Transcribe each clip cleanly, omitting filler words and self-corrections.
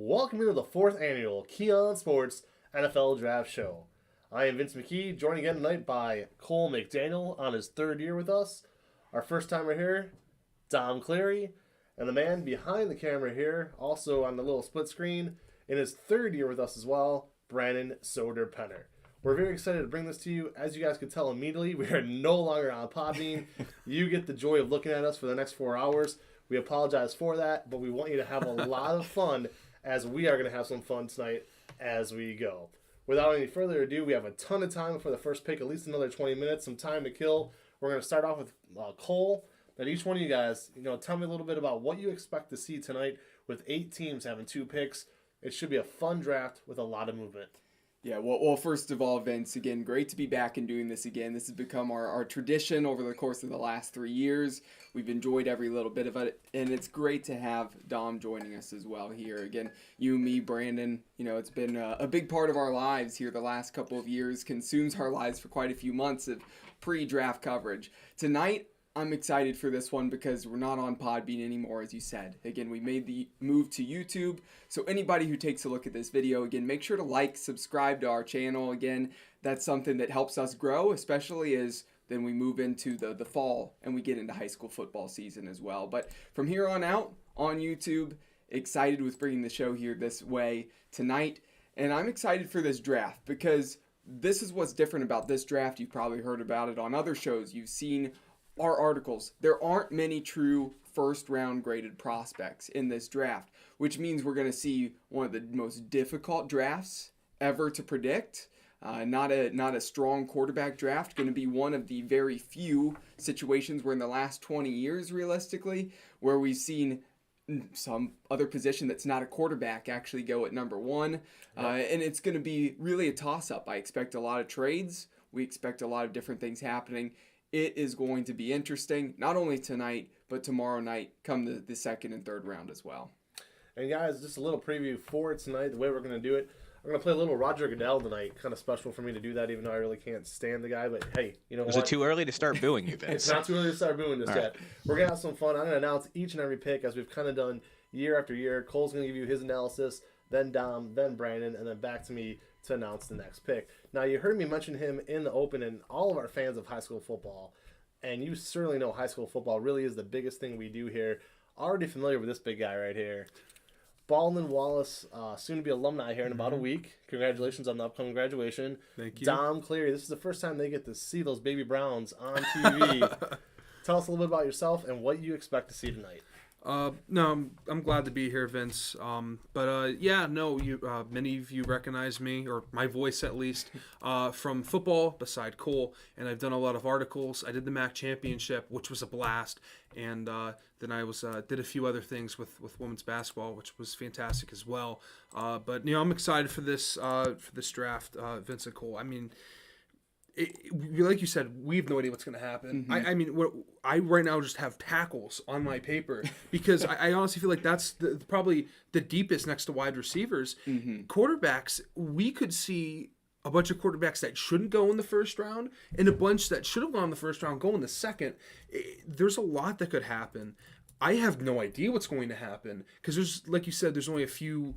Welcome to the 4th annual Keon Sports NFL Draft Show. I am Vince McKee, joined again tonight by Cole McDaniel on his 3rd year with us. Our first timer here, Dom Clary, and the man behind the camera here, also on the little split screen, in his 3rd year with us as well, Brandon Soeder Penner. We're very excited to bring this to you. As you guys can tell immediately, we are no longer on Podbean. You get the joy of looking at us for the next 4 hours. We apologize for that, but we want you to have a lot of fun as we are going to have some fun tonight as we go. Without any further ado, we have a ton of time for the first pick, at least another 20 minutes, some time to kill. We're going to start off with Cole. And each one of you guys, tell me a little bit about what you expect to see tonight with 8 teams having 2 picks. It should be a fun draft with a lot of movement. Yeah, well, first of all, Vince, again, great to be back and doing this again. This has become our tradition over the course of the last 3 years. We've enjoyed every little bit of it, and it's great to have Dom joining us as well here. Again, you, me, Brandon, it's been a big part of our lives here the last couple of years, consumes our lives for quite a few months of pre-draft coverage. Tonight, I'm excited for this one because we're not on Podbean anymore, as you said. Again, we made the move to YouTube. So anybody who takes a look at this video, again, make sure to like, subscribe to our channel. Again, that's something that helps us grow, especially as then we move into the fall and we get into high school football season as well. But from here on out, on YouTube, excited with bringing the show here this way tonight. And I'm excited for this draft because this is what's different about this draft. You've probably heard about it on other shows. You've seen our articles. There aren't many true first-round graded prospects in this draft, which means we're going to see one of the most difficult drafts ever to predict. Not a strong quarterback draft. Going to be one of the very few situations where in the last 20 years, realistically, where we've seen some other position that's not a quarterback actually go at number 1. And it's going to be really a toss-up. I expect a lot of trades. We expect a lot of different things happening. It is going to be interesting, not only tonight, but tomorrow night, come the 2nd and 3rd round as well. And guys, just a little preview for it tonight, the way we're going to do it. I'm going to play a little Roger Goodell tonight. Kind of special for me to do that, even though I really can't stand the guy. But hey, Was it too early to start booing you, Vince? It's not too early to start booing this yet. We're going to have some fun. I'm going to announce each and every pick as we've kind of done year after year. Cole's going to give you his analysis, then Dom, then Brandon, and then back to me to announce the next pick. Now, you heard me mention him in the open, and all of our fans of high school football, and you certainly know high school football really is the biggest thing we do here. Already familiar with this big guy right here. Baldwin Wallace, soon to be alumni here in about a week. Congratulations on the upcoming graduation. Thank you. Dom Clary, this is the first time they get to see those baby Browns on TV. Tell us a little bit about yourself and what you expect to see tonight. No, I'm glad to be here, Vince. Many of you recognize me, or my voice at least, from football, beside Cole, and I've done a lot of articles. I did the MAC championship, which was a blast, and then I did a few other things with women's basketball, which was fantastic as well. I'm excited for this draft, Vince and Cole. I mean, like you said, we have no idea what's going to happen. Mm-hmm. I right now just have tackles on my paper because I honestly feel like that's probably the deepest next to wide receivers. Mm-hmm. Quarterbacks, we could see a bunch of quarterbacks that shouldn't go in the first round and a bunch that should have gone in the first round go in the second. There's a lot that could happen. I have no idea what's going to happen because there's, like you said, there's only a few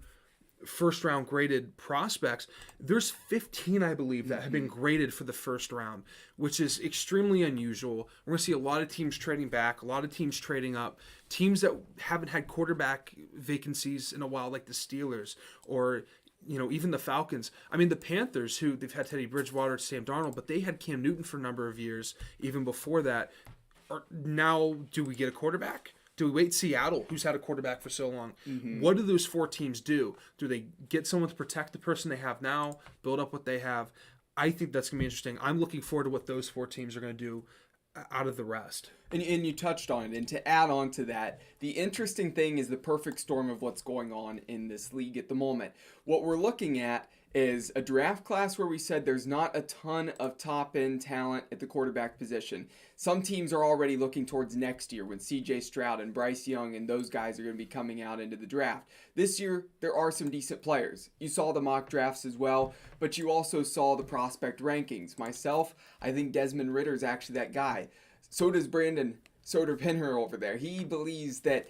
first round graded prospects. There's 15, I believe, that have been graded for the first round, which is extremely unusual. We're going to see a lot of teams trading back, a lot of teams trading up, teams that haven't had quarterback vacancies in a while, like the Steelers or even the Falcons. I mean, the Panthers, who they've had Teddy Bridgewater, Sam Darnold, but they had Cam Newton for a number of years even before that. Now, do we get a quarterback? Do we wait Seattle, who's had a quarterback for so long? Mm-hmm. What do those 4 teams do? Do they get someone to protect the person they have now, build up what they have? I think that's going to be interesting. I'm looking forward to what those 4 teams are going to do out of the rest. And you touched on it. And to add on to that, the interesting thing is the perfect storm of what's going on in this league at the moment. What we're looking at is a draft class where we said there's not a ton of top-end talent at the quarterback position. Some teams are already looking towards next year when C.J. Stroud and Bryce Young and those guys are going to be coming out into the draft. This year, there are some decent players. You saw the mock drafts as well, but you also saw the prospect rankings. Myself, I think Desmond Ridder is actually that guy. So does Brandon Soeder Penner over there. He believes that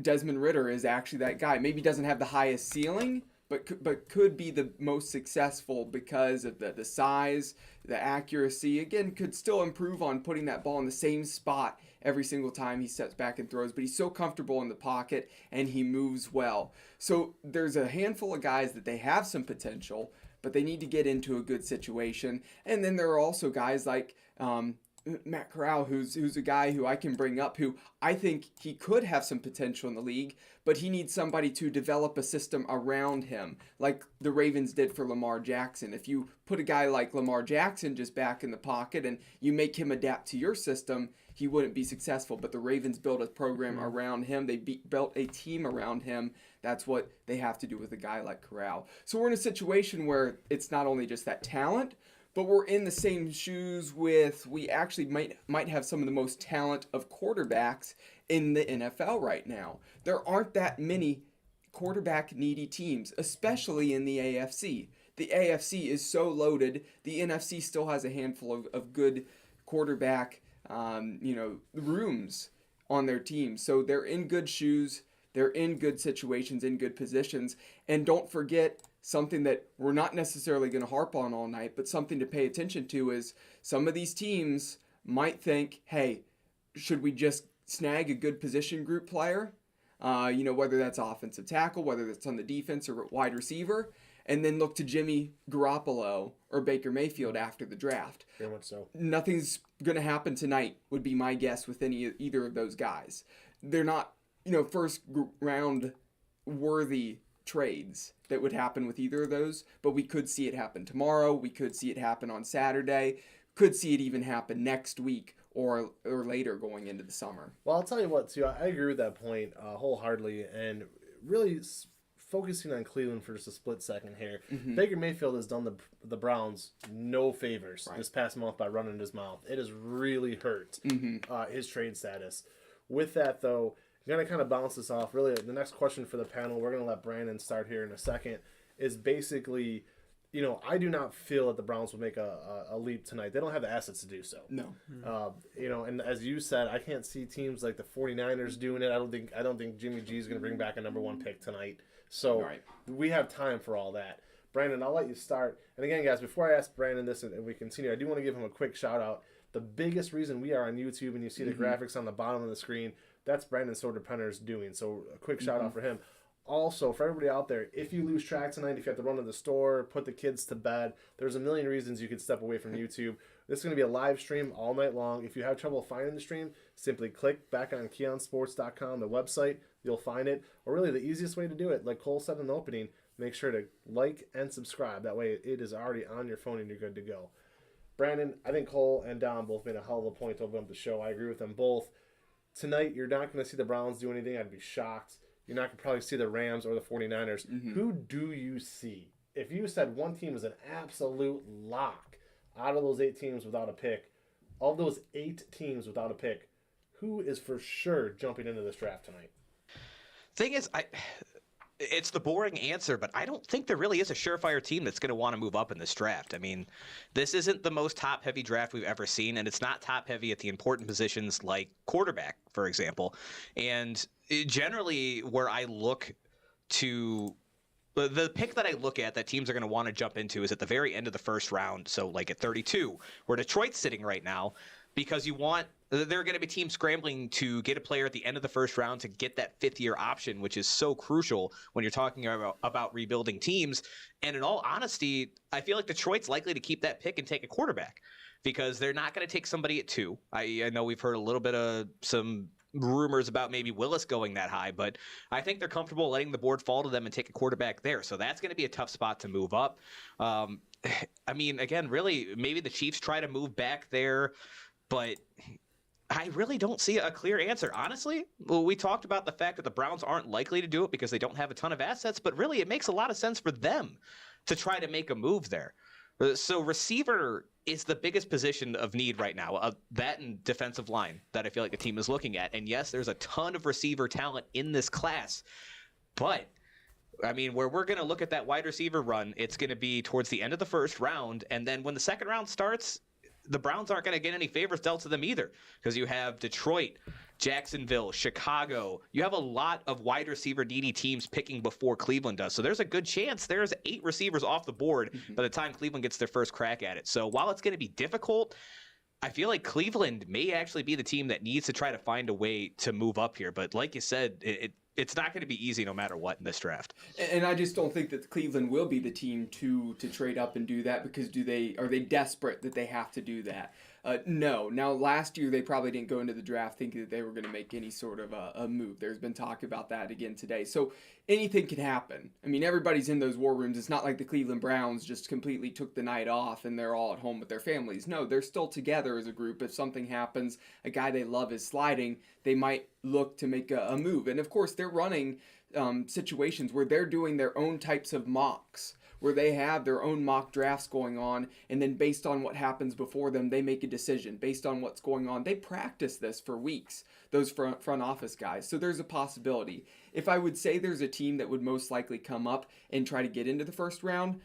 Desmond Ridder is actually that guy. Maybe doesn't have the highest ceiling, but could be the most successful because of the size, the accuracy. Again, could still improve on putting that ball in the same spot every single time he steps back and throws, but he's so comfortable in the pocket and he moves well. So there's a handful of guys that they have some potential, but they need to get into a good situation. And then there are also guys like Matt Corral, who's a guy who I can bring up, who I think he could have some potential in the league, but he needs somebody to develop a system around him, like the Ravens did for Lamar Jackson. If you put a guy like Lamar Jackson just back in the pocket and you make him adapt to your system, he wouldn't be successful. But the Ravens built a program around him. They built a team around him. That's what they have to do with a guy like Corral. So we're in a situation where it's not only just that talent, but we're in the same shoes with, we actually might have some of the most talent of quarterbacks in the NFL right now. There aren't that many quarterback needy teams, especially in the AFC. The AFC is so loaded. The NFC still has a handful of good quarterback rooms on their team. So they're in good shoes. They're in good situations, in good positions. And don't forget, something that we're not necessarily going to harp on all night, but something to pay attention to is some of these teams might think, hey, should we just snag a good position group player? Whether that's offensive tackle, whether that's on the defense or wide receiver, and then look to Jimmy Garoppolo or Baker Mayfield after the draft. Very much so. Nothing's going to happen tonight, would be my guess, with either of those guys. They're not, first round worthy trades that would happen with either of those, but we could see it happen tomorrow. We could see it happen on Saturday. Could see it even happen next week or later going into the summer. Well, I'll tell you what, too. I agree with that point wholeheartedly, and really focusing on Cleveland for just a split second here. Mm-hmm. Baker Mayfield has done the Browns no favors this past month by running his mouth. It has really hurt his trade status. With that, though, I'm going to kind of bounce this off. Really, the next question for the panel, we're going to let Brandon start here in a second, is basically, I do not feel that the Browns will make a leap tonight. They don't have the assets to do so. No. And as you said, I can't see teams like the 49ers doing it. I don't think Jimmy G is going to bring back a number one pick tonight. So we have time for all that. Brandon, I'll let you start. And again, guys, before I ask Brandon this and we continue, I do want to give him a quick shout out. The biggest reason we are on YouTube and you see the graphics on the bottom of the screen, that's Brandon Soeder doing. So a quick shout out for him. Also, for everybody out there, if you lose track tonight, if you have to run to the store, put the kids to bed, there's a million reasons you could step away from YouTube. This is going to be a live stream all night long. If you have trouble finding the stream, simply click back on KeonSports.com, the website. You'll find it. Or really the easiest way to do it, like Cole said in the opening, make sure to like and subscribe. That way it is already on your phone and you're good to go. Brandon, I think Cole and Dom both made a hell of a point to open up the show. I agree with them both. Tonight, you're not going to see the Browns do anything. I'd be shocked. You're not going to probably see the Rams or the 49ers. Who do you see? If you said one team is an absolute lock out of those 8 teams without a pick, of those 8 teams without a pick, who is for sure jumping into this draft tonight? Thing is, it's the boring answer, but I don't think there really is a surefire team that's going to want to move up in this draft. I mean, this isn't the most top-heavy draft we've ever seen, and it's not top-heavy at the important positions like quarterback, for example. And generally, where I look to the pick that I look at that teams are going to want to jump into is at the very end of the first round, so like at 32, where Detroit's sitting right now, because there are going to be teams scrambling to get a player at the end of the first round to get that 5th-year option, which is so crucial when you're talking about rebuilding teams. And in all honesty, I feel like Detroit's likely to keep that pick and take a quarterback because they're not going to take somebody at 2. I know we've heard a little bit of some rumors about maybe Willis going that high, but I think they're comfortable letting the board fall to them and take a quarterback there. So that's going to be a tough spot to move up. I mean, again, really, maybe the Chiefs try to move back there, but I really don't see a clear answer. Honestly, we talked about the fact that the Browns aren't likely to do it because they don't have a ton of assets, but really it makes a lot of sense for them to try to make a move there. So receiver is the biggest position of need right now, that and defensive line that I feel like the team is looking at. And yes, there's a ton of receiver talent in this class, but I mean, where we're going to look at that wide receiver run, it's going to be towards the end of the first round. And then when the second round starts, the Browns aren't going to get any favors dealt to them either because you have Detroit, Jacksonville, Chicago. You have a lot of wide receiver needy teams picking before Cleveland does. So there's a good chance there's 8 receivers off the board by the time Cleveland gets their first crack at it. So while it's going to be difficult, I feel like Cleveland may actually be the team that needs to try to find a way to move up here. But like you said, it's not going to be easy no matter what in this draft. And I just don't think that Cleveland will be the team to trade up and do that, because are they desperate that they have to do that? No. Now, last year they probably didn't go into the draft thinking that they were going to make any sort of a move. There's been talk about that again today. So anything can happen. I mean, everybody's in those war rooms. It's not like the Cleveland Browns just completely took the night off and they're all at home with their families. No, they're still together as a group. If something happens, a guy they love is sliding, they might look to make a move. And of course, they're running situations where they're doing their own types of mocks, where they have their own mock drafts going on, and then based on what happens before them, they make a decision. Based on what's going on, they practice this for weeks, those front office guys. So there's a possibility. If I would say there's a team that would most likely come up and try to get into the first round,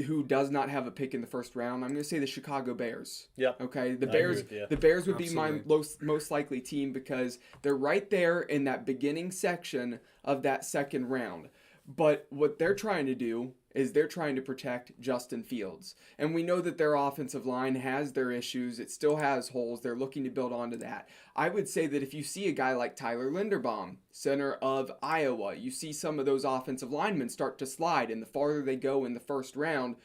who does not have a pick in the first round, I'm going to say the Chicago Bears. Yep. Okay, the Bears would Absolutely. be my most likely team, because they're right there in that beginning section of that second round. But what they're trying to do is they're trying to protect Justin Fields. And we know that their offensive line has their issues. It still has holes. They're looking to build onto that. I would say that if you see a guy like Tyler Linderbaum, center of Iowa, you see some of those offensive linemen start to slide, and the farther they go in the first round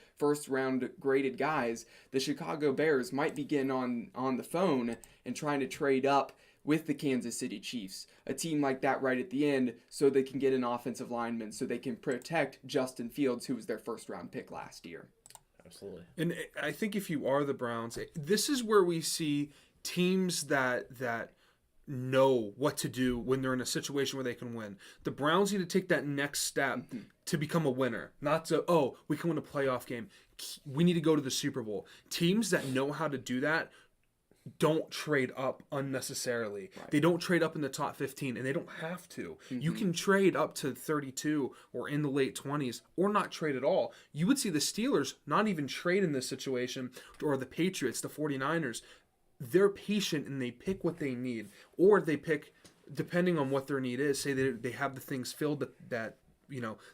graded guys, the Chicago Bears might be getting on the phone and trying to trade up with the Kansas City Chiefs, a team like that right at the end, so they can get an offensive lineman, so they can protect Justin Fields, who was their first round pick last year. Absolutely. And I think if you are the Browns, this is where we see teams that know what to do when they're in a situation where they can win. The Browns need to take that next step to become a winner, not to, we can win a playoff game. We need to go to the Super Bowl. Teams that know how to do that don't trade up unnecessarily. Right. They don't trade up in the top 15, and they don't have to. You can trade up to 32 or in the late 20s, or not trade at all. You would see the Steelers not even trade in this situation, or the Patriots, the 49ers. They're patient and they pick what they need, or they pick, depending on what their need is, say they have the things filled that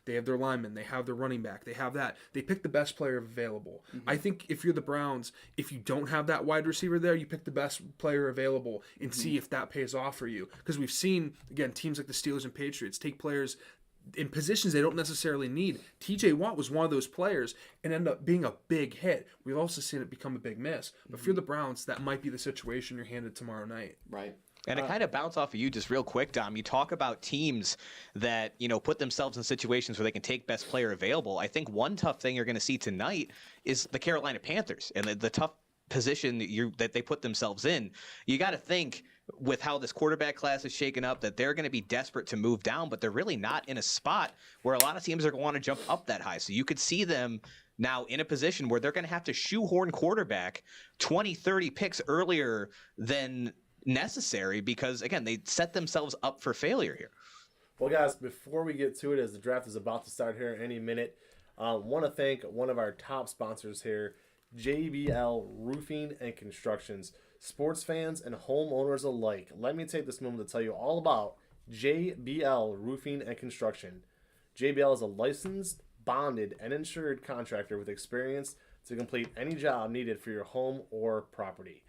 they have their linemen, they have their running back, they have that. They pick the best player available. I think if you're the Browns, if you don't have that wide receiver there, you pick the best player available and see if that pays off for you. Because we've seen, again, teams like the Steelers and Patriots take players in positions they don't necessarily need. TJ Watt was one of those players and ended up being a big hit. We've also seen it become a big miss. But if you're the Browns, that might be the situation you're handed tomorrow night. Right. And to kind of bounce off of you just real quick, Dom, you talk about teams that, put themselves in situations where they can take best player available. I think one tough thing you're going to see tonight is the Carolina Panthers and the tough position that they put themselves in. You got to think, with how this quarterback class is shaken up, that they're going to be desperate to move down, but they're really not in a spot where a lot of teams are going to want to jump up that high. So you could see them now in a position where they're going to have to shoehorn quarterback 20, 30 picks earlier than necessary, because again, they set themselves up for failure here. Well, guys, before we get to it, as the draft is about to start here any minute, want to thank one of our top sponsors here, JBL Roofing and Constructions. Sports fans and homeowners alike, let me take this moment to tell you all about JBL Roofing and Construction. JBL is a licensed, bonded, and insured contractor with experience to complete any job needed for your home or property.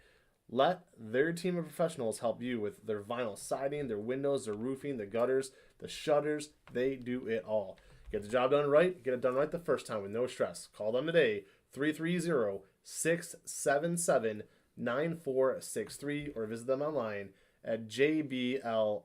Let their team of professionals help you with their vinyl siding, their windows, their roofing, the gutters, the shutters. They do it all. Get the job done right. Get it done right the first time with no stress. Call them today, 330-677-9463, or visit them online at jblrc.com.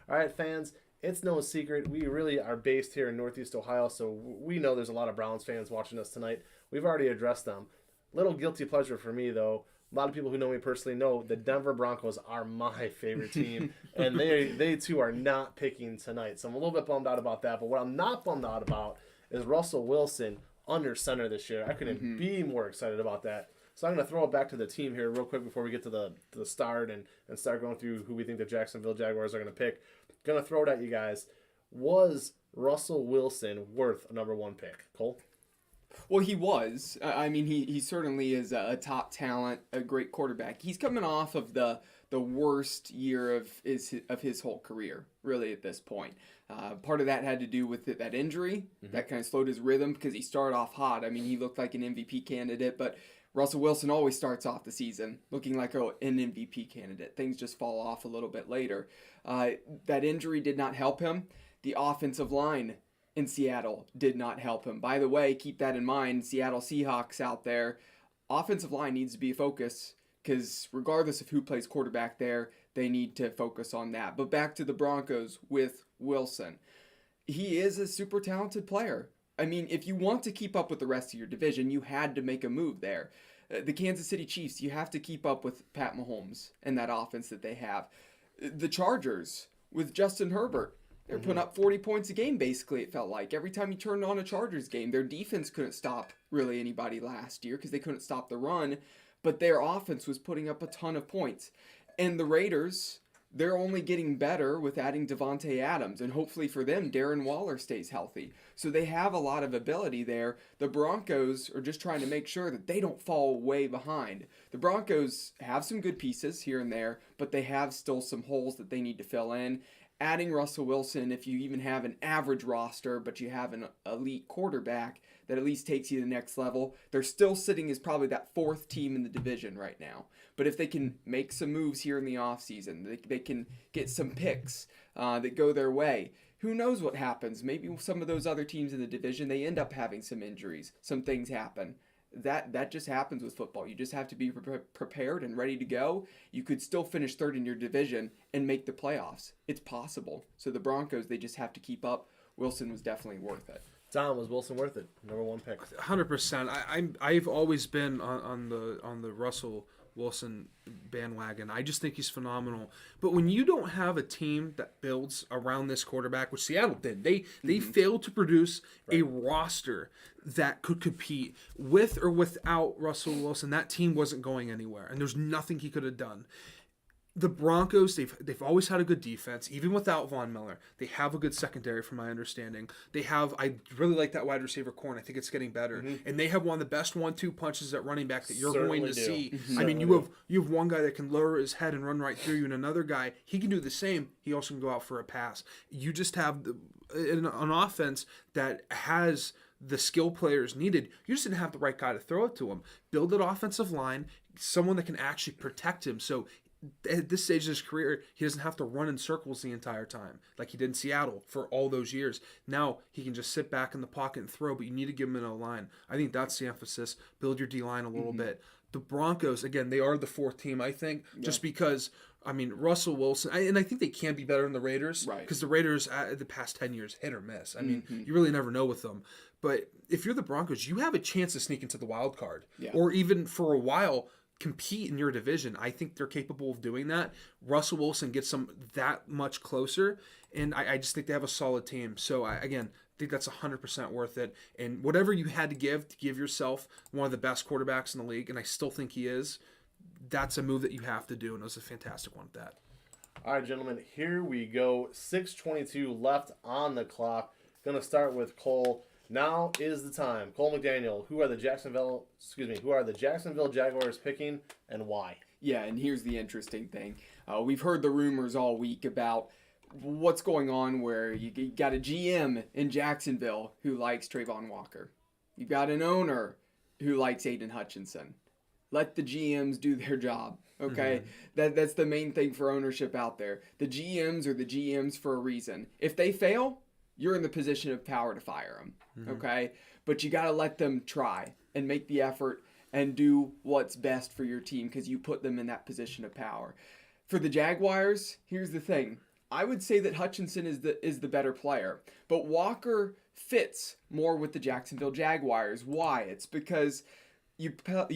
All right, fans, it's no secret. We really are based here in Northeast Ohio, so we know there's a lot of Browns fans watching us tonight. We've already addressed them. Little guilty pleasure for me, though. A lot of people who know me personally know the Denver Broncos are my favorite team, and they too are not picking tonight. So I'm a little bit bummed out about that. But what I'm not bummed out about is Russell Wilson under center this year. I couldn't be more excited about that. So I'm going to throw it back to the team here real quick before we get to the start and start going through who we think the Jacksonville Jaguars are going to pick. Going to throw it at you guys. Was Russell Wilson worth a number one pick? Cole? Well, he was. I mean, he certainly is a top talent, a great quarterback. He's coming off of the the worst year of his whole career, really, at this point. Part of that had to do with that injury that kind of slowed his rhythm because he started off hot. I mean, he looked like an MVP candidate, but Russell Wilson always starts off the season looking like an MVP candidate. Things just fall off a little bit later. That injury did not help him. The offensive line in Seattle did not help him. By the way, keep that in mind, Seattle Seahawks out there, offensive line needs to be a focus because regardless of who plays quarterback there, they need to focus on that. But back to the Broncos with Wilson. He is a super talented player. I mean, if you want to keep up with the rest of your division, you had to make a move there. The Kansas City Chiefs, you have to keep up with Pat Mahomes and that offense that they have. The Chargers with Justin Herbert, they're putting up 40 points a game, basically, it felt like. Every time you turned on a Chargers game, their defense couldn't stop really anybody last year because they couldn't stop the run, but their offense was putting up a ton of points. And the Raiders, they're only getting better with adding Devonte Adams, and hopefully for them, Darren Waller stays healthy. So they have a lot of ability there. The Broncos are just trying to make sure that they don't fall way behind. The Broncos have some good pieces here and there, but they have still some holes that they need to fill in. Adding Russell Wilson, if you even have an average roster, but you have an elite quarterback that at least takes you to the next level, they're still sitting as probably that fourth team in the division right now. But if they can make some moves here in the offseason, they can get some picks that go their way, who knows what happens? Maybe some of those other teams in the division, they end up having some injuries. Some things happen. That just happens with football. You just have to be prepared and ready to go. You could still finish third in your division and make the playoffs. It's possible. So the Broncos, they just have to keep up. Wilson was definitely worth it. Tom, was Wilson worth it? Number one pick. 100%. I've always been on the Russell Wilson bandwagon. I just think he's phenomenal. But when you don't have a team that builds around this quarterback, which Seattle did, they failed to produce a roster that could compete with or without Russell Wilson. That team wasn't going anywhere, and there's nothing he could have done. The Broncos, they've always had a good defense, even without Von Miller. They have a good secondary, from my understanding. I really like that wide receiver core, and I think it's getting better. And they have one of the best 1-2 punches at running back that you're Certainly going to do. see. I Certainly mean, you have one guy that can lower his head and run right through you, and another guy, he can do the same. He also can go out for a pass. You just have an offense that has the skill players needed. You just didn't have the right guy to throw it to him. Build an offensive line, someone that can actually protect him. So at this stage of his career, he doesn't have to run in circles the entire time like he did in Seattle for all those years. Now he can just sit back in the pocket and throw, but you need to give him in a line. I think that's the emphasis. Build your D-line a little bit. The Broncos, again, they are the fourth team, I think, just because, I mean, Russell Wilson, and I think they can be better than the Raiders, because the Raiders, the past 10 years, hit or miss. I mean, you really never know with them. But if you're the Broncos, you have a chance to sneak into the wild card, or even for a while compete in your division. I think they're capable of doing that. Russell Wilson gets them that much closer, and I just think they have a solid team. So, I think that's 100% worth it. And whatever you had to give yourself one of the best quarterbacks in the league, and I still think he is, that's a move that you have to do, and it was a fantastic one at that. All right, gentlemen, here we go. 6:22 left on the clock. Going to start with Cole. Now is the time. Cole McDaniel, who are the Jacksonville Jaguars picking and why? Yeah, and here's the interesting thing. We've heard the rumors all week about what's going on where you got a GM in Jacksonville who likes Trayvon Walker. You got an owner who likes Aidan Hutchinson. Let the GMs do their job, okay? That's the main thing for ownership out there. The GMs are the GMs for a reason. If they fail, you're in the position of power to fire them, okay? But you got to let them try and make the effort and do what's best for your team because you put them in that position of power. For the Jaguars, here's the thing. I would say that Hutchinson is the better player, but Walker fits more with the Jacksonville Jaguars. Why? It's because you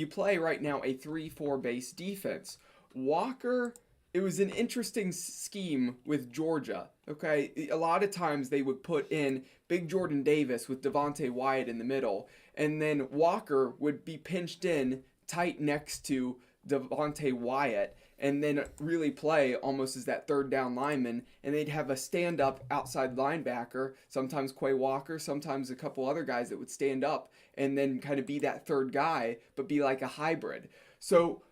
play right now a 3-4 base defense. Walker, it was an interesting scheme with Georgia, okay? A lot of times they would put in Big Jordan Davis with Devonte Wyatt in the middle, and then Walker would be pinched in tight next to Devonte Wyatt, and then really play almost as that third down lineman, and they'd have a stand-up outside linebacker, sometimes Quay Walker, sometimes a couple other guys that would stand up and then kind of be that third guy, but be like a hybrid. So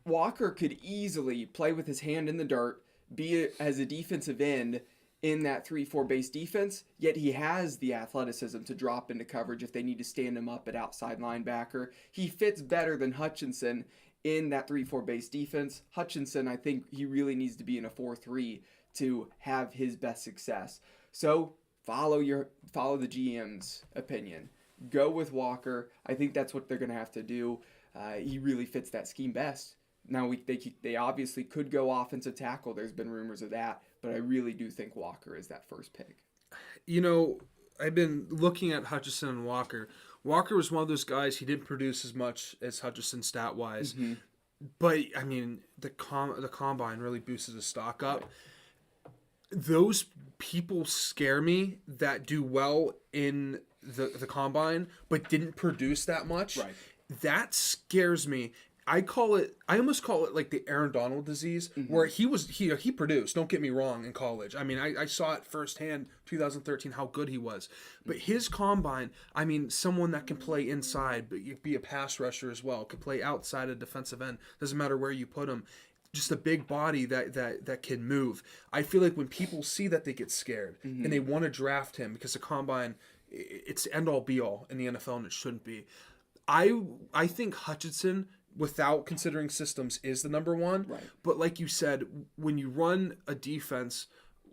Walker could easily play with his hand in the dirt, be as a defensive end in that 3-4 base defense, yet he has the athleticism to drop into coverage if they need to stand him up at outside linebacker. He fits better than Hutchinson in that 3-4 base defense. Hutchinson, I think he really needs to be in a 4-3 to have his best success. So follow the GM's opinion. Go with Walker. I think that's what they're going to have to do. He really fits that scheme best. Now, they obviously could go offensive tackle. There's been rumors of that. But I really do think Walker is that first pick. You know, I've been looking at Hutchinson and Walker. Walker was one of those guys, he didn't produce as much as Hutchinson stat-wise. Mm-hmm. But, I mean, the Combine really boosted his stock up. Right. Those people scare me that do well in the Combine but didn't produce that much. Right. That scares me. I almost call it like the Aaron Donald disease, where he produced, don't get me wrong, in college. I mean, I saw it firsthand, 2013, how good he was. But his Combine, I mean, someone that can play inside, but you be a pass rusher as well, could play outside a defensive end, doesn't matter where you put him. Just a big body that can move. I feel like when people see that, they get scared, and they want to draft him because the Combine, it's the end-all be-all in the NFL, and it shouldn't be. I think Hutchinson, without considering systems, is the number one. Right. But like you said, when you run a defense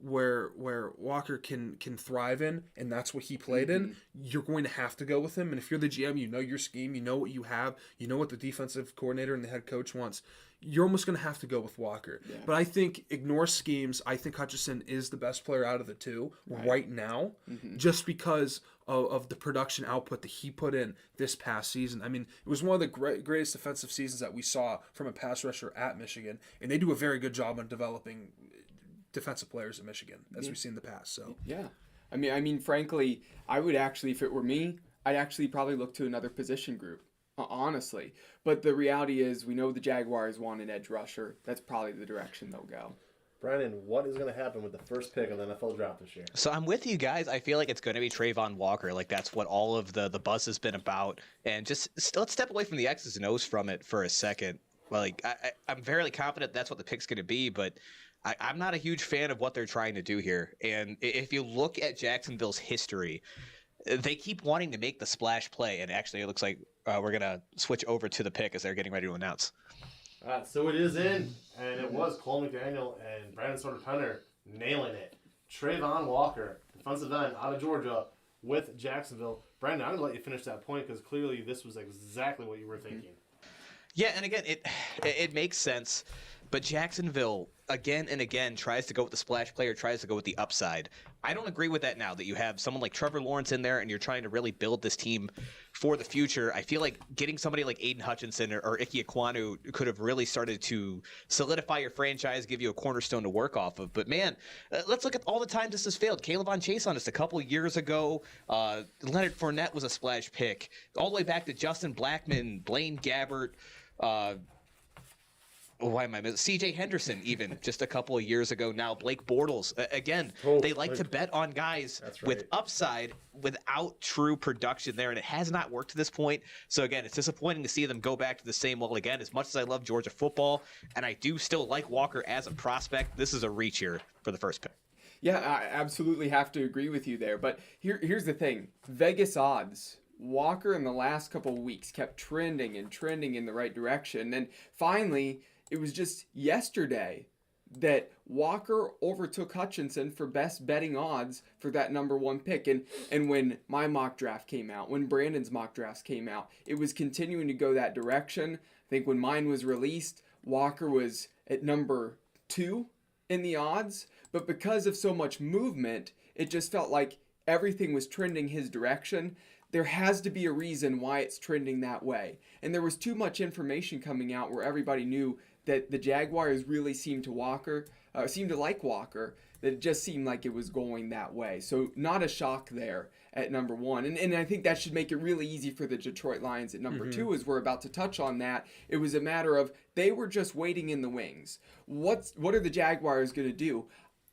where Walker can thrive in, and that's what he played in, you're going to have to go with him. And if you're the GM, you know your scheme, you know what you have, you know what the defensive coordinator and the head coach wants, you're almost going to have to go with Walker. Yeah. But I think, ignore schemes, I think Hutchinson is the best player out of the two right now, just because of the production output that he put in this past season. I mean, it was one of the greatest defensive seasons that we saw from a pass rusher at Michigan, and they do a very good job on developing defensive players at Michigan, as we've seen in the past. So yeah, I mean, frankly, I would actually, if it were me, I'd actually probably look to another position group, honestly. But the reality is, we know the Jaguars want an edge rusher. That's probably the direction they'll go. Brandon, what is going to happen with the first pick of the NFL draft this year? So I'm with you guys. I feel like it's going to be Trayvon Walker. Like, that's what all of the buzz has been about. And just let's step away from the X's and O's from it for a second. Like, I'm fairly confident that's what the pick's going to be, but I'm not a huge fan of what they're trying to do here. And if you look at Jacksonville's history, they keep wanting to make the splash play. And actually, it looks like we're going to switch over to the pick as they're getting ready to announce. So it is in, and it was Cole McDaniel and Brandon Soder-Penner nailing it. Trayvon Walker, defensive end out of Georgia with Jacksonville. Brandon, I'm going to let you finish that point because clearly this was exactly what you were thinking. Yeah, and again, it makes sense. But Jacksonville, again and again, tries to go with the splash play or tries to go with the upside. I don't agree with that now that you have someone like Trevor Lawrence in there and you're trying to really build this team for the future. I feel like getting somebody like Aidan Hutchinson or Ikey Ekwonu could have really started to solidify your franchise, give you a cornerstone to work off of. But, man, let's look at all the times this has failed. Caleb Chase on us a couple years ago. Leonard Fournette was a splash pick. All the way back to Justin Blackmon, Blaine Gabbert, C.J. Henderson, even just a couple of years ago now. Blake Bortles. Again, they like to bet on guys with upside without true production there, and it has not worked to this point. So, again, it's disappointing to see them go back to the same well again. As much as I love Georgia football, and I do still like Walker as a prospect, this is a reach here for the first pick. Yeah, I absolutely have to agree with you there. But here's the thing. Vegas odds. Walker in the last couple of weeks kept trending in the right direction. And finally, it was just yesterday that Walker overtook Hutchinson for best betting odds for that number one pick. And when my mock draft came out, when Brandon's mock drafts came out, it was continuing to go that direction. I think when mine was released, Walker was at number 2 in the odds. But because of so much movement, it just felt like everything was trending his direction. There has to be a reason why it's trending that way. And there was too much information coming out where everybody knew that the Jaguars really seemed to like Walker, that it just seemed like it was going that way. So not a shock there at number 1. And I think that should make it really easy for the Detroit Lions at number 2, as we're about to touch on that. It was a matter of they were just waiting in the wings. What are the Jaguars going to do?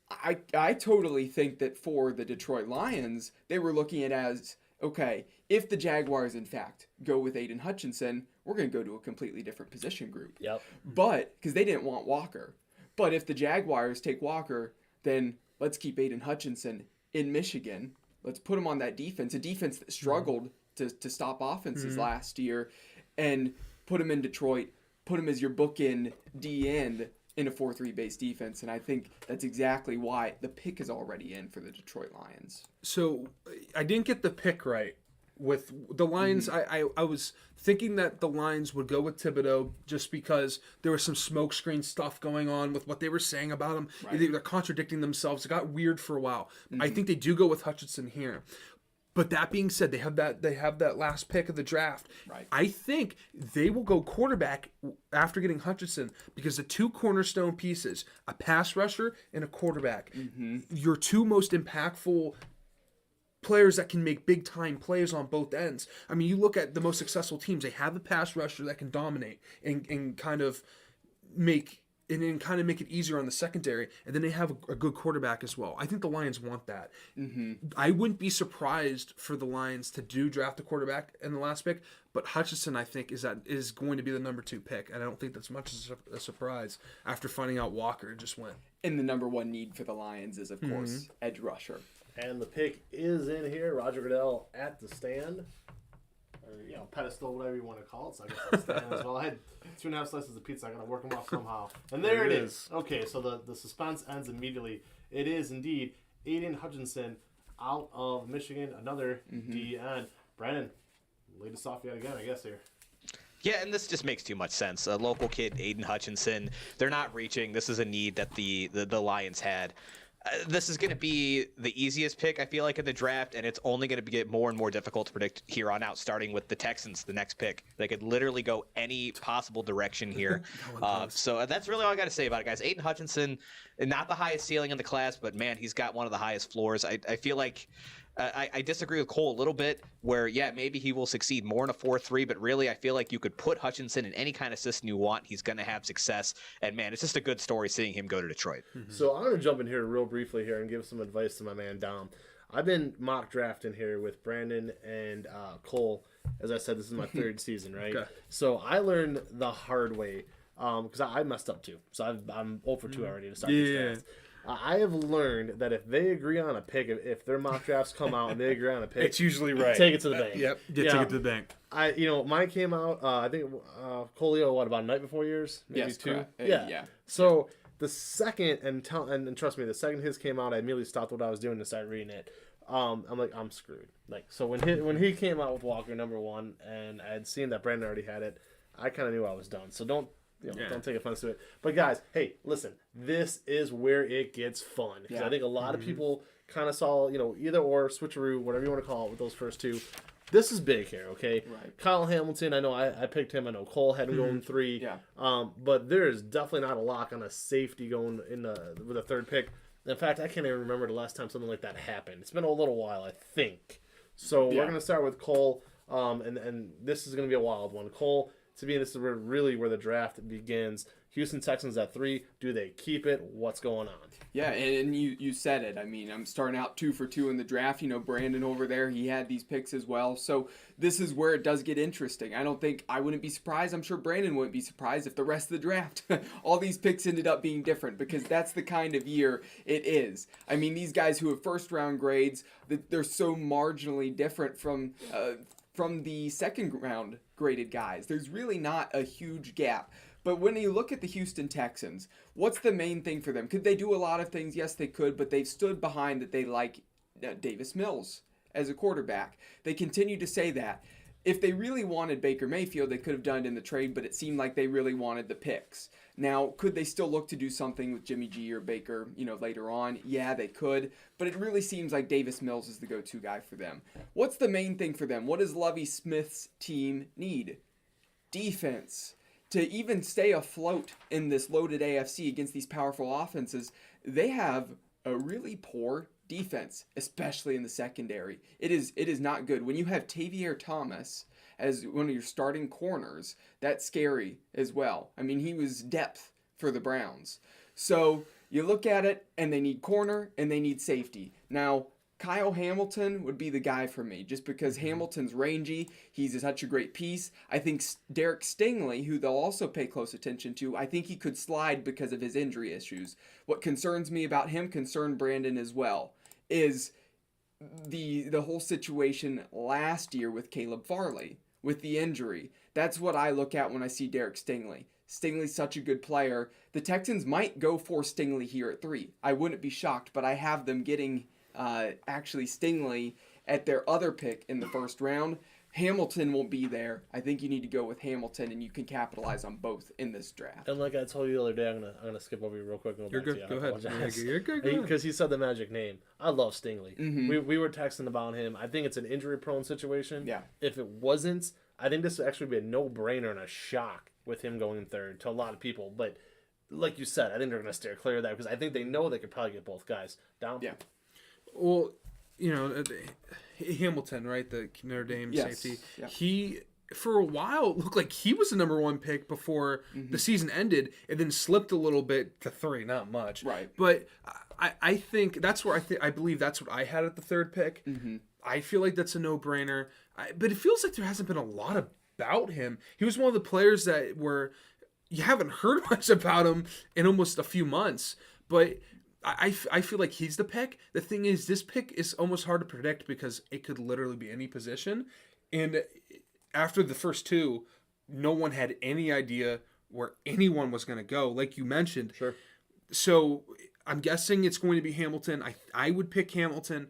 I totally think that for the Detroit Lions, they were looking at it okay, if the Jaguars, in fact, go with Aidan Hutchinson, we're going to go to a completely different position group. Yep. But, because they didn't want Walker. But if the Jaguars take Walker, then let's keep Aidan Hutchinson in Michigan. Let's put him on that defense, a defense that struggled to stop offenses last year, and put him in Detroit, put him as your bookend D-end in a 4-3 base defense. And I think that's exactly why the pick is already in for the Detroit Lions. So I didn't get the pick right with the Lions. I was thinking that the Lions would go with Thibodeau just because there was some smokescreen stuff going on with what they were saying about him. Right. They're contradicting themselves. It got weird for a while. I think they do go with Hutchinson here. But that being said, they have that last pick of the draft. Right. I think they will go quarterback after getting Hutchinson because the two cornerstone pieces, a pass rusher and a quarterback, your two most impactful players that can make big time plays on both ends. I mean, you look at the most successful teams, they have a pass rusher that can dominate and kind of make it easier on the secondary, and then they have a good quarterback as well. I think the Lions want that. I wouldn't be surprised for the Lions to draft a quarterback in the last pick, but Hutchinson, I think, is going to be the number 2 pick, and I don't think that's much a surprise after finding out Walker just went. And the number 1 need for the Lions is, of course, edge rusher. And the pick is in here. Roger Goodell at the stand. Or, pedestal, whatever you want to call it. So I guess I'll stand as well. I had 2.5 slices of pizza. I got to work them off somehow. And there it is. Okay, so the suspense ends immediately. It is indeed Aidan Hutchinson out of Michigan, another DN. Brandon, lead us off yet again, I guess, here. Yeah, and this just makes too much sense. A local kid, Aidan Hutchinson, they're not reaching. This is a need that the Lions had. This is going to be the easiest pick, I feel like, in the draft, and it's only going to get more and more difficult to predict here on out, starting with the Texans, the next pick. They could literally go any possible direction here. So that's really all I got to say about it, guys. Aidan Hutchinson, not the highest ceiling in the class, but, man, he's got one of the highest floors. I feel like I disagree with Cole a little bit where, yeah, maybe he will succeed more in a 4-3, but really I feel like you could put Hutchinson in any kind of system you want. He's going to have success. And, man, it's just a good story seeing him go to Detroit. So I'm going to jump in here real briefly here and give some advice to my man Dom. I've been mock drafting here with Brandon and Cole. As I said, this is my 3rd season, right? Okay. So I learned the hard way because I messed up too. So I'm 0 for 2 already to start this draft. I have learned that if they agree on a pick, if their mock drafts come out and they agree on a pick, it's usually right. Take it to the bank. Yep, take it to the bank. Mine came out. I think Colio, about a night before yours, maybe yes, 2. Correct. Yeah. So the second, and trust me, the second his came out, I immediately stopped what I was doing and started reading it. I'm like, I'm screwed. Like, so when he came out with Walker number 1, and I had seen that Brandon already had it, I kind of knew I was done. So don't take offense to it. But guys, hey, listen, this is where it gets fun. Because I think a lot of people kind of saw, either or, switcheroo, whatever you want to call it with those first 2. This is big here, okay? Right. Kyle Hamilton, I know I picked him. I know Cole had him going 3. Yeah. But there is definitely not a lock on a safety going with a 3rd pick. In fact, I can't even remember the last time something like that happened. It's been a little while, I think. So we're going to start with Cole, and this is going to be a wild one. Cole, to me, this is really where the draft begins. Houston Texans at 3. Do they keep it? What's going on? Yeah, and you said it. I mean, I'm starting out 2 for 2 in the draft. Brandon over there, he had these picks as well. So this is where it does get interesting. I wouldn't be surprised. I'm sure Brandon wouldn't be surprised if the rest of the draft, all these picks ended up being different because that's the kind of year it is. I mean, these guys who have first-round grades, they're so marginally different from the second-round graded guys. There's really not a huge gap. But when you look at the Houston Texans, what's the main thing for them? Could they do a lot of things? Yes, they could, but they've stood behind that they like Davis Mills as a quarterback. They continue to say that. If they really wanted Baker Mayfield, they could have done it in the trade, but it seemed like they really wanted the picks. Now, could they still look to do something with Jimmy G or Baker, later on? Yeah, they could, but it really seems like Davis Mills is the go-to guy for them. What's the main thing for them? What does Lovie Smith's team need? Defense. To even stay afloat in this loaded AFC against these powerful offenses, they have a really poor defense, especially in the secondary. It is not good. When you have Tavier Thomas as one of your starting corners, that's scary as well. I mean, he was depth for the Browns. So you look at it, and they need corner, and they need safety. Now, Kyle Hamilton would be the guy for me, just because Hamilton's rangy. He's such a great piece. I think Derek Stingley, who they'll also pay close attention to, I think he could slide because of his injury issues. What concerns me about him, concerned Brandon as well, is the whole situation last year with Caleb Farley, with the injury. That's what I look at when I see Derek Stingley. Stingley's such a good player. The Texans might go for Stingley here at 3. I wouldn't be shocked, but I have them getting actually Stingley at their other pick in the first round. Hamilton won't be there. I think you need to go with Hamilton, and you can capitalize on both in this draft. And like I told you the other day, I'm gonna skip over you real quick. And You're good. Go ahead. You're good. Because he said the magic name. I love Stingley. Mhm. We were texting about him. I think it's an injury-prone situation. Yeah. If it wasn't, I think this would actually be a no-brainer and a shock with him going third to a lot of people. But like you said, I think they're gonna steer clear of that because I think they know they could probably get both guys down. Yeah. Well, Hamilton, right? The Notre Dame safety. Yeah. He, for a while, looked like he was the number 1 pick before the season ended, and then slipped a little bit to 3. Not much. Right. But I think that's where I believe that's what I had at the 3rd pick. Mm-hmm. I feel like that's a no-brainer. But it feels like there hasn't been a lot about him. He was one of the players that you haven't heard much about him in almost a few months. But I feel like he's the pick. The thing is, this pick is almost hard to predict because it could literally be any position. And after the first 2, no one had any idea where anyone was going to go, like you mentioned. Sure. So I'm guessing it's going to be Hamilton. I would pick Hamilton.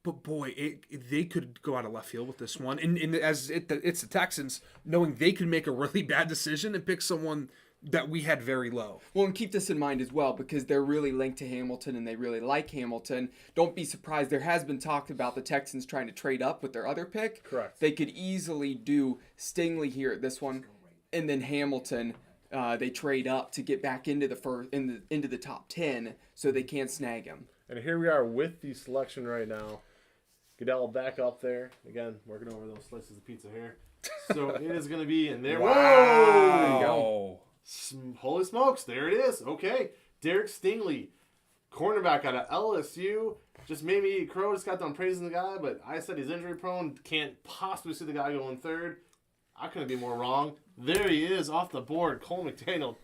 But boy, they could go out of left field with this one. And it's the Texans, knowing they could make a really bad decision and pick someone that we had very low. Well, and keep this in mind as well, because they're really linked to Hamilton and they really like Hamilton. Don't be surprised. There has been talk about the Texans trying to trade up with their other pick. Correct. They could easily do Stingley here at this one, and then Hamilton. They trade up to get back into into the top 10, so they can't snag him. And here we are with the selection right now. Goodell back up there. Again, working over those slices of pizza here. So it is going to be in there. Wow. Whoa! There you go. Holy smokes, there it is. Okay. Derek Stingley, cornerback out of LSU. Just made me eat crow. Just got done praising the guy, but I said he's injury prone. Can't possibly see the guy going third. I couldn't be more wrong. There he is off the board. Cole McDaniel,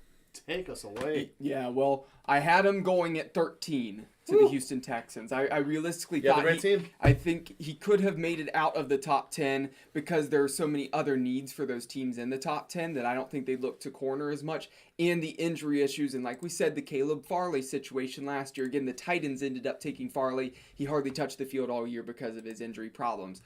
take us away. Yeah, well, I had him going at 13 to the Houston Texans. I realistically thought I think he could have made it out of the top 10 because there are so many other needs for those teams in the top 10 that I don't think they look to corner as much. And the injury issues, and like we said, the Caleb Farley situation last year. Again, the Titans ended up taking Farley. He hardly touched the field all year because of his injury problems.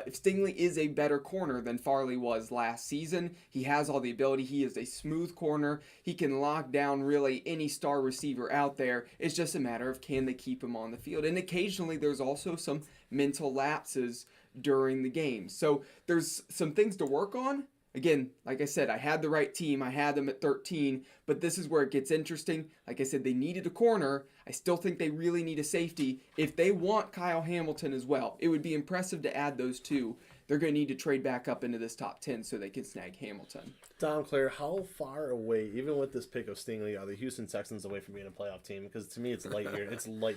If Stingley is a better corner than Farley was last season, he has all the ability. He is a smooth corner. He can lock down really any star receiver out there. It's just a matter of can they keep him on the field. And occasionally there's also some mental lapses during the game. So there's some things to work on. Again, like I said, I had the right team. I had them at 13, but this is where it gets interesting. Like I said, they needed a corner. I still think they really need a safety. If they want Kyle Hamilton as well, it would be impressive to add those two. They're going to need to trade back up into this top 10 so they can snag Hamilton. Tom, Claire, how far away, even with this pick of Stingley, are the Houston Texans away from being a playoff team? Because to me, it's light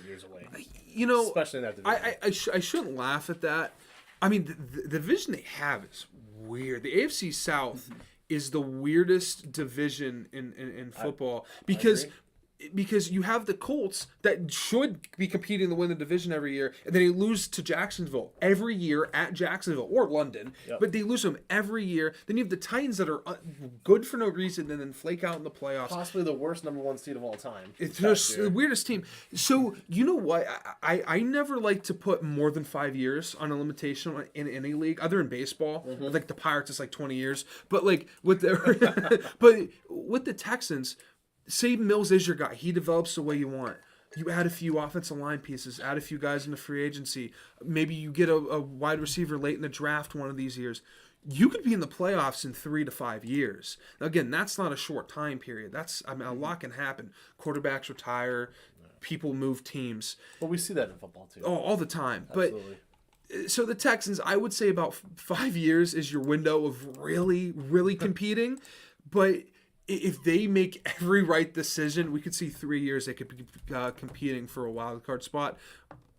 years away. Especially in that division. I shouldn't laugh at that. I mean, the division they have is weird. The AFC South is the weirdest division in football because you have the Colts that should be competing to win the division every year, and then they lose to Jacksonville every year at Jacksonville or London, but they lose them every year. Then you have the Titans that are good for no reason and then flake out in the playoffs. Possibly the worst number 1 seed of all time. It's just the weirdest team. So, you know what? I never like to put more than 5 years on a limitation in any league, other than baseball. Like the Pirates, it's like 20 years. But like with the Texans, say Mills is your guy. He develops the way you want. You add a few offensive line pieces, add a few guys in the free agency. Maybe you get a wide receiver late in the draft one of these years. You could be in the playoffs in 3 to 5 years. Now, again, that's not a short time period. A lot can happen. Quarterbacks retire. People move teams. But we see that in football, too. Oh, all the time. Absolutely. But so the Texans, I would say about 5 years is your window of really, really competing. But if they make every right decision, we could see 3 years they could be competing for a wild card spot.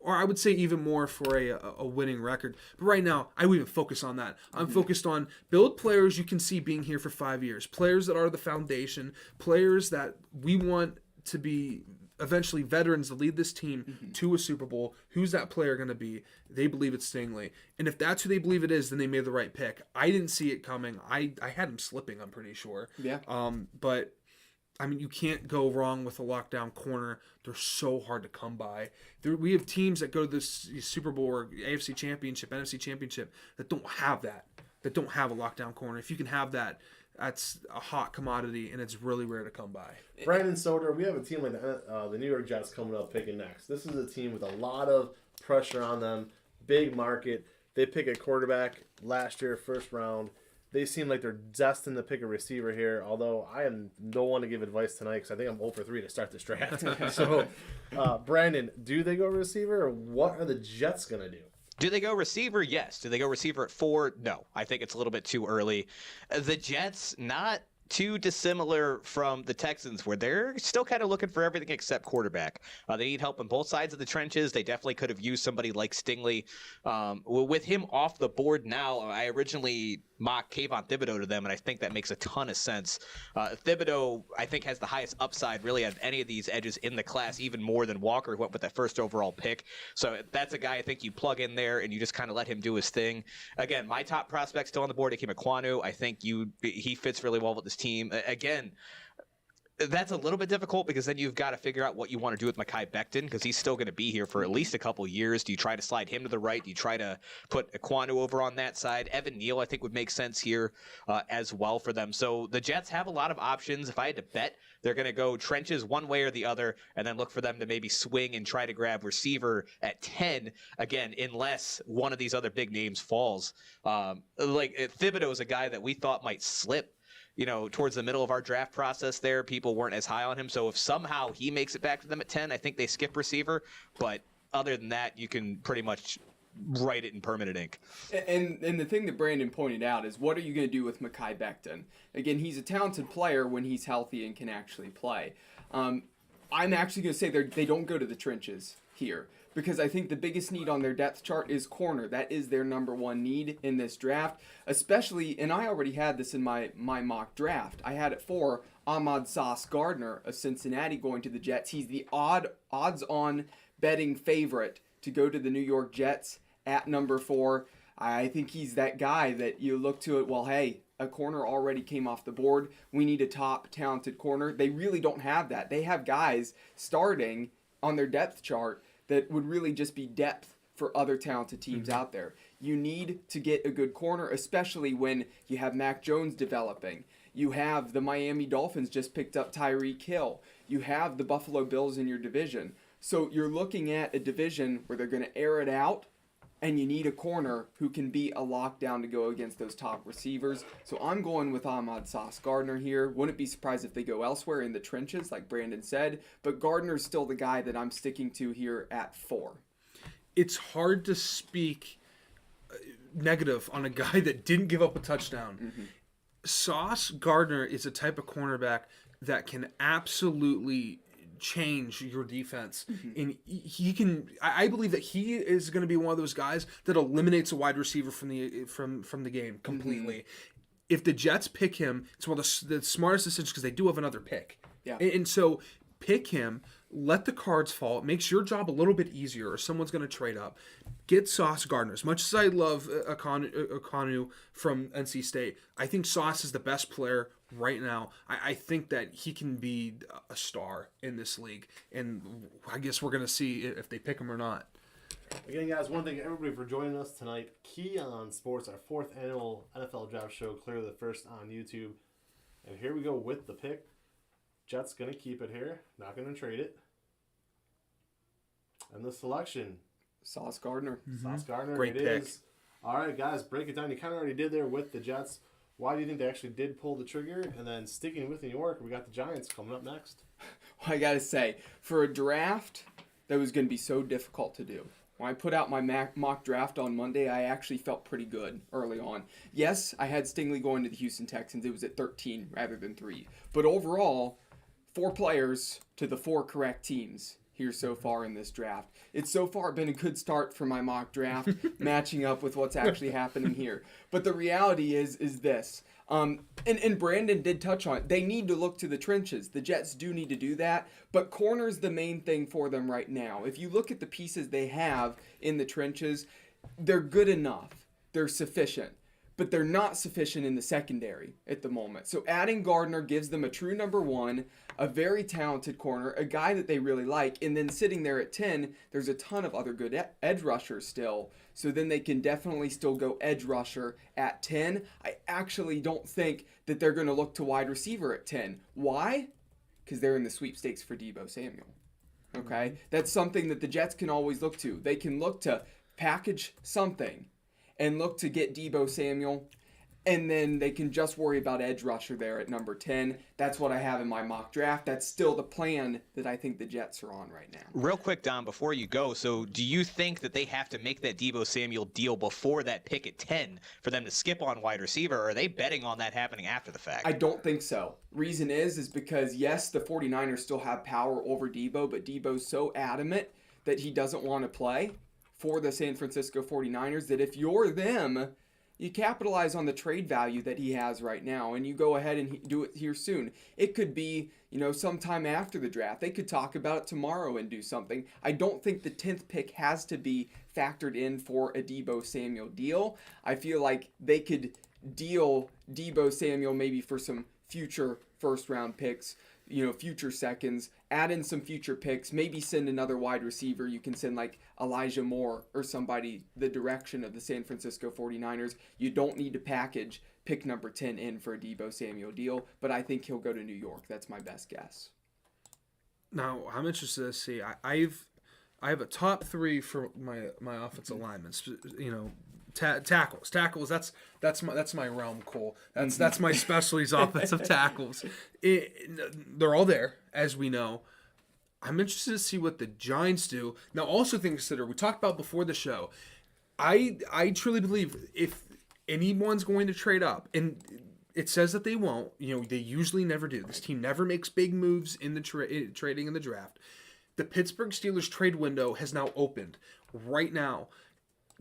or I would say even more for a winning record. But right now, I wouldn't even focus on that. I'm focused on build players you can see being here for 5 years, players that are the foundation, players that we want to be eventually veterans to lead this team to a Super Bowl. Who's that player going to be? They believe it's Stingley. And if that's who they believe it is, then they made the right pick. I didn't see it coming. I had him slipping, I'm pretty sure. Yeah. But I mean, you can't go wrong with a lockdown corner. They're so hard to come by. We have teams that go to this Super Bowl or AFC Championship, NFC Championship that don't have that. That don't have a lockdown corner. If you can have that, that's a hot commodity, and it's really rare to come by. Brandon Soeder, we have a team like the New York Jets coming up picking next. This is a team with a lot of pressure on them, big market. They pick a quarterback last year, first round. They seem like they're destined to pick a receiver here, although I am no one to give advice tonight because I think I'm 0 for 3 to start this draft. So, Brandon, do they go receiver, or what are the Jets going to do? Do they go receiver? Yes. Do they go receiver at 4? No. I think it's a little bit too early. The Jets, not too dissimilar from the Texans, where they're still kind of looking for everything except quarterback. They need help on both sides of the trenches. They definitely could have used somebody like Stingley. With him off the board now, I originally mocked Kayvon Thibodeau to them, and I think that makes a ton of sense. Thibodeau, I think, has the highest upside really out of any of these edges in the class, even more than Walker, who went with that first overall pick. So that's a guy I think you plug in there and you just kind of let him do his thing. Again, my top prospect still on the board, Ikey Ekwonu. I think he fits really well with this team. Again, that's a little bit difficult because then you've got to figure out what you want to do with Mekhi Becton because he's still going to be here for at least a couple years. Do you try to slide him to the right? Do you try to put Ekwonu over on that side? Evan Neal, I think, would make sense here as well for them. So the Jets have a lot of options. If I had to bet, they're going to go trenches one way or the other and then look for them to maybe swing and try to grab receiver at 10, again, unless one of these other big names falls. Thibodeau is a guy that we thought might slip towards the middle of our draft process there. People weren't as high on him. So if somehow he makes it back to them at 10, I think they skip receiver. But other than that, you can pretty much write it in permanent ink. And the thing that Brandon pointed out is, what are you going to do with Mekhi Becton? Again, he's a talented player when he's healthy and can actually play. I'm actually going to say they don't go to the trenches here, because I think the biggest need on their depth chart is corner. That is their number one need in this draft, especially, and I already had this in my mock draft. I had it for Sauce Gardner of Cincinnati going to the Jets. He's the odds-on betting favorite to go to the New York Jets at number 4. I think he's that guy that you look to it, well, hey, a corner already came off the board. We need a top talented corner. They really don't have that. They have guys starting on their depth chart that would really just be depth for other talented teams out there. You need to get a good corner, especially when you have Mac Jones developing. You have the Miami Dolphins just picked up Tyreek Hill. You have the Buffalo Bills in your division. So you're looking at a division where they're going to air it out, and you need a corner who can be a lockdown to go against those top receivers. So I'm going with Sauce Gardner here. Wouldn't be surprised if they go elsewhere in the trenches, like Brandon said. But Gardner's still the guy that I'm sticking to here at 4. It's hard to speak negative on a guy that didn't give up a touchdown. Sauce Gardner is a type of cornerback that can absolutely change your defense, and he can. I believe that he is going to be one of those guys that eliminates a wide receiver from the game completely. If the Jets pick him, it's one of the smartest decisions because they do have another pick. Yeah, and so pick him. Let the cards fall. It makes your job a little bit easier, or someone's going to trade up. Get Sauce Gardner. As much as I love Ekwonu from NC State, I think Sauce is the best player right now. I think that he can be a star in this league, and I guess we're going to see if they pick him or not. Again, guys, want to thank everybody for joining us tonight. Kenyon Sports, our 4th annual NFL Draft Show, clearly the first on YouTube. And here we go with the pick. Jets going to keep it here. Not going to trade it. And the selection. Sauce Gardner. Sauce Gardner. Great it pick. Is. All right, guys, break it down. You kind of already did there with the Jets. Why do you think they actually did pull the trigger? And then sticking with New York, we got the Giants coming up next. Well, I got to say, for a draft that was going to be so difficult to do, when I put out my mock draft on Monday, I actually felt pretty good early on. Yes, I had Stingley going to the Houston Texans. It was at 13 rather than 3. But overall, 4 players to the 4 correct teams here so far in this draft. It's so far been a good start for my mock draft, matching up with what's actually happening here. But the reality is this. And Brandon did touch on it. They need to look to the trenches. The Jets do need to do that, but corner's the main thing for them right now. If you look at the pieces they have in the trenches, they're good enough. They're sufficient, but they're not sufficient in the secondary at the moment. So adding Gardner gives them a true number one, a very talented corner, a guy that they really like, and then sitting there at 10, there's a ton of other good edge rushers still. So then they can definitely still go edge rusher at 10. I actually don't think that they're going to look to wide receiver at 10. Why? Because they're in the sweepstakes for Deebo Samuel. Okay? That's something that the Jets can always look to. They can look to package something and look to get Deebo Samuel, and then they can just worry about edge rusher there at number 10. That's what I have in my mock draft. That's still the plan that I think the Jets are on right now. Real quick, Dom, before you go, so do you think that they have to make that Deebo Samuel deal before that pick at 10 for them to skip on wide receiver, or are they betting on that happening after the fact? I don't think so. Reason is because, yes, the 49ers still have power over Deebo, but Deebo's so adamant that he doesn't want to play for the San Francisco 49ers that if you're them, you capitalize on the trade value that he has right now, and you go ahead and do it here soon. It could be, sometime after the draft. They could talk about it tomorrow and do something. I don't think the 10th pick has to be factored in for a Deebo Samuel deal. I feel like they could deal Deebo Samuel maybe for some future first-round picks, future seconds, add in some future picks, maybe send another wide receiver. You can send like Elijah Moore or somebody the direction of the San Francisco 49ers. You don't need to package pick number 10 in for a Deebo Samuel deal, but I think he'll go to New York. That's my best guess. Now, I'm interested to see. I have a top 3 for my offensive linemen. Tackles. That's my realm, Cole. That's my specialties, offensive tackles. They're all there, as we know. I'm interested to see what the Giants do. Now, also things to consider. We talked about before the show. I truly believe if anyone's going to trade up, and it says that they won't. They usually never do. This team never makes big moves in the trading in the draft. The Pittsburgh Steelers trade window has now opened right now,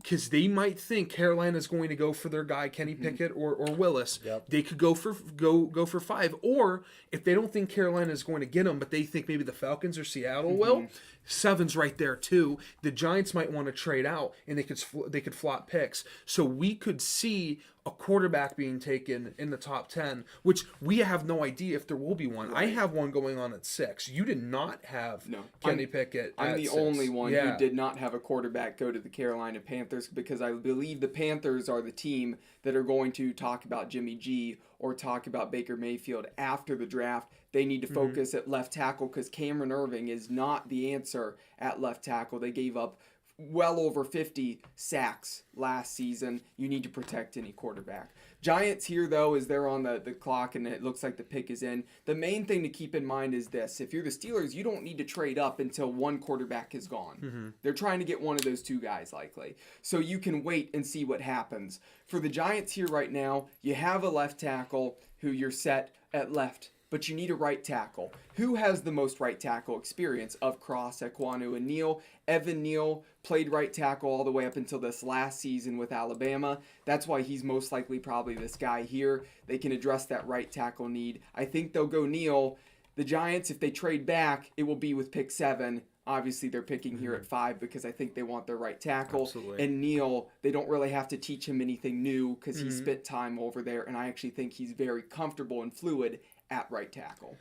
because they might think Carolina's going to go for their guy Kenny Pickett or Willis. Yep. They could go for 5, or if they don't think Carolina is going to get them, but they think maybe the Falcons or Seattle will, 7's right there too. The Giants might want to trade out, and they could flop picks. So we could see a quarterback being taken in the top 10, which we have no idea if there will be one. Right. I have one going on at 6. You did not have Kenny Pickett. I'm the 6. only one who did not have a quarterback go to the Carolina Panthers, because I believe the Panthers are the team that are going to talk about Jimmy G or talk about Baker Mayfield after the draft. They need to focus at left tackle, because Cameron Irving is not the answer at left tackle. They gave up well over 50 sacks last season. You need to protect any quarterback. Giants here, though, is they're on the clock, and it looks like the pick is in. The main thing to keep in mind is this. If you're the Steelers, you don't need to trade up until one quarterback is gone. They're trying to get one of those 2 guys, likely. So you can wait and see what happens. For the Giants here right now, you have a left tackle who you're set at left, but you need a right tackle. Who has the most right tackle experience of Cross, Ekwonu, and Neal? Evan Neal played right tackle all the way up until this last season with Alabama. That's why he's most likely probably this guy here. They can address that right tackle need. I think they'll go Neal. The Giants, if they trade back, it will be with pick 7. Obviously, they're picking here at 5 because I think they want their right tackle. Absolutely. And Neal, they don't really have to teach him anything new because he spent time over there, and I actually think he's very comfortable and fluid at right tackle.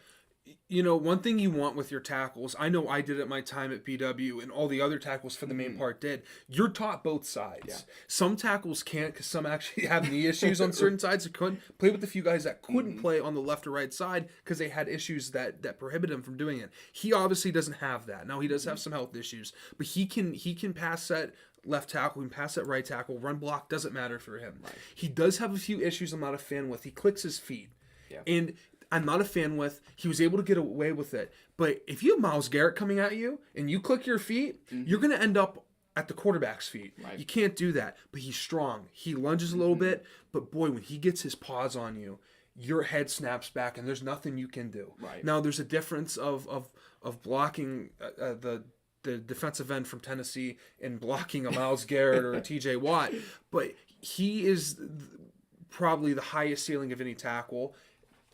One thing you want with your tackles, I know I did at my time at BW, and all the other tackles for the main part did. You're taught both sides. Yeah. Some tackles can't, because some actually have knee issues on certain sides. They couldn't play with a few guys that couldn't play on the left or right side because they had issues that prohibited them from doing it. He obviously doesn't have that. Now, he does have some health issues, but he can pass that left tackle, he can pass that right tackle, run block, doesn't matter for him. Right. He does have a few issues I'm not a fan with. He clicks his feet. Yeah. And I'm not a fan with. He was able to get away with it. But if you have Myles Garrett coming at you and you click your feet, you're going to end up at the quarterback's feet. Right. You can't do that. But he's strong. He lunges a little bit. But boy, when he gets his paws on you, your head snaps back and there's nothing you can do. Right. Now there's a difference of blocking the defensive end from Tennessee and blocking a Myles Garrett or a TJ Watt, but he is probably the highest ceiling of any tackle,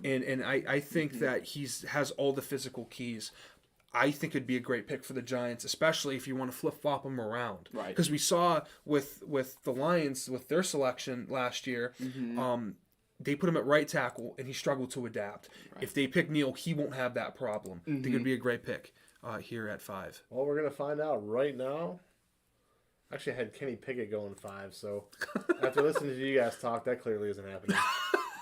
and I think that has all the physical keys. I think it'd be a great pick for the Giants, especially if you want to flip-flop them around. Right. Because we saw with the Lions, with their selection last year, they put him at right tackle, and he struggled to adapt. Right. If they pick Neal, he won't have that problem. I think it'd be a great pick here at 5. Well, we're going to find out right now. Actually, I had Kenny Pickett going 5, so after listening to you guys talk, that clearly isn't happening.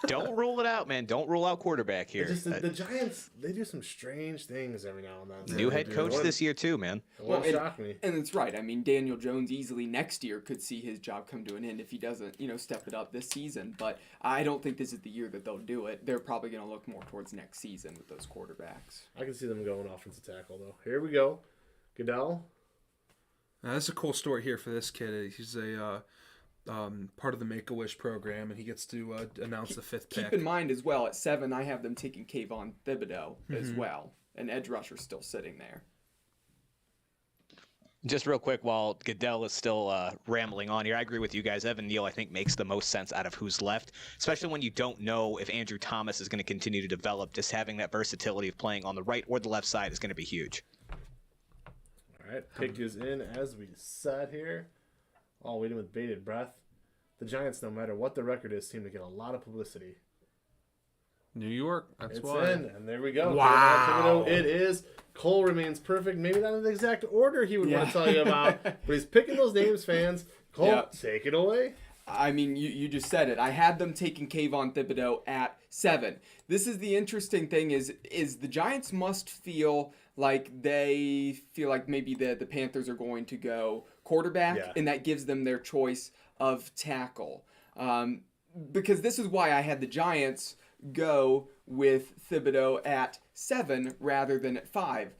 Don't rule it out, man. Don't rule out quarterback here. Just the Giants, they do some strange things every now and then. New head coach this year, too, man. It won't shock me. And it's right. I mean, Daniel Jones easily next year could see his job come to an end if he doesn't, step it up this season. But I don't think this is the year that they'll do it. They're probably going to look more towards next season with those quarterbacks. I can see them going offensive tackle, though. Here we go. Goodell. Now, that's a cool story here for this kid. He's a part of the Make-A-Wish program, and he gets to announce the 5th pick. Keep in mind as well, at 7, I have them taking Kayvon Thibodeau as well. An edge rusher still sitting there. Just real quick, while Goodell is still rambling on here, I agree with you guys. Evan Neal, I think, makes the most sense out of who's left, especially when you don't know if Andrew Thomas is going to continue to develop. Just having that versatility of playing on the right or the left side is going to be huge. All right, pick is in as we sat here, all waiting with bated breath. The Giants, no matter what the record is, seem to get a lot of publicity. New York, that's it's why. in, and there we go. Wow. It is. Cole remains perfect. Maybe not in the exact order he would want to tell you about, but he's picking those names, fans. Cole, take it away. I mean, you just said it. I had them taking Kayvon Thibodeau at 7. This is the interesting thing is the Giants must feel like maybe the Panthers are going to go quarterback, and that gives them their choice of tackle. Because this is why I had the Giants go with Thibodeau at 7 rather than at 5.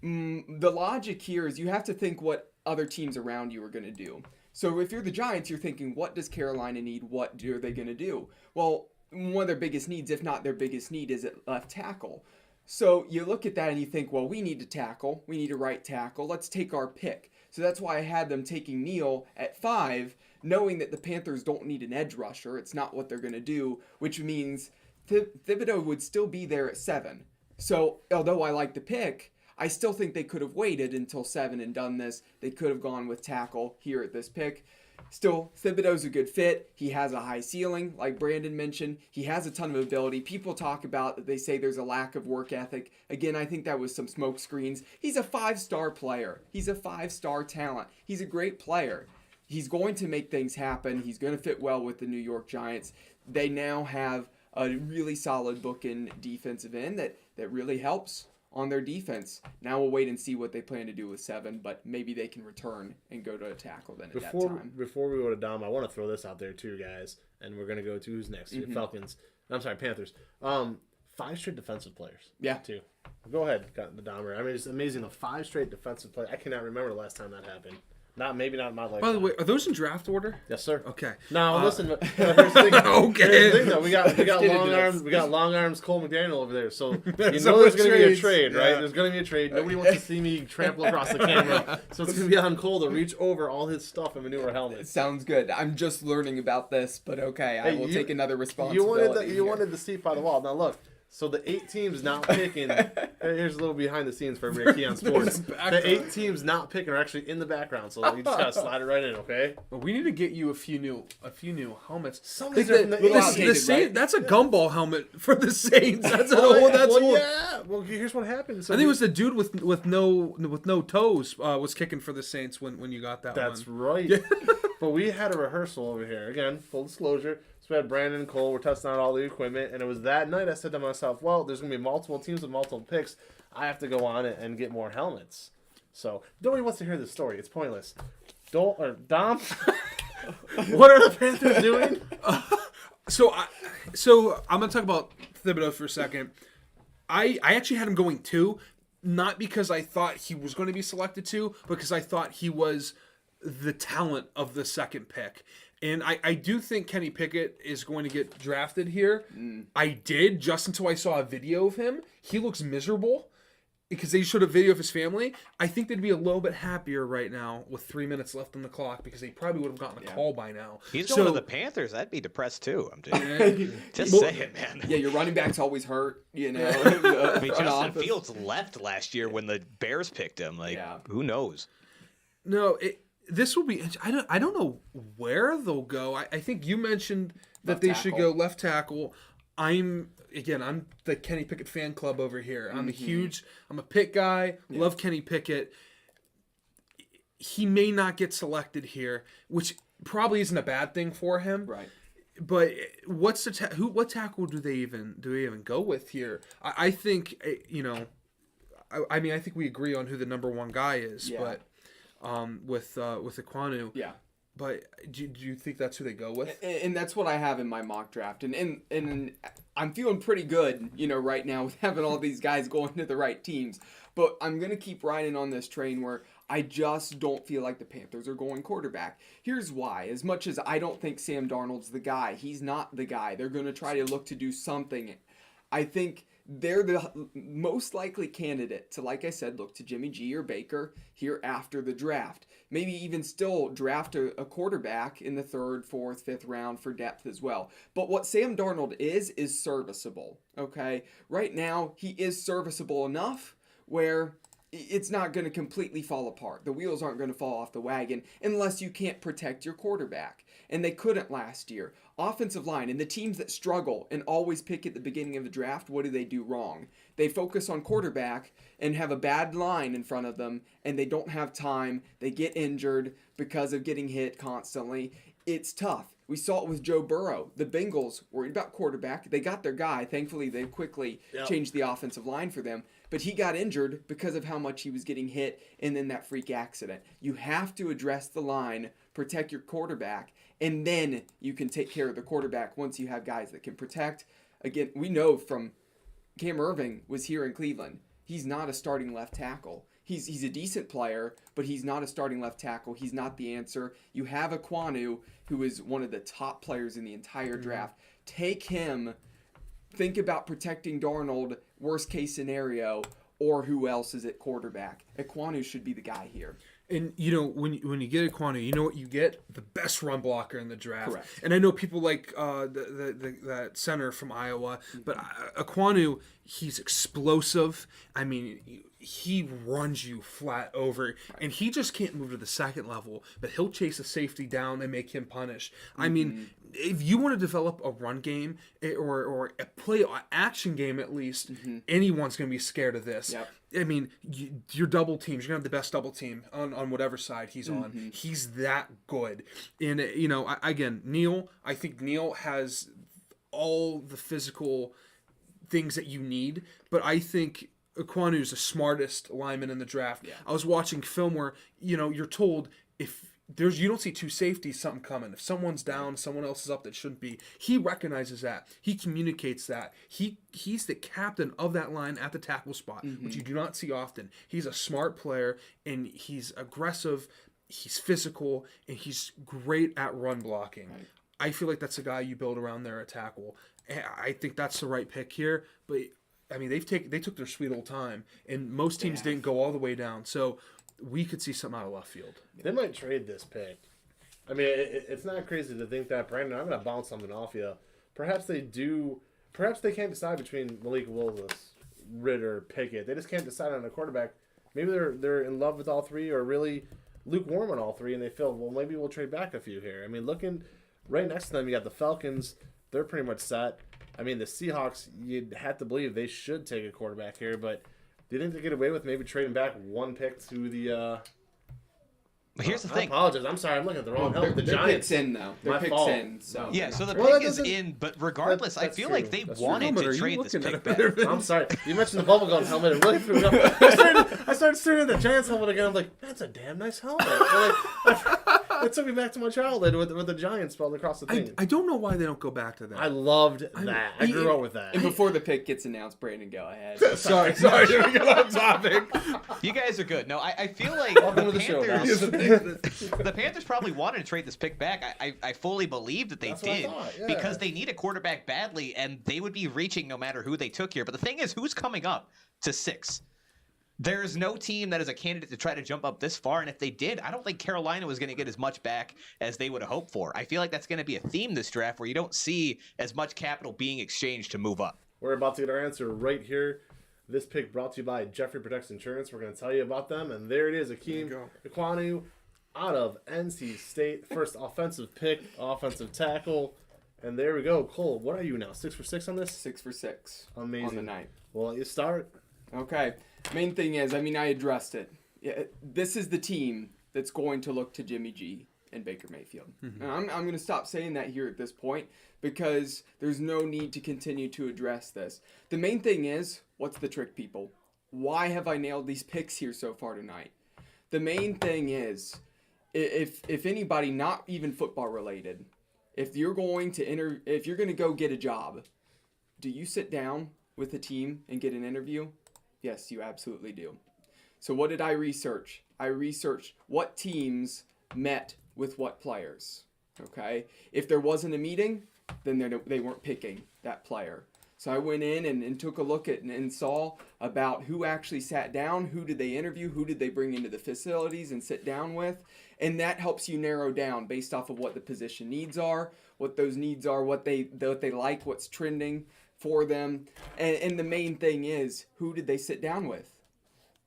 The logic here is you have to think what other teams around you are going to do. So if you're the Giants, you're thinking, what does Carolina need? What are they going to do? Well, one of their biggest needs, if not their biggest need, is at left tackle. So you look at that and you think, well, we need to tackle. We need a right tackle. Let's take our pick. So that's why I had them taking Neal at 5, knowing that the Panthers don't need an edge rusher. It's not what they're going to do, which means Thibodeau would still be there at 7. So although I like the pick, I still think they could have waited until 7 and done this. They could have gone with tackle here at this pick. Still, Thibodeau's a good fit. He has a high ceiling, like Brandon mentioned. He has a ton of ability. People talk about that they say there's a lack of work ethic. Again, I think that was some smoke screens. He's a 5-star player. He's a 5-star talent. He's a great player. He's going to make things happen. He's going to fit well with the New York Giants. They now have a really solid bookend defensive end that really helps on their defense. Now we'll wait and see what they plan to do with 7, but maybe they can return and go to a tackle then at that time. Before we go to Dom, I want to throw this out there too, guys, and we're going to go to who's next? Panthers. 5 straight defensive players. Yeah. Too. Go ahead, got the Dom. I mean, it's amazing. The 5 straight defensive players. I cannot remember the last time that happened. Maybe not in my life. By the way, are those in draft order? Yes, sir. Okay. Now listen. Here's the thing. Okay. Here's the thing, though. We got long arms. We got long arms. Cole McDaniel over there. So you know there's going to be a trade, right? There's going to be a trade. Nobody wants to see me trample across the camera. So it's going to be on Cole to reach over all his stuff and maneuver helmets. Sounds good. I'm just learning about this, but okay, I will take another responsibility. You wanted the seat by the wall. Now look. So the 8 teams not picking. Here's a little behind the scenes for McKee on Sports. The 8 teams not picking are actually in the background, so you just gotta slide it right in, okay? Well, we need to get you a few new helmets. Some of these are from the Saints, right? That's a gumball helmet for the Saints. That's yeah. Well, here's what happened. So I think it was the dude with no toes was kicking for the Saints when you got that one. That's right. But we had a rehearsal over here. Again, full disclosure. So we had Brandon and Cole. We're testing out all the equipment. And it was that night I said to myself, well, there's going to be multiple teams with multiple picks. I have to go on it and get more helmets. So nobody wants to hear this story. It's pointless. Dom, what are the Panthers doing? So I'm going to talk about Thibodeau for a second. I actually had him going 2, not because I thought he was going to be selected 2, but because I thought he was the talent of the second pick. And I do think Kenny Pickett is going to get drafted here. I did, just until I saw a video of him. He looks miserable because they showed a video of his family. I think they'd be a little bit happier right now with 3 minutes left on the clock because they probably would have gotten a call by now. He's going to the Panthers. I'd be depressed too. I'm just saying, man. Yeah, your running back's always hurt, you know. I mean, Justin Fields left last year when the Bears picked him. Like, who knows? No, this will be. I don't know where they'll go. I think you mentioned that they should go left tackle. I'm the Kenny Pickett fan club over here. I'm a Pitt guy. Yeah. Love Kenny Pickett. He may not get selected here, which probably isn't a bad thing for him. Right. But what tackle do they even go with here? I think I mean I think we agree on who the number one guy is, but with Ekwonu. Yeah. But do you think that's who they go with? And that's what I have in my mock draft. And I'm feeling pretty good, right now with having all these guys going to the right teams. But I'm going to keep riding on this train where I just don't feel like the Panthers are going quarterback. Here's why. As much as I don't think Sam Darnold's the guy, he's not the guy. They're going to try to look to do something. I think they're the most likely candidate to, like I said, look to Jimmy G or Baker here after the draft. Maybe even still draft a quarterback in the 3rd, 4th, 5th round for depth as well. But what Sam Darnold is serviceable, okay? Right now, he is serviceable enough where it's not going to completely fall apart. The wheels aren't going to fall off the wagon unless you can't protect your quarterback. And they couldn't last year. Offensive line, and the teams that struggle and always pick at the beginning of the draft, what do they do wrong? They focus on quarterback and have a bad line in front of them, and they don't have time. They get injured because of getting hit constantly. It's tough. We saw it with Joe Burrow. The Bengals worried about quarterback. They got their guy. Thankfully, they quickly changed the offensive line for them. But he got injured because of how much he was getting hit and then that freak accident. You have to address the line, protect your quarterback, and then you can take care of the quarterback once you have guys that can protect. Again, we know from Cam Irving was here in Cleveland. He's not a starting left tackle. He's a decent player, but he's not a starting left tackle. He's not the answer. You have Ekwonu, who is one of the top players in the entire draft. Take him. Think about protecting Darnold, worst case scenario, or who else is at quarterback. Ekwonu should be the guy here. And, when you get Ekwonu, you know what you get? The best run blocker in the draft. Correct. And I know people like that center from Iowa, but Ekwonu, he's explosive. I mean, he runs you flat over, and he just can't move to the second level, but he'll chase a safety down and make him punish. I mean, if you want to develop a run game or a play action game at least, anyone's going to be scared of this. Yep. I mean, your double teams, you're going to have the best double team on whatever side he's on. He's that good. And, again, Neal, I think Neal has all the physical things that you need, but I think Ekwonu is the smartest lineman in the draft. Yeah. I was watching film where, you're told if you don't see two safeties, something coming. If someone's down, someone else is up that shouldn't be. He recognizes that. He communicates that. He's the captain of that line at the tackle spot, which you do not see often. He's a smart player, and he's aggressive, he's physical, and he's great at run blocking. Right. I feel like that's a guy you build around there at tackle. I think that's the right pick here, but I mean, they took their sweet old time, and most teams didn't go all the way down. So we could see something out of left field. They might trade this pick. I mean, it's not crazy to think that, Brandon. I'm going to bounce something off you. Perhaps they do. Perhaps they can't decide between Malik Willis, Ritter, Pickett. They just can't decide on a quarterback. Maybe they're in love with all three, or really lukewarm on all three, and they feel, well, maybe we'll trade back a few here. I mean, looking right next to them, you got the Falcons. They're pretty much set. I mean, the Seahawks, you'd have to believe they should take a quarterback here, but do you think they get away with maybe trading back one pick to the Here's the thing. I apologize. I'm sorry. I'm looking at the wrong help. The their Giants. Pick's in, though. Their pick's fault. in. So. Yeah, so the Well, pick is in, but regardless, I feel like they wanted to trade this pick back. I'm sorry. You mentioned the bubblegum helmet. It really threw me off. I started staring at the Giants helmet again. I'm like, that's a damn nice helmet. It took me back to my childhood with the Giants spelled across the thing. I don't know why they don't go back to that. I loved that. I grew up with that. And before the pick gets announced, Brandon, go ahead. sorry. We got off topic. You guys are good. No, I feel like Welcome to the show, Panthers. the Panthers probably wanted to trade this pick back. I fully believe that they That's what I did thought, yeah. because they need a quarterback badly, and they would be reaching no matter who they took here. But the thing is, who's coming up to 6? There's no team that is a candidate to try to jump up this far, and if they did, I don't think Carolina was going to get as much back as they would have hoped for. I feel like that's going to be a theme this draft where you don't see as much capital being exchanged to move up. We're about to get our answer right here. This pick brought to you by Jeffrey Protects Insurance. We're going to tell you about them, and there it is, Ikey Ekwonu out of NC State. First offensive pick, offensive tackle. And there we go. Cole, what are you now, 6 for 6 on this? 6 for 6. Amazing. On the night. Well, you start. Okay. Main thing is, I addressed it. Yeah, this is the team that's going to look to Jimmy G and Baker Mayfield. And I'm going to stop saying that here at this point because there's no need to continue to address this. The main thing is, what's the trick, people? Why have I nailed these picks here so far tonight? The main thing is, if anybody, not even football related, if you're going to go get a job, do you sit down with a team and get an interview? Yes, you absolutely do. So what did I research? I researched what teams met with what players. Okay? If there wasn't a meeting, then they weren't picking that player. So I went in and took a look at and saw about who actually sat down, who did they interview, who did they bring into the facilities and sit down with. And that helps you narrow down based off of what the position needs are, what those needs are, what they like, what's trending for them. And the main thing is, who did they sit down with?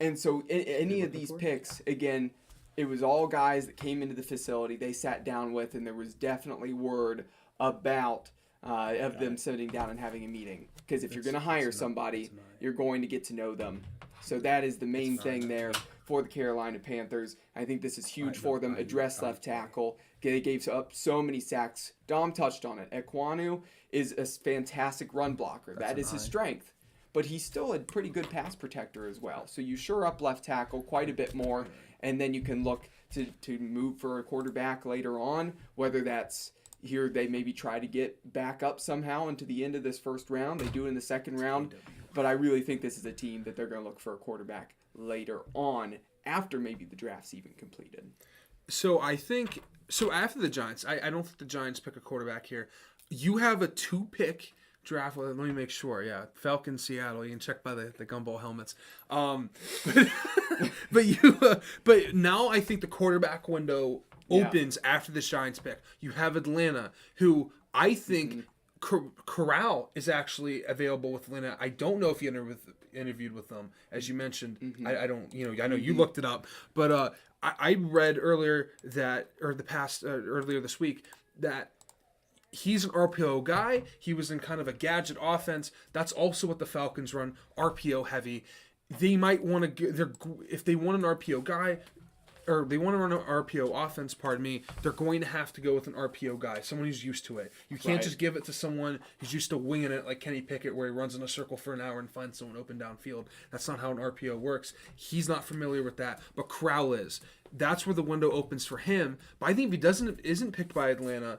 And so any of these picks, again, it was all guys that came into the facility they sat down with, and there was definitely word about of them sitting down and having a meeting. Because if you're going to hire somebody, you're going to get to know them. So that is the main thing there for the Carolina Panthers. I think this is huge for them. Address left tackle. They gave up so many sacks. Dom touched on it. Ekwonu is a fantastic run blocker. That is his strength. But he's still a pretty good pass protector as well. So you shore up left tackle quite a bit more, and then you can look to move for a quarterback later on, whether that's here they maybe try to get back up somehow into the end of this first round. They do it in the second round. But I really think this is a team that they're going to look for a quarterback later on, after maybe the draft's even completed. So I think, after the Giants, I don't think the Giants pick a quarterback here. You have a 2-pick draft. Let me make sure. Yeah, Falcons, Seattle. You can check by the gumball helmets. But now I think the quarterback window opens after the Giants pick. You have Atlanta, who I think Corral is actually available with Atlanta. I don't know if he interviewed with them, as you mentioned. I don't. I know you looked it up, but I read earlier earlier this week that he's an RPO guy. He was in kind of a gadget offense. That's also what the Falcons run, RPO heavy. They might want to, if they want an RPO guy, or they want to run an RPO offense, they're going to have to go with an RPO guy, someone who's used to it. You can't just give it to someone who's used to winging it like Kenny Pickett, where he runs in a circle for an hour and finds someone open downfield. That's not how an RPO works. He's not familiar with that, but Corral is. That's where the window opens for him. But I think if he isn't picked by Atlanta,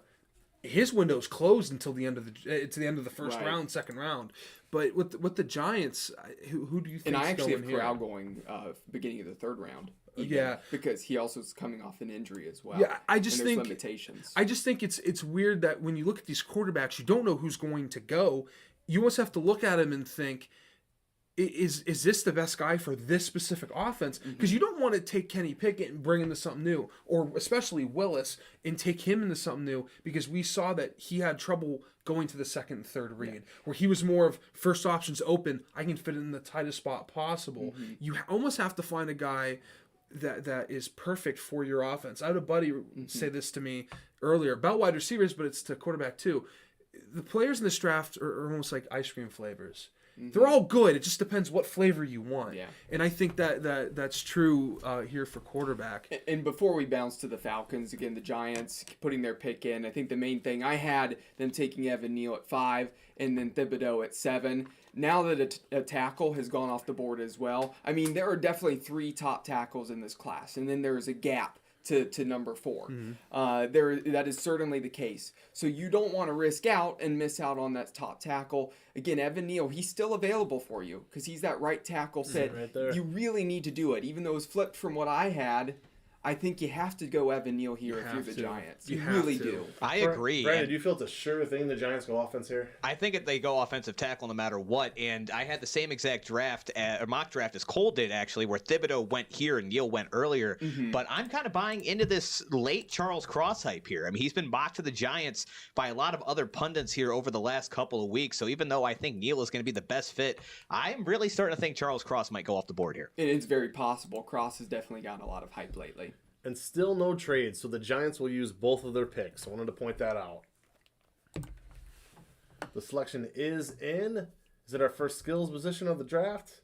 his window's closed until the end of the first round, second round. But with the Giants, who do you think? And I actually have here? Corral going beginning of the third round. Yeah, because he also is coming off an injury as well. Yeah, I just think limitations. I just think it's weird that when you look at these quarterbacks, you don't know who's going to go. You almost have to look at him and think, is this the best guy for this specific offense? Because you don't want to take Kenny Pickett and bring him to something new, or especially Willis and take him into something new, because we saw that he had trouble going to the second and third read, where he was more of first options open. I can fit it in the tightest spot possible. You almost have to find a guy that is perfect for your offense. I had a buddy say this to me earlier about wide receivers, but it's to quarterback too. The players in this draft are almost like ice cream flavors. They're all good. It just depends what flavor you want. Yeah. And I think that's true here for quarterback. And before we bounce to the Falcons, again, the Giants putting their pick in, I think the main thing, I had them taking Evan Neal at 5 and then Thibodeau at 7. Now that a tackle has gone off the board as well, I mean, there are definitely 3 top tackles in this class, and then there's a gap to number 4. That is certainly the case. So you don't want to risk out and miss out on that top tackle. Again, Evan Neal, he's still available for you because he's that right tackle set. Right there. You really need to do it. Even though it was flipped from what I had, I think you have to go Evan Neal here if you're the Giants. You have really to. do. I agree. Brandon, do you feel it's a sure thing the Giants go offense here? I think they go offensive tackle no matter what, and I had the same exact mock draft as Cole did, actually, where Thibodeau went here and Neal went earlier. But I'm kind of buying into this late Charles Cross hype here. I mean, he's been mocked to the Giants by a lot of other pundits here over the last couple of weeks, so even though I think Neal is going to be the best fit, I'm really starting to think Charles Cross might go off the board here. And it's very possible. Cross has definitely gotten a lot of hype lately. And still no trades, so the Giants will use both of their picks. I wanted to point that out. The selection is in. Is it our first skills position of the draft?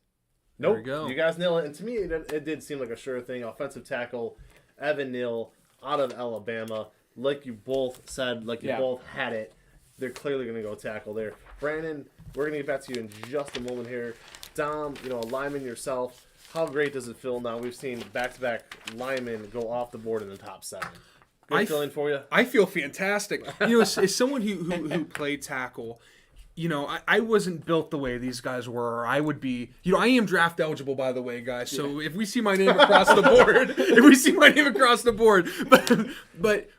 Nope. There we go. You guys nail it. And to me, it did seem like a sure thing. Offensive tackle, Evan Neal, out of Alabama. Like you both said, like you both had it. They're clearly going to go tackle there. Brandon, we're going to get back to you in just a moment here. Dom, a lineman yourself. How great does it feel now? We've seen back-to-back linemen go off the board in the top 7. Good feeling for you? I feel fantastic. As someone who played tackle, I wasn't built the way these guys were. I would be, I am draft eligible, by the way, guys. So if we see my name across the board, but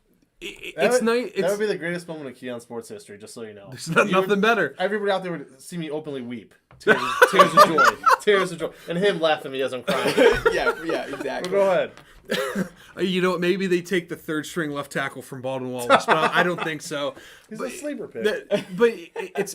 it's nice. That would be the greatest moment of Keon sports history, just so you know. There's nothing better. Everybody out there would see me openly weep. Tears of joy. Tears of joy. And him laugh at me as I'm crying. yeah, exactly. Well, go ahead. Maybe they take the third string left tackle from Baldwin Wallace, but I don't think so. He's a sleeper pick. But it's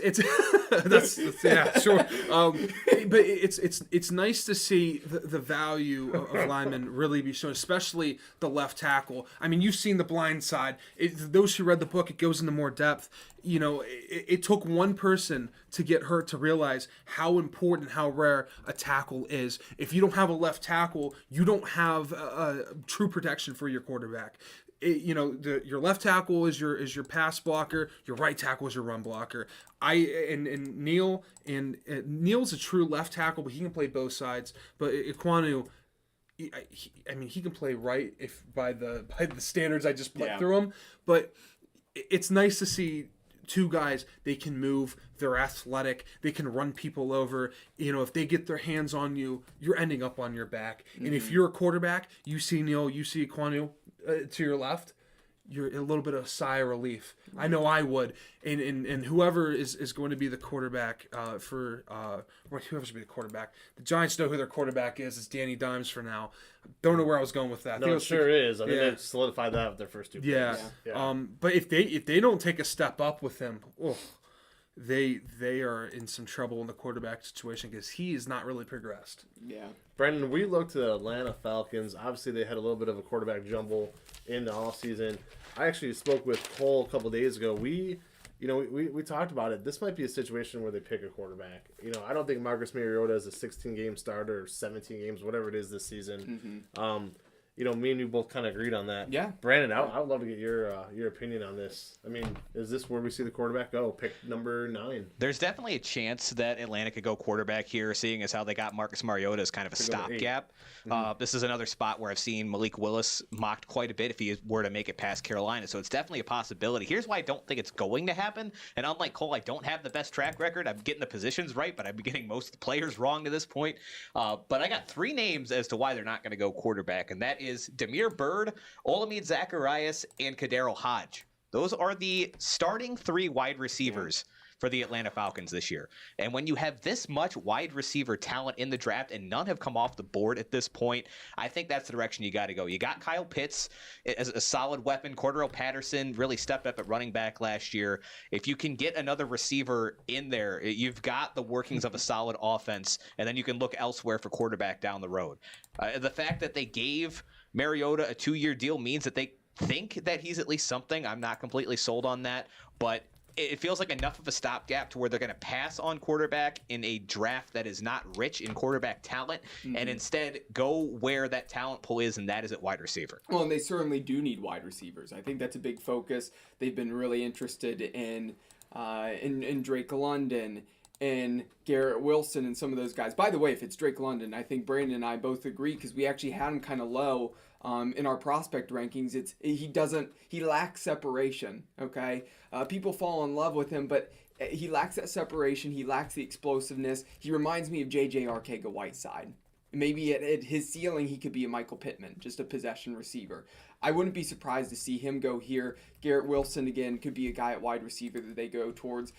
that's yeah, sure. But it's nice to see the value of linemen really be shown, especially the left tackle. I mean, you've seen The Blind Side. Those who read the book, it goes into more depth. It took one person to get hurt to realize how important, how rare a tackle is. If you don't have a left tackle, you don't have true protection for your quarterback. Your left tackle is your pass blocker. Your right tackle is your run blocker. Neal's a true left tackle, but he can play both sides. But Ekwonu, he can play right if by the standards I just put through him. But it's nice to see two guys. They can move. They're athletic. They can run people over. If they get their hands on you, you're ending up on your back. And if you're a quarterback, you see Neal, you see Ekwonu to your left, you're a little bit of a sigh of relief. I know I would. And whoever is going to be the quarterback whoever should be the quarterback. The Giants know who their quarterback is. It's Danny Dimes for now. Don't know where I was going with that. No, it sure is. I mean, they solidified that with their first 2 picks. Yeah. But if they don't take a step up with him, they are in some trouble in the quarterback situation because he has not really progressed. Yeah. Brendan, we looked to the Atlanta Falcons. Obviously, they had a little bit of a quarterback jumble in the offseason. I actually spoke with Cole a couple days ago. We talked about it. This might be a situation where they pick a quarterback. I don't think Marcus Mariota is a 16-game starter or 17 games, whatever it is this season. Me and you both kind of agreed on that. Yeah. Brandon, I would love to get your opinion on this. I mean, is this where we see the quarterback go? Pick number 9. There's definitely a chance that Atlanta could go quarterback here, seeing as how they got Marcus Mariota as kind of a stopgap. This is another spot where I've seen Malik Willis mocked quite a bit if he were to make it past Carolina, so it's definitely a possibility. Here's why I don't think it's going to happen, and unlike Cole, I don't have the best track record. I'm getting the positions right, but I'm getting most of the players wrong to this point. But I got 3 names as to why they're not going to go quarterback, and that is Damiere Byrd, Olamide Zacharias, and Kadero Hodge. Those are the starting 3 wide receivers for the Atlanta Falcons this year. And when you have this much wide receiver talent in the draft and none have come off the board at this point, I think that's the direction you got to go. You got Kyle Pitts as a solid weapon. Cordarrelle Patterson really stepped up at running back last year. If you can get another receiver in there, you've got the workings of a solid offense, and then you can look elsewhere for quarterback down the road. The fact that they gave Mariota a 2-year deal means that they think that he's at least something. I'm not completely sold on that, but it feels like enough of a stopgap to where they're going to pass on quarterback in a draft that is not rich in quarterback talent and instead go where that talent pool is, and that is at wide receiver. Well, and they certainly do need wide receivers. I think that's a big focus. They've been really interested in Drake London and Garrett Wilson and some of those guys. By the way, if it's Drake London, I think Brandon and I both agree because we actually had him kind of low in our prospect rankings. He lacks separation. Okay, people fall in love with him, but he lacks that separation. He lacks the explosiveness. He reminds me of J.J. Arcega-Whiteside. Maybe at his ceiling, he could be a Michael Pittman, just a possession receiver. I wouldn't be surprised to see him go here. Garrett Wilson, again, could be a guy at wide receiver that they go towards.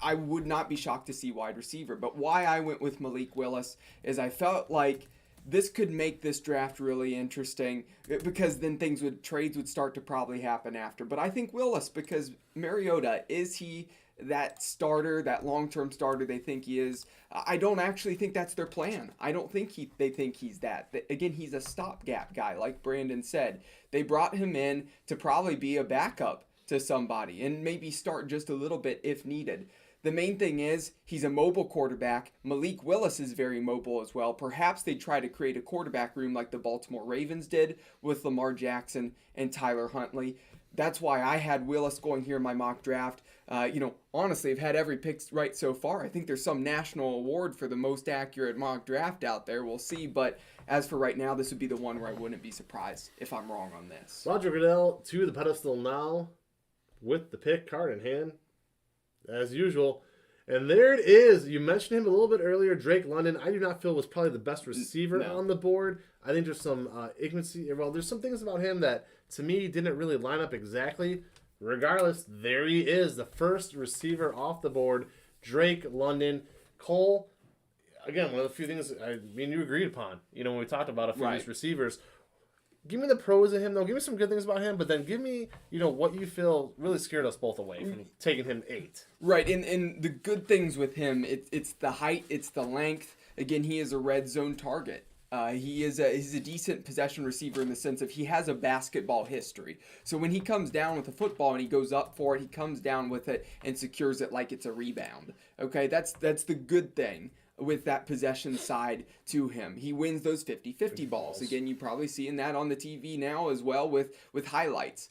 I would not be shocked to see wide receiver. But why I went with Malik Willis is I felt like this could make this draft really interesting because then trades would start to probably happen after. But I think Willis, because Mariota, is he that starter, that long-term starter they think he is? I don't actually think that's their plan. I don't think they think he's that. Again, he's a stopgap guy, like Brandon said. They brought him in to probably be a backup to somebody and maybe start just a little bit if needed. The main thing is he's a mobile quarterback. Malik Willis is very mobile as well. Perhaps they try to create a quarterback room like the Baltimore Ravens did with Lamar Jackson and Tyler Huntley. That's why I had Willis going here in my mock draft. Honestly, I've had every pick right so far. I think there's some national award for the most accurate mock draft out there. We'll see. But as for right now, this would be the one where I wouldn't be surprised if I'm wrong on this. Roger Goodell to the pedestal now with the pick card in hand, as usual. And there it is. You mentioned him a little bit earlier, Drake London. I do not feel was probably the best receiver on the board. I think there's some there's some things about him that, to me, didn't really line up exactly. Regardless, there he is, the first receiver off the board, Drake London. Cole, again, one of the few things you agreed upon, when we talked about a few of these receivers. Give me the pros of him, though. Give me some good things about him, but then give me, what you feel really scared us both away from taking him 8. Right, and the good things with him, it's the height, it's the length. Again, he is a red zone target. He's a decent possession receiver in the sense of he has a basketball history. So when he comes down with a football and he goes up for it, he comes down with it and secures it like it's a rebound. Okay, that's the good thing with that possession side to him. He wins those 50-50 balls. Again, you probably seeing that on the TV now as well with highlights.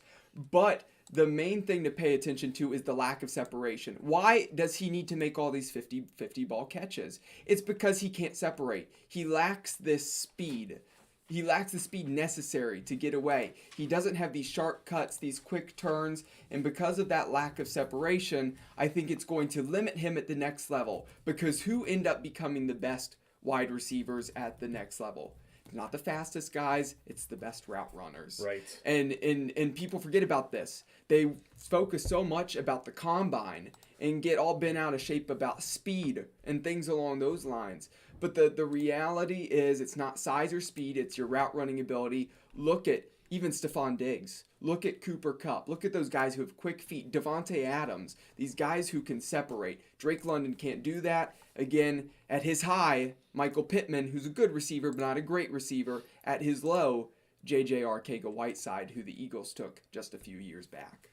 But the main thing to pay attention to is the lack of separation. Why does he need to make all these 50-50 ball catches? It's because he can't separate. He lacks this speed. He lacks the speed necessary to get away. He doesn't have these sharp cuts, these quick turns, and because of that lack of separation, I think it's going to limit him at the next level. Because who end up becoming the best wide receivers at the next level? Not the fastest guys, it's the best route runners. Right. And people forget about this. They focus so much about the combine and get all bent out of shape about speed and things along those lines. But the reality is it's not size or speed, it's your route running ability. Look at even Stephon Diggs. Look at Cooper Kupp. Look at those guys who have quick feet. Devonte Adams. These guys who can separate. Drake London can't do that. Again, at his high, Michael Pittman, who's a good receiver but not a great receiver. At his low, J.J. Arcega-Whiteside, who the Eagles took just a few years back.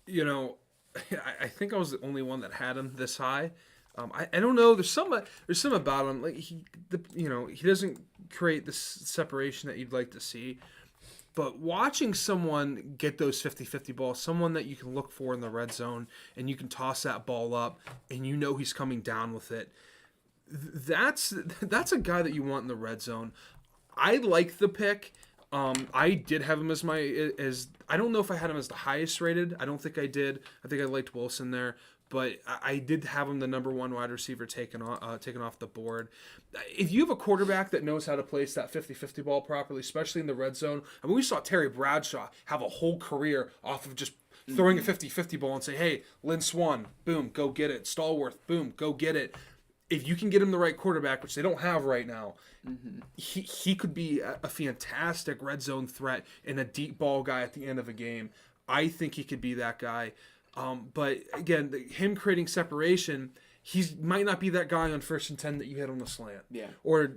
I think I was the only one that had him this high. I don't know. There's some about him. Like he doesn't create this separation that you'd like to see. But watching someone get those 50-50 balls, someone that you can look for in the red zone, and you can toss that ball up, and he's coming down with it, that's a guy that you want in the red zone. I like the pick. I did have him as I don't know if I had him as the highest rated. I don't think I did. I think I liked Wilson there. But I did have him the number 1 wide receiver taken off the board. If you have a quarterback that knows how to place that 50-50 ball properly, especially in the red zone, I mean, we saw Terry Bradshaw have a whole career off of just throwing a 50-50 ball and say, hey, Lynn Swann, boom, go get it. Stallworth, boom, go get it. If you can get him the right quarterback, which they don't have right now, he could be a fantastic red zone threat and a deep ball guy at the end of a game. I think he could be that guy. But again, him creating separation, he might not be that guy on 1st and 10 that you hit on the slant. Yeah. Or,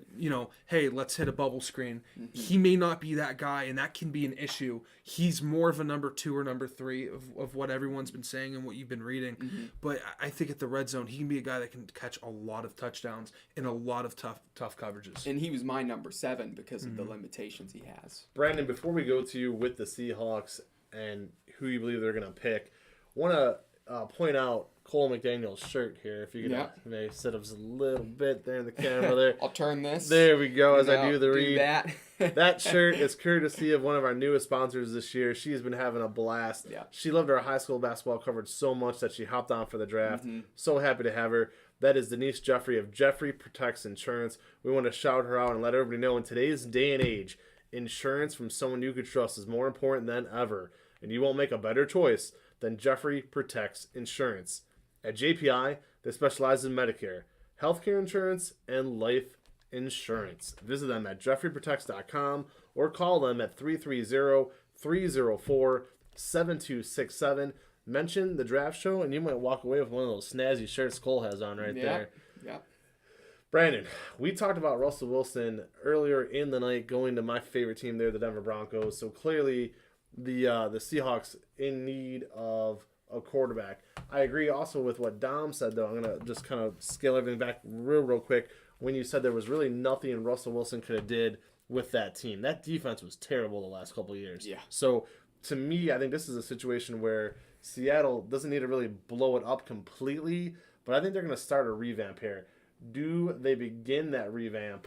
hey, let's hit a bubble screen. Mm-hmm. He may not be that guy, and that can be an issue. He's more of a number 2 or number 3 of what everyone's been saying and what you've been reading. Mm-hmm. But I think at the red zone, he can be a guy that can catch a lot of touchdowns in a lot of tough coverages. And he was my number 7 because of the limitations he has. Brandon, before we go to you with the Seahawks and who you believe they're going to pick, want to point out Cole McDaniel's shirt here. If you could Yeah. maybe sit up just a little bit there in the camera there. I'll turn this. There we go. As I do the read. That. That shirt is courtesy of one of our newest sponsors this year. She's been having a blast. Yeah. She loved our high school basketball coverage so much that she hopped on for the draft. Mm-hmm. So happy to have her. That is Denise Jeffrey of Jeffrey Protects Insurance. We want to shout her out and let everybody know in today's day and age, insurance from someone you could trust is more important than ever. And you won't make a better choice than Jeffrey Protects Insurance. At JPI, they specialize in Medicare, healthcare insurance, and life insurance. Visit them at jeffreyprotects.com or call them at 330-304-7267. Mention the draft show, and you might walk away with one of those snazzy shirts Cole has on right there. Yeah. Brandon, we talked about Russell Wilson earlier in the night going to my favorite team there, the Denver Broncos. So clearly the Seahawks in need of a quarterback. I agree also with what Dom said, though. I'm going to just kind of scale everything back real quick when you said there was really nothing Russell Wilson could have did with that team. That defense was terrible the last couple of years. Yeah. So to me, I think this is a situation where Seattle doesn't need to really blow it up completely, but I think they're going to start a revamp here. Do they begin that revamp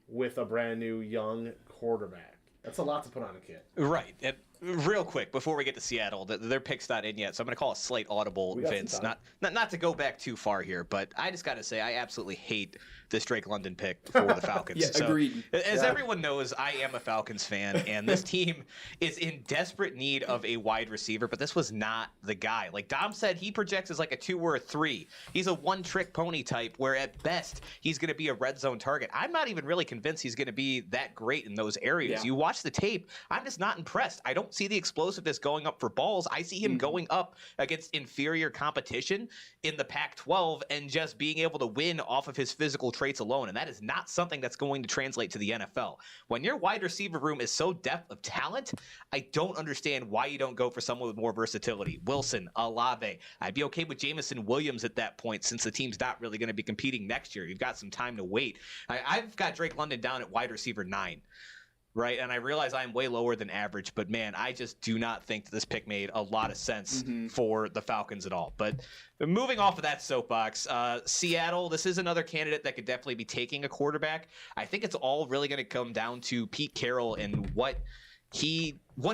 with a brand new young quarterback? That's a lot to put on a kid. Right. And real quick, before we get to Seattle, their pick's not in yet, so I'm going to call a slight audible, Vince. Not to go back too far here, but I just got to say I absolutely hate this Drake London pick for the Falcons. Yeah, agreed. As everyone knows, I am a Falcons fan, and this team is in desperate need of a wide receiver, but this was not the guy. Like Dom said, he projects as like a 2 or a 3. He's a one-trick pony type, where at best he's going to be a red zone target. I'm not even really convinced he's going to be that great in those areas. Yeah. You watch the tape, I'm just not impressed. I don't see the explosiveness going up for balls. I see him going up against inferior competition in the Pac-12 and just being able to win off of his physical traits alone. And that is not something that's going to translate to the NFL. When your wide receiver room is so depth of talent, I don't understand why you don't go for someone with more versatility. Wilson, Olave. I'd be okay with Jameson Williams at that point since the team's not really going to be competing next year. You've got some time to wait. I've got Drake London down at wide receiver 9. Right, and I realize I'm way lower than average, but man, I just do not think that this pick made a lot of sense for the Falcons at all. But moving off of that soapbox, Seattle, this is another candidate that could definitely be taking a quarterback. I think it's all really going to come down to Pete Carroll and what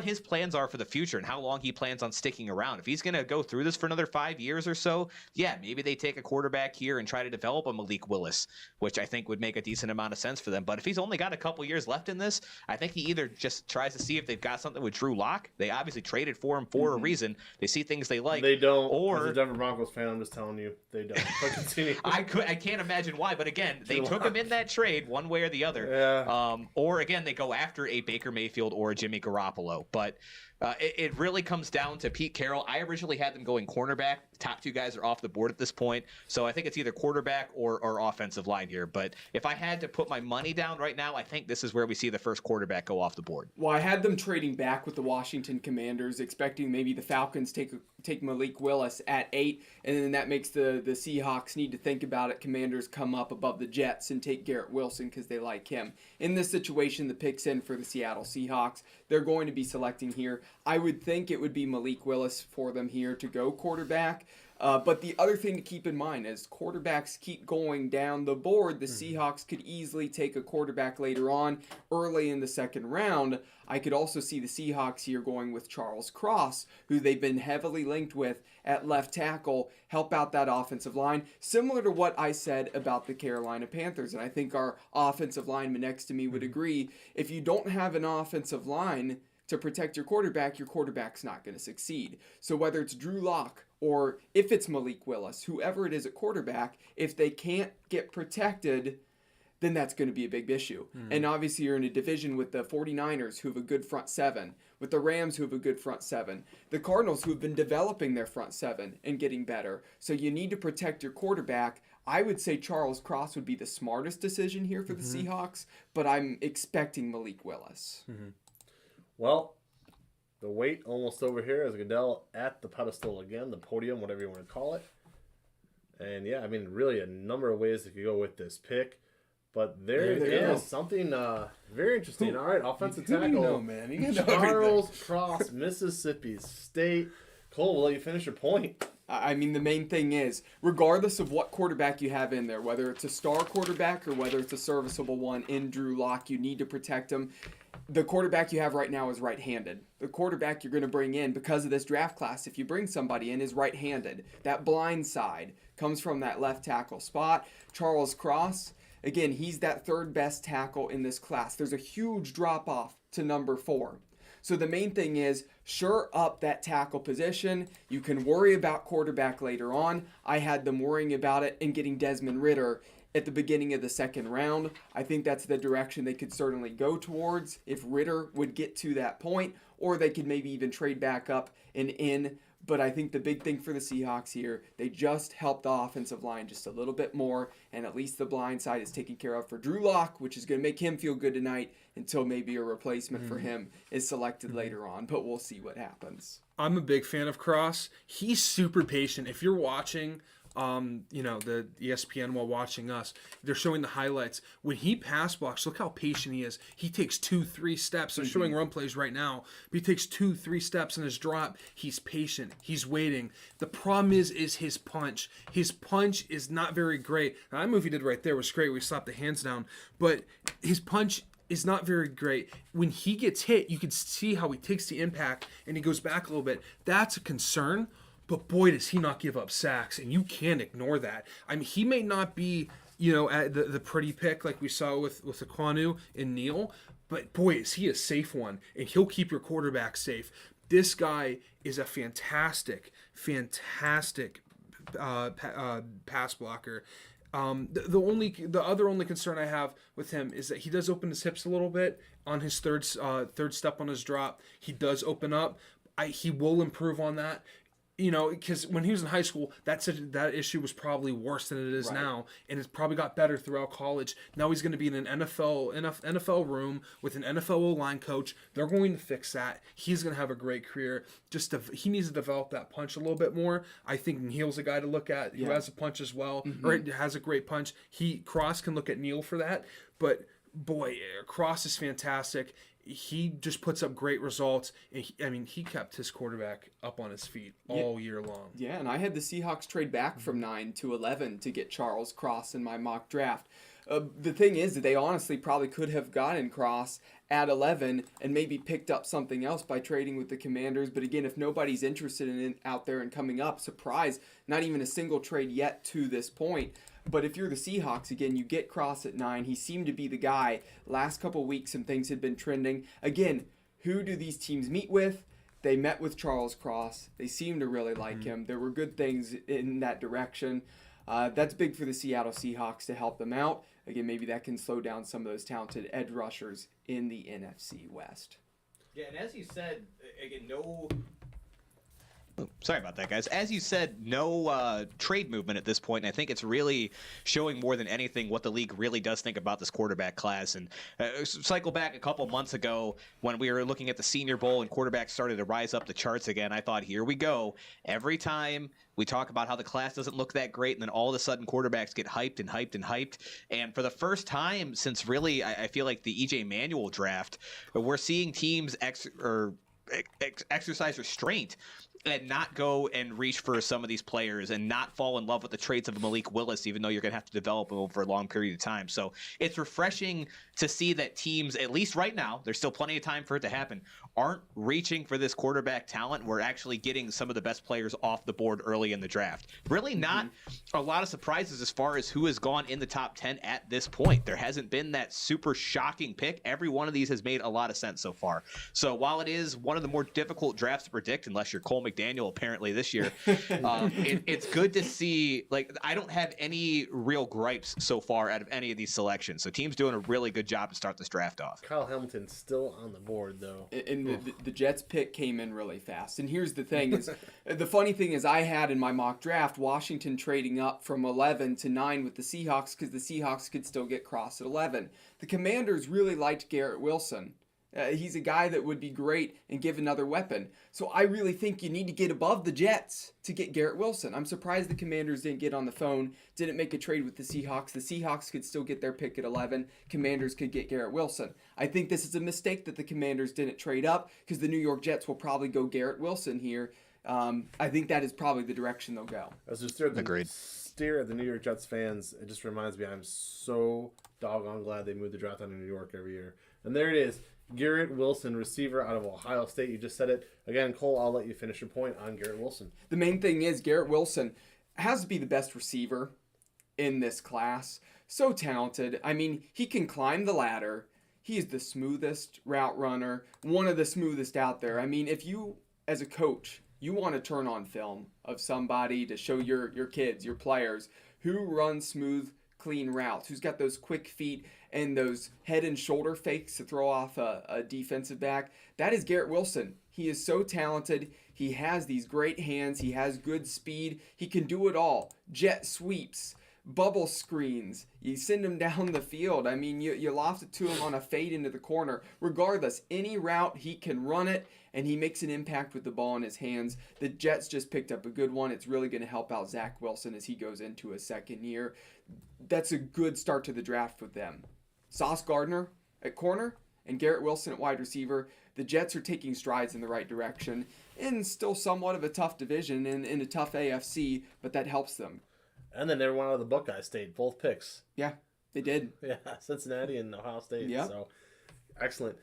his plans are for the future and how long he plans on sticking around. If he's going to go through this for another 5 years or so, yeah, maybe they take a quarterback here and try to develop a Malik Willis, which I think would make a decent amount of sense for them. But if he's only got a couple years left in this, I think he either just tries to see if they've got something with Drew Lock. They obviously traded for him for a reason. They see things they like. They don't. Or as a Denver Broncos fan, I'm just telling you, they don't. But continue. I can't imagine why, but again, they took him in that trade one way or the other. Yeah. Or again, they go after a Baker Mayfield or a Jimmy Garoppolo. But it really comes down to Pete Carroll. I originally had them going cornerback. Top 2 guys are off the board at this point. So I think it's either quarterback or offensive line here. But if I had to put my money down right now, I think this is where we see the first quarterback go off the board. Well, I had them trading back with the Washington Commanders, expecting maybe the Falcons take Malik Willis at 8, and then that makes the Seahawks need to think about it. Commanders come up above the Jets and take Garrett Wilson because they like him. In this situation, the pick's in for the Seattle Seahawks. They're going to be selecting here. I would think it would be Malik Willis for them here to go quarterback. But the other thing to keep in mind is quarterbacks keep going down the board. The Seahawks could easily take a quarterback later on, early in the second round. I could also see the Seahawks here going with Charles Cross, who they've been heavily linked with at left tackle, help out that offensive line, similar to what I said about the Carolina Panthers. And I think our offensive lineman next to me would agree. If you don't have an offensive line to protect your quarterback's not going to succeed. So whether it's Drew Lock or if it's Malik Willis, whoever it is at quarterback, if they can't get protected, then that's going to be a big issue. And obviously you're in a division with the 49ers who have a good front 7, with the Rams who have a good front 7, the Cardinals who have been developing their front 7 and getting better. So you need to protect your quarterback. I would say Charles Cross would be the smartest decision here for the Seahawks, but I'm expecting Malik Willis. Well, the wait almost over here as Goodell at the pedestal again, the podium, whatever you want to call it. And yeah, I mean, really a number of ways that could go with this pick. But there is something very interesting. All right, offensive tackle. You know, man. You know Charles Cross, Mississippi State. Cole, will let you finish your point? I mean, the main thing is, regardless of what quarterback you have in there, whether it's a star quarterback or whether it's a serviceable one in Drew Lock, you need to protect him. The quarterback you have right now is right-handed. The quarterback you're going to bring in because of this draft class, if you bring somebody in, is right-handed. That blind side comes from that left tackle spot. Charles Cross, again, he's that third best tackle in this class. There's a huge drop-off to number 4. So the main thing is, shore up that tackle position. You can worry about quarterback later on. I had them worrying about it and getting Desmond Ridder at the beginning of the second round. I think that's the direction they could certainly go towards if Ridder would get to that point, or they could maybe even trade back up and in. But I think the big thing for the Seahawks here, they just helped the offensive line just a little bit more, and at least the blind side is taken care of for Drew Lock, which is going to make him feel good tonight until maybe a replacement for him is selected later on. But we'll see what happens. I'm a big fan of Cross. He's super patient. If you're watching the ESPN while watching us, they're showing the highlights. When he pass blocks, look how patient he is. He takes 2-3 steps. They're showing run plays right now. But he takes 2-3 steps in his drop. He's patient. He's waiting. The problem is his punch. His punch is not very great. Now, that move he did right there was great. We slapped the hands down. But his punch is not very great. When he gets hit, you can see how he takes the impact and he goes back a little bit. That's a concern. But boy, does he not give up sacks, and you can't ignore that. I mean, he may not be, at the pretty pick like we saw with Ekwonu and Neal, but boy, is he a safe one, and he'll keep your quarterback safe. This guy is a fantastic pass blocker. The other concern I have with him is that he does open his hips a little bit on his third step on his drop. He does open up. He will improve on that. Because when he was in high school, that issue was probably worse than it is now, and it's probably got better throughout college. Now he's going to be in an NFL room with an NFL O-line coach. They're going to fix that. He's going to have a great career. He needs to develop that punch a little bit more. I think Neal's a guy to look at who has a punch as well, or has a great punch. Cross can look at Neal for that, but boy, Cross is fantastic. He just puts up great results. And he kept his quarterback up on his feet all year long. Yeah, and I had the Seahawks trade back from 9 to 11 to get Charles Cross in my mock draft. The thing is that they honestly probably could have gotten Cross at 11 and maybe picked up something else by trading with the Commanders. But again, if nobody's interested in it out there and coming up, surprise, not even a single trade yet to this point. But if you're the Seahawks, again, you get Cross at 9. He seemed to be the guy. Last couple weeks, some things had been trending. Again, who do these teams meet with? They met with Charles Cross. They seem to really like him. There were good things in that direction. That's big for the Seattle Seahawks to help them out. Again, maybe that can slow down some of those talented edge rushers in the NFC West. Yeah, and as you said, again, no... Sorry about that, guys. As you said, no trade movement at this point, and I think it's really showing more than anything what the league really does think about this quarterback class. And cycle back a couple months ago when we were looking at the Senior Bowl and quarterbacks started to rise up the charts again, I thought, here we go. Every time we talk about how the class doesn't look that great, and then all of a sudden quarterbacks get hyped and hyped and hyped. And for the first time since really, I feel like the E.J. Manuel draft, we're seeing teams exercise restraint and not go and reach for some of these players and not fall in love with the traits of Malik Willis, even though you're going to have to develop him over a long period of time. So it's refreshing to see that teams, at least right now, there's still plenty of time for it to happen, aren't reaching for this quarterback talent. We're actually getting some of the best players off the board early in the draft. Really not a lot of surprises as far as who has gone in the top 10 at this point. There hasn't been that super shocking pick. Every one of these has made a lot of sense so far. So while it is one of the more difficult drafts to predict, unless you're Cole McDaniel apparently this year, it's good to see. Like, I don't have any real gripes so far out of any of these selections. So team's doing a really good job to start this draft off. Kyle Hamilton's still on the board, though. And the Jets pick came in really fast. And here's the thing is, the funny thing is I had in my mock draft Washington trading up from 11 to 9 with the Seahawks because the Seahawks could still get Cross at 11. The Commanders really liked Garrett Wilson. He's a guy that would be great and give another weapon. So I really think you need to get above the Jets to get Garrett Wilson. I'm surprised the Commanders didn't get on the phone, didn't make a trade with the Seahawks. The Seahawks could still get their pick at 11. Commanders could get Garrett Wilson. I think this is a mistake that the Commanders didn't trade up because the New York Jets will probably go Garrett Wilson here I think that is probably the direction they'll go. As we stare Agreed. At the New York Jets fans, it just reminds me I'm so doggone glad they moved the draft on to New York every year. And there it is. Garrett Wilson, receiver out of Ohio State. You just said it. Again, Cole, I'll let you finish your point on Garrett Wilson. The main thing is Garrett Wilson has to be the best receiver in this class. So talented. I mean, he can climb the ladder. He is the smoothest route runner, one of the smoothest out there. I mean, if you, as a coach, you want to turn on film of somebody to show your kids, your players, who runs smooth, clean routes, who's got those quick feet and those head and shoulder fakes to throw off a defensive back, that is Garrett Wilson. He is so talented. He has these great hands. He has good speed. He can do it all. Jet sweeps, bubble screens. You send him down the field. I mean, you loft it to him on a fade into the corner. Regardless, any route, he can run it, and he makes an impact with the ball in his hands. The Jets just picked up a good one. It's really going to help out Zach Wilson as he goes into his second year. That's a good start to the draft with them. Sauce Gardner at corner and Garrett Wilson at wide receiver. The Jets are taking strides in the right direction in still somewhat of a tough division and in a tough AFC, but that helps them. And then everyone out of the Buckeye State, both picks. Yeah, they did. Yeah, Cincinnati and Ohio State. Yeah. So, excellent.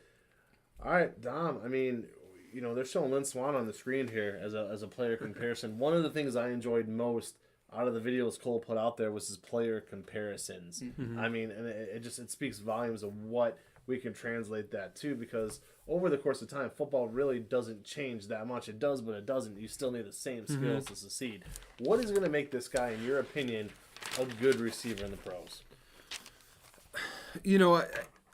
All right, Dom, I mean, you know, they're showing Lynn Swann on the screen here as a player comparison. One of the things I enjoyed most out of the videos Cole put out there was his player comparisons. Mm-hmm. I mean, and it speaks volumes of what we can translate that to, because over the course of time, football really doesn't change that much. It does, but it doesn't. You still need the same skills to succeed. What is going to make this guy, in your opinion, a good receiver in the pros? You know,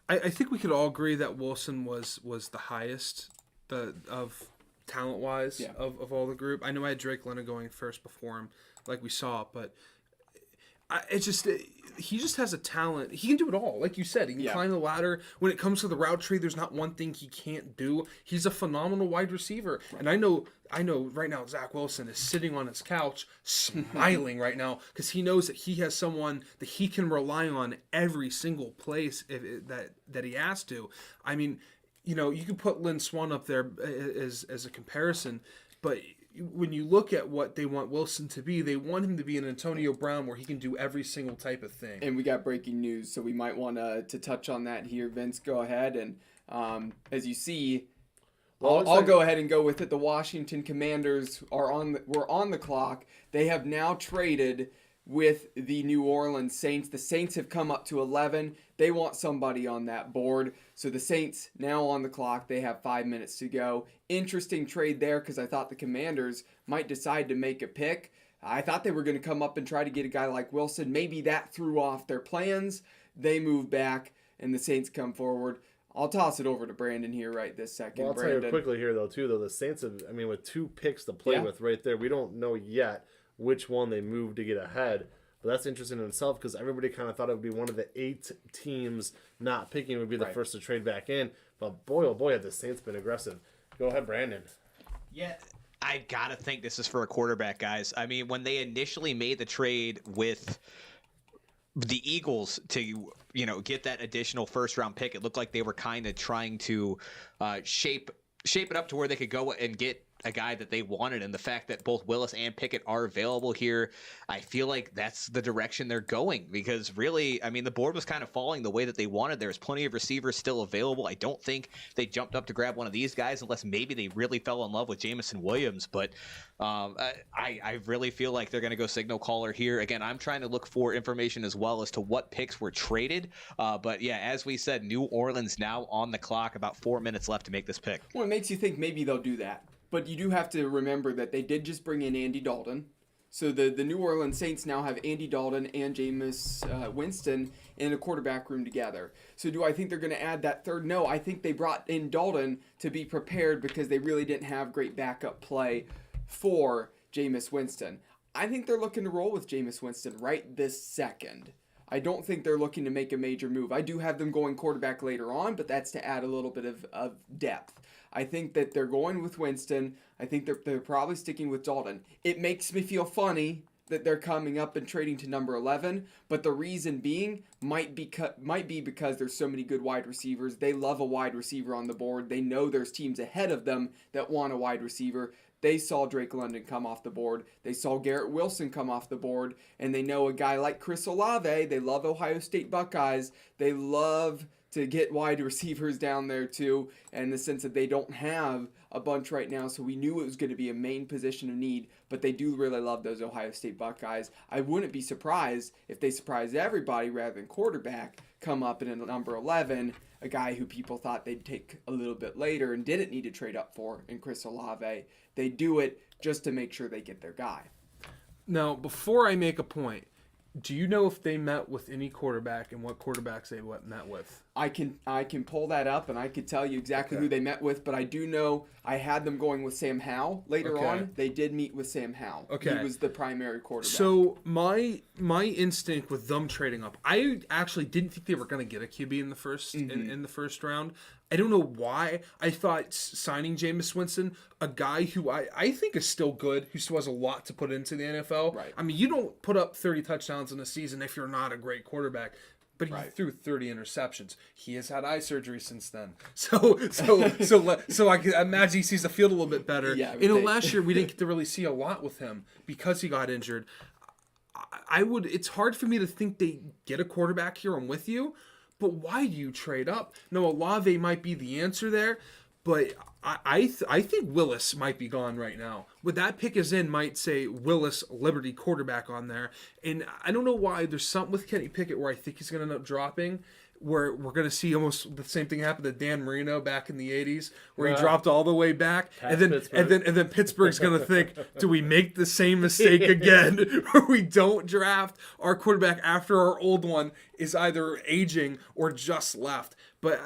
I think we could all agree that Wilson was the highest of talent-wise of all the group. I know I had Drake Leonard going first before him, like we saw, but he just has a talent. He can do it all. Like you said, he can climb the ladder. When it comes to the route tree, there's not one thing he can't do. He's a phenomenal wide receiver. And I know right now Zach Wilson is sitting on his couch smiling right now because he knows that he has someone that he can rely on every single place that he has to. I mean, you know, you can put Lynn Swann up there as a comparison, but when you look at what they want Wilson to be, they want him to be an Antonio Brown where he can do every single type of thing. And we got breaking news, so we might want to touch on that here. Vince, go ahead. And as you see, I'll go ahead and go with it. The Washington Commanders were on the clock. They have now traded with the New Orleans Saints. The Saints have come up to 11. They want somebody on that board. So the Saints now on the clock. They have 5 minutes to go. Interesting trade there because I thought the Commanders might decide to make a pick. I thought they were going to come up and try to get a guy like Wilson. Maybe that threw off their plans. They move back, and the Saints come forward. I'll toss it over to Brandon here right this second. Well, I'll tell you quickly here, though, the Saints have, I mean, with 2 picks to play with right there, we don't know yet which one they moved to get ahead. But that's interesting in itself because everybody kind of thought it would be one of the 8 teams not picking would be the first to trade back in. But boy, oh boy, have the Saints been aggressive. Go ahead, Brandon. Yeah, I got to think this is for a quarterback, guys. I mean, when they initially made the trade with the Eagles to, you know, get that additional first-round pick, it looked like they were kind of trying to shape it up to where they could go and get a guy that they wanted, and the fact that both Willis and Pickett are available here, I feel like that's the direction they're going, because really, I mean, the board was kind of falling the way that they wanted. There's plenty of receivers still available. I don't think they jumped up to grab one of these guys unless maybe they really fell in love with Jameson Williams, but I really feel like they're going to go signal caller here. Again, I'm trying to look for information as well as to what picks were traded, but yeah, as we said, New Orleans now on the clock, about 4 minutes left to make this pick. Well, it makes you think maybe they'll do that. But you do have to remember that they did just bring in Andy Dalton. So the New Orleans Saints now have Andy Dalton and Jameis Winston in a quarterback room together. So do I think they're going to add that third? No, I think they brought in Dalton to be prepared because they really didn't have great backup play for Jameis Winston. I think they're looking to roll with Jameis Winston right this second. I don't think they're looking to make a major move. I do have them going quarterback later on, but that's to add a little bit of depth. I think that they're going with Winston. I think they're probably sticking with Dalton. It makes me feel funny that they're coming up and trading to number 11, but the reason being might be because there's so many good wide receivers. They love a wide receiver on the board. They know there's teams ahead of them that want a wide receiver. They saw Drake London come off the board. They saw Garrett Wilson come off the board. And they know a guy like Chris Olave. They love Ohio State Buckeyes. They love to get wide receivers down there too, in the sense that they don't have a bunch right now, so we knew it was going to be a main position of need, but they do really love those Ohio State Buckeyes. I wouldn't be surprised if they surprised everybody rather than quarterback, come up in a number 11, a guy who people thought they'd take a little bit later and didn't need to trade up for in Chris Olave. They do it just to make sure they get their guy. Now, before I make a point, do you know if they met with any quarterback and what quarterbacks they met with? I can pull that up and I could tell you exactly who they met with, but I do know I had them going with Sam Howell later on. They did meet with Sam Howell. He was the primary quarterback. So my instinct with them trading up, I actually didn't think they were going to get a QB in the first in the first round. I don't know why. I thought signing Jameis Winston, a guy who I think is still good, who still has a lot to put into the NFL. Right. I mean, you don't put up 30 touchdowns in a season if you're not a great quarterback. But he threw 30 interceptions. He has had eye surgery since then. So I can imagine he sees the field a little bit better. Yeah, Last year we didn't get to really see a lot with him because he got injured. It's hard for me to think they get a quarterback here. I'm with you. But why do you trade up? No, Olave might be the answer there, but I think Willis might be gone right now. With that pick is in, might say Willis, Liberty quarterback on there. And I don't know why. There's something with Kenny Pickett where I think he's going to end up dropping, where we're going to see almost the same thing happen to Dan Marino back in the 80s, where he dropped all the way back. And then Pittsburgh's going to think, do we make the same mistake again where we don't draft our quarterback after our old one is either aging or just left? But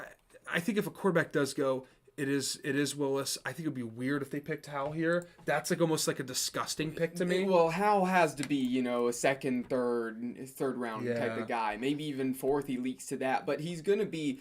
I think if a quarterback does go, it is Willis. I think it would be weird if they picked Howell here. That's almost like a disgusting pick to me. Well, Howell has to be, a second, third round type of guy. Maybe even fourth, he leaks to that. But he's going to be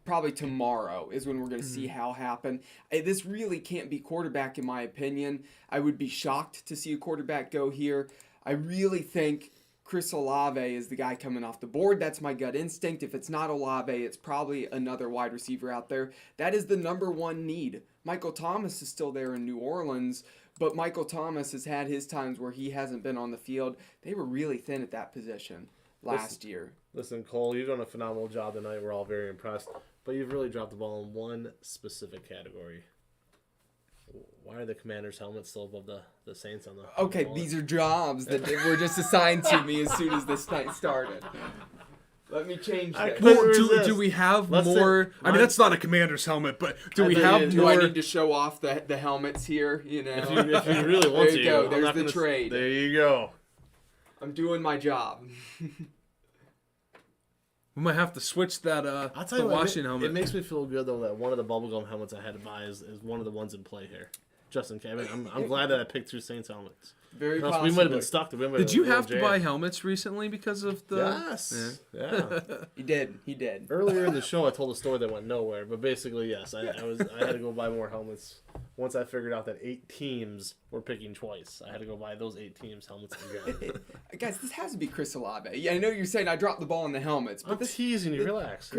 probably tomorrow is when we're going to see Howell happen. This really can't be quarterback in my opinion. I would be shocked to see a quarterback go here. I really think Chris Olave is the guy coming off the board. That's my gut instinct. If it's not Olave, it's probably another wide receiver out there. That is the number one need. Michael Thomas is still there in New Orleans, but Michael Thomas has had his times where he hasn't been on the field. They were really thin at that position last year. Listen, Cole, you've done a phenomenal job tonight. We're all very impressed, but you've really dropped the ball in one specific category. Why are the Commanders' helmets still above the Saints on the... Okay, these are jobs that were just assigned to me as soon as this night started. Let me change that. Do we have more... I mean, that's not a Commander's helmet, but do we have more... Do I need to show off the helmets here? If you really want to. There you go. There's the trade. There you go. I'm doing my job. We might have to switch that I'll tell you Washington helmet. It makes me feel good, though, that one of the bubblegum helmets I had to buy is one of the ones in play here. Just in case. I'm glad that I picked two Saints helmets. Very possible. We might have been stuck. Did you have to buy helmets recently because of the... Yes. Yeah. He did. Earlier in the show, I told a story that went nowhere, but basically, yes, I had to go buy more helmets. Once I figured out that 8 teams were picking twice, I had to go buy those 8 teams helmets again. Guys, this has to be Chris Olave. Yeah, I know you're saying I dropped the ball in the helmets, but I'm teasing you. Relax.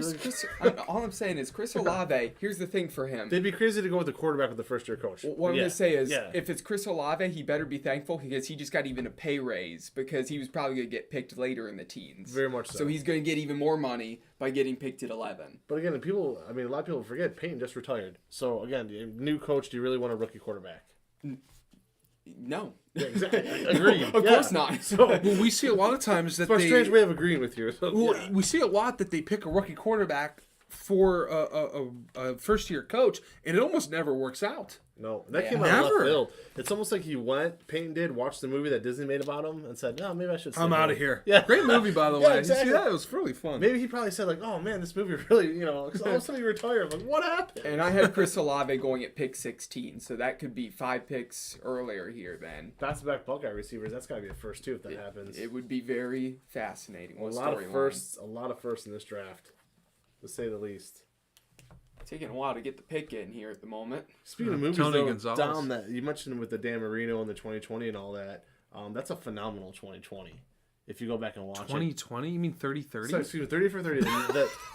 All I'm saying is Chris Olave. Here's the thing for him. They'd be crazy to go with the quarterback with the first-year coach. What I'm going to say is, if it's Chris Olave, he better be thankful because he just got even a pay raise because he was probably going to get picked later in the teens. Very much so. So he's going to get even more money by getting picked at 11. But again, a lot of people forget Payton just retired. So again, new coach, do you really want a rookie quarterback? No. Yeah, exactly. Agreed. Of course not. So, we see a lot of times that it's a strange way of agreeing with you. So, we see a lot that they pick a rookie quarterback for a first-year coach, and it almost never works out. No, that came out of left field. It's almost like Payton did, watched the movie that Disney made about him, and said, no, maybe I should I'm out of here. Yeah. Great movie, by the way. Exactly. Did you see that? It was really fun. Maybe he probably said, oh, man, this movie really, because all of a sudden he retired. I'm like, what happened? And I had Chris Olave going at pick 16, so that could be 5 picks earlier here then. Back-to-back Buckeye receivers, that's got to be the first 2 if that happens. It would be very fascinating. A lot of firsts in this draft, to say the least. Taking a while to get the pick in here at the moment. Speaking of movies, Dom, that you mentioned with the Dan Marino and the 2020 and all that, that's a phenomenal 2020. If you go back and watch 2020? You mean 30-30? So, excuse me, 30 for 30.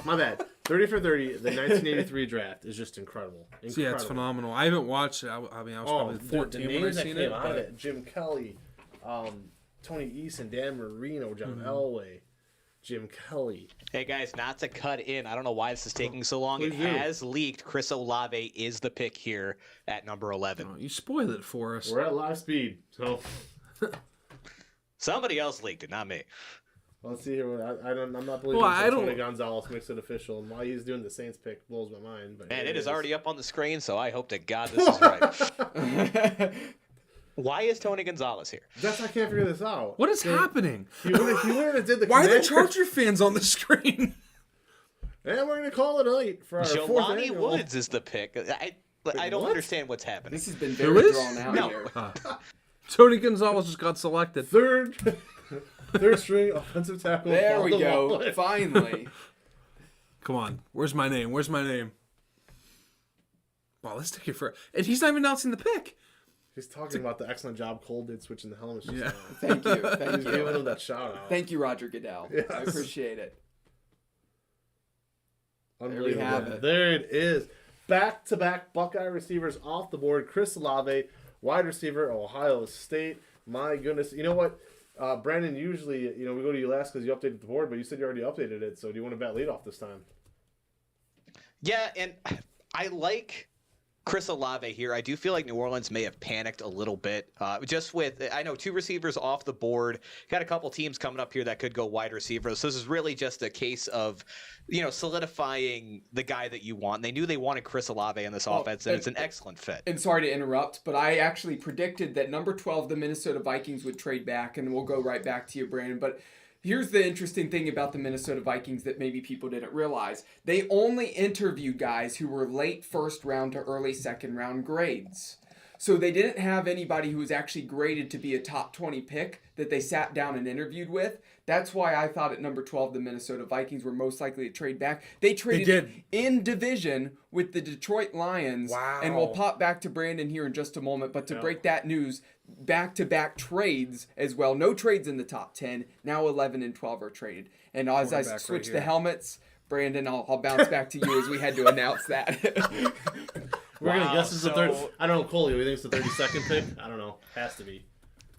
My bad. 30 for 30. The 1983 draft is just incredible. So yeah, it's phenomenal. I haven't watched it. I mean, I was probably 14 when I seen it. Out of it. Jim Kelly, Tony Eason, Dan Marino, John Elway, Jim Kelly. Hey guys, not to cut in, I don't know why this is taking so long. It Please do. has leaked. Chris Olave is the pick here at number 11. Oh, you spoiled it for us. We're at live speed, so Somebody else leaked it, not me. let's see here. I'm not believing Tony Gonzalez makes it official, and why he's doing the Saints pick blows my mind. But And it is already up on the screen, so I hope to God this is right. Why is Tony Gonzalez here? I can't figure this out. What is happening? He went and did the. Why are the Commanders. Charger fans on the screen? And we're gonna call it a night for our fourth Jelani annual. Woods is the pick. I don't understand what's happening. This has been Who very is? drawn out No. here. Tony Gonzalez just got selected. Third string offensive tackle. There we go. Baltimore. Finally. Come on. Where's my name? Wow, let's take it for... And he's not even announcing the pick. He's talking about the excellent job Cole did switching the helmets. Just Yeah. now. Thank you. He's Thank giving you. him that shout out. Thank you, Roger Goodell. Yes. I appreciate it. Unbelievable. have it. There it is. Back-to-back Buckeye receivers off the board. Chris Olave, wide receiver, Ohio State. My goodness. You know what? Brandon, usually, we go to you last because you updated the board, but you said you already updated it. So do you want to bat leadoff this time? Yeah, and I like Chris Olave here. I do feel like New Orleans may have panicked a little bit. Just with, I know, 2 receivers off the board. Got a couple teams coming up here that could go wide receivers. So this is really just a case of, solidifying the guy that you want. They knew they wanted Chris Olave in this offense, and it's an excellent fit. And sorry to interrupt, but I actually predicted that number 12, the Minnesota Vikings, would trade back, and we'll go right back to you, Brandon. But here's the interesting thing about the Minnesota Vikings that maybe people didn't realize. They only interview guys who were late first round to early second round grades. So they didn't have anybody who was actually graded to be a top 20 pick that they sat down and interviewed with. That's why I thought at number 12 the Minnesota Vikings were most likely to trade back. They traded in division with the Detroit Lions. Wow. And we'll pop back to Brandon here in just a moment. But to break that news, back-to-back trades as well. No trades in the top 10. Now 11 and 12 are traded. And as I switch the helmets, Brandon, I'll bounce back to you as we had to announce that. We're going to guess it's the third. so- I don't know, Cole, you think it's the 32nd pick? I don't know. Has to be.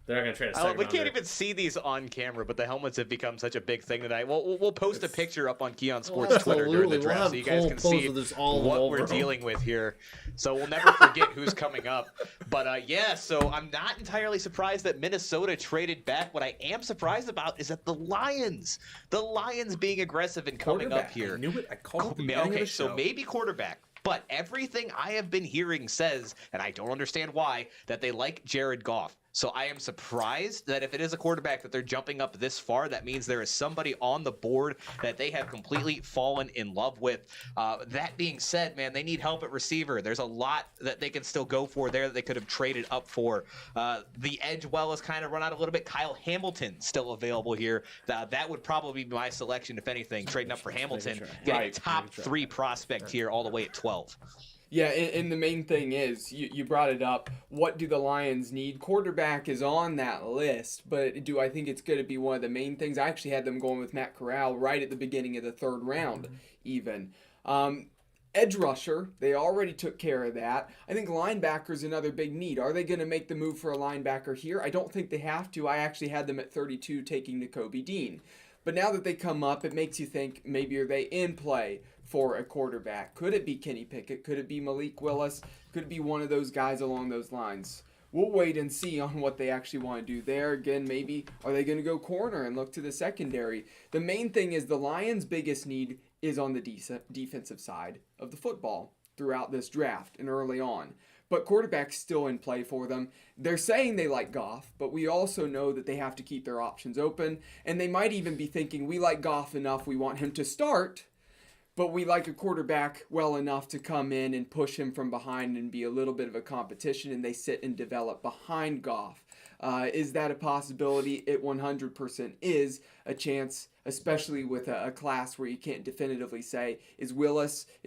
They're not going to trade a second We can't rounder. even see these on camera, but the helmets have become such a big thing tonight. We'll post a picture up on Keon Sports Twitter during the absolutely. draft We'll so you have guys Cole can post see with this all what over we're him. dealing with here. So we'll never forget who's coming up. But so I'm not entirely surprised that Minnesota traded back. What I am surprised about is that the Lions being aggressive and coming up here. I knew it. I called it at the beginning of Okay, the so show. maybe quarterback. But everything I have been hearing says, and I don't understand why, that they like Jared Goff. So I am surprised that if it is a quarterback that they're jumping up this far, that means there is somebody on the board that they have completely fallen in love with. That being said, man, they need help at receiver. There's a lot that they can still go for there that they could have traded up for. The edge well has kind of run out a little bit. Kyle Hamilton still available here. That would probably be my selection, if anything, trading up for Hamilton, getting a top 3 prospect here all the way at 12. Yeah, and the main thing is, you brought it up, what do the Lions need? Quarterback is on that list, but do I think it's going to be one of the main things? I actually had them going with Matt Corral right at the beginning of the 3rd round, even. Edge rusher, they already took care of that. I think linebacker is another big need. Are they going to make the move for a linebacker here? I don't think they have to. I actually had them at 32 taking Nakobe Dean. But now that they come up, it makes you think, maybe are they in play for a quarterback? Could it be Kenny Pickett? Could it be Malik Willis? Could it be one of those guys along those lines? We'll wait and see on what they actually want to do there. Again, maybe are they going to go corner and look to the secondary? The main thing is the Lions' biggest need is on the defensive side of the football throughout this draft and early on. But quarterback's still in play for them. They're saying they like Goff, but we also know that they have to keep their options open. And they might even be thinking, we like Goff enough, we want him to start, but we like a quarterback well enough to come in and push him from behind and be a little bit of a competition, and they sit and develop behind Goff. Is that a possibility? It 100% is a chance, especially with a class where you can't definitively say, is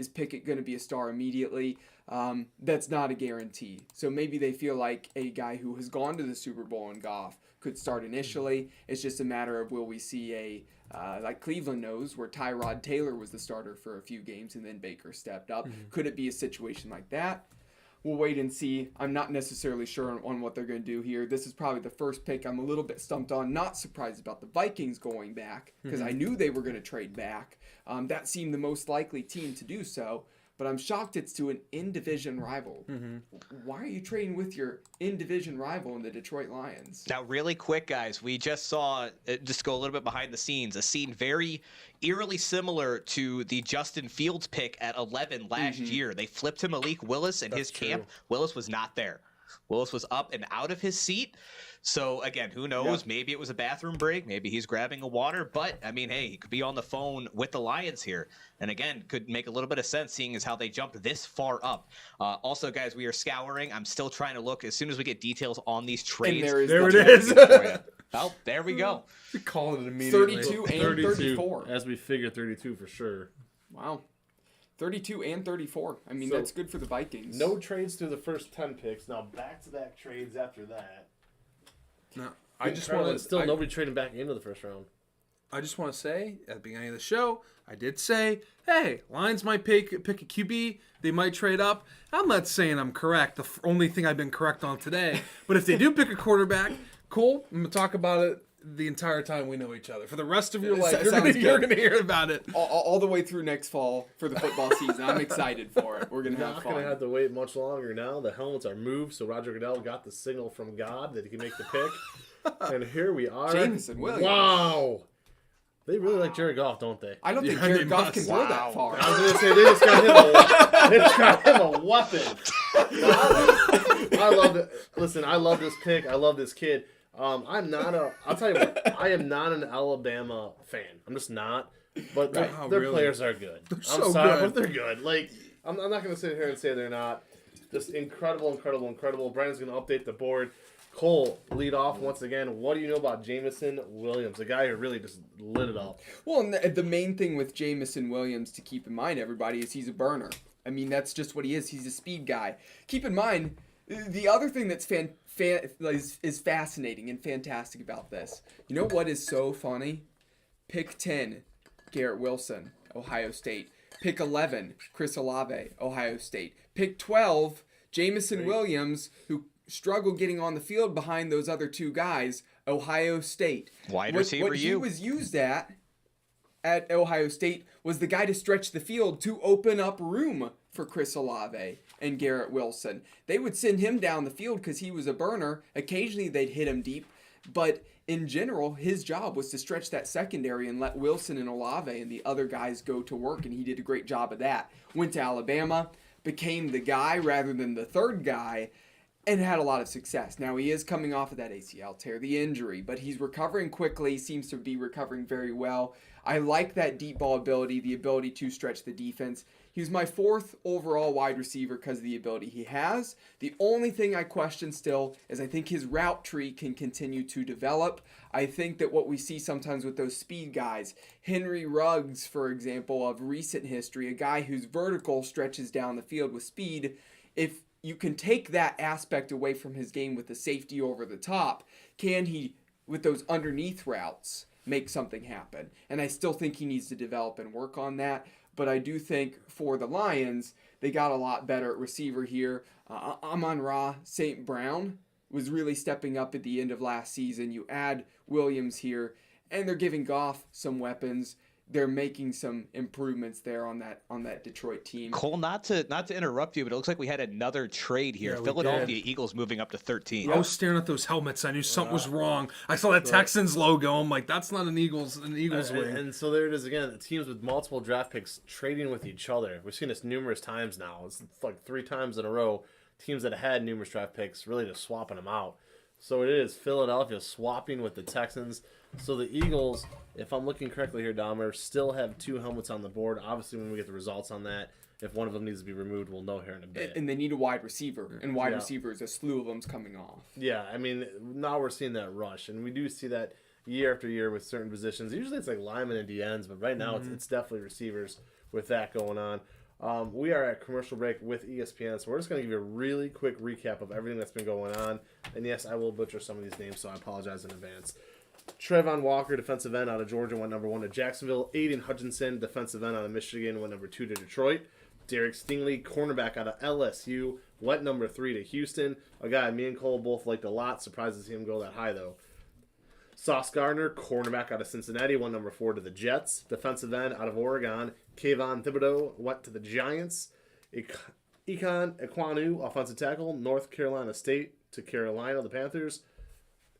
Pickett going to be a star immediately? That's not a guarantee. So maybe they feel like a guy who has gone to the Super Bowl in Goff could start initially. It's just a matter of will we see like Cleveland knows, where Tyrod Taylor was the starter for a few games and then Baker stepped up. Could it be a situation like that? We'll wait and see. I'm not necessarily sure on what they're going to do here. This is probably the first pick I'm a little bit stumped on. Not surprised about the Vikings going back because I knew they were going to trade back. That seemed the most likely team to do so. But I'm shocked it's to an in-division rival. Why are you trading with your in-division rival in the Detroit Lions? Now, really quick, guys, we just saw, just go a little bit behind the scenes, a scene very eerily similar to the Justin Fields pick at 11 last year. They flipped to Malik Willis in his camp. Willis was not there. Willis was up and out of his seat. So, again, who knows? Yeah. Maybe it was a bathroom break. Maybe he's grabbing a water. But, I mean, hey, he could be on the phone with the Lions here. And, again, could make a little bit of sense seeing as how they jumped this far up. Also, guys, we are scouring. I'm still trying to look. As soon as we get details on these trades. And There it is. Oh, there we go. Call it immediately. 32 and 34. As we figure 32 for sure. Wow. 32 and 34. I mean, So, that's good for the Vikings. No trades through the first 10 picks. Now back-to-back trades after that. No, I just want to still nobody trading back into the first round. I just want to say at the beginning of the show, I did say, hey, Lions might pick a QB. They might trade up. I'm not saying I'm correct. The only thing I've been correct on today. But if they do pick a quarterback, cool. I'm going to talk about it the entire time we know each other. For the rest of your life, you're going to hear about it. All the way through next fall for the football season. I'm excited for it. We're going to have Not fun. going to have to wait much longer now. The helmets are moved, so Roger Goodell got the signal from God that he can make the pick. And here we are. Jameson Williams. Wow. They really like Jared Goff, don't they? I don't think Yeah, Jared they Goff must. can throw that far. I was going to say, they just got him a weapon. I love it. Listen, I love this pick. I love this kid. I'll tell you what, I am not an Alabama fan. I'm just not. But their players are good. I'm so sorry, good. but they're good. Like, I'm not going to sit here and say they're not. Just incredible. Brandon's going to update the board. Cole, lead off once again. What do you know about Jameson Williams, a guy who really just lit it up? Well, and the main thing with Jameson Williams to keep in mind, everybody, is he's a burner. I mean, that's just what he is. He's a speed guy. Keep in mind, the other thing that's is fascinating and fantastic about this. You know what is so funny? Pick 10, Garrett Wilson, Ohio State. Pick 11, Chris Olave, Ohio State. Pick 12, Jameson Williams, who struggled getting on the field behind those other two guys, Ohio State. Wide receiver, what he was used at Ohio State was the guy to stretch the field to open up room for Chris Olave and Garrett Wilson. They would send him down the field because he was a burner. Occasionally they'd hit him deep, but in general, his job was to stretch that secondary and let Wilson and Olave and the other guys go to work, and he did a great job of that. Went to Alabama, became the guy rather than the third guy, and had a lot of success. Now, he is coming off of that ACL tear, the injury, but he's recovering quickly, seems to be recovering very well. I like that deep ball ability, the ability to stretch the defense. He was my 4th overall wide receiver because of the ability he has. The only thing I question still is I think his route tree can continue to develop. I think that what we see sometimes with those speed guys, Henry Ruggs, for example, of recent history, a guy whose vertical stretches down the field with speed, if you can take that aspect away from his game with the safety over the top, can he, with those underneath routes, make something happen? And I still think he needs to develop and work on that. But I do think for the Lions, they got a lot better at receiver here. Amon-Ra St. Brown was really stepping up at the end of last season. You add Williams here, and they're giving Goff some weapons. They're making some improvements there on that Detroit team. Cole, not to interrupt you, but it looks like we had another trade here. Yeah, we Philadelphia Eagles moving up to 13. I was staring at those helmets. I knew something was wrong. I saw that Texans logo. I'm like, that's not an Eagles wing. And so there it is again. The teams with multiple draft picks trading with each other. We've seen this numerous times now. It's like 3 times in a row. Teams that had numerous draft picks really just swapping them out. So it is Philadelphia swapping with the Texans. So the Eagles, if I'm looking correctly here, Dahmer, still have 2 helmets on the board. Obviously, when we get the results on that, if one of them needs to be removed, we'll know here in a bit. And they need a wide receiver. And wide receivers, a slew of them's coming off. Yeah, I mean, now we're seeing that rush. And we do see that year after year with certain positions. Usually it's like linemen and DNs, but right now it's definitely receivers with that going on. We are at commercial break with ESPN, so we're just going to give you a really quick recap of everything that's been going on. And yes, I will butcher some of these names, so I apologize in advance. Trevon Walker, defensive end out of Georgia, went number 1 to Jacksonville. Aidan Hutchinson, defensive end out of Michigan, went number 2 to Detroit. Derek Stingley, cornerback out of LSU, went number 3 to Houston. A guy me and Cole both liked a lot. Surprised to see him go that high, though. Sauce Gardner, cornerback out of Cincinnati, went number 4 to the Jets. Defensive end out of Oregon, Kayvon Thibodeau, went to the Giants. Ikey Ekwonu, offensive tackle, North Carolina State to Carolina, the Panthers.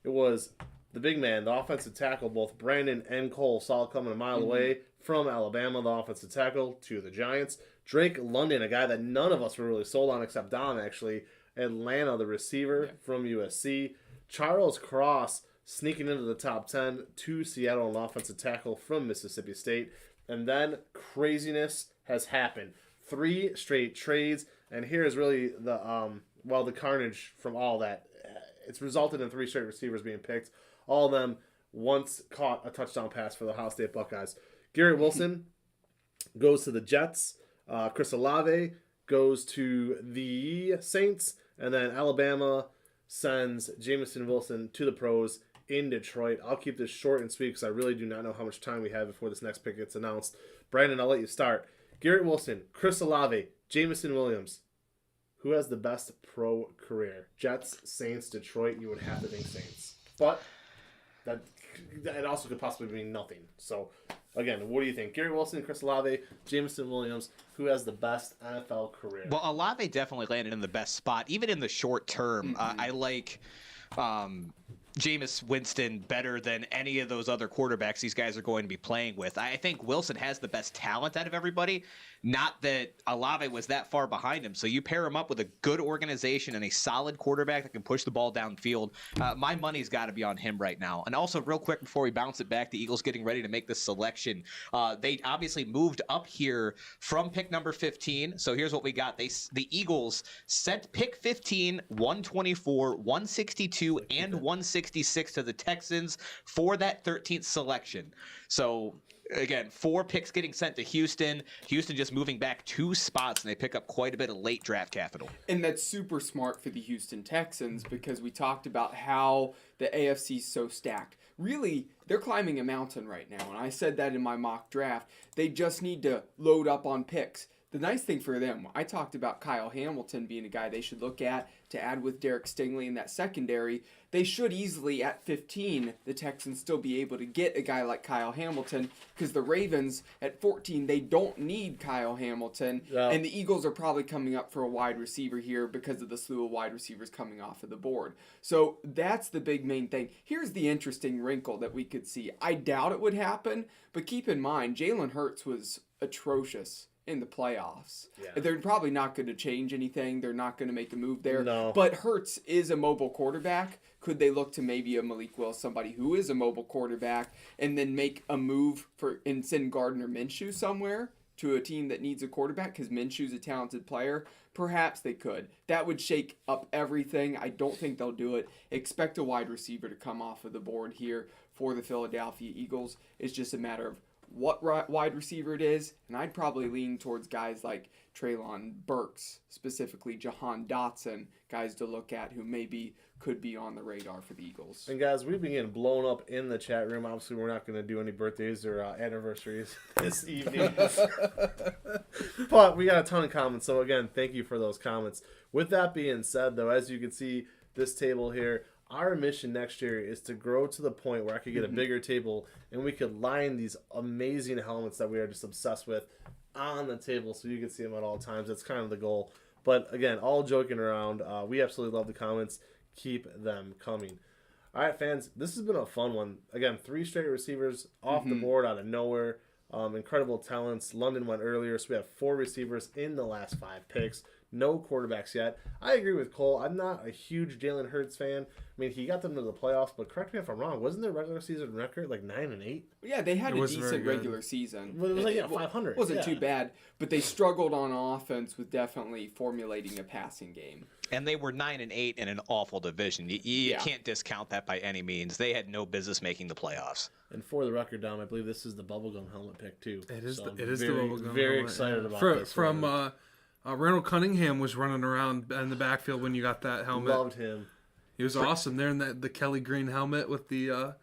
It was the big man, the offensive tackle, both Brandon and Cole saw it coming a mile away from Alabama, the offensive tackle, to the Giants. Drake London, a guy that none of us were really sold on except Dom, actually. Atlanta, the receiver from USC. Charles Cross, sneaking into the top 10 to Seattle, an offensive tackle from Mississippi State. And then craziness has happened. 3 straight trades, and here is really the the carnage from all that. It's resulted in 3 straight receivers being picked. All of them once caught a touchdown pass for the Ohio State Buckeyes. Garrett Wilson goes to the Jets. Chris Olave goes to the Saints. And then Alabama sends Jameson Wilson to the pros in Detroit. I'll keep this short and sweet because I really do not know how much time we have before this next pick gets announced. Brandon, I'll let you start. Garrett Wilson, Chris Olave, Jameson Williams. Who has the best pro career? Jets, Saints, Detroit. You would have to think Saints. But that it also could possibly mean nothing. So, again, what do you think? Garrett Wilson, Chris Olave, Jameson Williams. Who has the best NFL career? Well, Olave definitely landed in the best spot, even in the short term. I like Jameis Winston better than any of those other quarterbacks these guys are going to be playing with. I think Wilson has the best talent out of everybody. Not that Olave was that far behind him. So you pair him up with a good organization and a solid quarterback that can push the ball downfield. My money's got to be on him right now. And also, real quick before we bounce it back, the Eagles getting ready to make this selection. They obviously moved up here from pick number 15. So here's what we got. The Eagles sent pick 15, 124, 162, and 166 to the Texans for that 13th selection. So again, 4 picks getting sent to Houston. Houston just moving back 2 spots, and they pick up quite a bit of late draft capital. And that's super smart for the Houston Texans because we talked about how the AFC is so stacked. Really, they're climbing a mountain right now, and I said that in my mock draft. They just need to load up on picks. The nice thing for them, I talked about Kyle Hamilton being a guy they should look at to add with Derek Stingley in that secondary. They should easily, at 15, the Texans still be able to get a guy like Kyle Hamilton because the Ravens, at 14, they don't need Kyle Hamilton. Yeah. And the Eagles are probably coming up for a wide receiver here because of the slew of wide receivers coming off of the board. So that's the big main thing. Here's the interesting wrinkle that we could see. I doubt it would happen, but keep in mind, Jalen Hurts was atrocious in the playoffs. Yeah. They're probably not going to change anything. They're not going to make a move there. No. But Hurts is a mobile quarterback. Could they look to maybe a Malik Willis, somebody who is a mobile quarterback, and then make a move and send Gardner Minshew somewhere to a team that needs a quarterback because Minshew's a talented player? Perhaps they could. That would shake up everything. I don't think they'll do it. Expect a wide receiver to come off of the board here for the Philadelphia Eagles. It's just a matter of what wide receiver it is, and I'd probably lean towards guys like Treylon, Burks, specifically Jahan, Dotson, guys to look at who maybe could be on the radar for the Eagles. And guys, we've been getting blown up in the chat room. Obviously, we're not going to do any birthdays or anniversaries this evening. But we got a ton of comments, so again, thank you for those comments. With that being said, though, as you can see, this table here, our mission next year is to grow to the point where I could get a bigger table and we could line these amazing helmets that we are just obsessed with on the table so you can see them at all times. That's kind of the goal. But again, all joking around, we absolutely love the comments. Keep them coming. All right, fans, this has been a fun one. Again, 3 straight receivers off the board out of nowhere. Incredible talents. London went earlier, so we have 4 receivers in the last 5 picks. No quarterbacks yet. I agree with Cole. I'm not a huge Jalen Hurts fan. I mean, he got them to the playoffs, but correct me if I'm wrong. Wasn't their regular season record like 9-8? Yeah, they had It a wasn't very decent good. regular season. Well, it was like 500. It wasn't Yeah. too bad, but they struggled on offense with definitely formulating a passing game. And they were 9-8 in an awful division. You Yeah. can't discount that by any means. They had no business making the playoffs. And for the record, Dom, I believe this is the bubblegum helmet pick too. It is. So I'm It is very, the bubblegum. Very helmet, excited yeah. about this. From one. Randall Cunningham was running around in the backfield when you got that helmet. Loved him. He was awesome there in the Kelly green helmet with the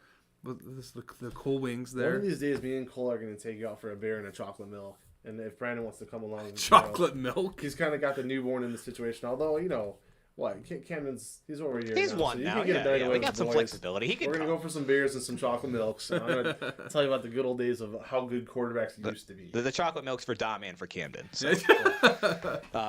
cool wings there. One of these days, me and Cole are going to take you out for a beer and a chocolate milk. And if Brandon wants to come along, you know, Chocolate milk. he's kind of got the newborn in the situation. Although, you know, what? Camden's, he's over here. He's now, one so you now. can get Yeah, annoyed we with got the some boys. flexibility. He We're can going to go for some beers and some chocolate milks. So I'm going to tell you about the good old days of how good quarterbacks used to be. The chocolate milk's for Dom and for Camden. So,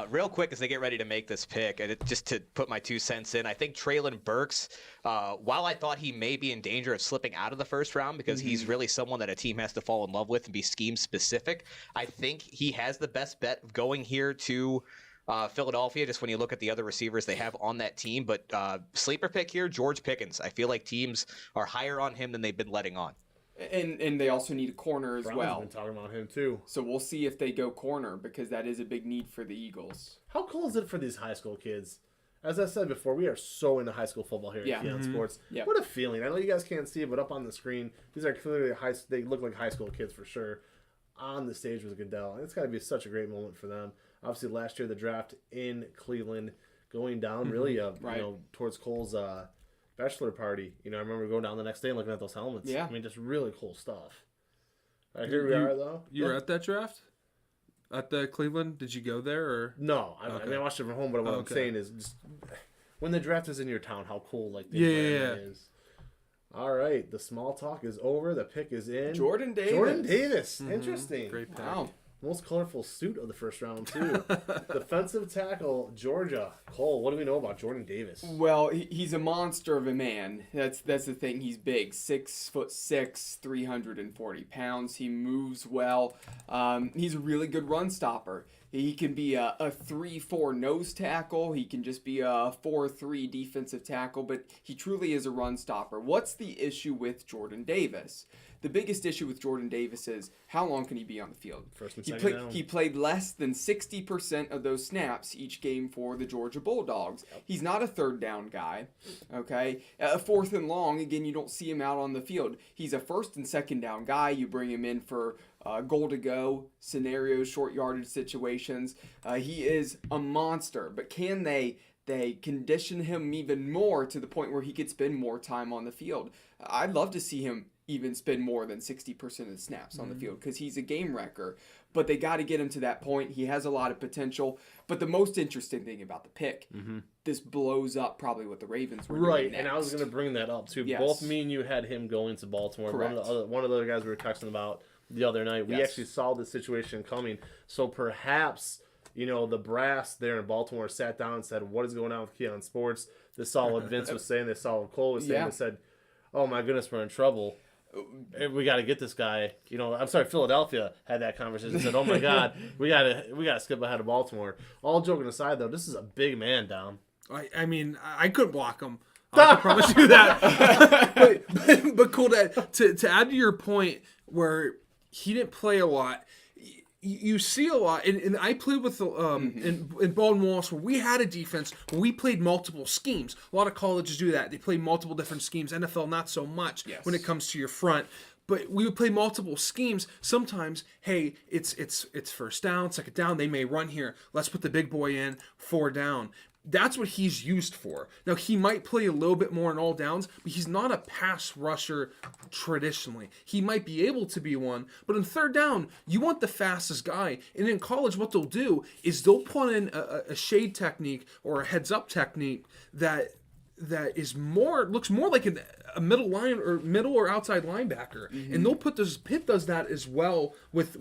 real quick, as they get ready to make this pick, and just to put my 2 cents in, I think Treylon Burks, while I thought he may be in danger of slipping out of the first round because he's really someone that a team has to fall in love with and be scheme specific, I think he has the best bet of going here to Philadelphia, just when you look at the other receivers they have on that team. But sleeper pick here, George Pickens. I feel like teams are higher on him than they've been letting on. And they also need a corner as Brown's well. been talking about him too. So we'll see if they go corner because that is a big need for the Eagles. How cool is it for these high school kids? As I said before, we are so into high school football here Yeah. at Keon Sports. Yep. What a feeling. I know you guys can't see it, but up on the screen, these are clearly they look like high school kids for sure. On the stage with Goodell. And it's got to be such a great moment for them. Obviously, last year, the draft in Cleveland going down really Right. you know, towards Cole's bachelor party. You know, I remember going down the next day and looking at those helmets. Yeah. I mean, just really cool stuff. Here we are, though. You were at that draft? At the Cleveland? Did you go there or? No, I mean, I watched it from home, but what I'm Okay. saying is just when the draft is in your town, how cool like the Yeah, environment is. All right, the small talk is over. The pick is in. Jordan Davis. Jordan Davis. Interesting. Great pick. Wow. Most colorful suit of the first round, too. Defensive tackle, Georgia. Cole, what do we know about Jordan Davis? Well, he's a monster of a man. That's the thing. He's big, 6'6", 340 pounds. He moves well. He's a really good run stopper. He can be a 3-4 nose tackle. He can just be a 4-3 defensive tackle, but he truly is a run stopper. What's the issue with Jordan Davis? The biggest issue with Jordan Davis is how long can he be on the field? First and second down. He played less than 60% of those snaps each game for the Georgia Bulldogs. He's not a third down guy, okay? Fourth and long, again, you don't see him out on the field. He's a first and second down guy. You bring him in for goal to go scenarios, short yardage situations. He is a monster, but can they condition him even more to the point where he could spend more time on the field? I'd love to see him even spend more than 60% of the snaps on the field because he's a game wrecker. But they got to get him to that point. He has a lot of potential. But the most interesting thing about the pick, this blows up probably what the Ravens were doing Right, next. and I was going to bring that up, too. Yes. Both me and you had him going to Baltimore. Correct. One of the other guys we were texting about the other night, we Yes. actually saw the situation coming. So perhaps, you know, the brass there in Baltimore sat down and said, what is going on with Keon Sports? They saw what Vince was saying. They saw what Cole was saying. Yeah. They said, oh, my goodness, we're in trouble. We got to get this guy. You know, I'm sorry, Philadelphia had that conversation. Said, "Oh my God, we got to skip ahead of Baltimore." All joking aside, though, this is a big man, Dom. I mean, I couldn't block him. I can promise you that. but cool to add to your point where he didn't play a lot. You see a lot, and I played with in Baltimore where we had a defense where we played multiple schemes. A lot of colleges do that; they play multiple different schemes. NFL not so much when it comes to your front, but we would play multiple schemes. Sometimes, hey, it's first down, second down. They may run here. Let's put the big boy in, 4 down. That's what he's used for. Now, he might play a little bit more in all downs, but he's not a pass rusher traditionally. He might be able to be one, but in third down, you want the fastest guy. And in college, what they'll do is they'll put in a shade technique or a heads-up technique that is looks more like a middle or outside linebacker, and they'll put this. Pitt does that as well with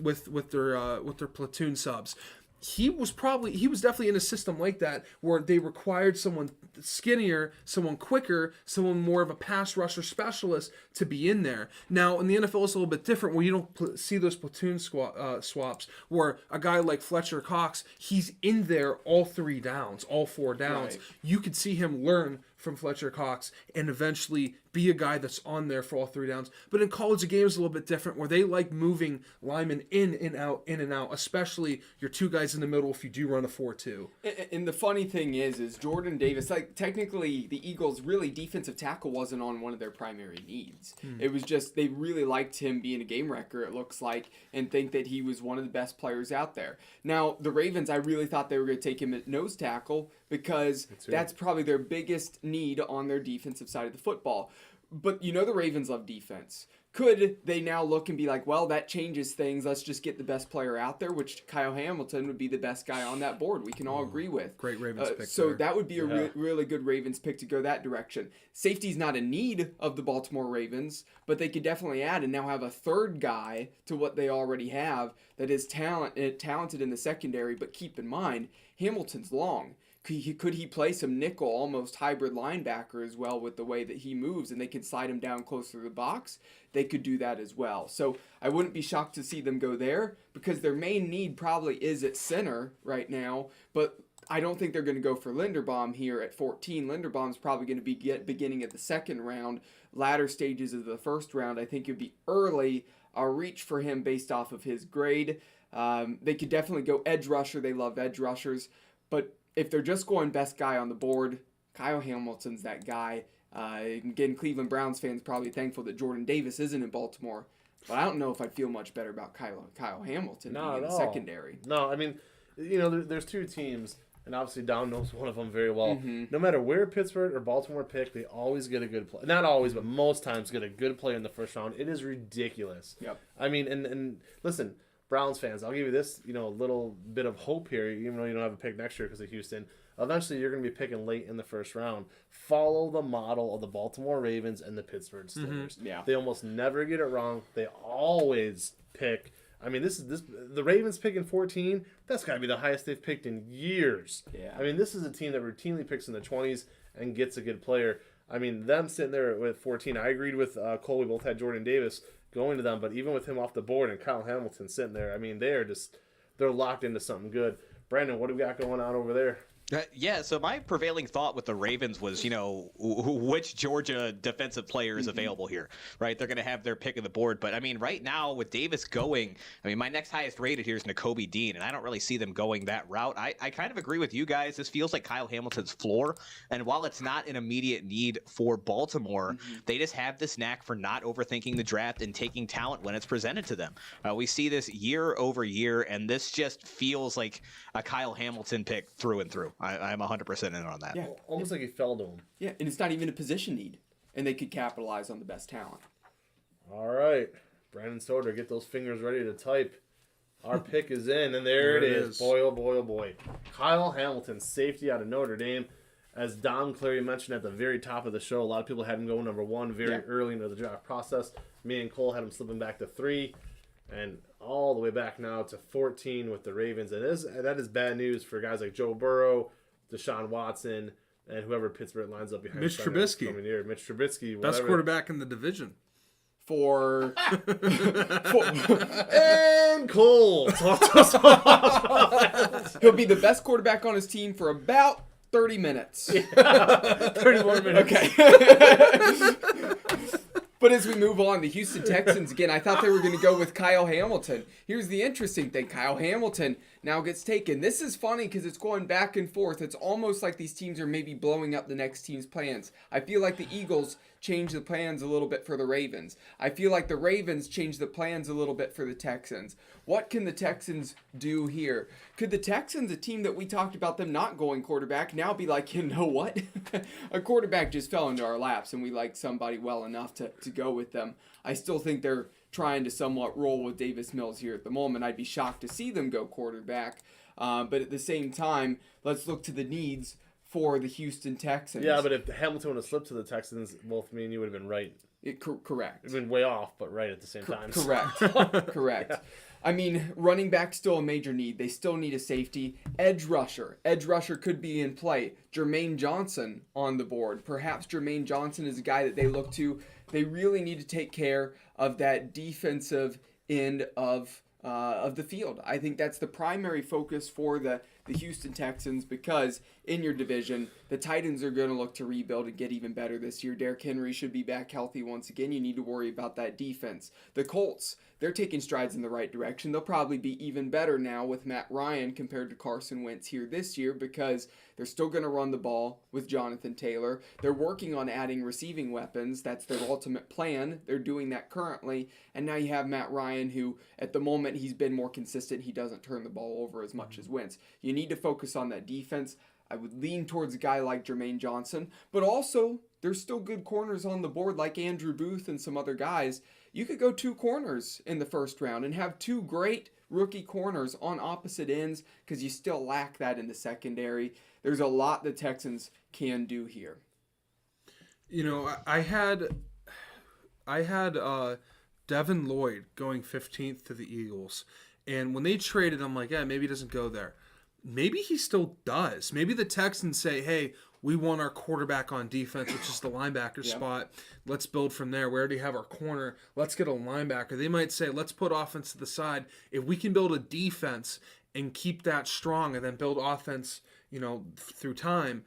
their platoon subs. he was definitely in a system like that where they required someone skinnier, someone quicker, someone more of a pass rusher specialist to be in there. Now in the NFL it's a little bit different where you don't see those platoon swaps where a guy like Fletcher Cox, he's in there all 3 downs, all 4 downs. Right. You could see him learn from Fletcher Cox and eventually be a guy that's on there for all 3 downs. But in college, the game is a little bit different where they like moving linemen in and out, especially your 2 guys in the middle if you do run a 4-2. And the funny thing is Jordan Davis, like technically the Eagles really defensive tackle wasn't on one of their primary needs. It was just they really liked him being a game wrecker, it looks like, and think that he was one of the best players out there. Now, the Ravens, I really thought they were going to take him at nose tackle because that's probably their biggest need on their defensive side of the football. But the Ravens love defense. Could they now look and be like, well, that changes things. Let's just get the best player out there, which Kyle Hamilton would be the best guy on that board. We can all agree with. Great Ravens pick So there. that would be a really good Ravens pick to go that direction. Safety's not a need of the Baltimore Ravens, but they could definitely add and now have a third guy to what they already have that is talented in the secondary. But keep in mind, Hamilton's long. Could he play some nickel, almost hybrid linebacker as well with the way that he moves, and they could slide him down closer to the box? They could do that as well. So I wouldn't be shocked to see them go there because their main need probably is at center right now, but I don't think they're going to go for Linderbaum here at 14. Linderbaum's probably going to be beginning at the second round, latter stages of the first round. I think it would be early. I'll reach for him based off of his grade. They could definitely go edge rusher. They love edge rushers, but if they're just going best guy on the board, Kyle Hamilton's that guy. Again, Cleveland Browns fans probably thankful that Jordan Davis isn't in Baltimore, but I don't know if I'd feel much better about Kyle Hamilton being in the secondary. No, I mean, there's 2 teams, and obviously Dom knows one of them very well. No matter where Pittsburgh or Baltimore pick, they always get a good play. Not always, but most times get a good player in the first round. It is ridiculous. Yep. I mean, and listen, Browns fans, I'll give you this, little bit of hope here, even though you don't have a pick next year because of Houston. Eventually, you're going to be picking late in the first round. Follow the model of the Baltimore Ravens and the Pittsburgh Steelers. Yeah. They almost never get it wrong. They always pick. I mean, the Ravens picking 14. That's got to be the highest they've picked in years. Yeah. I mean, this is a team that routinely picks in the 20s and gets a good player. I mean, them sitting there with 14. I agreed with Cole. We both had Jordan Davis going to them, but even with him off the board and Kyle Hamilton sitting there, I mean, they're locked into something good. Brandon, what do we got going on over there? Yeah, so my prevailing thought with the Ravens was, which Georgia defensive player is available here, right? They're going to have their pick of the board. But, I mean, right now with Davis going, my next highest rated here is Nakobe Dean, and I don't really see them going that route. I kind of agree with you guys. This feels like Kyle Hamilton's floor. And while it's not an immediate need for Baltimore, they just have this knack for not overthinking the draft and taking talent when it's presented to them. We see this year over year, and this just feels like a Kyle Hamilton pick through and through. I'm 100% in on that. Yeah. Almost like he fell to him. Yeah, and it's not even a position need, and they could capitalize on the best talent. All right. Brandon Soeder, get those fingers ready to type. Our pick is in, and there it is. Boy, oh boy, oh boy. Kyle Hamilton, safety out of Notre Dame. As Dom Clary mentioned at the very top of the show, a lot of people had him going number 1 very early into the draft process. Me and Cole had him slipping back to 3. And all the way back now to 14 with the Ravens. And that is bad news for guys like Joe Burrow, Deshaun Watson, and whoever Pittsburgh lines up behind. Mitch Trubisky. Mitch Trubisky. Best quarterback in the division. For and Cole. Talk to us about he'll be the best quarterback on his team for about 30 minutes. 30 more minutes. Okay. But as we move on, the Houston Texans, again, I thought they were going to go with Kyle Hamilton. Here's the interesting thing. Kyle Hamilton now gets taken. This is funny because it's going back and forth. It's almost like these teams are maybe blowing up the next team's plans. I feel like the Eagles changed the plans a little bit for the Ravens. I feel like the Ravens changed the plans a little bit for the Texans. What can the Texans do here? Could the Texans, a team that we talked about them not going quarterback, now be like, you know what? A quarterback just fell into our laps and we like somebody well enough to go with them. I still think they're trying to somewhat roll with Davis Mills here at the moment. I'd be shocked to see them go quarterback. But at the same time, let's look to the needs for the Houston Texans. Yeah, but if Hamilton would have slipped to the Texans, both me and you would have been right. Correct. It would have been way off, but right at the same time. Correct. Correct. I mean, running back still a major need. They still need a safety. Edge rusher. Edge rusher could be in play. Jermaine Johnson on the board. Perhaps Jermaine Johnson is a guy that they look to. They really need to take care of that defensive end of the field. I think that's the primary focus for the Houston Texans, because in your division, the Titans are going to look to rebuild and get even better this year. Derrick Henry should be back healthy once again. You need to worry about that defense. The Colts, they're taking strides in the right direction. They'll probably be even better now with Matt Ryan compared to Carson Wentz here this year, because they're still going to run the ball with Jonathan Taylor. They're working on adding receiving weapons. That's their ultimate plan. They're doing that currently. And now you have Matt Ryan, who at the moment he's been more consistent. He doesn't turn the ball over as much as Wentz. You need to focus on that defense. I would lean towards a guy like Jermaine Johnson, but also there's still good corners on the board like Andrew Booth and some other guys. You could go 2 corners in the first round and have 2 great rookie corners on opposite ends, because you still lack that in the secondary. There's a lot the Texans can do here. You know, I had Devin Lloyd going 15th to the Eagles, and when they traded, I'm like, yeah, maybe he doesn't go there. Maybe he still does. Maybe the Texans say, hey, we want our quarterback on defense, which is the linebacker spot. Let's build from there. We already have our corner. Let's get a linebacker. They might say, let's put offense to the side. If we can build a defense and keep that strong and then build offense, through time,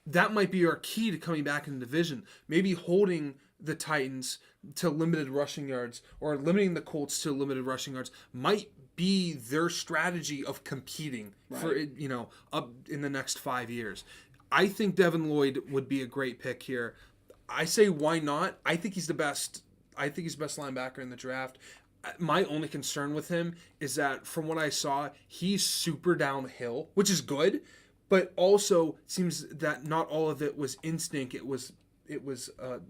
that might be our key to coming back in the division. Maybe holding the Titans to limited rushing yards or limiting the Colts to limited rushing yards might be their strategy of competing for up in the next 5 years. I think Devin Lloyd would be a great pick here. I say, why not? I think he's the best. I think he's the best linebacker in the draft. My only concern with him is that from what I saw, he's super downhill, which is good, but also seems that not all of it was instinct. It was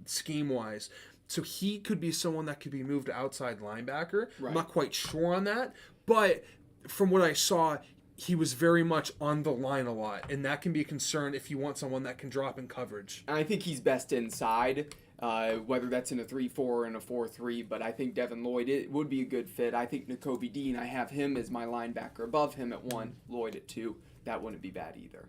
scheme wise. So he could be someone that could be moved to outside linebacker. Right. I'm not quite sure on that, but from what I saw, he was very much on the line a lot, and that can be a concern if you want someone that can drop in coverage. I think he's best inside, whether that's in a 3-4 or in a 4-3, but I think Devin Lloyd, it would be a good fit. I think Nakobe Dean, I have him as my linebacker above him at 1, Lloyd at 2. That wouldn't be bad either.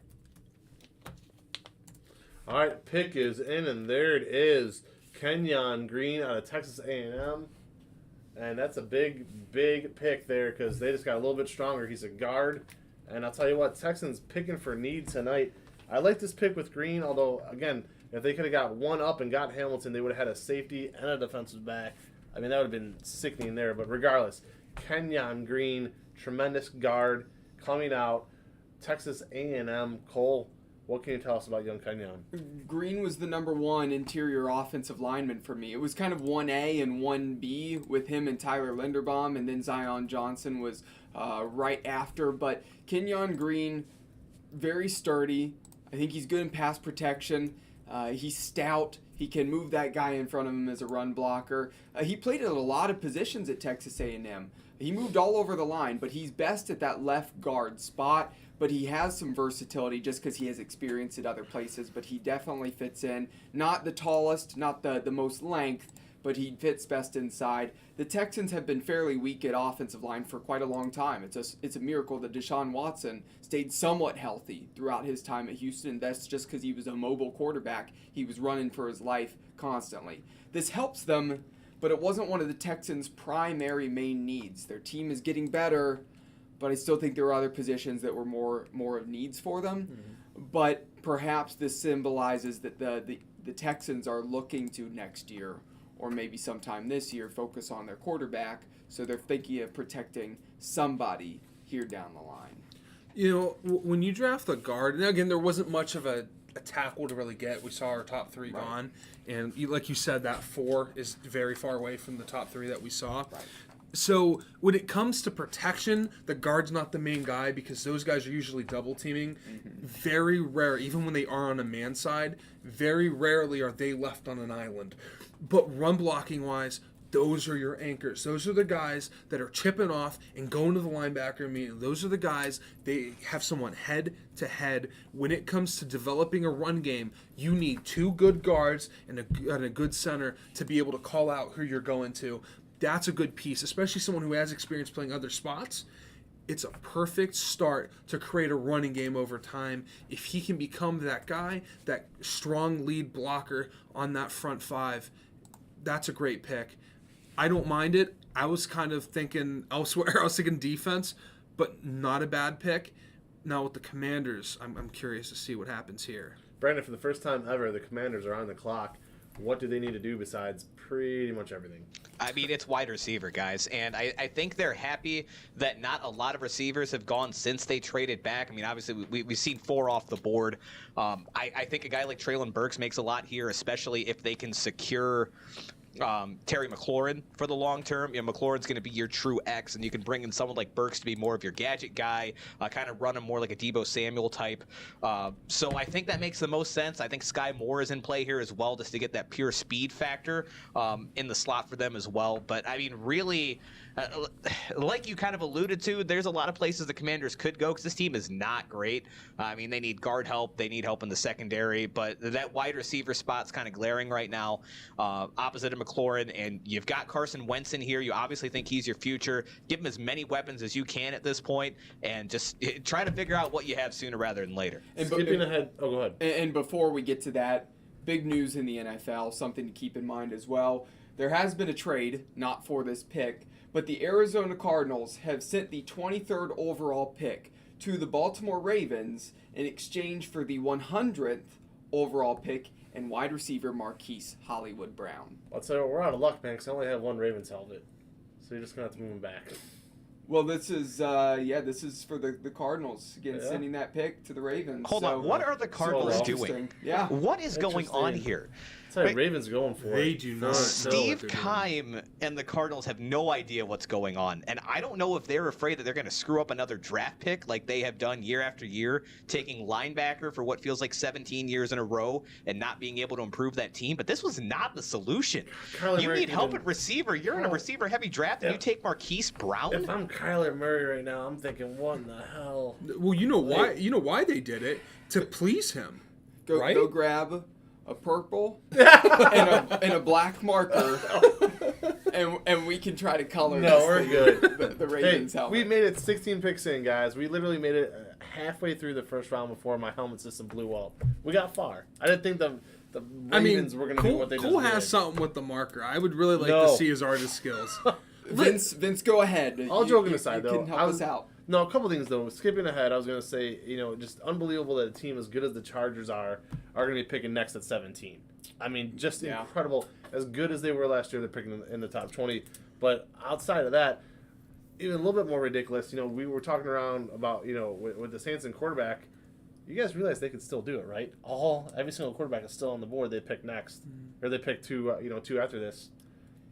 All right, pick is in, and there it is. Kenyon Green out of Texas A&M. And that's a big, big pick there because they just got a little bit stronger. He's a guard. And I'll tell you what, Texans picking for need tonight. I like this pick with Green, although, again, if they could have got one up and got Hamilton, they would have had a safety and a defensive back. I mean, that would have been sickening there. But regardless, Kenyon Green, tremendous guard, coming out. Texas A&M, Cole, what can you tell us about young Kenyon? Green was the number 1 interior offensive lineman for me. It was kind of 1A and 1B with him and Tyler Linderbaum, and then Zion Johnson was right after. But Kenyon Green, very sturdy. I think he's good in pass protection. He's stout. He can move that guy in front of him as a run blocker. He played at a lot of positions at Texas A&M. He moved all over the line, but he's best at that left guard spot. But he has some versatility just because he has experience at other places. But he definitely fits in. Not the tallest, not the most length, but he fits best inside. The Texans have been fairly weak at offensive line for quite a long time. It's a miracle that Deshaun Watson stayed somewhat healthy throughout his time at Houston. That's just because he was a mobile quarterback. He was running for his life constantly. This helps them, but it wasn't one of the Texans' primary main needs. Their team is getting better, but I still think there are other positions that were more of needs for them. Mm-hmm. But perhaps this symbolizes that the Texans are looking to next year, or maybe sometime this year, focus on their quarterback. So they're thinking of protecting somebody here down the line. When you draft the guard, and again, there wasn't much of a tackle to really get. We saw our top 3 gone. And like you said, that 4 is very far away from the top 3 that we saw. Right. So when it comes to protection, the guard's not the main guy because those guys are usually double teaming. Mm-hmm. Very rare, even when they are on a man side, very rarely are they left on an island. But run blocking wise, those are your anchors. Those are the guys that are chipping off and going to the linebacker meeting. Those are the guys, they have someone head to head. When it comes to developing a run game, you need 2 good guards and a good center to be able to call out who you're going to. that's a good piece, especially someone who has experience playing other spots. It's a perfect start to create a running game over time. If he can become that guy, that strong lead blocker on that front five, that's a great pick. I don't mind it. I was kind of thinking elsewhere. I was thinking defense, but not a bad pick. Now with the Commanders, I'm curious to see what happens here. Brandon, for the first time ever, the Commanders are on the clock. What do they need to do besides pretty much everything? I mean, it's wide receiver, guys, and I think they're happy that not a lot of receivers have gone since they traded back. I mean, obviously, we've seen 4 off the board. I think a guy like Treylon Burks makes a lot here, especially if they can secure Terry McLaurin for the long term. You know, McLaurin's going to be your true X, and you can bring in someone like Burks to be more of your gadget guy, kind of run him more like a Deebo Samuel type. So I think that makes the most sense. I think Sky Moore is in play here as well, just to get that pure speed factor in the slot for them as well. But I mean, really, like you kind of alluded to, there's a lot of places the Commanders could go because this team is not great. I mean, they need guard help, they need help in the secondary, but that wide receiver spot's kind of glaring right now, opposite of McLaurin, and you've got Carson Wentz in here. You obviously think he's your future. Give him as many weapons as you can at this point, and just try to figure out what you have sooner rather than later. And Skipping ahead. Oh, go ahead. And before we get to that, big news in the NFL, something to keep in mind as well. There has been a trade, not for this pick, but the Arizona Cardinals have sent the 23rd overall pick to the Baltimore Ravens in exchange for the 100th overall pick and wide receiver Marquise Hollywood Brown. I'll tell you what, we're out of luck, man, because I only have one Ravens helmet. So you're just going to have to move him back. Well, this is for the Cardinals, again, sending that pick to the Ravens. Hold on, what are the Cardinals doing? Yeah. What is going on here? That's how Ravens going for They it. do not know Steve what they're doing. Keim and the Cardinals have no idea what's going on. And I don't know if they're afraid that they're going to screw up another draft pick like they have done year after year, taking linebacker for what feels like 17 years in a row and not being able to improve that team. But this was not the solution. Kyler You Murray need help even- at receiver. You're in a receiver-heavy draft, and you take Marquise Brown? If I'm Kyler Murray right now, I'm thinking, what in the hell? Well, you know why? You know why they did it? To please him. Right? Go grab a purple and a black marker, and we can try to color No, this we're thing good. with the Ravens Hey, helmet. we made it 16 picks in, guys. We literally made it halfway through the first round before my helmet system blew up. We got far. I didn't think the Ravens were going to do what they just Cole did. has something with the marker. I would really like No. to see his artist skills. Vince, go ahead. All joking aside, you though, can help us out. No, a couple things though. Skipping ahead, I was going to say, just unbelievable that a team as good as the Chargers are going to be picking next at 17. I mean, just incredible. As good as they were last year, they're picking in the top 20. But outside of that, even a little bit more ridiculous. We were talking around about with the Saints and quarterback. You guys realize they could still do it, right? Every single quarterback is still on the board. They pick next, or they pick two after this.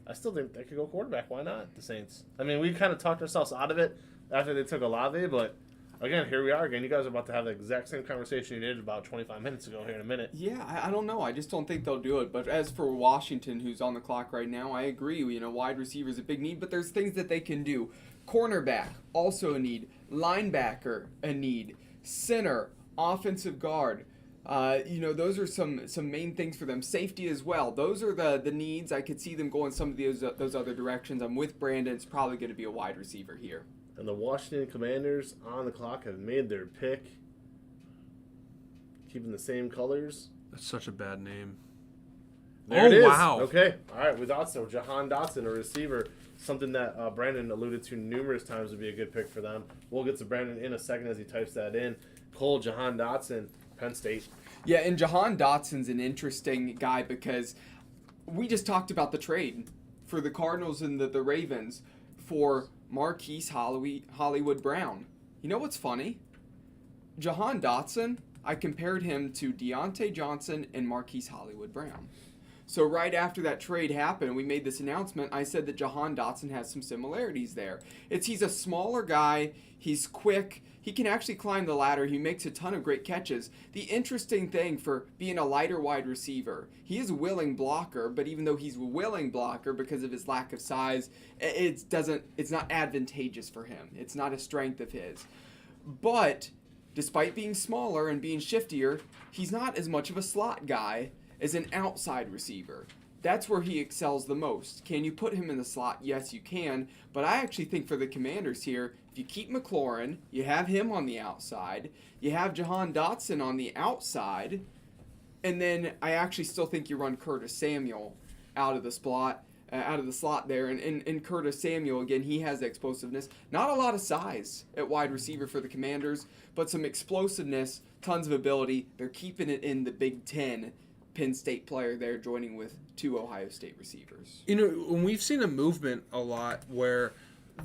I still think they could go quarterback. Why not the Saints? I mean, we kind of talked ourselves out of it after they took Olave, but again, here we are again. You guys are about to have the exact same conversation you did about 25 minutes ago here in a minute. Yeah, I don't know. I just don't think they'll do it. But as for Washington, who's on the clock right now, I agree. Wide receiver is a big need, but there's things that they can do. Cornerback, also a need. Linebacker, a need. Center, offensive guard. Those are some main things for them. Safety as well. Those are the needs. I could see them going some of those other directions. I'm with Brandon. It's probably going to be a wide receiver here. And the Washington Commanders on the clock have made their pick. Keeping the same colors. That's such a bad name. There it is. Wow. Okay. All right. With Dotson, Jahan Dotson, a receiver, something that Brandon alluded to numerous times would be a good pick for them. We'll get to Brandon in a second as he types that in. Cole, Jahan Dotson, Penn State. Yeah, and Jahan Dotson's an interesting guy because we just talked about the trade for the Cardinals and the Ravens for Marquise Hollywood Brown. You know what's funny? Jahan Dotson, I compared him to Deontay Johnson and Marquise Hollywood Brown. So right after that trade happened, we made this announcement, I said that Jahan Dotson has some similarities there. He's a smaller guy, he's quick, he can actually climb the ladder, he makes a ton of great catches. The interesting thing for being a lighter wide receiver, he is a willing blocker, but even though he's a willing blocker because of his lack of size, it's not advantageous for him. It's not a strength of his. But despite being smaller and being shiftier, he's not as much of a slot guy as an outside receiver. that's where he excels the most. Can you put him in the slot? Yes, you can. But I actually think for the Commanders here, if you keep McLaurin, you have him on the outside, you have Jahan Dotson on the outside, and then I actually still think you run Curtis Samuel out of the slot there. And Curtis Samuel, again, he has explosiveness. Not a lot of size at wide receiver for the Commanders, but some explosiveness, tons of ability. They're keeping it in the Big Ten. Penn State player there joining with 2 Ohio State receivers. You know, we've seen a movement a lot where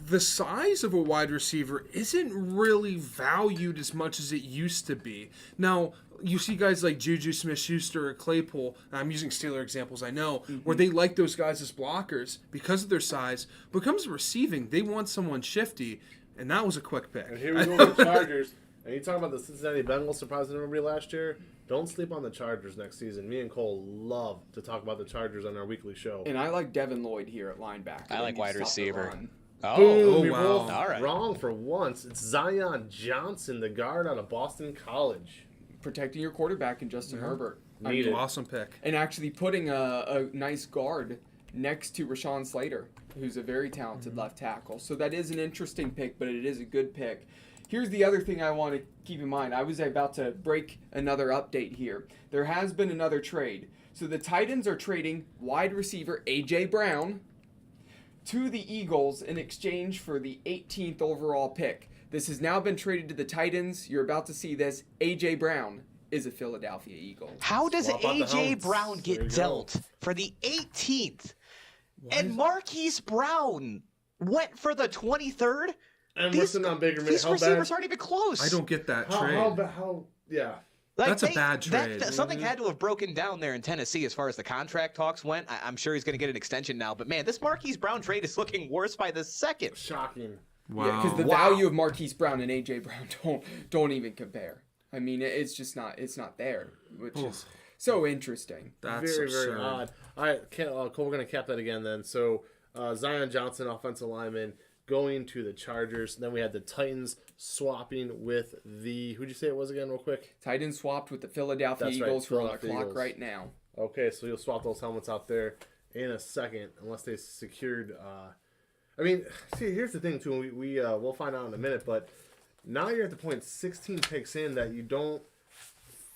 the size of a wide receiver isn't really valued as much as it used to be. Now, you see guys like Juju Smith-Schuster or Claypool, and I'm using Steeler examples, I know, where they like those guys as blockers because of their size. But when it comes to receiving, they want someone shifty, and that was a quick pick. And here we go with the Chargers. And you talk about the Cincinnati Bengals surprising everybody last year. Don't sleep on the Chargers next season. Me and Cole love to talk about the Chargers on our weekly show. And I like Devin Lloyd here at linebacker. I like wide receiver. Boom, Oh, you're wow. both All right. wrong for once. It's Zion Johnson, the guard out of Boston College. Protecting your quarterback in Justin Herbert. Need it. Awesome pick. And actually putting a nice guard next to Rashawn Slater, who's a very talented left tackle. So that is an interesting pick, but it is a good pick. Here's the other thing I want to keep in mind. I was about to break another update here. There has been another trade. So the Titans are trading wide receiver A.J. Brown to the Eagles in exchange for the 18th overall pick. This has now been traded to the Titans. You're about to see this. A.J. Brown is a Philadelphia Eagle. How does Swap out the A.J. helmets. Brown There you get go. dealt for the 18th? And Marquise Brown went for the 23rd? And we're sitting on Baker These Mayfield. receivers aren't even close. I don't get that How, trade. yeah. That's a bad trade. Something had to have broken down there in Tennessee as far as the contract talks went. I'm sure he's going to get an extension now. But, man, this Marquise Brown trade is looking worse by the second. Shocking. Wow. Yeah, because the value of Marquise Brown and A.J. Brown don't even compare. I mean, it's just not there, which is so interesting. That's Very, absurd. very odd. All right, Cole, we're going to cap that again then. So, Zion Johnson, offensive lineman, going to the Chargers. Then we had the Titans swapping with the... Who'd you say it was again real quick? Titans swapped with the Philadelphia That's right, Eagles. We're on the Philadelphia clock Eagles. right now. Okay, so you'll swap those helmets out there in a second, unless they secured... I mean, see, here's the thing, too. We'll find out in a minute, but now you're at the point 16 picks in that you don't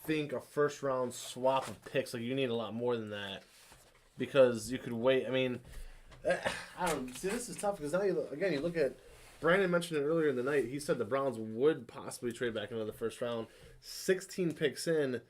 think a first-round swap of picks. Like, you need a lot more than that because you could wait. I mean, I don't see, this is tough because now, you look at... Brandon mentioned it earlier in the night. He said the Browns would possibly trade back into the first round. 16 picks in,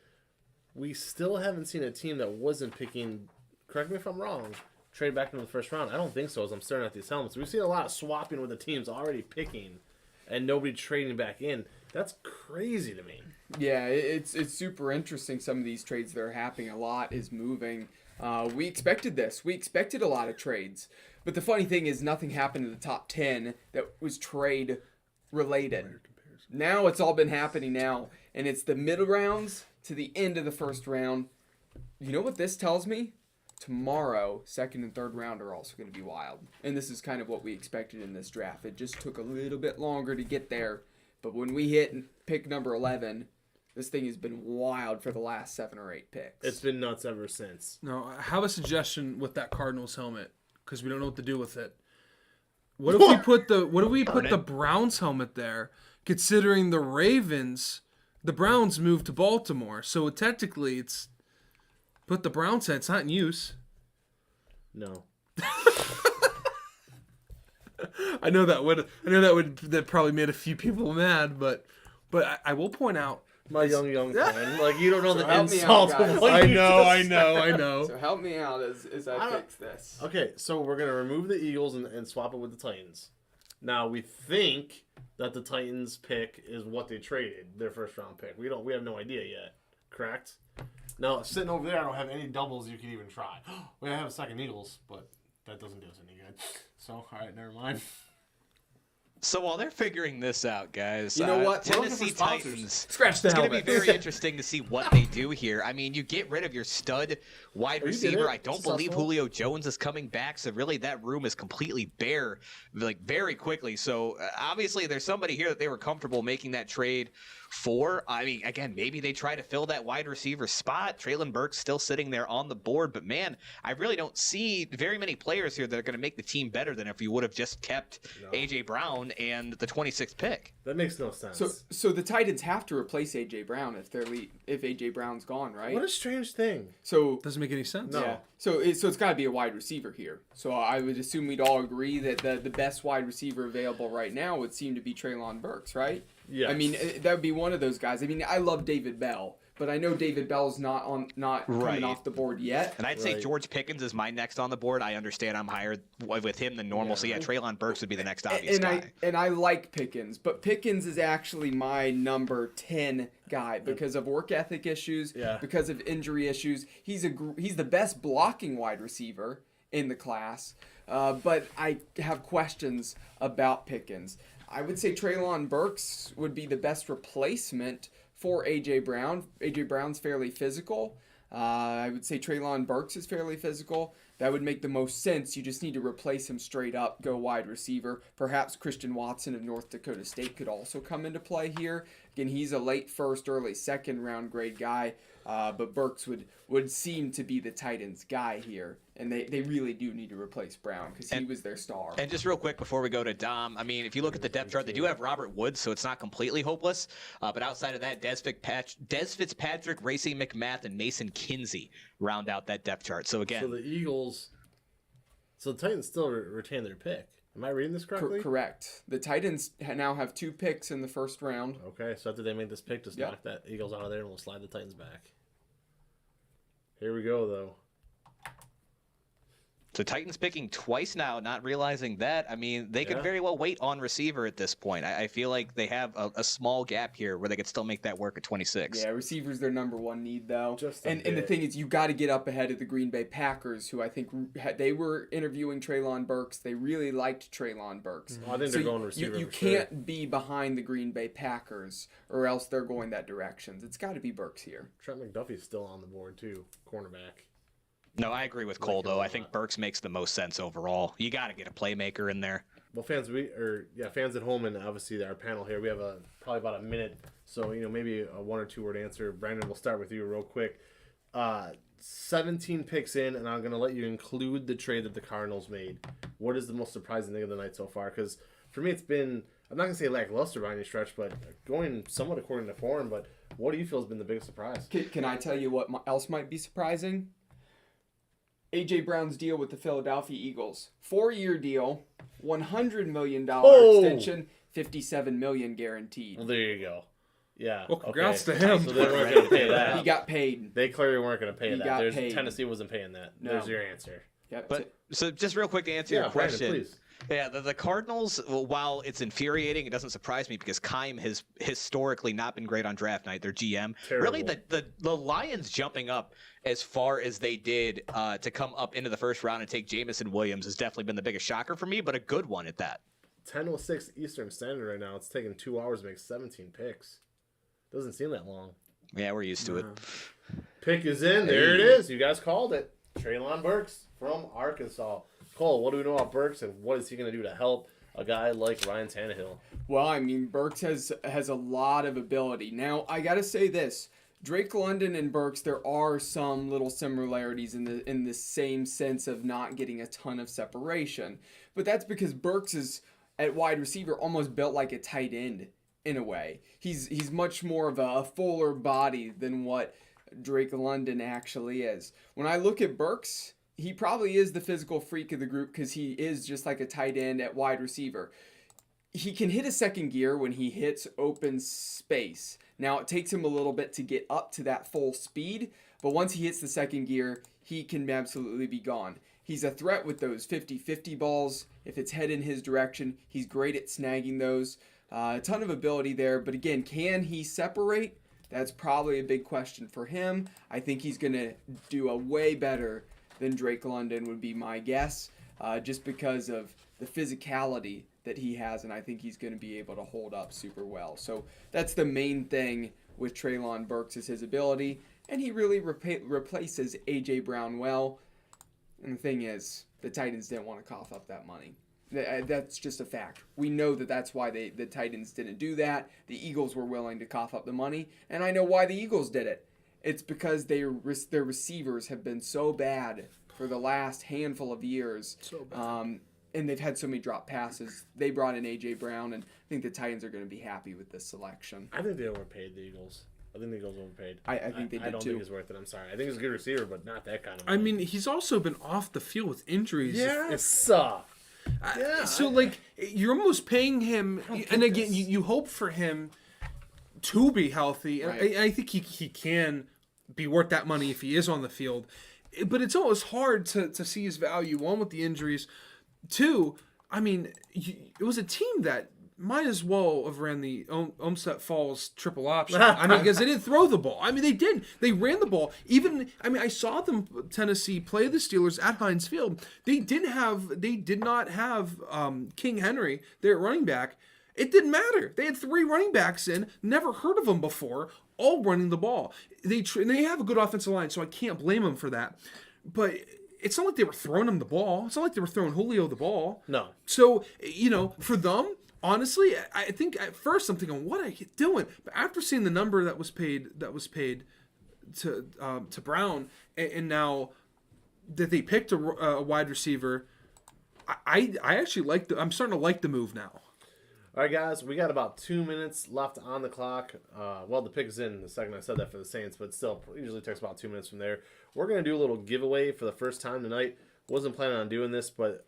we still haven't seen a team that wasn't picking, correct me if I'm wrong, trade back into the first round. I don't think so as I'm staring at these helmets. We've seen a lot of swapping with the teams already picking and nobody trading back in. That's crazy to me. Yeah, it's super interesting. Some of these trades that are happening, a lot is moving. We expected this. We expected a lot of trades. But the funny thing is nothing happened in the top 10 that was trade related. Now it's all been happening now. And it's the middle rounds to the end of the first round. You know what this tells me? Tomorrow, second and third round are also going to be wild. And this is kind of what we expected in this draft. It just took a little bit longer to get there. But when we hit pick number 11, this thing has been wild for the last 7 or 8 picks. It's been nuts ever since. No, I have a suggestion with that Cardinals helmet because we don't know what to do with it. What if we put the Browns helmet there? Considering the Browns moved to Baltimore, so technically it's put the Browns head. It's not in use. No. I know that probably made a few people mad, but I will point out. My young friend. Like, you don't know the help me insult out, of guys. what I you just know. So help me out as I fix this. Okay, so we're going to remove the Eagles and swap it with the Titans. Now, we think that the Titans pick is what they traded, their first-round pick. We have no idea yet, correct? Now, sitting over there, I don't have any doubles you can even try. We have a second Eagles, but that doesn't do us any good. So, all right, never mind. So while they're figuring this out, guys, You know what? We're looking for Tennessee sponsors. Titans. Scratch the It's going to helmet. be very interesting to see what they do here. I mean, you get rid of your stud wide you did receiver. it. I don't It's believe successful. Julio Jones is coming back, so really that room is completely bare, like very quickly. So obviously there's somebody here that they were comfortable making that trade for. I mean, again, maybe they try to fill that wide receiver spot. Treylon Burks still sitting there on the board, but man, I really don't see very many players here that are going to make the team better than if you would have just kept A.J. Brown and the 26th pick. That makes no sense. So the Titans have to replace A.J. Brown if A.J. Brown's gone, right? What a strange thing. So Doesn't make any sense. No. yeah. So it's got to be a wide receiver here. So I would assume we'd all agree that the best wide receiver available right now would seem to be Treylon Burks, right? Yes. I mean, that would be one of those guys. I mean, I love David Bell, but I know David Bell's not Right. coming off the board yet. And I'd say Right. George Pickens is my next on the board. I understand I'm higher with him than normal. So yeah, Treylon Burks would be the next obvious guy. I like Pickens, but Pickens is actually my number 10 guy because of work ethic issues, Yeah. because of injury issues. He's the best blocking wide receiver in the class, but I have questions about Pickens. I would say Treylon Burks would be the best replacement for A.J. Brown. A.J. Brown's fairly physical. I would say Treylon Burks is fairly physical. That would make the most sense. You just need to replace him straight up, go wide receiver. Perhaps Christian Watson of North Dakota State could also come into play here. Again, he's a late first, early second round grade guy, but Burks would seem to be the Titans' guy here. And they really do need to replace Brown because he was their star. And just real quick before we go to Dom, I mean, if you look at the depth chart, they do have Robert Woods, so it's not completely hopeless. But outside of that, Des Fitzpatrick, Racey McMath, and Mason Kinsey round out that depth chart. So again, So the Eagles. So the Titans still retain their pick. Am I reading this correctly? Correct. The Titans now have 2 picks in the first round. Okay, so after they make this pick, just Yeah. knock that Eagles out of there and we'll slide the Titans back. Here we go, though. so Titans picking twice now, not realizing that. I mean, they could Yeah. very well wait on receiver at this point. I feel like they have a small gap here where they could still make that work at 26. Yeah, receiver's their number 1 need, though. Just a and the bit. thing is, you got to get up ahead of the Green Bay Packers, who I think they were interviewing Treylon Burks. They really liked Treylon Burks. Well, I think So they're going receiver. You for sure. can't be behind the Green Bay Packers, or else they're going that direction. It's got to be Burks here. Trent McDuffie's still on the board, too. Cornerback. No, I agree with Cole, though. I think Burks makes the most sense overall. You got to get a playmaker in there. Well, fans at home and obviously our panel here, we have probably about a minute, so maybe a 1 or 2 word answer. Brandon, we'll start with you real quick. 17 picks in, and I'm going to let you include the trade that the Cardinals made. What is the most surprising thing of the night so far? Because for me, it's been, I'm not going to say lackluster by any stretch, but going somewhat according to form. But what do you feel has been the biggest surprise? Can I tell you what else might be surprising? A.J. Brown's deal with the Philadelphia Eagles. 4-year deal, $100 million extension, $57 million guaranteed. Well, there you go. Yeah. Well, congrats okay. to him. So they weren't going to pay that. He got paid. They clearly weren't going to pay He that. got paid. Tennessee wasn't paying that. No. There's your answer. Yep. But so just real quick to answer your Brandon, question. please. Yeah, the Cardinals, well, while it's infuriating, it doesn't surprise me because Kaiir has historically not been great on draft night. Their GM. Terrible. Really, the Lions jumping up as far as they did to come up into the first round and take Jameson Williams has definitely been the biggest shocker for me, but a good one at that. 10:06 Eastern Standard right now. It's taking 2 hours to make 17 picks. Doesn't seem that long. Yeah, we're used to it. Pick is in. There it is. You guys called it. Treylon Burks from Arkansas. Cole, what do we know about Burks, and what is he going to do to help a guy like Ryan Tannehill? Well, I mean, Burks has a lot of ability. Now, I got to say this. Drake London and Burks, there are some little similarities in the same sense of not getting a ton of separation. But that's because Burks is, at wide receiver, almost built like a tight end in a way. He's much more of a fuller body than what Drake London actually is. When I look at Burks, he probably is the physical freak of the group because he is just like a tight end at wide receiver. He can hit a second gear when he hits open space. Now, it takes him a little bit to get up to that full speed, but once he hits the second gear, he can absolutely be gone. He's a threat with those 50-50 balls. If it's head in his direction, he's great at snagging those. A ton of ability there, but again, can he separate? That's probably a big question for him. I think he's going to do a way better than Drake London would be my guess, just because of the physicality that he has, and I think he's going to be able to hold up super well. So that's the main thing with Treylon Burks is his ability, and he really replaces A.J. Brown well. And the thing is, the Titans didn't want to cough up that money. That's just a fact. We know that that's why the Titans didn't do that. The Eagles were willing to cough up the money, and I know why the Eagles did it. It's because their receivers have been so bad for the last handful of years. So bad. And they've had so many drop passes. They brought in A.J. Brown, and I think the Titans are going to be happy with this selection. I think they overpaid the Eagles. I think the Eagles overpaid. I think they did, I don't too. think he's worth it. I'm sorry. I think he's a good receiver, but not that kind of I money. mean, he's also been off the field with injuries. Yes. So, like, you're almost paying him, and again, you hope for him to be healthy. And Right. I think he can be worth that money if he is on the field. But it's always hard to see his value, one, with the injuries. Two, I mean, it was a team that might as well have ran the Olmsted Falls triple option. I mean, because they didn't throw the ball. I mean, they did. They ran the ball. I saw them, Tennessee, play the Steelers at Heinz Field. They did not have King Henry, their running back. It didn't matter. They had 3 running backs in, never heard of them before, all running the ball. They have a good offensive line, so I can't blame them for that. But it's not like they were throwing him the ball. It's not like they were throwing Julio the ball. No. So, for them, honestly, I think at first I'm thinking, what are you doing? But after seeing the number that was paid to Brown, and now that they picked a wide receiver, I actually I'm starting to like the move now. All right, guys, we got about 2 minutes left on the clock. The pick is in the second I said that for the Saints, but still, it usually takes about 2 minutes from there. We're going to do a little giveaway for the first time tonight. Wasn't planning on doing this, but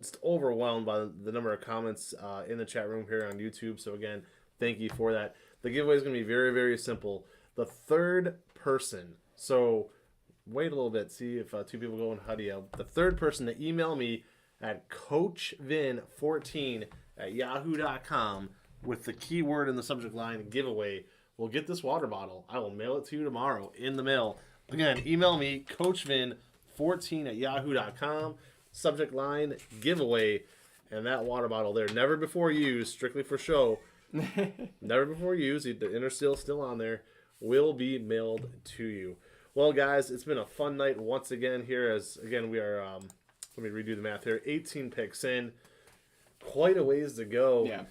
just overwhelmed by the number of comments in the chat room here on YouTube. So, again, thank you for that. The giveaway is going to be very, very simple. The third person, so wait a little bit, see if 2 people go in Hudio. The third person to email me at coachvin14@yahoo.com with the keyword in the subject line giveaway will get this water bottle. I will mail it to you tomorrow in the mail. Again, email me coachvin14@yahoo.com, subject line giveaway, and that water bottle there, never before used, strictly for show, never before used, the inner seal still on there, will be mailed to you. Well, guys, it's been a fun night once again here as, again, we are, let me redo the math here, 18 picks in. Quite a ways to go. Yeah.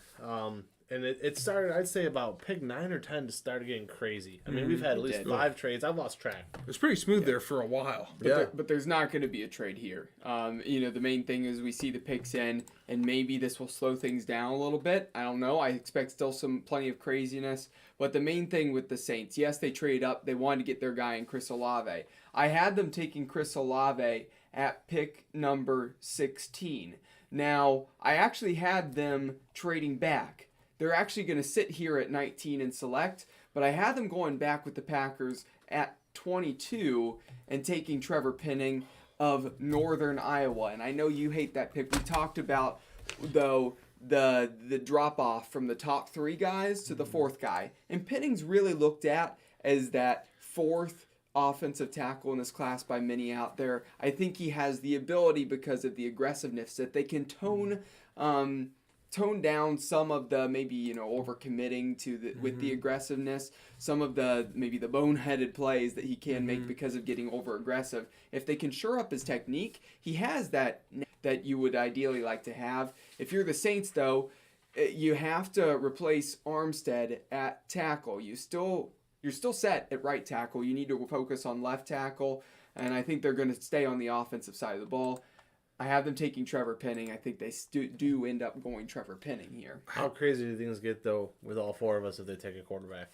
And it started, I'd say, about pick 9 or 10 to start getting crazy. I mean, we've had at least 5 trades. I've lost track. It was pretty smooth there for a while. But there's not going to be a trade here. The main thing is we see the picks in, and maybe this will slow things down a little bit. I don't know. I expect still plenty of craziness. But the main thing with the Saints, yes, they traded up. They wanted to get their guy in Chris Olave. I had them taking Chris Olave at pick number 16. Now, I actually had them trading back. They're actually going to sit here at 19 and select, but I had them going back with the Packers at 22 and taking Trevor Penning of Northern Iowa. And I know you hate that pick. We talked about, though, the drop-off from the top 3 guys to the 4th guy. And Penning's really looked at as that 4th offensive tackle in this class by many out there. I think he has the ability, because of the aggressiveness, that they can tone down some of the maybe overcommitting to with the aggressiveness, some of the maybe the boneheaded plays that he can make because of getting over aggressive. If they can shore up his technique, he has that you would ideally like to have. If you're the Saints, though, you have to replace Armstead at tackle. You're still set at right tackle. You need to focus on left tackle, and I think they're going to stay on the offensive side of the ball. I have them taking Trevor Penning. I think they do end up going Trevor Penning here. How crazy do things get, though, with all 4 of us if they take a quarterback?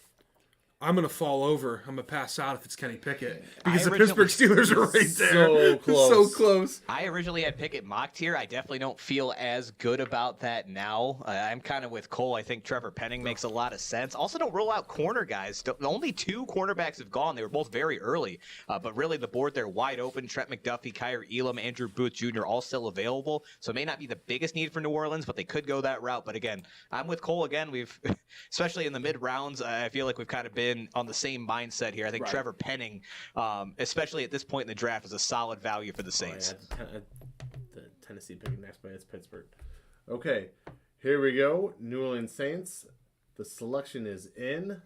I'm going to fall over. I'm going to pass out if it's Kenny Pickett. Because the originally- Pittsburgh Steelers are right there. So close. So close. I originally had Pickett mocked here. I definitely don't feel as good about that now. I'm kind of with Cole. I think Trevor Penning makes a lot of sense. Also, don't roll out corner guys. Only 2 cornerbacks have gone. They were both very early. But really, the board there wide open. Trent McDuffie, Kaiir, Elam, Andrew Booth Jr. all still available. So it may not be the biggest need for New Orleans, but they could go that route. But again, I'm with Cole again. We've, especially in the mid rounds, I feel like we've kind of been on the same mindset here. I think Trevor Penning, especially at this point in the draft, is a solid value for the Saints. The Tennessee picking next, but it's Pittsburgh. Okay, Here we go. New Orleans Saints. The selection is in.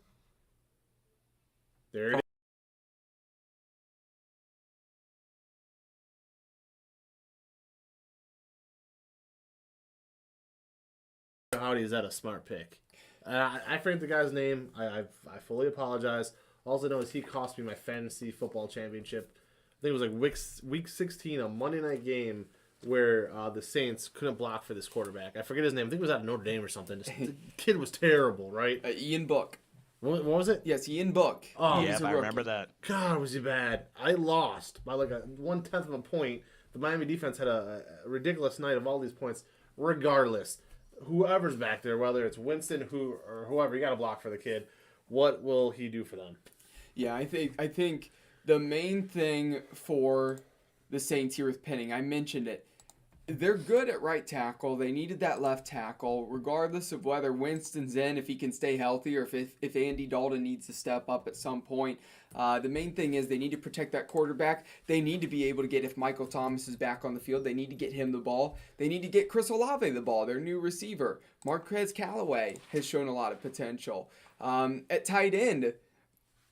There it is. Howdy, is that a smart pick? I forget the guy's name. I fully apologize. All I know is he cost me my fantasy football championship. I think it was like week 16, a Monday night game where the Saints couldn't block for this quarterback. I forget his name. I think it was out of Notre Dame or something. The kid was terrible, right? Ian Book. What was it? Yes, Ian Book. Oh, Yeah, I remember that. God, was he bad. I lost by like 1/10 of a point. The Miami defense had a ridiculous night of all these points. Regardless, whoever's back there, whether it's Winston or whoever, you got to block for the kid. What will he do for them? Yeah, I think the main thing for the Saints here with Penning, I mentioned it. They're good at right tackle. They needed that left tackle, regardless of whether Winston's in, if he can stay healthy, or if Andy Dalton needs to step up at some point. The main thing is they need to protect that quarterback. They need to be able to get, if Michael Thomas is back on the field, they need to get him the ball. They need to get Chris Olave the ball, their new receiver. Marquez Callaway has shown a lot of potential. At tight end,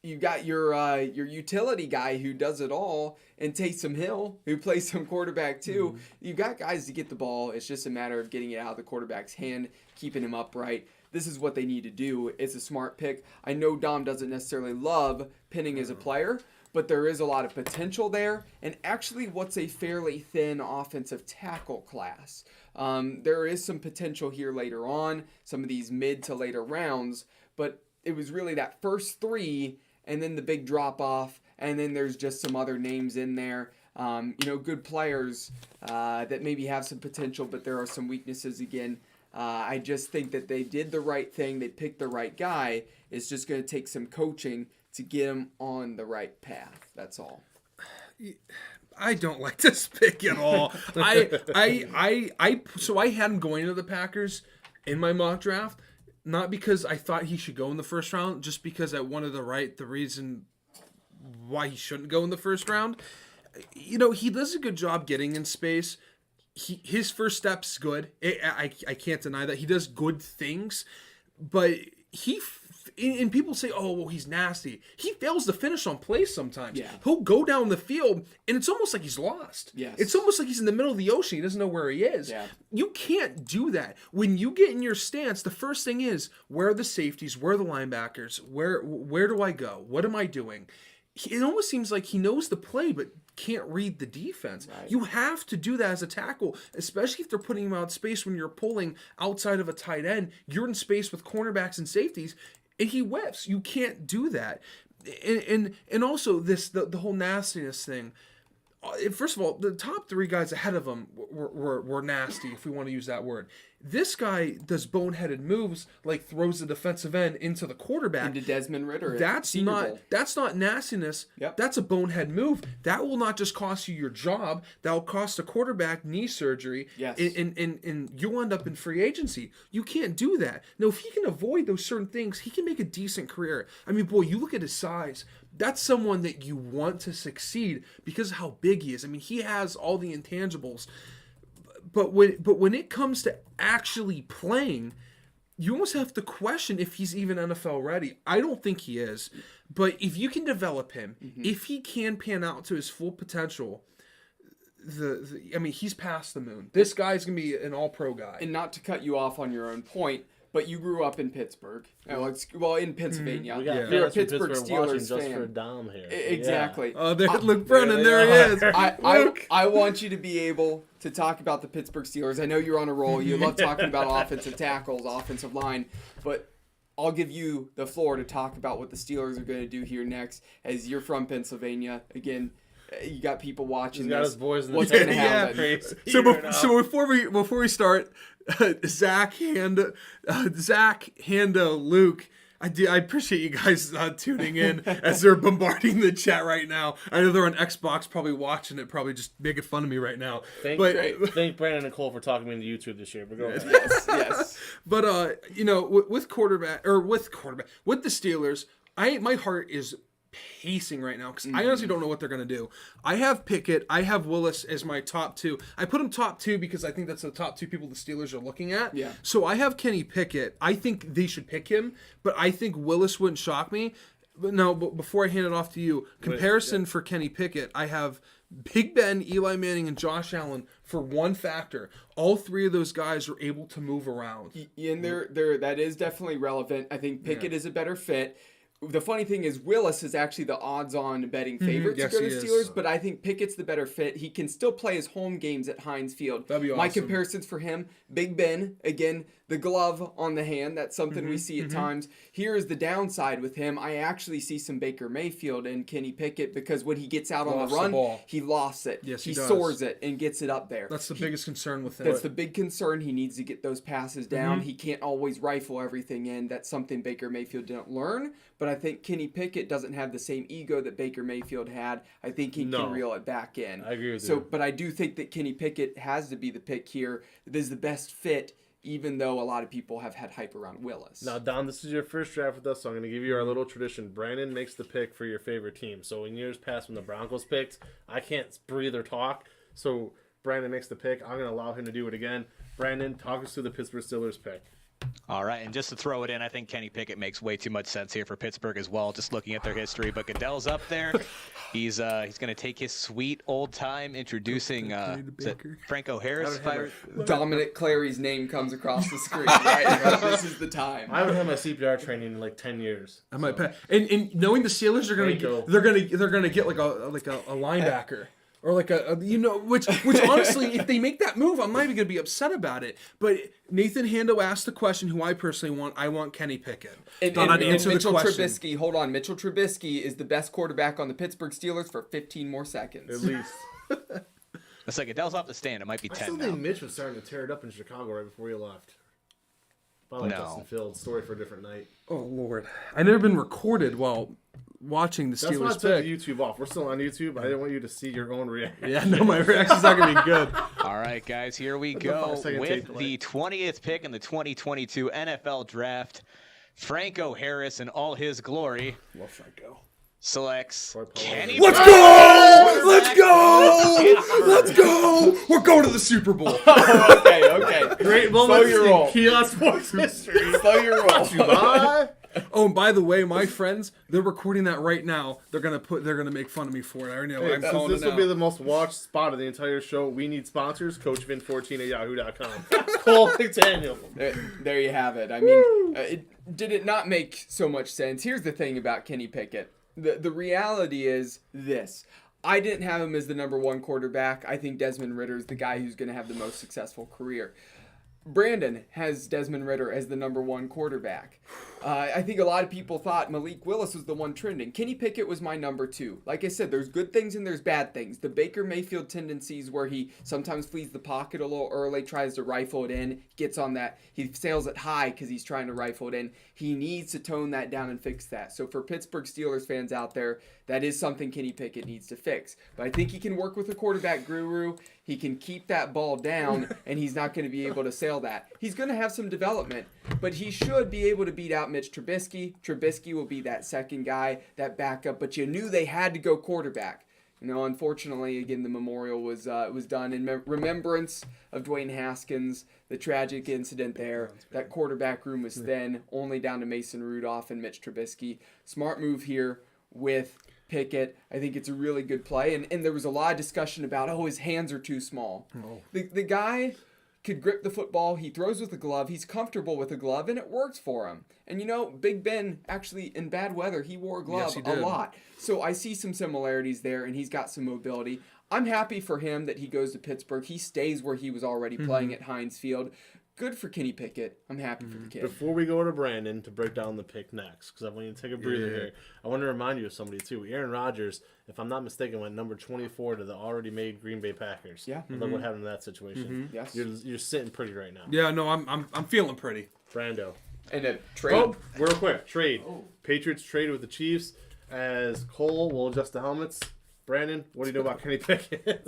you got your utility guy who does it all, and Taysom Hill, who plays some quarterback too. Mm-hmm. You've got guys to get the ball. It's just a matter of getting it out of the quarterback's hand, keeping him upright. This is what they need to do. It's a smart pick. I know Dom doesn't necessarily love Penning as a player, but there is a lot of potential there. And actually, what's a fairly thin offensive tackle class. There is some potential here later on, some of these mid to later rounds, but it was really that first three and then the big drop off, and then there's just some other names in there. Good players that maybe have some potential, but there are some weaknesses again. I just think that they did the right thing. They picked the right guy. It's just going to take some coaching to get him on the right path. That's all. I don't like this pick at all. So I had him going to the Packers in my mock draft. Not because I thought he should go in the first round, just because I wanted to write the reason why he shouldn't go in the first round. He does a good job getting in space. His first step's good. I can't deny that. He does good things, but and people say, oh, well, he's nasty. He fails to finish on plays sometimes. Yeah. He'll go down the field, and it's almost like he's lost. Yes. It's almost like he's in the middle of the ocean. He doesn't know where he is. Yeah. You can't do that. When you get in your stance, the first thing is, where are the safeties? Where are the linebackers? Where do I go? What am I doing? It almost seems like he knows the play, but can't read the defense. Right. You have to do that as a tackle, especially if they're putting him out space when you're pulling outside of a tight end. You're in space with cornerbacks and safeties, and he whiffs. You can't do that. And also the whole nastiness thing. First of all, the top three guys ahead of him were nasty, if we want to use that word. This guy does boneheaded moves, like throws the defensive end into the quarterback. Into Desmond Ridder. That's not nastiness. Yep. That's a bonehead move. That will not just cost you your job. That will cost a quarterback knee surgery. Yes. And you'll end up in free agency. You can't do that. Now, if he can avoid those certain things, he can make a decent career. I mean, boy, you look at his size. That's someone that you want to succeed because of how big he is. I mean, he has all the intangibles. But when it comes to actually playing, you almost have to question if he's even NFL ready. I don't think he is. But if you can develop him, if he can pan out to his full potential, he's past the moon. This guy's going to be an all-pro guy. And not to cut you off on your own point, but you grew up in Pittsburgh. In Pennsylvania. We got You're a fans from Pittsburgh watching Steelers just fan. for Dom here. Exactly. Oh, Luke Brennan, there he is. I want you to be able to talk about the Pittsburgh Steelers. I know you're on a roll. You love talking about offensive tackles, offensive line, but I'll give you the floor to talk about what the Steelers are going to do here next, as you're from Pennsylvania. Again, you got people watching. He's got his boys in the What's going to happen? So before we start, Zach and Luke, I appreciate you guys tuning in as they're bombarding the chat right now. I know they're on Xbox, probably watching it, probably just making fun of me right now. Thank Brandon and Cole for talking me into YouTube this year. But go ahead. Yes. But with the Steelers, my heart is pacing right now because I honestly don't know what they're going to do. I have Pickett. I have Willis as my top 2. I put them top 2 because I think that's the top 2 people the Steelers are looking at. Yeah. So I have Kenny Pickett. I think they should pick him, but I think Willis wouldn't shock me. But no, but before I hand it off to you, comparison for Kenny Pickett, I have Big Ben, Eli Manning, and Josh Allen for one factor. All 3 of those guys are able to move around. And that is definitely relevant. I think Pickett is a better fit. The funny thing is Willis is actually the odds-on betting favorite to go to the Steelers, but I think Pickett's the better fit. He can still play his home games at Heinz Field. That'd be awesome. My comparisons for him, Big Ben, again, the glove on the hand, that's something we see at times. Here is the downside with him. I actually see some Baker Mayfield and Kenny Pickett because when he gets out on the run, he lost it. Yes, he does. soars it and gets it up there. That's the biggest concern with him. That's the big concern. He needs to get those passes down. He can't always rifle everything in. That's something Baker Mayfield didn't learn. But I think Kenny Pickett doesn't have the same ego that Baker Mayfield had. I think he can reel it back in. I agree with you. But I do think that Kenny Pickett has to be the pick here. This is the best fit, even though a lot of people have had hype around Willis. Now, Don, this is your first draft with us, so I'm going to give you our little tradition. Brandon makes the pick for your favorite team. So in years past when the Broncos picked, I can't breathe or talk. So Brandon makes the pick. I'm going to allow him to do it again. Brandon, talk us through the Pittsburgh Steelers pick. All right, and just to throw it in, I think Kenny Pickett makes way too much sense here for Pittsburgh as well, just looking at their history. But Goodell's up there. He's going to take his sweet old time introducing Franco Harris. Dominic Clary's name comes across the screen, right? This is the time. I haven't had my CPR training in like 10 years. I might pay. And knowing the Steelers are going to they're going to get like a linebacker. Or like which honestly, if they make that move, I'm not even going to be upset about it. But Nathan Hando asked the question who I personally want. I want Kenny Pickett. And Mitchell Trubisky, hold on. Mitchell Trubisky is the best quarterback on the Pittsburgh Steelers for 15 more seconds. At least. It's like Adele's off the stand. It might be 10 I still now. think Mitch was starting to tear it up in Chicago right before he left. Probably Justin Fields. Story for a different night. Oh, Lord. I've never been recorded while watching the Steelers pick. That's why I took YouTube off. We're still on YouTube. I didn't want you to see your own reaction. Yeah, no, my reaction's not going to be good. All right, guys, here we go with the 20th pick in the 2022 NFL Draft. Franco Harris in all his glory. Love Franco. Selects Kenny. Let's go! Let's go! Let's go! We're going to the Super Bowl. Okay. Great moment in Kiosk Sports history. Slow your roll. Oh, and by the way, my friends, they're recording that right now. They're gonna make fun of me for it. I already know. I'm calling this it will out. be the most watched spot of the entire show. We need sponsors. CoachVin14@yahoo.com. Cole McDaniel. There you have it. I mean, did it not make so much sense? Here's the thing about Kenny Pickett. The reality is this. I didn't have him as the number 1 quarterback. I think Desmond Ridder is the guy who's going to have the most successful career. Brandon has Desmond Ridder as the number 1 quarterback. I think a lot of people thought Malik Willis was the one trending. Kenny Pickett was my number 2. Like I said, there's good things and there's bad things. The Baker Mayfield tendencies where he sometimes flees the pocket a little early, tries to rifle it in, gets on that. He sails it high because he's trying to rifle it in. He needs to tone that down and fix that. So for Pittsburgh Steelers fans out there, that is something Kenny Pickett needs to fix. But I think he can work with a quarterback guru. He can keep that ball down, and he's not going to be able to sail that. He's going to have some development, but he should be able to beat out Mitch Trubisky. Trubisky will be that second guy, that backup, but you knew they had to go quarterback. Unfortunately, again, the memorial was done in remembrance of Dwayne Haskins, the tragic incident there. That quarterback room was thin, only down to Mason Rudolph and Mitch Trubisky. Smart move here with Pickett. I think it's a really good play. And there was a lot of discussion about, his hands are too small. Oh. The guy could grip the football. He throws with a glove. He's comfortable with a glove, and it works for him. And Big Ben, actually, in bad weather, he wore a glove a lot. So I see some similarities there, and he's got some mobility. I'm happy for him that he goes to Pittsburgh. He stays where he was already playing at Heinz Field. Good for Kenny Pickett. I'm happy for the kid. Before we go to Brandon to break down the pick next, because I want you to take a breather here, I want to remind you of somebody, too. Aaron Rodgers, if I'm not mistaken, went number 24 to the already made Green Bay Packers. Yeah. Look what happened in that situation. Yes. You're sitting pretty right now. Yeah, no, I'm feeling pretty. Brando. And a trade. Oh, real quick, trade. Patriots trade with the Chiefs as Cole will adjust the helmets. Brandon, what do you know about Kenny Pickett?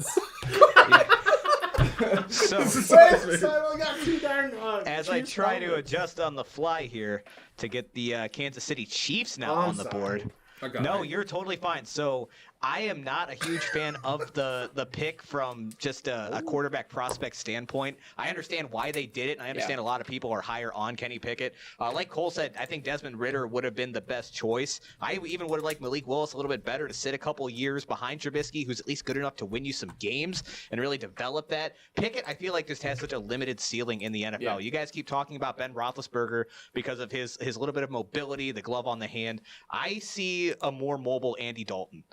As I try to adjust on the fly here to get the Kansas City Chiefs now on the board. No, you're totally fine. So I am not a huge fan of the pick from just a quarterback prospect standpoint. I understand why they did it, and I understand a lot of people are higher on Kenny Pickett. Like Cole said, I think Desmond Ridder would have been the best choice. I even would have liked Malik Willis a little bit better to sit a couple years behind Trubisky, who's at least good enough to win you some games and really develop that. Pickett, I feel like, just has such a limited ceiling in the NFL. Yeah. You guys keep talking about Ben Roethlisberger because of his little bit of mobility, the glove on the hand. I see a more mobile Andy Dalton.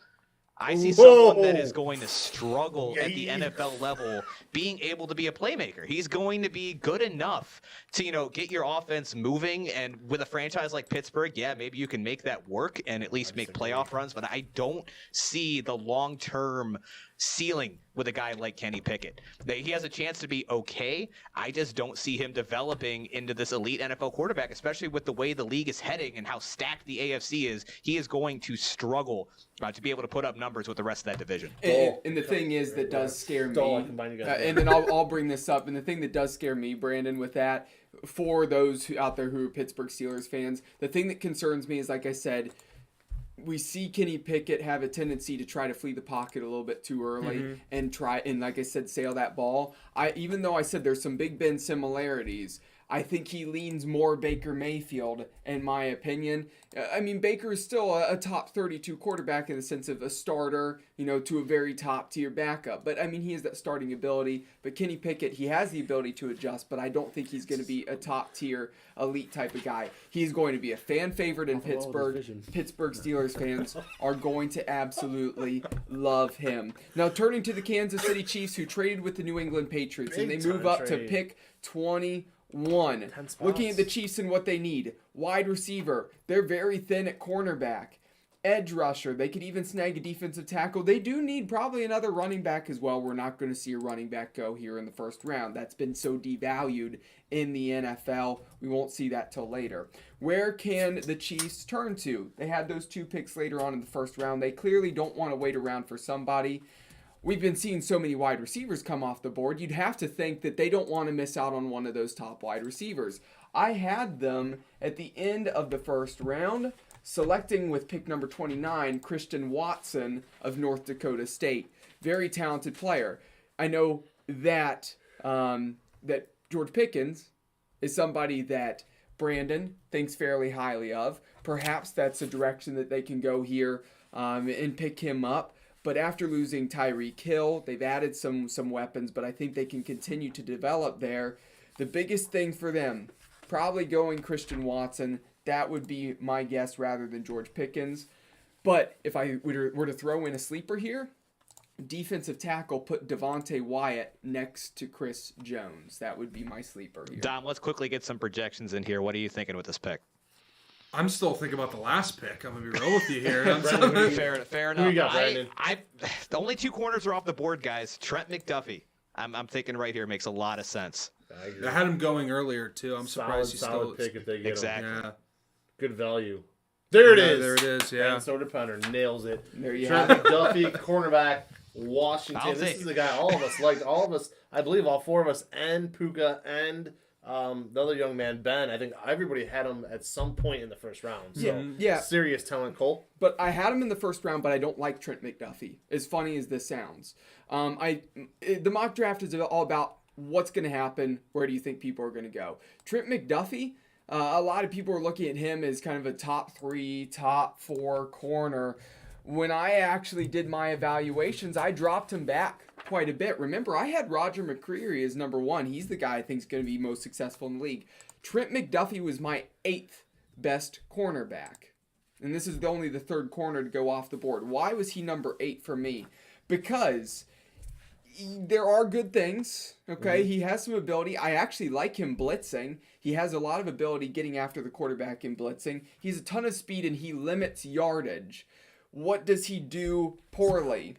I see someone that is going to struggle at the NFL level being able to be a playmaker. He's going to be good enough to, get your offense moving. And with a franchise like Pittsburgh, maybe you can make that work and at least make playoff runs. But I don't see the long-term ceiling with a guy like Kenny Pickett. He has a chance to be okay. I just don't see him developing into this elite NFL quarterback, especially with the way the league is heading and how stacked the AFC is. He is going to struggle to be able to put up numbers with the rest of that division. And the thing is that does scare me, and then I'll bring this up, and the thing that does scare me, Brandon, with that, for those out there who are Pittsburgh Steelers fans, the thing that concerns me is, like I said, we see Kenny Pickett have a tendency to try to flee the pocket a little bit too early and like I said, sail that ball. Even though I said there's some Big Ben similarities, I think he leans more Baker Mayfield, in my opinion. I mean, Baker is still a top 32 quarterback in the sense of a starter, to a very top tier backup. But I mean, he has that starting ability. But Kenny Pickett, he has the ability to adjust, but I don't think he's going to be a top tier elite type of guy. He's going to be a fan favorite in Pittsburgh. Pittsburgh Steelers fans are going to absolutely love him. Now, turning to the Kansas City Chiefs, who traded with the New England Patriots, and they move up to pick 21. Looking at the Chiefs and what they need. Wide receiver. They're very thin at cornerback. Edge rusher. They could even snag a defensive tackle. They do need probably another running back as well. We're not going to see a running back go here in the first round. That's been so devalued in the NFL. We won't see that till later. Where can the Chiefs turn to? They had those 2 picks later on in the first round. They clearly don't want to wait around for somebody. We've been seeing so many wide receivers come off the board. You'd have to think that they don't want to miss out on one of those top wide receivers. I had them at the end of the first round, selecting with pick number 29, Christian Watson of North Dakota State. Very talented player. I know that that George Pickens is somebody that Brandon thinks fairly highly of. Perhaps that's a direction that they can go here and pick him up. But after losing Tyreek Hill, they've added some weapons, but I think they can continue to develop there. The biggest thing for them, probably going Christian Watson. That would be my guess rather than George Pickens. But if I were to throw in a sleeper here, defensive tackle, put Devonte Wyatt next to Chris Jones. That would be my sleeper here. Dom, let's quickly get some projections in here. What are you thinking with this pick? I'm still thinking about the last pick. I'm going to be real with you here. Fair enough. Who you got, Brandon? The only 2 corners are off the board, guys. Trent McDuffie. I'm thinking right here makes a lot of sense. I had him going earlier, too. I'm surprised he's still... pick if they get exactly. him. Yeah. Good value. There it is. There it is, yeah. And Soeder Punter nails it. There you Trent have it. McDuffie, cornerback, Washington. This is the guy all of us liked. All of us, I believe all 4 of us, and Puka, and the other young man, Ben. I think everybody had him at some point in the first round. So, yeah. Serious talent, Cole. But I had him in the first round, but I don't like Trent McDuffie, as funny as this sounds. The mock draft is all about what's going to happen, where do you think people are going to go. Trent McDuffie, a lot of people are looking at him as kind of a top 3, top 4 corner. When I actually did my evaluations, I dropped him back quite a bit. Remember, I had Roger McCreary as number 1. He's the guy I think is going to be most successful in the league. Trent McDuffie was my 8th best cornerback. And this is only the 3rd corner to go off the board. Why was he number 8 for me? Because there are good things, okay? He has some ability. I actually like him blitzing. He has a lot of ability getting after the quarterback in blitzing. He's a ton of speed, and he limits yardage. What does he do poorly?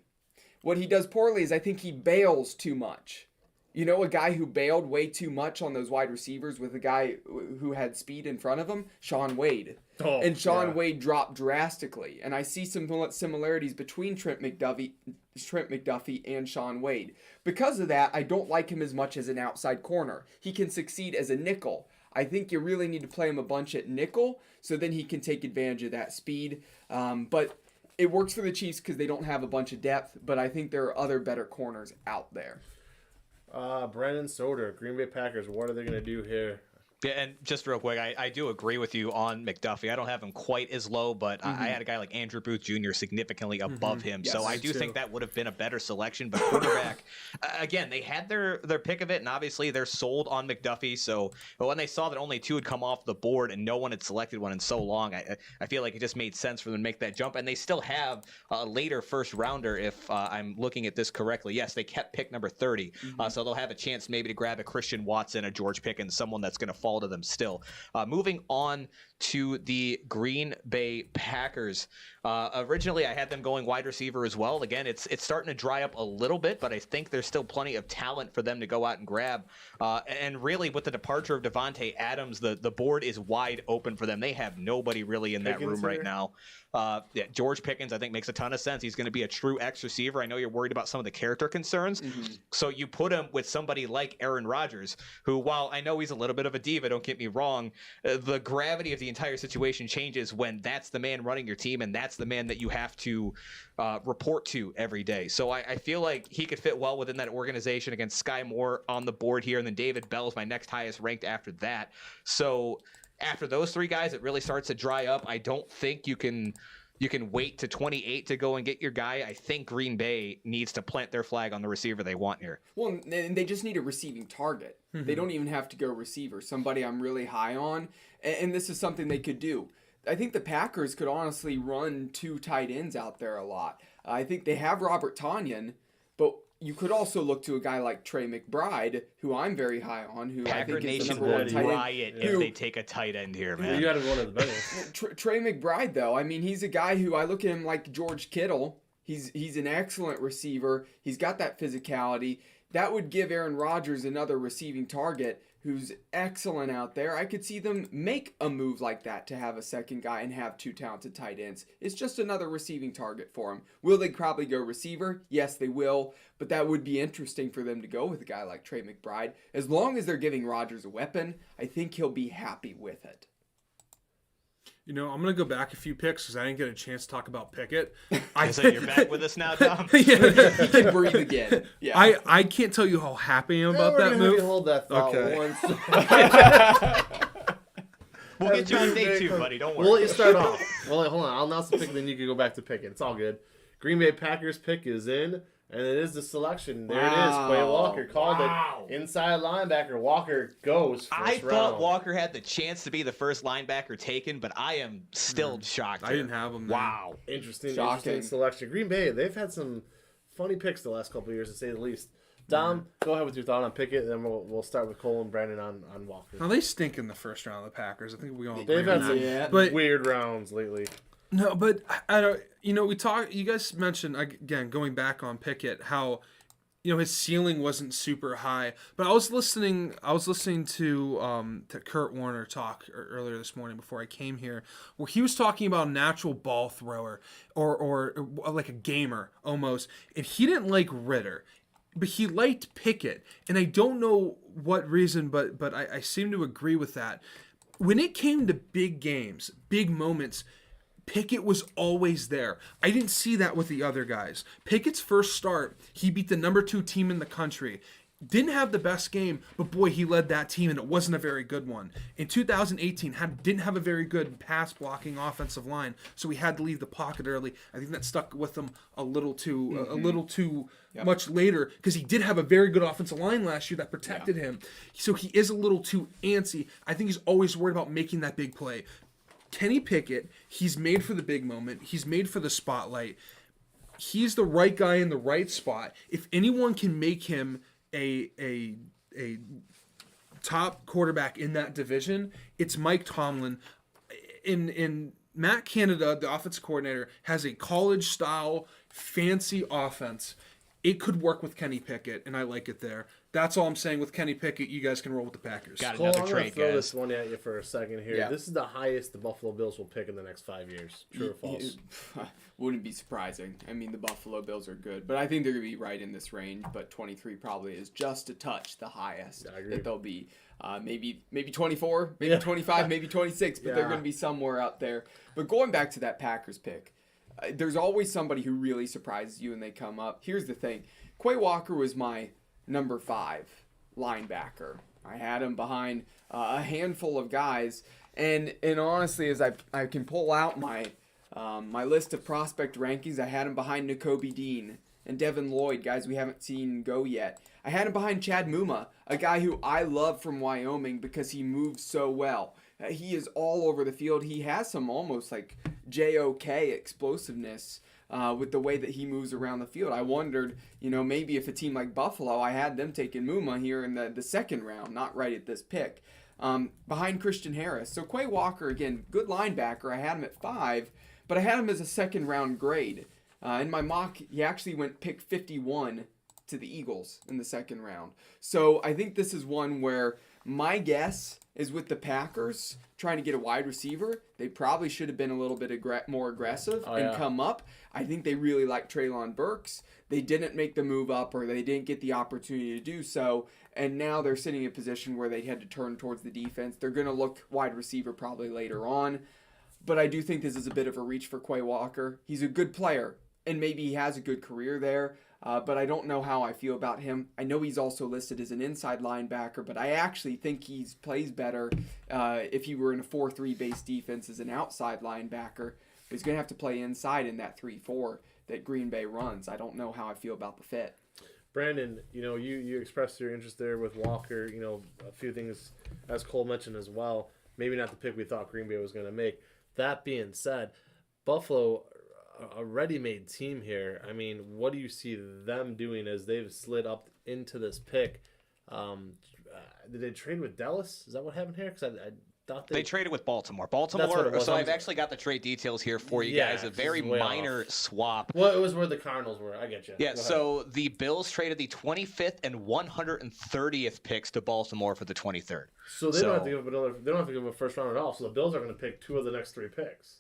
What he does poorly is I think he bails too much. You know, a guy who bailed way too much on those wide receivers with a guy who had speed in front of him? Shaun Wade. And Shaun Wade dropped drastically. And I see some similarities between Trent McDuffie and Shaun Wade. Because of that, I don't like him as much as an outside corner. He can succeed as a nickel. I think you really need to play him a bunch at nickel so then he can take advantage of that speed. But it works for the Chiefs because they don't have a bunch of depth, but I think there are other better corners out there. Brandon Soeder, Green Bay Packers, what are they going to do here? Yeah, and just real quick, I do agree with you on McDuffie. I don't have him quite as low, but I had a guy like Andrew Booth Jr. significantly above him. Yes, so I do think that would have been a better selection. But quarterback, again, they had their pick of it, and obviously they're sold on McDuffie. But when they saw that only 2 had come off the board and no one had selected one in so long, I feel like it just made sense for them to make that jump. And they still have a later first rounder, if I'm looking at this correctly. Yes, they kept pick number 30, so they'll have a chance maybe to grab a Christian Watson, a George Pickens, someone that's going to fall to them still. Moving on to the Green Bay Packers. Originally, I had them going wide receiver as well. Again, it's starting to dry up a little bit, but I think there's still plenty of talent for them to go out and grab. And really, with the departure of Devonte Adams, the board is wide open for them. They have nobody really in that room right now. George Pickens, I think, makes a ton of sense. He's going to be a true X receiver. I know you're worried about some of the character concerns. So you put him with somebody like Aaron Rodgers, who, while I know he's a little bit of a diva, don't get me wrong, the gravity of the entire situation changes when that's the man running your team and that's the man that you have to report to every day. So I feel like he could fit well within that organization. Against Sky Moore on the board here, and then David Bell is my next highest ranked after that. So after those 3 guys, it really starts to dry up. I don't think you can wait to 28 to go and get your guy. I think Green Bay needs to plant their flag on the receiver they want here. Well, and they just need a receiving target. They don't even have to go receiver. Somebody I'm really high on, and this is something they could do. I think the Packers could honestly run 2 tight ends out there a lot. I think they have Robert Tonyan, but you could also look to a guy like Trey McBride, who I'm very high on, who Packer I think is the Nation number 1 will tight end. riot if they take a tight end here, man. You got to be one of the better. Trey McBride, though, I mean, he's a guy who I look at him like George Kittle. He's an excellent receiver. He's got that physicality. That would give Aaron Rodgers another receiving target who's excellent out there. I could see them make a move like that to have a second guy and have 2 talented tight ends. It's just another receiving target for him. Will they probably go receiver? Yes, they will. But that would be interesting for them to go with a guy like Trey McBride. As long as they're giving Rodgers a weapon, I think he'll be happy with it. You know, I'm going to go back a few picks because I didn't get a chance to talk about Pickett. So you're back with us now, Tom? Yeah. He can breathe again. Yeah. I can't tell you how happy I am about that move. Hold that thought Okay. once. We'll get you on day 2, buddy. Don't worry. We'll let you start off. Well, hold on. I'll announce the pick, and then you can go back to Pickett. It's all good. Green Bay Packers pick is in, and it is the selection. There it is. Quay Walker called it. Inside linebacker. Walker goes first I thought round. Walker had the chance to be the first linebacker taken, but I am still shocked. I didn't have him. Man. Wow. Interesting Shocking. selection. Green Bay, they've had some funny picks the last couple of years, to say the least. Dom, go ahead with your thought on Pickett, and then we'll start with Cole and Brandon on Walker. Now they stink in the first round of the Packers. I think we all agree They've on had that. some But weird rounds lately. no, but I don't. You know, you guys mentioned again going back on Pickett how, you know, his ceiling wasn't super high. But I was listening to Kurt Warner talk earlier this morning before I came here, where he was talking about a natural ball thrower or like a gamer almost, and he didn't like Ritter. But he liked Pickett, and I don't know what reason, but I seem to agree with that. When it came to big games, big moments, Pickett was always there. I didn't see that with the other guys. Pickett's first start, he beat the number 2 team in the country. Didn't have the best game, but boy, he led that team, and it wasn't a very good one. In 2018, didn't have a very good pass-blocking offensive line, so he had to leave the pocket early. I think that stuck with him a little too much later, because he did have a very good offensive line last year that protected him. So he is a little too antsy. I think he's always worried about making that big play. Kenny Pickett, he's made for the big moment. He's made for the spotlight. He's the right guy in the right spot. If anyone can make him a top quarterback in that division, it's Mike Tomlin. In Matt Canada, the offensive coordinator, has a college style fancy offense. It could work with Kenny Pickett, and I like it there. That's all I'm saying with Kenny Pickett. You guys can roll with the Packers. Got it. Cole, Another I'm going to trade, throw guys. this one at you for a second here. Yeah. This is the highest the Buffalo Bills will pick in the next 5 years. True or false? Wouldn't be surprising. I mean, the Buffalo Bills are good, but I think they're going to be right in this range. But 23 probably is just a touch the highest I agree. that they'll be. Maybe 24, maybe 25, maybe 26, but they're going to be somewhere out there. But going back to that Packers pick, there's always somebody who really surprises you when they come up. Here's the thing. Quay Walker was my number 5 linebacker. I had him behind a handful of guys. And honestly, as I can pull out my list of prospect rankings, I had him behind Nakobe Dean and Devin Lloyd, guys we haven't seen go yet. I had him behind Chad Muma, a guy who I love from Wyoming because he moves so well. He is all over the field. He has some almost like JOK explosiveness with the way that he moves around the field. I wondered, maybe if a team like Buffalo, I had them taking Muma here in the second round, not right at this pick, behind Christian Harris. So Quay Walker, again, good linebacker. I had him at 5, but I had him as a second round grade. In my mock, he actually went pick 51 to the Eagles in the second round. So I think this is one where my guess is with the Packers trying to get a wide receiver, they probably should have been a little bit more aggressive and come up. I think they really like Treylon Burks. They didn't make the move up, or they didn't get the opportunity to do so, and now they're sitting in a position where they had to turn towards the defense. They're going to look wide receiver probably later on, but I do think this is a bit of a reach for Quay Walker. He's a good player, and maybe he has a good career there. But I don't know how I feel about him. I know he's also listed as an inside linebacker, but I actually think he plays better if he were in a 4-3 base defense as an outside linebacker. But he's going to have to play inside in that 3-4 that Green Bay runs. I don't know how I feel about the fit. Brandon, you expressed your interest there with Walker. A few things, as Cole mentioned as well. Maybe not the pick we thought Green Bay was going to make. That being said, Buffalo, a ready-made team here. I mean, what do you see them doing as they've slid up into this pick? Did they trade with Dallas? Is that what happened here? Because I thought they traded with Baltimore. That's what it was. So I've actually got the trade details here for you guys. A very minor swap. Well, it was where the Cardinals were. I get you. Yeah, so the Bills traded the 25th and 130th picks to Baltimore for the 23rd. So they don't have to give up they don't have to give up a first round at all. So the Bills are going to pick 2 of the next 3 picks.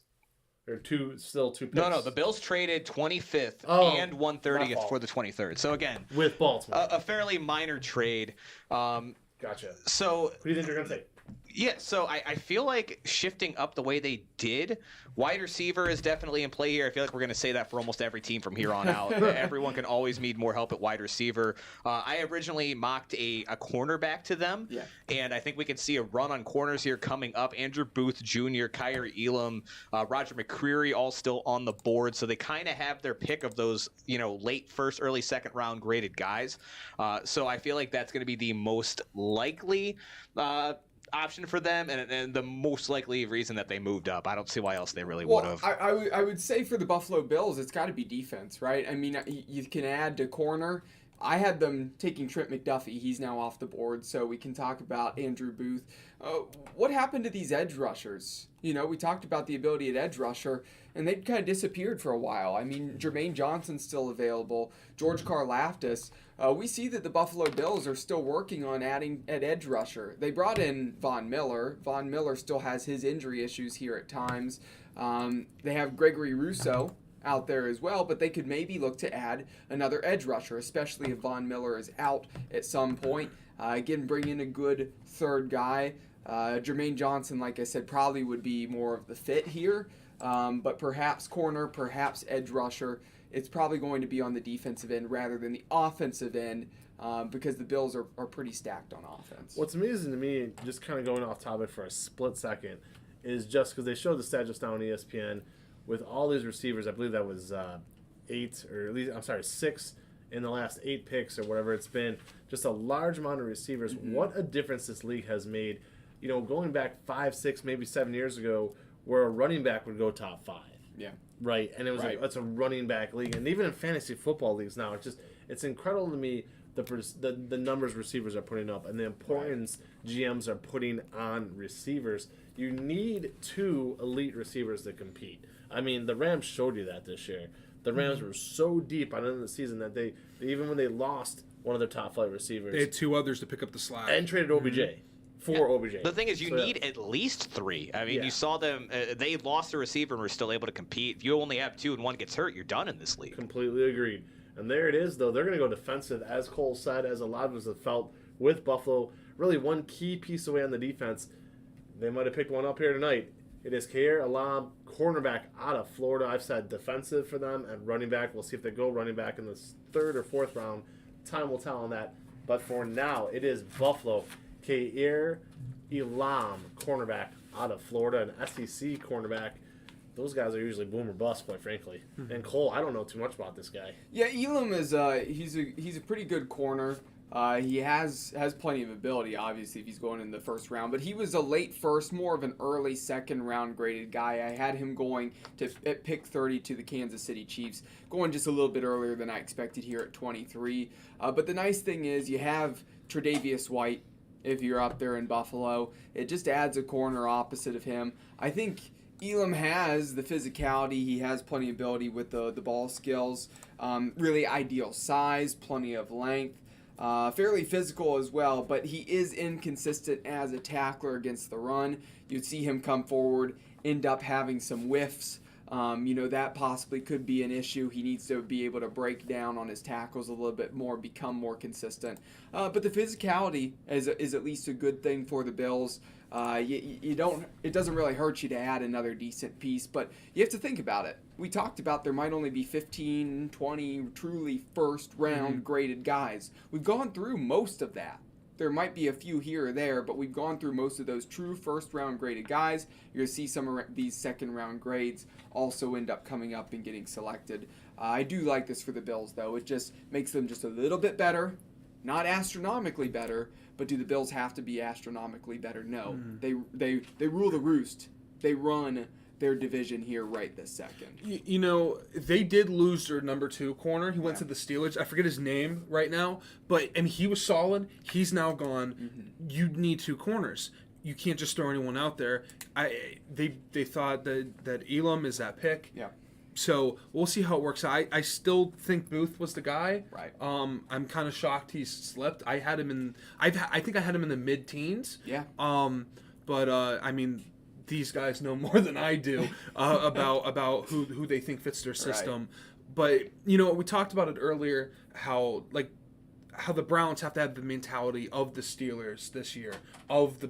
Or 2 picks. No, the Bills traded 25th and 130th for the 23rd. So again, with Baltimore, a fairly minor trade. Gotcha. So who do you think they're going to take? Yeah, so I feel like shifting up the way they did, wide receiver is definitely in play here. I feel like we're going to say that for almost every team from here on out. Everyone can always need more help at wide receiver. I originally mocked a cornerback to them, and I think we can see a run on corners here coming up. Andrew Booth Jr., Kaiir Elam, Roger McCreary all still on the board, so they kind of have their pick of those late first, early second round graded guys. So I feel like that's going to be the most likely option for them, and the most likely reason that they moved up. I don't see why else they really would have. I would say for the Buffalo Bills, it's got to be defense, right? I mean, you can add to corner. I had them taking Trent McDuffie. He's now off the board, so we can talk about Andrew Booth. What happened to these edge rushers? We talked about the ability at edge rusher, and they kind of disappeared for a while. I mean, Jermaine Johnson's still available. George Karlaftis. We see that the Buffalo Bills are still working on adding at edge rusher. They brought in Von Miller. Von Miller still has his injury issues here at times. They have Gregory Rousseau out there as well, but they could maybe look to add another edge rusher, especially if Von Miller is out at some point. Again, bring in a good third guy. Jermaine Johnson, like I said, probably would be more of the fit here, but perhaps corner, perhaps edge rusher. It's probably going to be on the defensive end rather than the offensive end because the Bills are pretty stacked on offense. What's amazing to me, just kind of going off topic for a split second, is just because they showed the stat just now on ESPN with all these receivers. I believe that was 6 in the last 8 picks or whatever it's been. Just a large amount of receivers. Mm-hmm. What a difference this league has made. Going back 5, 6, maybe 7 years ago, where a running back would go top 5. Yeah. Right, and it was it's a running back league, and even in fantasy football leagues now, it's incredible to me the numbers receivers are putting up and the importance GMs are putting on receivers. You need 2 elite receivers to compete. I mean, the Rams showed you that this year. The Rams were so deep on the end of the season that they even when they lost one of their top flight receivers. They had 2 others to pick up the slack. And traded OBJ for OBJ. The thing is, you need at least 3. I mean, you saw them. They lost a receiver and were still able to compete. If you only have 2 and one gets hurt, you're done in this league. Completely agreed. And there it is, though. They're going to go defensive, as Cole said, as a lot of us have felt with Buffalo. Really one key piece away on the defense. They might have picked one up here tonight. It is Kaiir, Elam, cornerback out of Florida. I've said defensive for them, and running back. We'll see if they go running back in the 3rd or 4th round. Time will tell on that. But for now, it is Buffalo. Kaiir, Elam, cornerback out of Florida, an SEC cornerback. Those guys are usually boom or bust, quite frankly. And Cole, I don't know too much about this guy. Yeah, Elam is he's a pretty good corner. He has plenty of ability, obviously, if he's going in the 1st round. But he was a late first, more of an early 2nd round graded guy. I had him going at pick 30 to the Kansas City Chiefs, going just a little bit earlier than I expected here at 23. But the nice thing is you have Tre'Davious White if you're up there in Buffalo. It just adds a corner opposite of him. I think Elam has the physicality. He has plenty of ability with the ball skills. Really ideal size, plenty of length. Fairly physical as well, but he is inconsistent as a tackler against the run. You'd see him come forward, end up having some whiffs. That possibly could be an issue. He needs to be able to break down on his tackles a little bit more, become more consistent. But the physicality is at least a good thing for the Bills. It doesn't really hurt you to add another decent piece, but you have to think about it. We talked about there might only be 15, 20 truly 1st round graded guys. We've gone through most of that. There might be a few here or there, but we've gone through most of those true 1st round graded guys. You're going to see some of these 2nd round grades also end up coming up and getting selected. I do like this for the Bills, though. It just makes them just a little bit better. Not astronomically better, but do the Bills have to be astronomically better? No. They rule the roost. They run their division here right this second. They did lose their number 2 corner. He went to the Steelers. I forget his name right now, but he was solid. He's now gone. You need 2 corners. You can't just throw anyone out there. They thought that Elam is that pick. Yeah. So we'll see how it works out. I still think Booth was the guy. Right. I'm kind of shocked he slipped. I had him in. I think I had him in the mid-teens. Yeah. But these guys know more than I do about who they think fits their system. Right. But we talked about it earlier how the Browns have to have the mentality of the Steelers this year, of the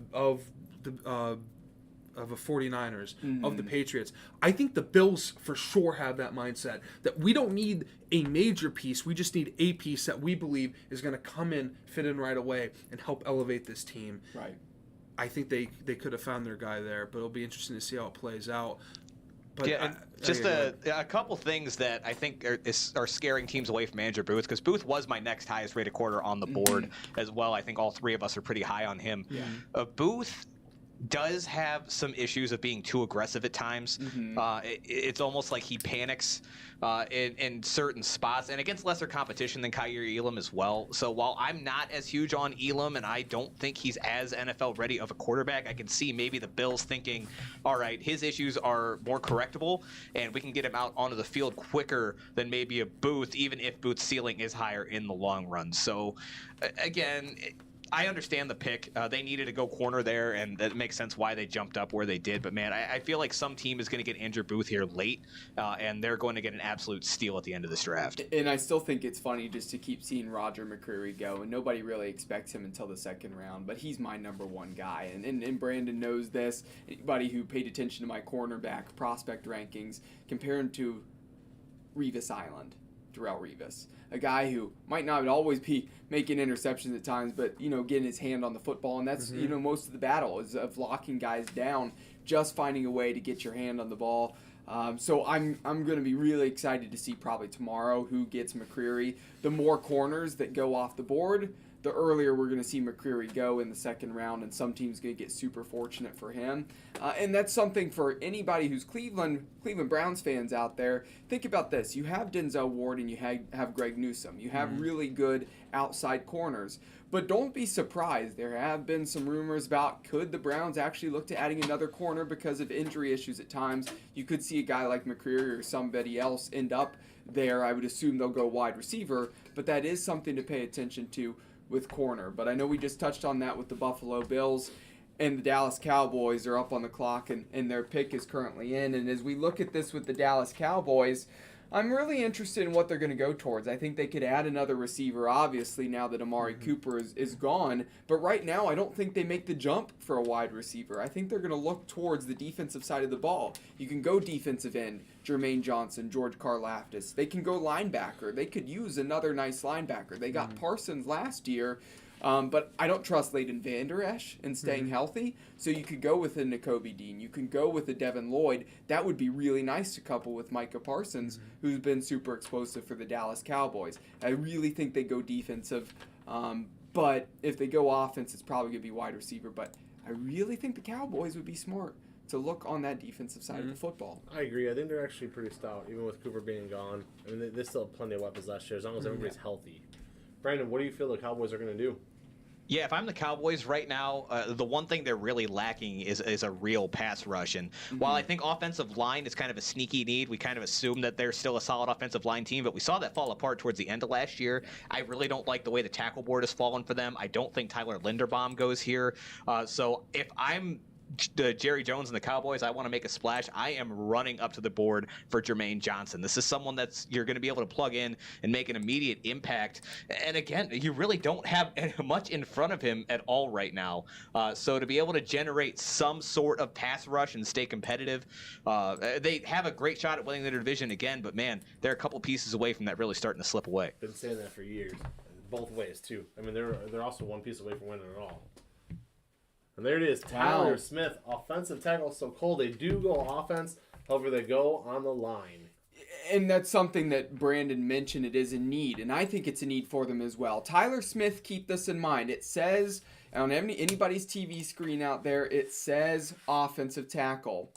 49ers, of the Patriots. I think the Bills for sure have that mindset that we don't need a major piece. We just need a piece that we believe is going to come in, fit in right away, and help elevate this team. Right. I think they could have found their guy there, but it'll be interesting to see how it plays out. But a couple things that I think are scaring teams away from Andrew Booth, because Booth was my next highest rated corner on the board as well. I think all 3 of us are pretty high on him. Yeah. Booth does have some issues of being too aggressive at times. It's almost like he panics in certain spots, and against lesser competition than Kaiir Elam as well. So while I'm not as huge on Elam, and I don't think he's as NFL ready of a quarterback, I can see maybe the Bills thinking, all right, his issues are more correctable, and we can get him out onto the field quicker than maybe a Booth, even if Booth's ceiling is higher in the long run. So again, I understand the pick. They needed to go corner there, and that makes sense why they jumped up where they did. But, man, I feel like some team is going to get Andrew Booth here late, and they're going to get an absolute steal at the end of this draft. And I still think it's funny just to keep seeing Roger McCreary go, and nobody really expects him until the 2nd round. But he's my number 1 guy, and Brandon knows this. Anybody who paid attention to my cornerback prospect rankings, compare him to Revis Island, Darrelle Revis. A guy who might not always be making interceptions at times, but, getting his hand on the football. And that's, most of the battle is of locking guys down, just finding a way to get your hand on the ball. So I'm going to be really excited to see probably tomorrow who gets McCreary. The more corners that go off the board, the earlier we're going to see McCreary go in the second round, and some teams going to get super fortunate for him. And that's something for anybody who's Cleveland Browns fans out there. Think about this. You have Denzel Ward and you have Greg Newsome. You have really good outside corners. But don't be surprised. There have been some rumors about could the Browns actually look to adding another corner because of injury issues at times. You could see a guy like McCreary or somebody else end up there. I would assume they'll go wide receiver, but that is something to pay attention to with corner. But I know we just touched on that with the Buffalo Bills, and the Dallas Cowboys are up on the clock, and their pick is currently in. And as we look at this with the Dallas Cowboys, I'm really interested in what they're going to go towards. I think they could add another receiver, obviously, now that Amari Cooper is gone. But right now, I don't think they make the jump for a wide receiver. I think they're going to look towards the defensive side of the ball. You can go defensive end, Jermaine Johnson, George Karlaftis. They can go linebacker. They could use another nice linebacker. They got Parsons last year. But I don't trust Leighton Vander Esch in staying healthy. So you could go with a Nakobe Dean. You can go with a Devin Lloyd. That would be really nice to couple with Micah Parsons, who's been super explosive for the Dallas Cowboys. I really think they go defensive. But if they go offense, it's probably going to be wide receiver. But I really think the Cowboys would be smart to look on that defensive side of the football. I agree. I think they're actually pretty stout, even with Cooper being gone. I mean, they still have plenty of weapons last year, as long as everybody's healthy. Brandon, what do you feel the Cowboys are going to do? Yeah, if I'm the Cowboys right now, the one thing they're really lacking is a real pass rush. And while I think offensive line is kind of a sneaky need, we kind of assume that they're still a solid offensive line team, but we saw that fall apart towards the end of last year. I really don't like the way the tackle board has fallen for them. I don't think Tyler Linderbaum goes here. So if I'm Jerry Jones and the Cowboys, I want to make a splash. I am running up to the board for Jermaine Johnson. This is someone that's you're going to be able to plug in and make an immediate impact. And again, you really don't have much in front of him at all right now. So to be able to generate some sort of pass rush and stay competitive, they have a great shot at winning the division again. But man, they're a couple pieces away from that really starting to slip away. Been saying that for years, both ways too. I mean, they're also one piece away from winning it all. And there it is, Tyler Smith, offensive tackle. So Cole, they do go offense, however they go on the line. And that's something that Brandon mentioned. It is a need, and I think it's a need for them as well. Tyler Smith, keep this in mind. It says on anybody's TV screen out there, it says offensive tackle.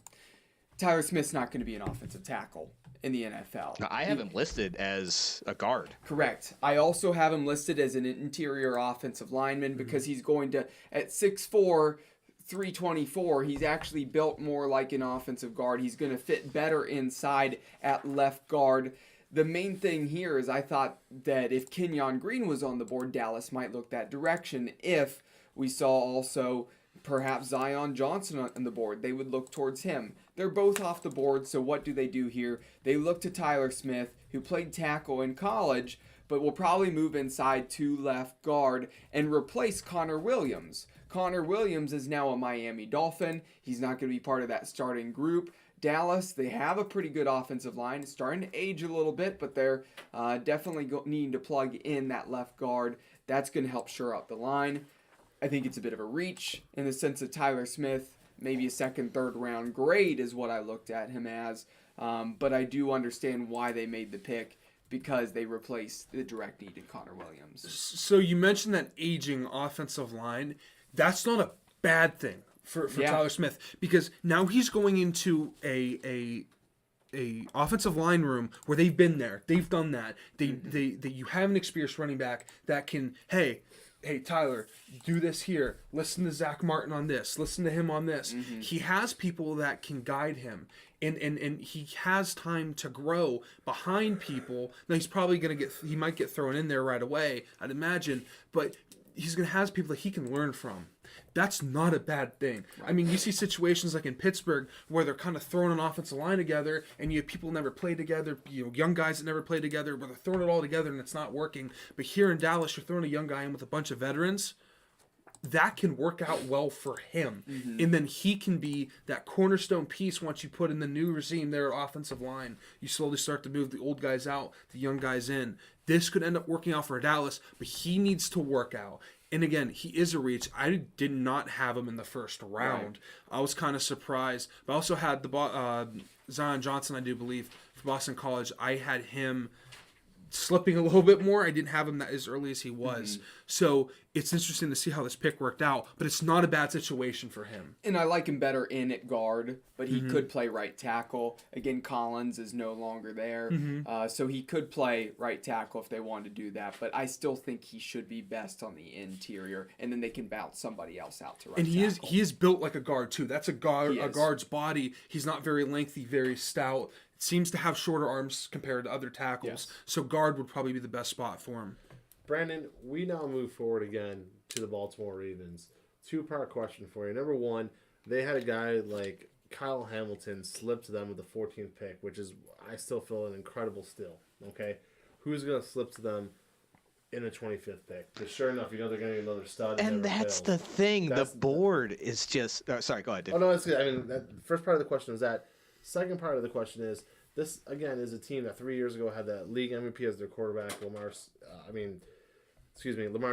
Tyler Smith's not going to be an offensive tackle in the NFL. Now, I have him listed as a guard. Correct. I also have him listed as an interior offensive lineman because he's going to, at 6'4", 324, he's actually built more like an offensive guard. He's going to fit better inside at left guard. The main thing here is I thought that if Kenyon Green was on the board, Dallas might look that direction. If we saw also perhaps Zion Johnson on the board, they would look towards him. They're both off the board, so what do they do here? They look to Tyler Smith, who played tackle in college, but will probably move inside to left guard and replace Connor Williams. Connor Williams is now a Miami Dolphin. He's not going to be part of that starting group. Dallas, they have a pretty good offensive line. It's starting to age a little bit, but they're definitely needing to plug in that left guard. That's going to help shore up the line. I think it's a bit of a reach in the sense of Tyler Smith. Maybe a second, third round grade is what I looked at him as. But I do understand why they made the pick because they replaced the direct need in Connor Williams. So you mentioned that aging offensive line. That's not a bad thing for Tyler Smith because now he's going into a offensive line room where they've been there. They've done that. You have an experienced running back that can, hey, Tyler, do this here. Listen to Zach Martin on this. Listen to him on this. He has people that can guide him. And he has time to grow behind people. Now, he's probably going to he might get thrown in there right away, I'd imagine. But he's going to have people that he can learn from. That's not a bad thing. I mean, you see situations like in Pittsburgh where they're kind of throwing an offensive line together and you have people who never played together, young guys that never played together, where they're throwing it all together and it's not working. But here in Dallas, you're throwing a young guy in with a bunch of veterans. That can work out well for him. And then he can be that cornerstone piece once you put in the new regime there at offensive line. You slowly start to move the old guys out, the young guys in. This could end up working out for Dallas, but he needs to work out. And again, he is a reach. I did not have him in the first round. Right. I was kind of surprised. But I also had the Zion Johnson, I do believe, from Boston College. I had him slipping a little bit more. I didn't have him that as early as he was. So it's interesting to see how this pick worked out, but it's not a bad situation for him. And I like him better in at guard, but he could play right tackle. Again, Collins is no longer there, so he could play right tackle if they wanted to do that. But I still think he should be best on the interior, and then they can bounce somebody else out to right And tackle. he is built like a guard too. That's a guard's body. He's not very lengthy, very stout. Seems to have shorter arms compared to other tackles. Yes. So guard would probably be the best spot for him. Brandon, we now move forward again to the Baltimore Ravens. Two-part question for you. Number one, they had a guy like Kyle Hamilton slip to them with the 14th pick, which is, I still feel, an incredible steal. Okay? Who's going to slip to them in the 25th pick? Because sure enough, they're going to get another stud. And that's the thing. The board is just... sorry, go ahead, Dave. Oh, no, that's good. I mean, the first part of the question is that. Second part of the question is, this, again, is a team that 3 years ago had the league MVP as their quarterback, Lamar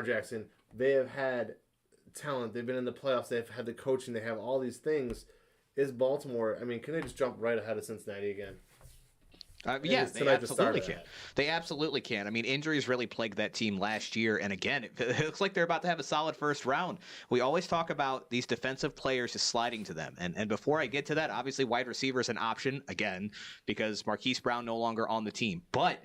Jackson. They have had talent. They've been in the playoffs. They've had the coaching. They have all these things. Is Baltimore, can they just jump right ahead of Cincinnati again? Yeah, they absolutely can. They absolutely can. Injuries really plagued that team last year, and again, it looks like they're about to have a solid first round. We always talk about these defensive players just sliding to them, and before I get to that, obviously wide receiver is an option, again, because Marquise Brown no longer on the team. But,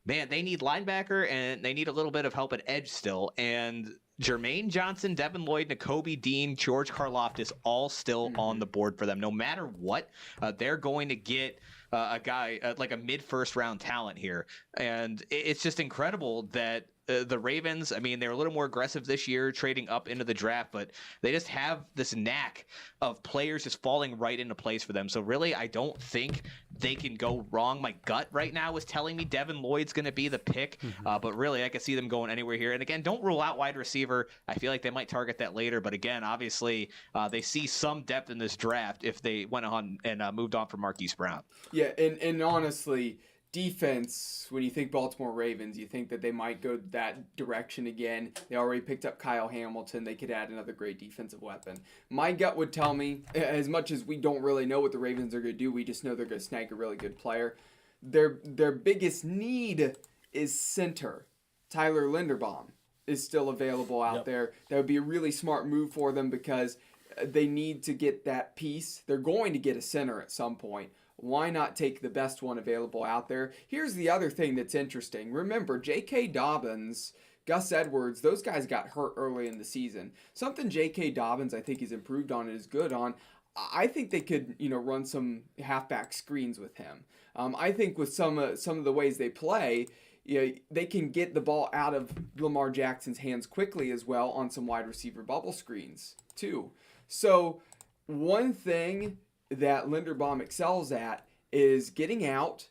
man, they need linebacker, and they need a little bit of help at edge still, and Jermaine Johnson, Devin Lloyd, Nakobe Dean, George Karlaftis, all still on the board for them. No matter what, they're going to get a guy like a mid-first round talent here. And it's just incredible that the Ravens, they're a little more aggressive this year, trading up into the draft, but they just have this knack of players just falling right into place for them. So really, I don't think they can go wrong. My gut right now is telling me Devin Lloyd's going to be the pick, but really, I could see them going anywhere here. And again, don't rule out wide receiver. I feel like they might target that later, but again, obviously, they see some depth in this draft if they went on and moved on from Marquise Brown. Yeah, and honestly, defense, when you think Baltimore Ravens, you think that they might go that direction again. They already picked up Kyle Hamilton. They could add another great defensive weapon. My gut would tell me, as much as we don't really know what the Ravens are going to do, we just know they're going to snag a really good player. Their biggest need is center. Tyler Linderbaum is still available out there. That would be a really smart move for them because they need to get that piece. They're going to get a center at some point. Why not take the best one available out there? Here's the other thing that's interesting. Remember, J.K. Dobbins, Gus Edwards, those guys got hurt early in the season. Something J.K. Dobbins, I think, he's improved on and is good on. I think they could, run some halfback screens with him. I think with some of the ways they play, they can get the ball out of Lamar Jackson's hands quickly as well on some wide receiver bubble screens too. So one thing that Linderbaum excels at is getting out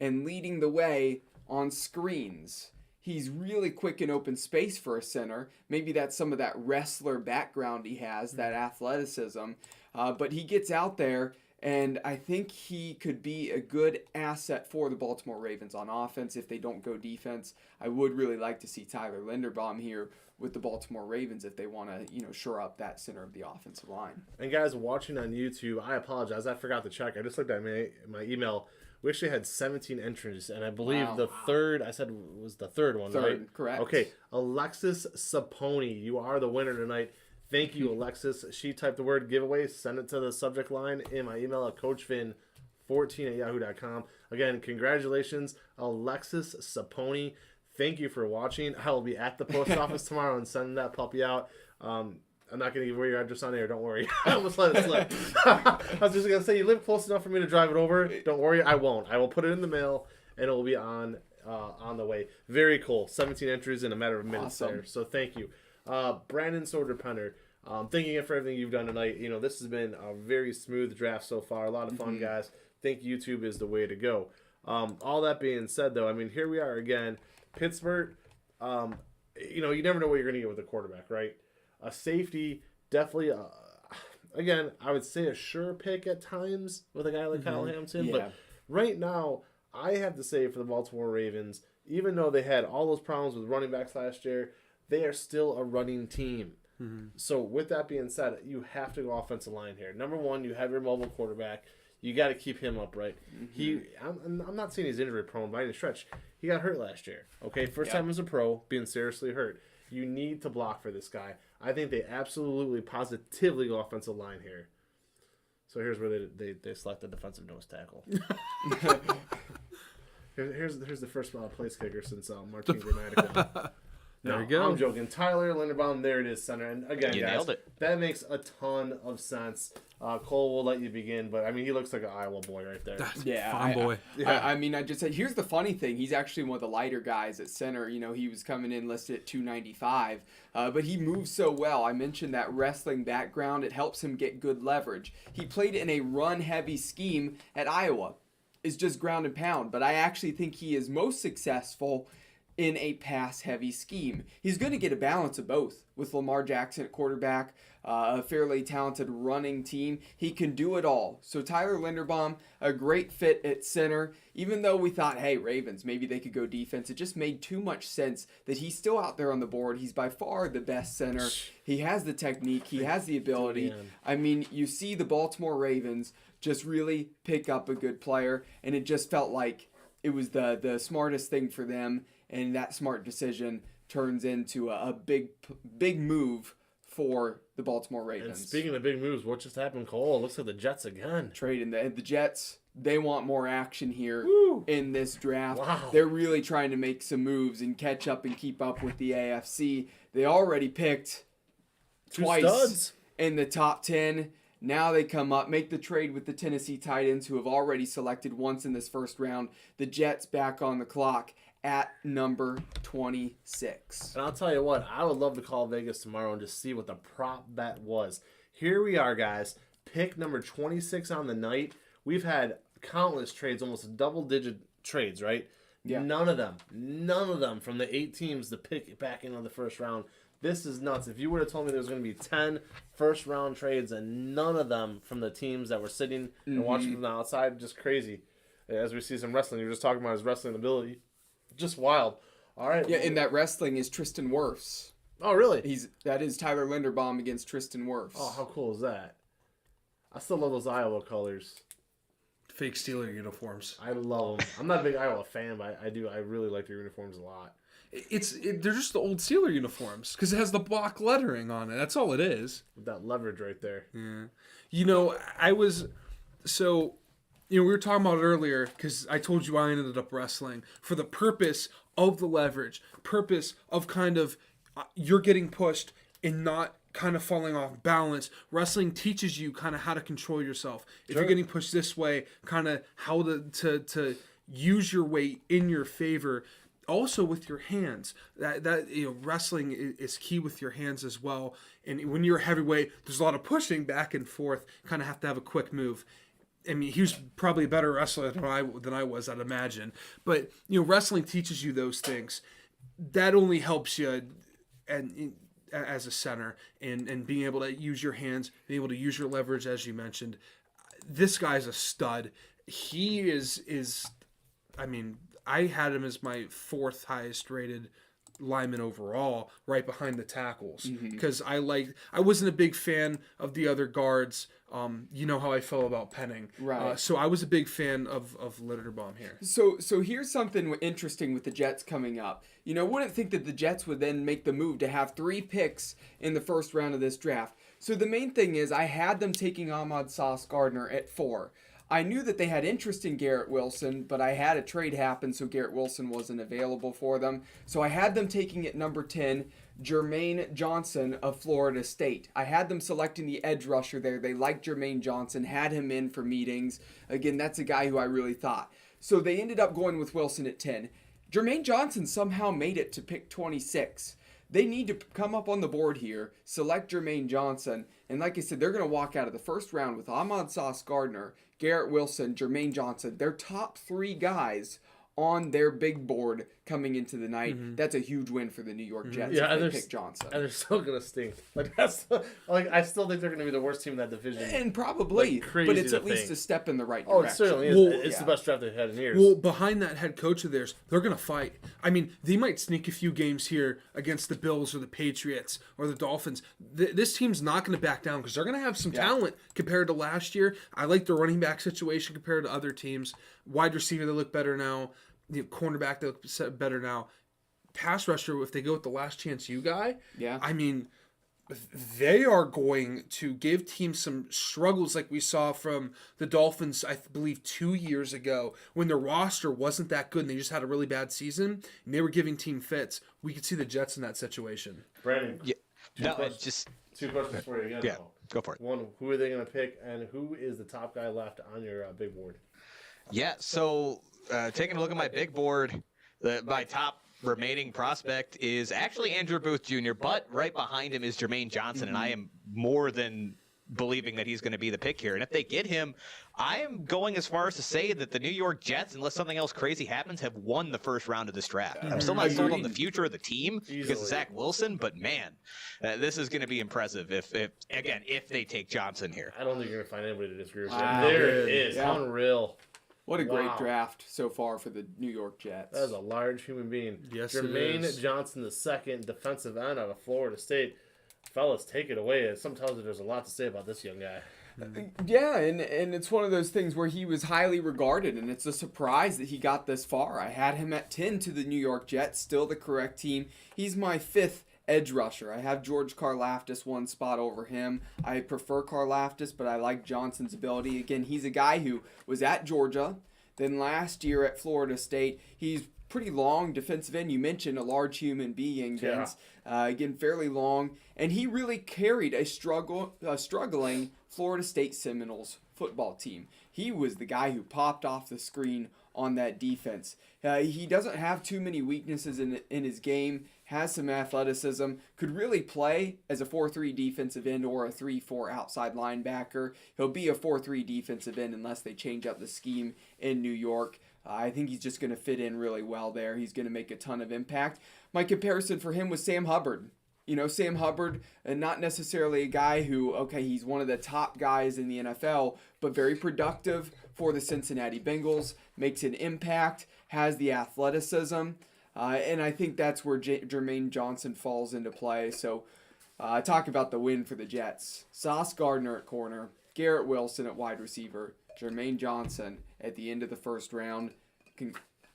and leading the way on screens. He's really quick in open space for a center. Maybe that's some of that wrestler background he has, that athleticism. But he gets out there, and I think he could be a good asset for the Baltimore Ravens on offense if they don't go defense. I would really like to see Tyler Linderbaum here with the Baltimore Ravens if they want to, shore up that center of the offensive line. And guys watching on YouTube, I apologize. I forgot to check. I just looked at my email. We actually had 17 entries, and I believe the third, I said was the third one, right? Correct. Okay, Alexis Saponi, you are the winner tonight. Thank you, Alexis. She typed the word giveaway, send it to the subject line in my email at coachvin14@yahoo.com. Again, congratulations, Alexis Saponi. Thank you for watching. I will be at the post office tomorrow and sending that puppy out. I'm not going to give away your address on air. Don't worry. I almost let it slip. I was just going to say, you live close enough for me to drive it over. Don't worry. I won't. I will put it in the mail, and it will be on the way. Very cool. 17 entries in a matter of minutes there. So thank you. Brandon Soeder-Penner, thanking you for everything you've done tonight. This has been a very smooth draft so far. A lot of fun, guys. Think YouTube is the way to go. All that being said, though, here we are again. Pittsburgh, you never know what you're going to get with a quarterback, right? A safety, definitely, again, I would say a sure pick at times with a guy like Kyle Hamilton. Yeah. But right now, I have to say for the Baltimore Ravens, even though they had all those problems with running backs last year, they are still a running team. So with that being said, you have to go offensive line here. Number one, you have your mobile quarterback. You got to keep him upright. I'm not saying he's injury prone by any stretch. He got hurt last year. Okay, first time as a pro, being seriously hurt. You need to block for this guy. I think they absolutely, positively go offensive line here. So here's where they select the defensive nose tackle. Here's the first place kicker since Martin Grammatical. There you go. I'm joking. Tyler Linderbaum, there it is, center. And again, You guys, nailed it. that makes a ton of sense. Cole will let you begin, but I mean, he looks like an Iowa boy right there. Yeah, Fine boy. I mean, I just said, here's the funny thing. He's actually one of the lighter guys at center. You know, he was coming in listed at 295, but he moves so well. I mentioned that wrestling background. It helps him get good leverage. He played in a run-heavy scheme at Iowa. It's just ground and pound, but I actually think he is most successful in a pass-heavy scheme. He's going to get a balance of both with Lamar Jackson at quarterback, a fairly talented running team. He can do it all. So Tyler Linderbaum, a great fit at center. Even though we thought, hey, Ravens, maybe they could go defense, it just made too much sense that he's still out there on the board. He's by far the best center. He has the technique. He has the ability. I mean, you see the Baltimore Ravens just really pick up a good player, and it just felt like it was the smartest thing for them. And that smart decision turns into a big move for the Baltimore Ravens. And speaking of big moves, what just happened, Cole? It looks like the Jets again. Trading the Jets, they want more action here in this draft. Wow. They're really trying to make some moves and catch up and keep up with the AFC. They already picked twice studs in the top 10. Now they come up, make the trade with the Tennessee Titans, who have already selected once in this first round. The Jets back on the clock at number 26. And I'll tell you what, I would love to call Vegas tomorrow and just see what the prop bet was. Here we are, guys. Pick number 26 on the night. We've had countless trades, almost double-digit trades, right? Yeah. None of them from the 8 teams to pick back into the first round. This is nuts. If you would have told me there was going to be 10 first-round trades and none of them from the teams that were sitting and watching from the outside, just crazy. As we see some wrestling, you were just talking about his wrestling ability. Just wild. All right. Yeah, and that wrestling is Tristan Wirfs. Oh, really? That is Tyler Linderbaum against Tristan Wirfs. Oh, how cool is that? I still love those Iowa colors. Fake Steeler uniforms. I love them. I'm not a big Iowa fan, but I do. I really like their uniforms a lot. They're just the old Steeler uniforms because it has the block lettering on it. That's all it is. With that leverage right there. Yeah. You know, we were talking about it earlier because I told you I ended up wrestling for the purpose of the leverage, purpose of kind of you're getting pushed and not kind of falling off balance. Wrestling teaches you kind of how to control yourself. If you're getting pushed this way, kind of how to use your weight in your favor. Also with your hands, that wrestling is key with your hands as well. And when you're a heavyweight, there's a lot of pushing back and forth. Kind of have to have a quick move. I mean, he was probably a better wrestler than I was, I'd imagine. But wrestling teaches you those things. That only helps you, as a center, and being able to use your hands, being able to use your leverage, as you mentioned. This guy's a stud. He is. I mean, I had him as my 4th highest rated lineman overall, right behind the tackles, because I wasn't a big fan of the other guards. You know how I felt about Penning, right? So I was a big fan of Linderbaum here. So here's something interesting with the Jets coming up. Wouldn't think that the Jets would then make the move to have 3 picks in the first round of this draft. So the main thing is I had them taking Sauce Gardner at 4. I knew that they had interest in Garrett Wilson, but I had a trade happen, so Garrett Wilson wasn't available for them. So I had them taking at number 10, Jermaine Johnson of Florida State. I had them selecting the edge rusher there. They liked Jermaine Johnson, had him in for meetings. Again, that's a guy who I really thought. So they ended up going with Wilson at 10. Jermaine Johnson somehow made it to pick 26. They need to come up on the board here, select Jermaine Johnson, and like I said, they're going to walk out of the first round with Sauce Gardner, Garrett Wilson, Jermaine Johnson. Their top 3 guys on their big board coming into the night, that's a huge win for the New York Jets if they pick Johnson. And they're still gonna stink. I still think they're gonna be the worst team in that division. And probably, but it's at least a step in the right direction. Oh, it certainly is. Well, it's the best draft they've had in years. Well, behind that head coach of theirs, they're going to fight. I mean, they might sneak a few games here against the Bills or the Patriots or the Dolphins. This team's not going to back down because they're going to have some talent compared to last year. I like their running back situation compared to other teams. Wide receiver, they look better now. Cornerback, they look better now. Pass rusher, if they go with the last chance you guy, I mean, they are going to give teams some struggles like we saw from the Dolphins, I believe, 2 years ago when their roster wasn't that good and they just had a really bad season and they were giving team fits. We could see the Jets in that situation. Brandon, two questions for you again. Yeah, go for it. One, who are they going to pick, and who is the top guy left on your big board? Yeah, so taking a look at my big board, my top remaining prospect is actually Andrew Booth Jr., but right behind him is Jermaine Johnson, and I am more than believing that he's going to be the pick here. And if they get him, I am going as far as to say that the New York Jets, unless something else crazy happens, have won the first round of this draft. I'm still not sold on the future of the team because of Zach Wilson, but man, this is going to be impressive if they take Johnson here. I don't think you're going to find anybody to disagree with you. There it is. Yeah. Unreal. What a great draft so far for the New York Jets. That is a large human being. Yes, Jermaine Johnson, the second defensive end out of Florida State. Fellas, take it away. Sometimes there's a lot to say about this young guy. Yeah, and it's one of those things where he was highly regarded, and it's a surprise that he got this far. I had him at 10 to the New York Jets, still the correct team. He's my 5th edge rusher. I have George Karlaftis one spot over him. I prefer Karlaftis, but I like Johnson's ability. Again, he's a guy who was at Georgia, then last year at Florida State. He's pretty long defensive end. You mentioned a large human being, Vince. Again, fairly long. And he really carried a struggling Florida State Seminoles football team. He was the guy who popped off the screen on that defense. He doesn't have too many weaknesses in his game, has some athleticism, could really play as a 4-3 defensive end or a 3-4 outside linebacker. He'll be a 4-3 defensive end unless they change up the scheme in New York. I think he's just going to fit in really well there. He's going to make a ton of impact. My comparison for him was Sam Hubbard. Sam Hubbard, not necessarily a guy who, he's one of the top guys in the NFL, but very productive for the Cincinnati Bengals, makes an impact, has the athleticism, and I think that's where Jermaine Johnson falls into play. So talk about the win for the Jets. Sauce Gardner at corner, Garrett Wilson at wide receiver, Jermaine Johnson at the end of the first round.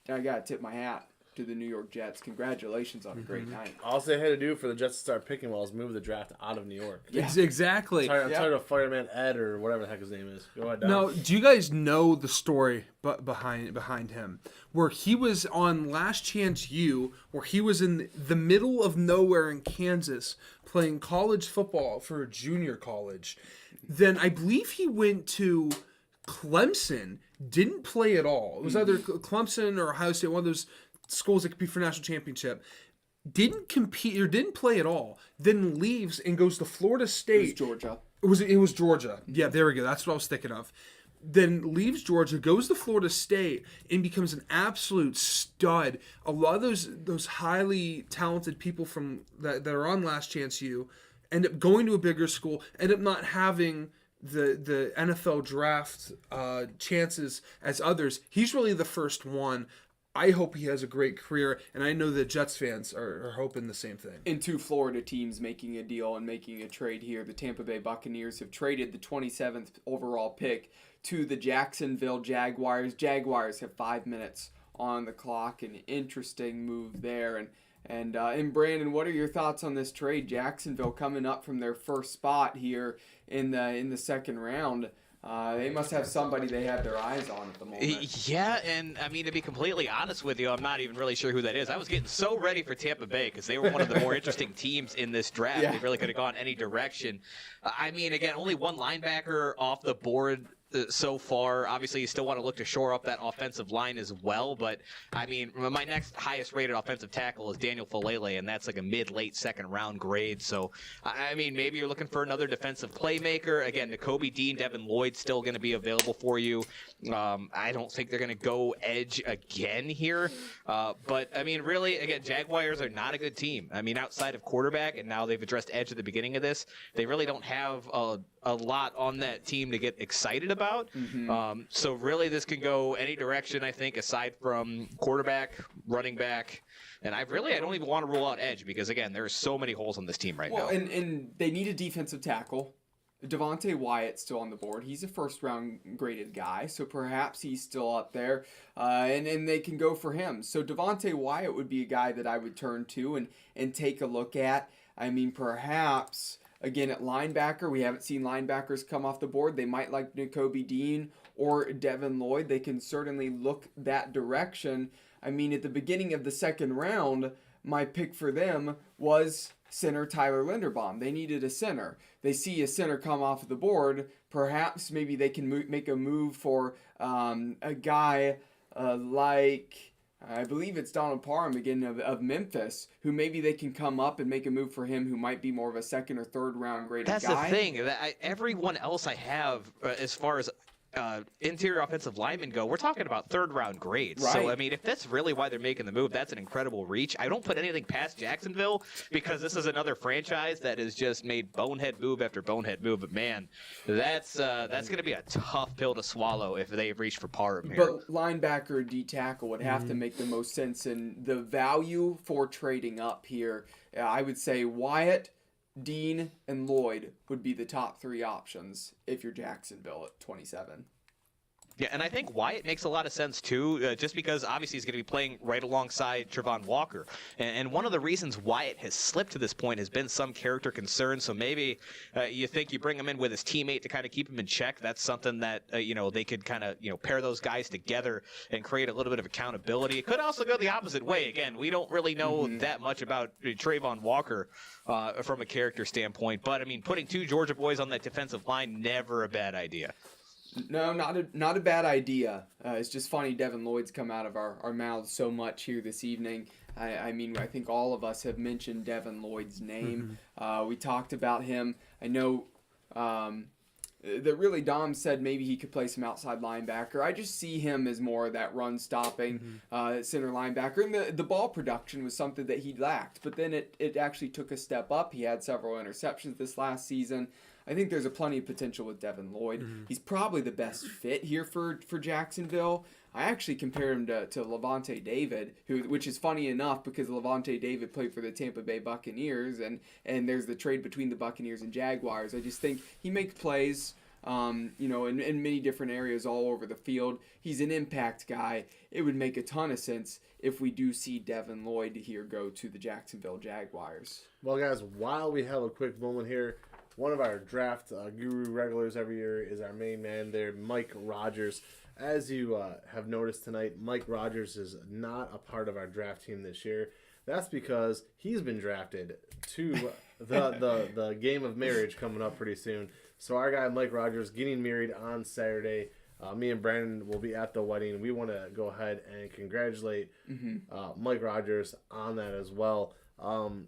I got to tip my hat to the New York Jets. Congratulations on a great night. All they had to do for the Jets to start picking well is move the draft out of New York. Yeah. Exactly. I'm tired of Fireman Ed or whatever the heck his name is. Go ahead, Dom. Now, do you guys know the story behind him? Where he was on Last Chance U, where he was in the middle of nowhere in Kansas playing college football for a junior college. Then I believe he went to Clemson, didn't play at all. It was either Clemson or Ohio State, one of those schools that compete for national championship. Didn't compete or didn't play at all. Then leaves and goes to Florida State. It was Georgia. It was Georgia. Yeah, there we go. That's what I was thinking of. Then leaves Georgia, goes to Florida State, and becomes an absolute stud. A lot of those highly talented people from that are on Last Chance U end up going to a bigger school, end up not having the NFL draft chances as others. He's really the first one. I hope he has a great career, and I know that Jets fans are hoping the same thing. And 2 Florida teams making a deal and making a trade here. The Tampa Bay Buccaneers have traded the 27th overall pick to the Jacksonville Jaguars. Jaguars have 5 minutes on the clock. An interesting move there. And Brandon, what are your thoughts on this trade? Jacksonville coming up from their first spot here in the second round. They must have somebody they have their eyes on at the moment. Yeah, and I mean, to be completely honest with you, I'm not even really sure who that is. I was getting so ready for Tampa Bay because they were one of the more interesting teams in this draft. Yeah. They really could have gone any direction. I mean, again, only one linebacker off the board so far. Obviously, you still want to look to shore up that offensive line as well. But, I mean, my next highest-rated offensive tackle is Daniel Falele, and that's like a mid-late second-round grade. So, I mean, maybe you're looking for another defensive playmaker. Again, Nakobe Dean, Devin Lloyd still going to be available for you. I don't think they're going to go edge again here. But, I mean, really, again, Jaguars are not a good team. I mean, outside of quarterback, and now they've addressed edge at the beginning of this, they really don't have a lot on that team to get excited about. So really this can go any direction, I think, aside from quarterback, running back. And I don't even want to rule out edge because, again, there's so many holes on this team right now. And they need a defensive tackle. Devonte Wyatt's still on the board. He's a first-round graded guy, so perhaps he's still up there, and they can go for him. So Devonte Wyatt would be a guy that I would turn to and take a look at. I mean, perhaps... Again, at linebacker, we haven't seen linebackers come off the board. They might like Nakobe Dean or Devin Lloyd. They can certainly look that direction. I mean, at the beginning of the second round, my pick for them was center Tyler Linderbaum. They needed a center. They see a center come off the board. Perhaps maybe they can make a move for a guy like... I believe it's Donald Parham again of Memphis, who maybe they can come up and make a move for him, who might be more of a second or third round graded guy. That's the thing. Everyone else I have, as far as interior offensive linemen go, we're talking about third round grades. Right. So, I mean, if that's really why they're making the move, that's an incredible reach. I don't put anything past Jacksonville because this is another franchise that has just made bonehead move after bonehead move. But, man, that's going to be a tough pill to swallow if they reach for Parham here. But linebacker or D tackle would have to make the most sense. And the value for trading up here, I would say Wyatt, Dean, and Lloyd would be the top three options if you're Jacksonville at 27. Yeah, and I think Wyatt makes a lot of sense, too, just because obviously he's going to be playing right alongside Trevon Walker. And one of the reasons Wyatt has slipped to this point has been some character concern. So maybe you think you bring him in with his teammate to kind of keep him in check. That's something that, they could kind of, pair those guys together and create a little bit of accountability. It could also go the opposite way. Again, we don't really know that much about Trevon Walker from a character standpoint. But, I mean, putting two Georgia boys on that defensive line, never a bad idea. No, not a bad idea. It's just funny Devin Lloyd's come out of our mouths so much here this evening. I mean, I think all of us have mentioned Devin Lloyd's name. We talked about him. I know that really Dom said maybe he could play some outside linebacker. I just see him as more of that run-stopping center linebacker. And the ball production was something that he lacked. But then it actually took a step up. He had several interceptions this last season. I think there's plenty of potential with Devin Lloyd. He's probably the best fit here for Jacksonville. I actually compare him to Lavonte David, which is funny enough because Lavonte David played for the Tampa Bay Buccaneers, and there's the trade between the Buccaneers and Jaguars. I just think he makes plays, in many different areas all over the field. He's an impact guy. It would make a ton of sense if we do see Devin Lloyd here go to the Jacksonville Jaguars. Well, guys, while we have a quick moment here, one of our draft guru regulars every year is our main man there, Mike Rogers. As you have noticed tonight, Mike Rogers is not a part of our draft team this year. That's because he's been drafted to the game of marriage coming up pretty soon. So our guy Mike Rogers getting married on Saturday. Me and Brandon will be at the wedding. We want to go ahead and congratulate Mike Rogers on that as well. And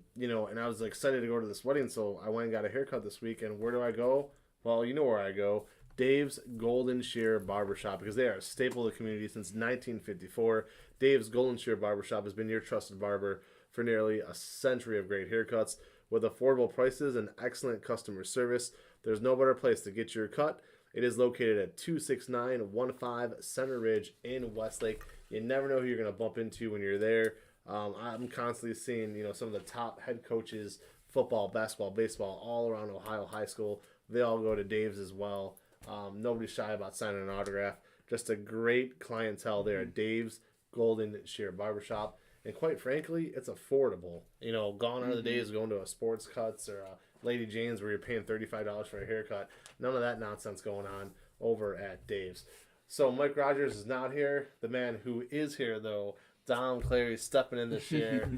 I was excited to go to this wedding, so I went and got a haircut this week. And where do I go? Well, you know where I go. Dave's Golden Shear Barbershop, because they are a staple of the community since 1954. Dave's Golden Shear Barbershop has been your trusted barber for nearly a century of great haircuts. With affordable prices and excellent customer service, there's no better place to get your cut. It is located at 26915 Center Ridge in Westlake. You never know who you're going to bump into when you're there. I'm constantly seeing, some of the top head coaches, football, basketball, baseball, all around Ohio high school. They all go to Dave's as well. Nobody's shy about signing an autograph. Just a great clientele there at Dave's Golden Shear Barbershop. And quite frankly, it's affordable. Gone are the days of going to a Sports Cuts or a Lady Jane's where you're paying $35 for a haircut. None of that nonsense going on over at Dave's. So Mike Rogers is not here. The man who is here, though, Dom Clary, stepping in this year.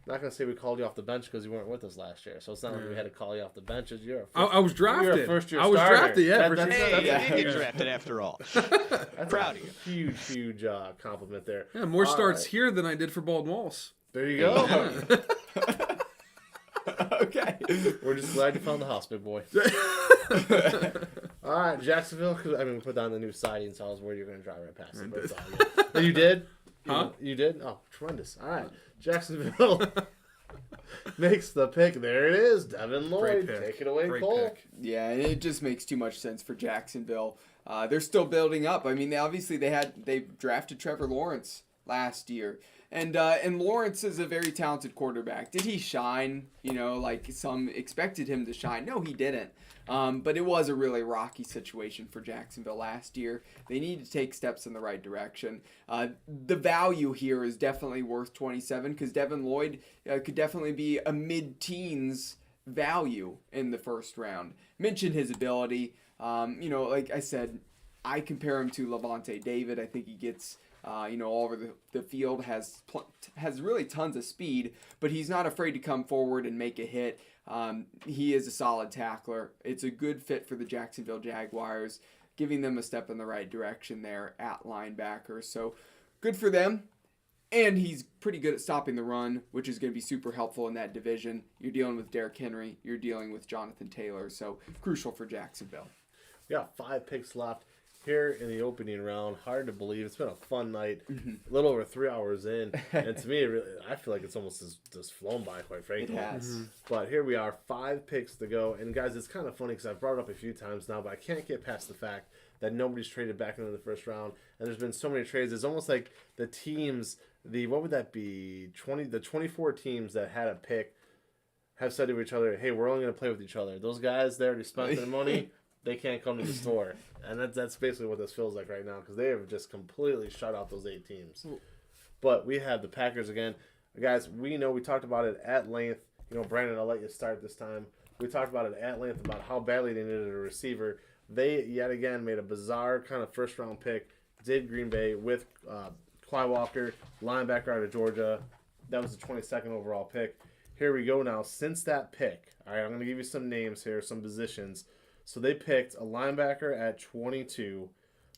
not going to say we called you off the bench because you weren't with us last year. So it's not like we had to call you off the bench. You're I was drafted. You're a first-year I was starter. drafted, yeah. Hey, you did get drafted after all. That's Proud of you. Huge compliment there. Yeah, more All starts right. here than I did for Bald Walls. There you go. Okay. We're just glad you found the house, big boy. All right, Jacksonville. 'Cause, I mean, we put down the new siding, so I was worried you were going to drive right past it. But it's all good. And you did? Huh? You did? Oh, tremendous. All right. Jacksonville makes the pick. There it is. Devin Lloyd. Great pick. Take it away, Great Cole. pick. Yeah, and it just makes too much sense for Jacksonville. They're still building up. I mean, they drafted Trevor Lawrence last year, and Lawrence is a very talented quarterback. Did he shine? Like some expected him to shine. No, he didn't. But it was a really rocky situation for Jacksonville last year. They need to take steps in the right direction. The value here is definitely worth 27 because Devin Lloyd could definitely be a mid-teens value in the first round. Mentioned his ability. Like I said, I compare him to Devonte David. I think he gets all over the field, has really tons of speed, but he's not afraid to come forward and make a hit. He is a solid tackler. It's a good fit for the Jacksonville Jaguars, giving them a step in the right direction there at linebacker. So good for them. And he's pretty good at stopping the run, which is going to be super helpful in that division. You're dealing with Derrick Henry. You're dealing with Jonathan Taylor. So crucial for Jacksonville. We got 5 picks left here in the opening round. Hard to believe. It's been a fun night. A little over 3 hours in. And to me, I feel like it's almost just flown by, quite frankly. It has. But here we are, 5 picks to go. And guys, it's kind of funny because I've brought it up a few times now, but I can't get past the fact that nobody's traded back into the first round. And there's been so many trades. It's almost like the teams, what would that be? The 24 teams that had a pick have said to each other, hey, we're only going to play with each other. Those guys, they already spent their money. They can't come to the store. And that's basically what this feels like right now because they have just completely shut out those 8 teams. But we have the Packers again. Guys, we talked about it at length. Brandon, I'll let you start this time. We talked about it at length about how badly they needed a receiver. They, yet again, made a bizarre kind of first-round pick, did Green Bay with Quay Walker, linebacker out of Georgia. That was the 22nd overall pick. Here we go now. Since that pick, all right, I'm going to give you some names here, some positions. So they picked a linebacker at 22,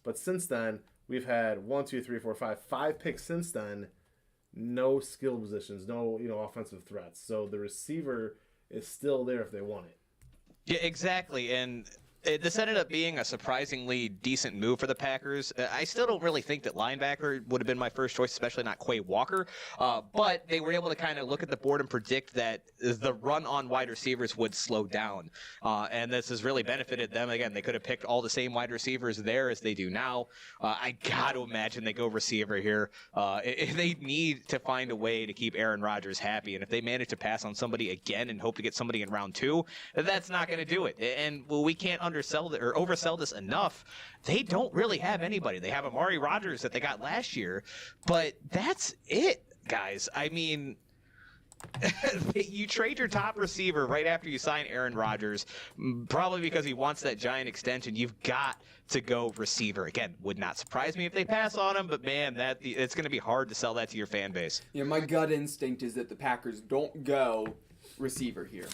but since then we've had 5 picks since then. No skill positions, no offensive threats. So the receiver is still there if they want it. Yeah, exactly, and this ended up being a surprisingly decent move for the Packers. I still don't really think that linebacker would have been my first choice, especially not Quay Walker. But they were able to kind of look at the board and predict that the run on wide receivers would slow down. And this has really benefited them. Again, they could have picked all the same wide receivers there as they do now. I got to imagine they go receiver here. If they need to find a way to keep Aaron Rodgers happy, and if they manage to pass on somebody again and hope to get somebody in round 2, that's not going to do it. And we can't oversell this enough. They don't really have anybody. They have Amari Rodgers that they got last year, but that's it, guys. I mean, you trade your top receiver right after you sign Aaron Rodgers, probably because he wants that giant extension. You've got to go receiver. Again, would not surprise me if they pass on him, but man, it's going to be hard to sell that to your fan base. Yeah, my gut instinct is that the Packers don't go receiver here.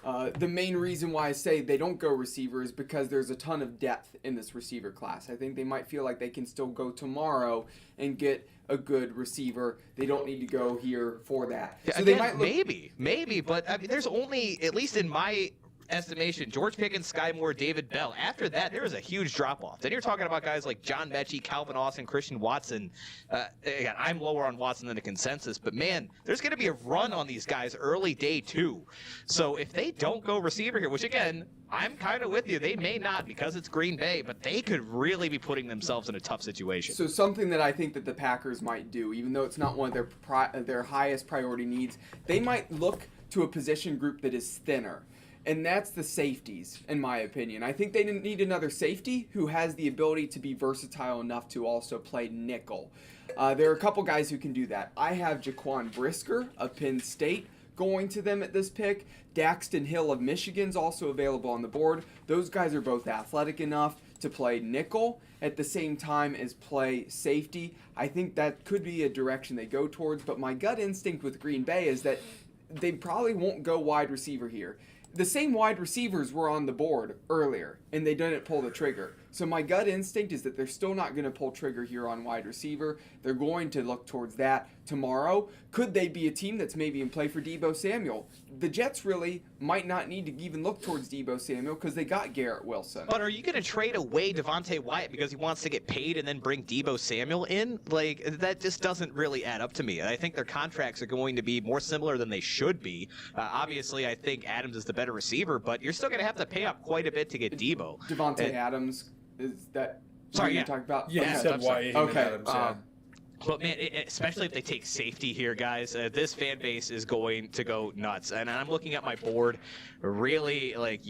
The main reason why I say they don't go receiver is because there's a ton of depth in this receiver class. I think they might feel like they can still go tomorrow and get a good receiver. They don't need to go here for that. Yeah, so again, they might look... maybe, but I mean, there's only, at least in my estimation, George Pickens, Sky Moore, David Bell. After that, there was a huge drop-off. Then you're talking about guys like John Mechie, Calvin Austin, Christian Watson. Again, I'm lower on Watson than the consensus, but man, there's going to be a run on these guys early day 2. So if they don't go receiver here, which again, I'm kind of with you, they may not because it's Green Bay, but they could really be putting themselves in a tough situation. So something that I think that the Packers might do, even though it's not one of their highest priority needs, they might look to a position group that is thinner. And that's the safeties, in my opinion. I think they need another safety who has the ability to be versatile enough to also play nickel. There are a couple guys who can do that. I have Jaquan Brisker of Penn State going to them at this pick. Daxton Hill of Michigan's also available on the board. Those guys are both athletic enough to play nickel at the same time as play safety. I think that could be a direction they go towards, but my gut instinct with Green Bay is that they probably won't go wide receiver here. The same wide receivers were on the board earlier, and they didn't pull the trigger. So my gut instinct is that they're still not going to pull trigger here on wide receiver. They're going to look towards that tomorrow. Could they be a team that's maybe in play for Deebo Samuel? The Jets really might not need to even look towards Deebo Samuel because they got Garrett Wilson. But are you going to trade away Devonte Wyatt because he wants to get paid and then bring Deebo Samuel in? Like, that just doesn't really add up to me. I think their contracts are going to be more similar than they should be. Obviously, I think Adams is the better receiver, but you're still going to have to pay up quite a bit to get Deebo. Devonte Adams, is that Sorry, what yeah. you're talking about? Yeah, Okay. you said Wyatt. Okay, Adams, yeah. But, man, especially if they take safety here, guys, this fan base is going to go nuts. And I'm looking at my board. Really, like,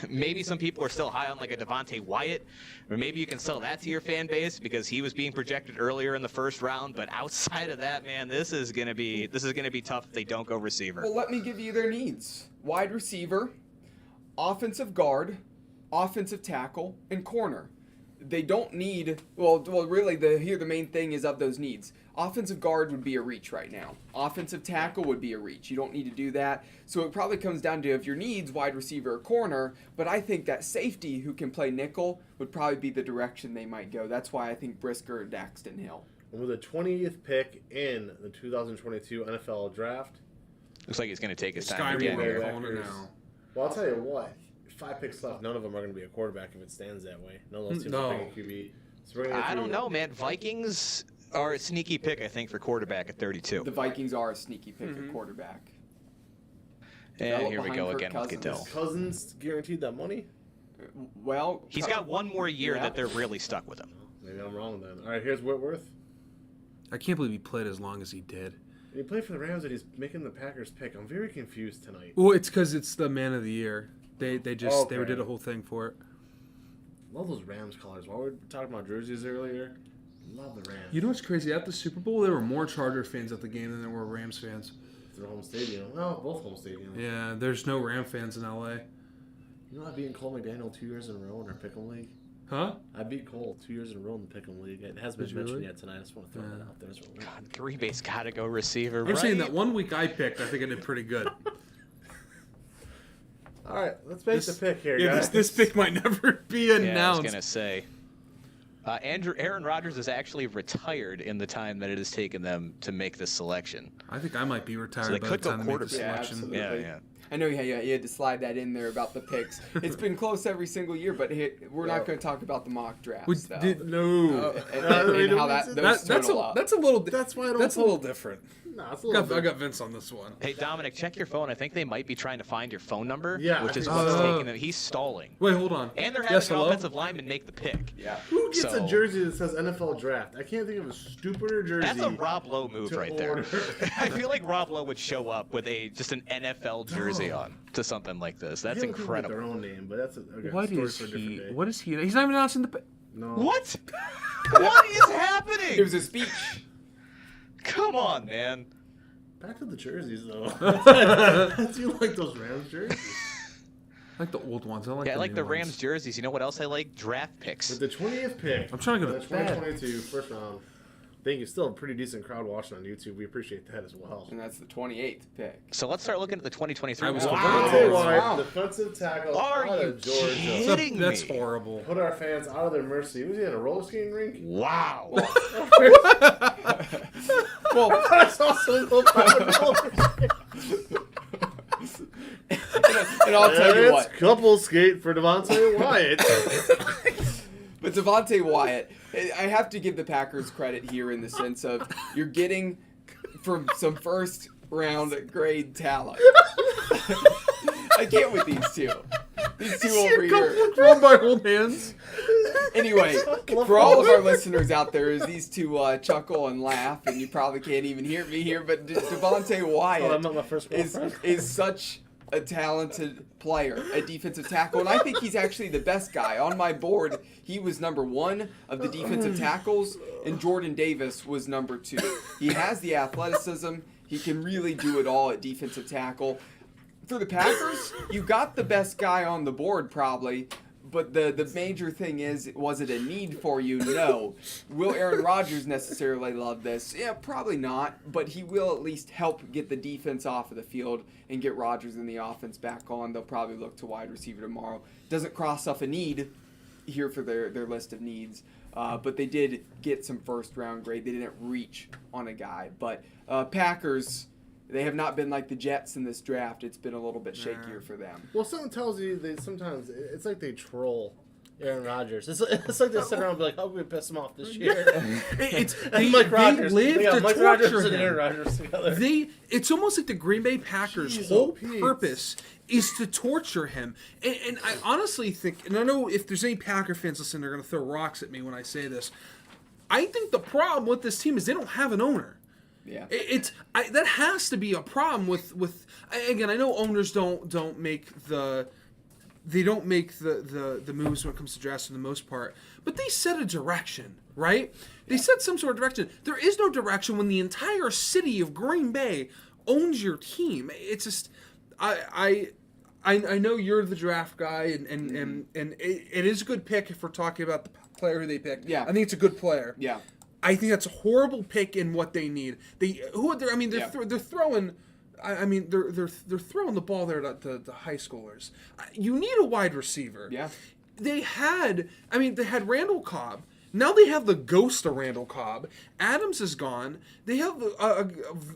maybe some people are still high on, like, a Devonte Wyatt. Or maybe you can sell that to your fan base because he was being projected earlier in the first round. But outside of that, man, this is going to be tough if they don't go receiver. Well, let me give you their needs. Wide receiver, offensive guard, offensive tackle, and corner. They don't need, really, the main thing is of those needs. Offensive guard would be a reach right now. Offensive tackle would be a reach. You don't need to do that. So it probably comes down to if your needs, wide receiver or corner, but I think that safety who can play nickel would probably be the direction they might go. That's why I think Brisker or Daxton Hill. And with the 20th pick in the 2022 NFL Draft, Looks like he's going to take his Sky time again will here. go on now. well, I'll tell you what, 5 picks left, none of them are going to be a quarterback if it stands that way. None of those teams No. are picking QB. So we're gonna get I don't through- know, man. Vikings are a sneaky pick, I think, for quarterback at 32. The Vikings are a sneaky pick at quarterback. And here we behind go Kirk again with Cousins. Goodell. Is Cousins guaranteed that money? Well, He's got one more year Yeah. that they're really stuck with him. Maybe I'm wrong then. All right, here's Whitworth. I can't believe he played as long as he did. And he played for the Rams and he's making the Packers pick. I'm very confused tonight. Well, it's because it's the man of the year. They just Okay. did a whole thing for it. Love those Rams colors. While we were talking about jerseys earlier, love the Rams. You know what's crazy? At the Super Bowl, there were more Charger fans at the game than there were Rams fans. It's their home stadium. Well, both home stadiums. Yeah, there's no Ram fans in LA. You know I beat Cole McDaniel 2 years in a row in our Pick'em League? Huh? I beat Cole 2 years in a row in the Pick'em League. It hasn't Did been you mentioned really? yet tonight. I just want to throw that out there. That's what we're God, Green Bay's got to go receiver, I'm right? saying that 1 week I picked, I think I did pretty good. All right, let's make the pick here, Yeah, guys. this pick might never be Yeah, I was announced. going to say. Aaron Rodgers is actually retired in the time that it has taken them to make this selection. I think I might be retired So they by could the go time they make the quarterback. selection. absolutely. Yeah. I know you had to slide that in there about the picks. It's been close every single year, but we're not going to talk about the mock drafts. We though. did no. And how those That's total a up. that's a little That's why I don't that's a put- little different. Nah, it's a little I got Vince on this one. Hey, Dominic, check your phone. I think they might be trying to find your phone number, Yeah, which I is think what's so. taking them. He's stalling. Wait, hold on. And they're having Yes, an hello? offensive lineman make the pick. Yeah. Who gets So- a jersey that says NFL Draft? I can't think of a stupider jersey. That's a Rob Lowe move to right there. order. I feel like Rob Lowe would show up with just an NFL jersey on to something like this. That's They don't think with incredible. Their own name, but that's a What story is for a different he? day. What is he? He's not even announcing the. No. What? What is happening? It was a speech. Come on, man. Back to the jerseys, though. Do you like those Rams jerseys? I like the old ones. I like. Yeah, I the like new the ones. Rams jerseys. You know what else I like? Draft picks. With the 20th pick. I'm trying to go the to bed. 2022 first round. Thank you. Still a pretty decent crowd watching on YouTube. We appreciate that as well. And that's the 28th pick. So let's start looking at the 2023. I was mock hoping- draft. Devontae Wow. Wyatt, Wow. defensive tackle Are out you of Georgia. kidding That's me? horrible. Put our fans out of their mercy. Was he in a roller skating rink? Wow. Well, I saw some little roller skating. and I'll tell you It's what. couple skate for Devontae Wyatt. But Devonte Wyatt, I have to give the Packers credit here in the sense of you're getting from some first round grade talent. I can't with these two. These two over here. Thrown by old hands. Anyway, for all of our listeners out there, as these two chuckle and laugh, and you probably can't even hear me here, but Devonte Oh, Wyatt I'm not my first girlfriend. is such a talented player, a defensive tackle, and I think he's actually the best guy. On my board, he was number 1 of the defensive tackles, and Jordan Davis was number 2. He has the athleticism. He can really do it all at defensive tackle. For the Packers, you got the best guy on the board probably, But the major thing is, was it a need for you? No. Will Aaron Rodgers necessarily love this? Yeah, probably not. But he will at least help get the defense off of the field and get Rodgers and the offense back on. They'll probably look to wide receiver tomorrow. Doesn't cross off a need here for their list of needs. But they did get some first-round grade. They didn't reach on a guy. But Packers, they have not been like the Jets in this draft. It's been a little bit shakier for them. Well, something tells you sometimes it's like they troll Aaron Rodgers. It's like they sit around and be like, how can we piss him off this year? They Mike Rodgers. live They got to Mike torture Rodgers and him. Aaron Rodgers together. It's almost like the Green Bay Packers' Jeez, whole Pete. purpose is to torture him. And I honestly think, and I know if there's any Packer fans listening, they're going to throw rocks at me when I say this. I think the problem with this team is they don't have an owner. Yeah. That has to be a problem with again, I know owners don't make the moves when it comes to drafts for the most part, but they set a direction, right? They set some sort of direction. There is no direction when the entire city of Green Bay owns your team. It's just I know you're the draft guy, and it is a good pick if we're talking about the player who they picked. Yeah. I think it's a good player. Yeah. I think that's a horrible pick in what they need. They're throwing. They're throwing the ball there to the high schoolers. You need a wide receiver. Yeah. They had Randall Cobb. Now they have the ghost of Randall Cobb. Adams is gone. They have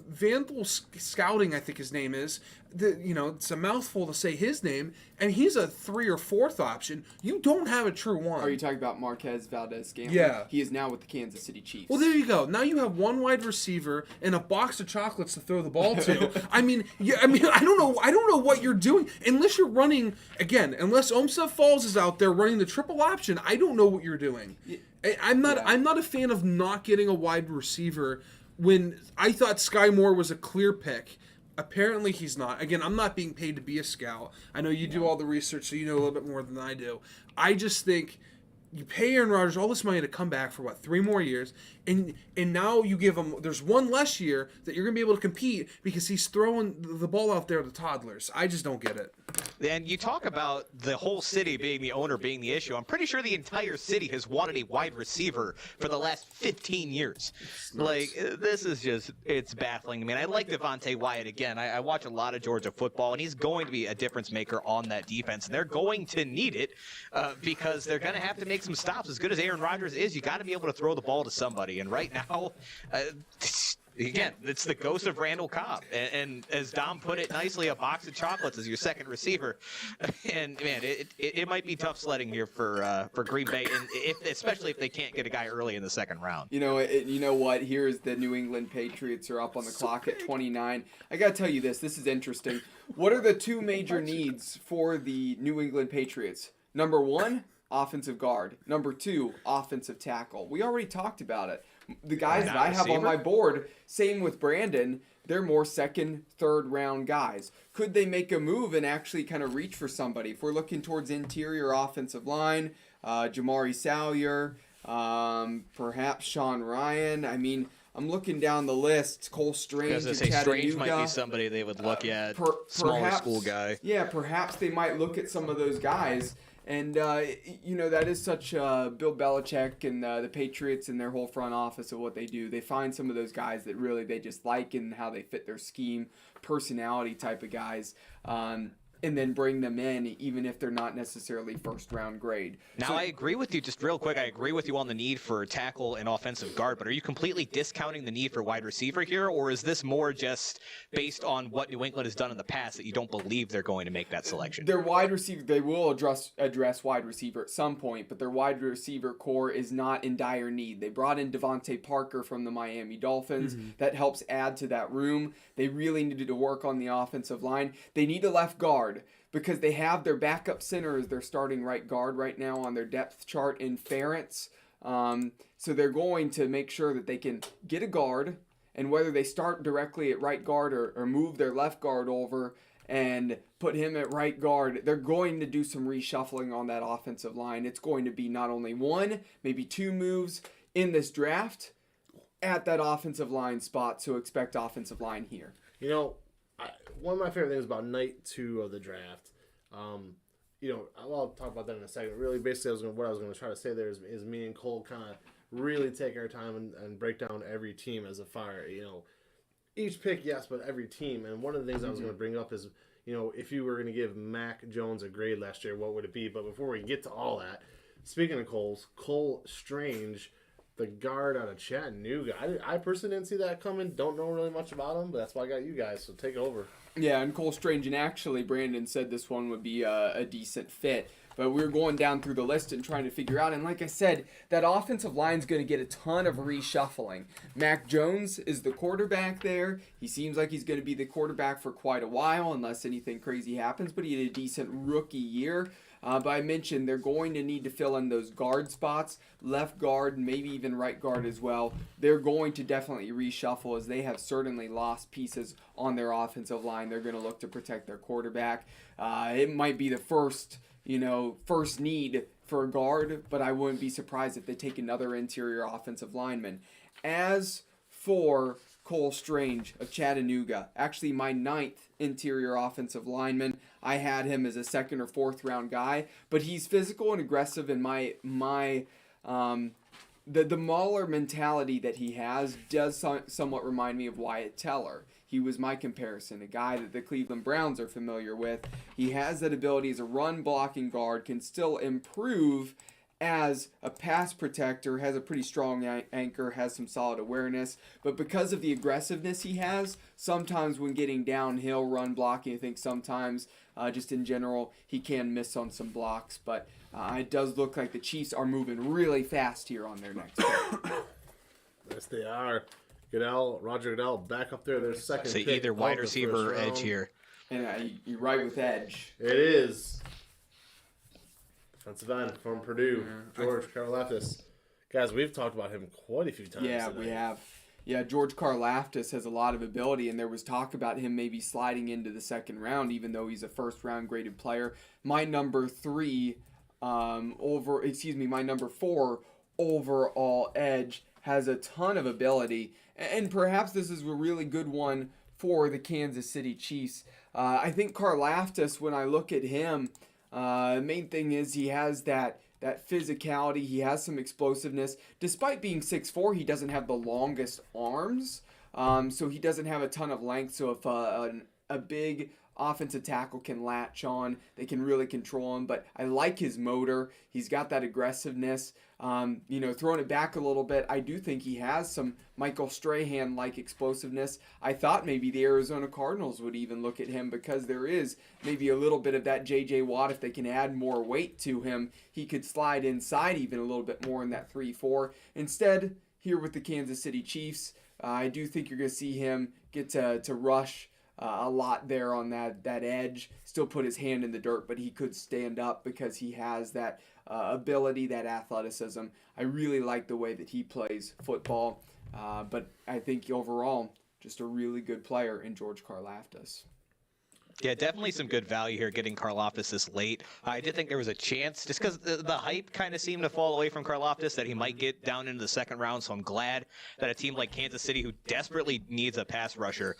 Vandal Scouting, I think his name is. It's a mouthful to say his name, and he's a 3rd or 4th option. You don't have a true one. Are you talking about Marquez Valdez-Scantling? Yeah. He is now with the Kansas City Chiefs. Well, there you go. Now you have one wide receiver and a box of chocolates to throw the ball to. I don't know what you're doing unless you're running again. Unless Omsa Falls is out there running the triple option, I don't know what you're doing. I'm not a fan of not getting a wide receiver when I thought Sky Moore was a clear pick. Apparently he's not. Again, I'm not being paid to be a scout. I know you do all the research, so you know a little bit more than I do. I just think you pay Aaron Rodgers all this money to come back for 3 more years, and now you give him. There's one less year that you're gonna be able to compete because he's throwing the ball out there to toddlers. I just don't get it. And you talk about the whole city being the owner being the issue. I'm pretty sure the entire city has wanted a wide receiver for the last 15 years. This is just, it's baffling. I mean, I like Devonte Wyatt again. I watch a lot of Georgia football, and he's going to be a difference maker on that defense. And they're going to need it because they're going to have to make some stops. As good as Aaron Rodgers is, you got to be able to throw the ball to somebody. And right now, again, it's the ghost of Randall Cobb. And as Dom put it nicely, a box of chocolates is your second receiver. And, man, it might be tough sledding here for Green Bay, and especially if they can't get a guy early in the second round. You know what? Here's the New England Patriots are up on the clock at 29. I got to tell you this. This is interesting. What are the 2 major needs for the New England Patriots? Number 1, offensive guard. Number 2, offensive tackle. We already talked about it. The guys that I have on my board, same with Brandon, they're more 2nd, 3rd round guys. Could they make a move and actually kind of reach for somebody? If we're looking towards interior offensive line, Jamari Salyer, perhaps Sean Ryan. I mean, I'm looking down the list. Cole Strange and Chattanooga. Strange might be somebody they would look at. Smaller school guy. Yeah, perhaps they might look at some of those guys. And, that is such Bill Belichick and the Patriots and their whole front office of what they do. They find some of those guys that really they just like and how they fit their scheme, personality type of guys, and then bring them in even if they're not necessarily 1st round grade. Now, I agree with you, just real quick, I agree with you on the need for tackle and offensive guard, but are you completely discounting the need for wide receiver here, or is this more just based on what New England has done in the past that you don't believe they're going to make that selection? Their wide receiver, they will address wide receiver at some point, but their wide receiver core is not in dire need. They brought in Devonte Parker from the Miami Dolphins. Mm-hmm. That helps add to that room. They really needed to work on the offensive line. They need a left guard, because they have their backup center as their starting right guard right now on their depth chart in Ferentz. So they're going to make sure that they can get a guard, and whether they start directly at right guard or move their left guard over and put him at right guard, they're going to do some reshuffling on that offensive line. It's going to be not only 1, maybe 2 moves in this draft at that offensive line spot, so expect offensive line here. One of my favorite things about night 2 of the draft I'll talk about that in a second. Really, basically, what I was going to try to say there is me and Cole kind of really take our time and break down every team as a fire. Each pick, yes, but every team. And one of the things I was going to bring up is, if you were going to give Mac Jones a grade last year, what would it be? But before we get to all that, speaking of Cole Strange, the guard out of Chattanooga. I personally didn't see that coming. Don't know really much about him, but that's why I got you guys. So take it over. Yeah, and Cole Strange, and actually Brandon said this one would be a decent fit. But we were going down through the list and trying to figure out, and like I said, that offensive line's going to get a ton of reshuffling. Mac Jones is the quarterback there. He seems like he's going to be the quarterback for quite a while, unless anything crazy happens, but he had a decent rookie year. But I mentioned they're going to need to fill in those guard spots, left guard, maybe even right guard as well. They're going to definitely reshuffle as they have certainly lost pieces on their offensive line. They're going to look to protect their quarterback. It might be the first need for a guard, but I wouldn't be surprised if they take another interior offensive lineman. As for Cole Strange of Chattanooga, actually my 9th interior offensive lineman. I had him as a 2nd or 4th round guy, but he's physical and aggressive, and the mauler mentality that he has does somewhat remind me of Wyatt Teller. He was my comparison, a guy that the Cleveland Browns are familiar with. He has that ability as a run blocking guard, can still improve as a pass protector, has a pretty strong anchor, has some solid awareness. But because of the aggressiveness he has, sometimes when getting downhill run blocking, I think sometimes just in general, he can miss on some blocks. But it does look like the Chiefs are moving really fast here on their next pick. Yes, they are. Roger Goodell back up there. Their second So pick either of wide the receiver or first round. edge here. And you're right with edge. It is. Defensive end from Purdue, George Karlaftis. Guys, we've talked about him quite a few times Yeah, today. we have. Yeah, George Karlaftis has a lot of ability, and there was talk about him maybe sliding into the 2nd round, even though he's a 1st-round graded player. My number 4 overall edge has a ton of ability, and perhaps this is a really good one for the Kansas City Chiefs. I think Karlaftis, when I look at him, the main thing is he has that physicality. He has some explosiveness. Despite being 6'4", he doesn't have the longest arms, so he doesn't have a ton of length. So if a big offensive tackle can latch on, they can really control him. But I like his motor. He's got that aggressiveness. Throwing it back a little bit, I do think he has some Michael Strahan-like explosiveness. I thought maybe the Arizona Cardinals would even look at him because there is maybe a little bit of that J.J. Watt. If they can add more weight to him, he could slide inside even a little bit more in that 3-4. Instead, here with the Kansas City Chiefs, I do think you're going to see him get to rush a lot there on that edge. Still put his hand in the dirt, but he could stand up because he has that ability, that athleticism. I really like the way that he plays football, but I think overall, just a really good player in George Karlaftis. Yeah, definitely some good value here getting Karlaftis this late. I did think there was a chance, just because the hype kind of seemed to fall away from Karlaftis, that he might get down into the 2nd round. So I'm glad that a team like Kansas City, who desperately needs a pass rusher,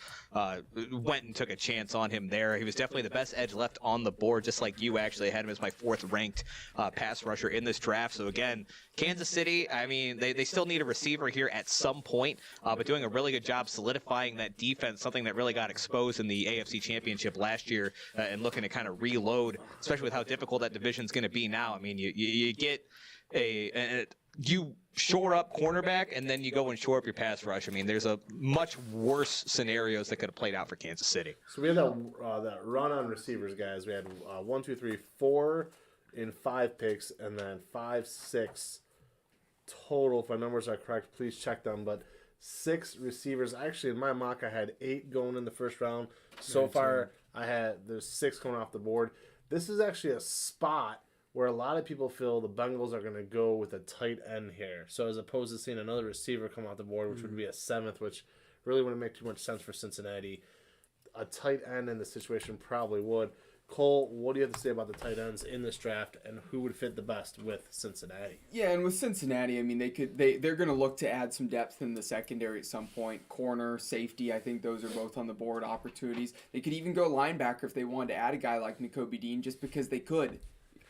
went and took a chance on him there. He was definitely the best edge left on the board, just like you actually had him as my 4th ranked pass rusher in this draft. So again, Kansas City, I mean, they still need a receiver here at some point, but doing a really good job solidifying that defense, something that really got exposed in the AFC Championship last year, and looking to kind of reload, especially with how difficult that division's going to be now. I mean, you get you shore up cornerback, and then you go and shore up your pass rush. I mean, there's a much worse scenarios that could have played out for Kansas City. So we had that run on receivers, guys. We had 1, 2, 3, 4 in 5 picks, and then 5, 6 total. If my numbers are correct, please check them. But 6 receivers. Actually, in my mock, I had 8 going in the 1st round. So far, there's 6 coming off the board. This is actually a spot where a lot of people feel the Bengals are going to go with a tight end here. So as opposed to seeing another receiver come off the board, which would be a 7th, which really wouldn't make too much sense for Cincinnati, a tight end in the situation probably would. Cole, what do you have to say about the tight ends in this draft, and who would fit the best with Cincinnati? Yeah, and with Cincinnati, I mean, they're going to look to add some depth in the secondary at some point. Corner, safety, I think those are both on the board opportunities. They could even go linebacker if they wanted to add a guy like Nakobe Dean, just because they could,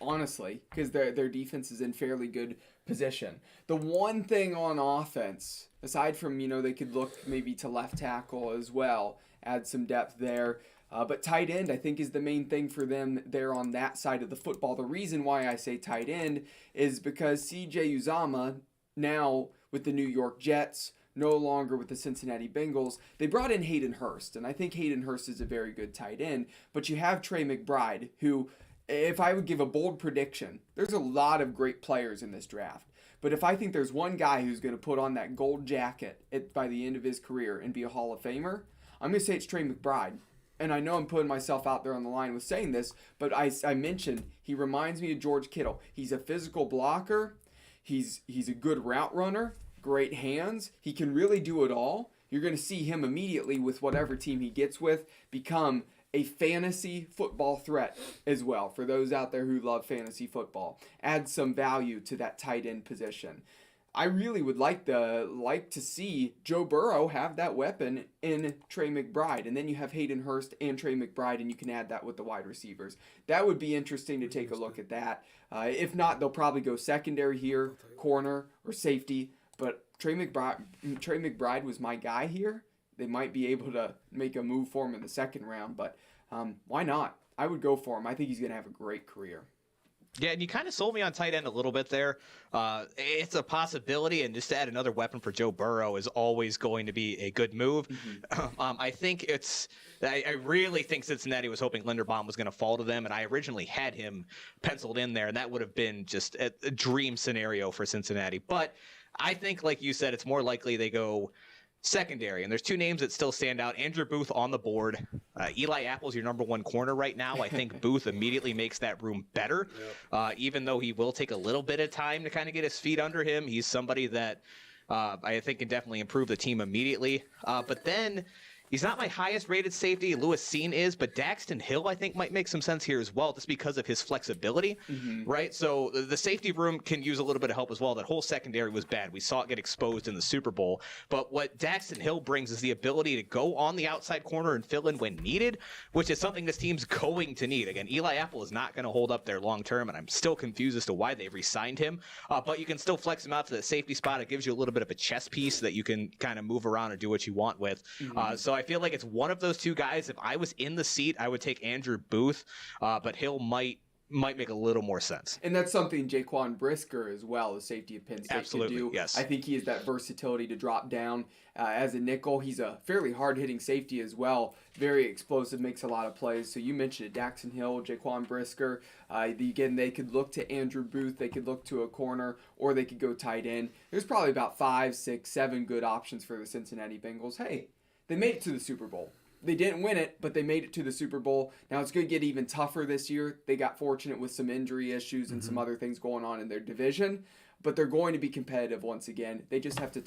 honestly, because their defense is in fairly good position. The one thing on offense, aside from, they could look maybe to left tackle as well, add some depth there. But tight end, I think, is the main thing for them there on that side of the football. The reason why I say tight end is because C.J. Uzomah, now with the New York Jets, no longer with the Cincinnati Bengals, they brought in Hayden Hurst. And I think Hayden Hurst is a very good tight end. But you have Trey McBride, who, if I would give a bold prediction, there's a lot of great players in this draft. But if I think there's one guy who's going to put on that gold jacket by the end of his career and be a Hall of Famer, I'm going to say it's Trey McBride. And I know I'm putting myself out there on the line with saying this, but I mentioned he reminds me of George Kittle. He's a physical blocker. He's a good route runner, great hands. He can really do it all. You're going to see him immediately with whatever team he gets with become a fantasy football threat as well. For those out there who love fantasy football, add some value to that tight end position. I really would like to see Joe Burrow have that weapon in Trey McBride, and then you have Hayden Hurst and Trey McBride, and you can add that with the wide receivers. That would be interesting to take a look at that. If not, they'll probably go secondary here, corner or safety. But Trey McBride was my guy here. They might be able to make a move for him in the second round, but why not? I would go for him. I think he's going to have a great career. Yeah, and you kind of sold me on tight end a little bit there. It's a possibility, and just to add another weapon for Joe Burrow is always going to be a good move. Mm-hmm. I really think Cincinnati was hoping Linderbaum was going to fall to them, and I originally had him penciled in there, and that would have been just a dream scenario for Cincinnati. But I think, like you said, it's more likely they go secondary, and there's two names that still stand out. Andrew Booth on the board. Eli Apple's your number one corner right now. I think Booth immediately makes that room better, even though he will take a little bit of time to kind of get his feet under him. He's somebody that I think can definitely improve the team immediately. But then he's not my highest rated safety. Lewis Cine is, but Daxton Hill I think might make some sense here as well, just because of his flexibility, right? So the safety room can use a little bit of help as well. That whole secondary was bad. We saw it get exposed in the Super Bowl. But what Daxton Hill brings is the ability to go on the outside corner and fill in when needed, which is something this team's going to need. Again, Eli Apple is not going to hold up there long term, and I'm still confused as to why they re-signed him. But you can still flex him out to the safety spot. It gives you a little bit of a chess piece that you can kind of move around and do what you want with. So I feel like it's one of those two guys. If I was in the seat, I would take Andrew Booth, but Hill might make a little more sense. And that's something Jaquan Brisker as well, the safety of Penn State, absolutely can do. Yes. I think he has that versatility to drop down as a nickel. He's a fairly hard-hitting safety as well. Very explosive, makes a lot of plays. So you mentioned it, Daxton Hill, Jaquan Brisker. Again, they could look to Andrew Booth. They could look to a corner, or they could go tight end. There's probably about 5, 6, 7 good options for the Cincinnati Bengals. Hey, they made it to the Super Bowl. They didn't win it, but they made it to the Super Bowl. Now, it's going to get even tougher this year. They got fortunate with some injury issues and some other things going on in their division, but they're going to be competitive once again. They just have to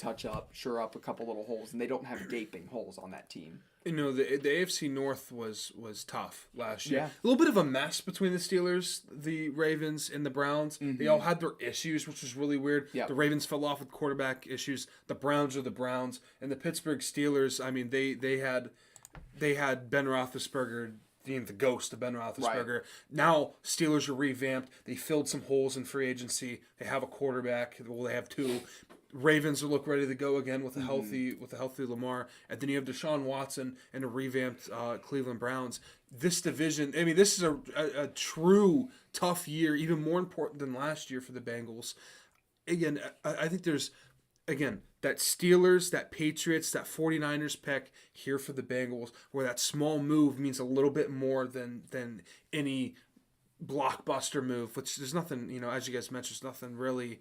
shore up a couple little holes, and they don't have gaping holes on that team. The AFC North was tough last year. Yeah. A little bit of a mess between the Steelers, the Ravens, and the Browns. They all had their issues, which was really weird. Yep. The Ravens fell off with quarterback issues. The Browns are the Browns. And the Pittsburgh Steelers, I mean, they had Ben Roethlisberger, the ghost of Ben Roethlisberger. Right. Now, Steelers are revamped. They filled some holes in free agency. They have a quarterback. Well, they have two. Ravens will look ready to go again with a healthy Lamar, and then you have Deshaun Watson and a revamped Cleveland Browns. This division, I mean, this is a true tough year, even more important than last year for the Bengals. Again, I think there's that Steelers, that Patriots, that 49ers pick here for the Bengals, where that small move means a little bit more than any blockbuster move. Which there's nothing, as you guys mentioned, there's nothing really.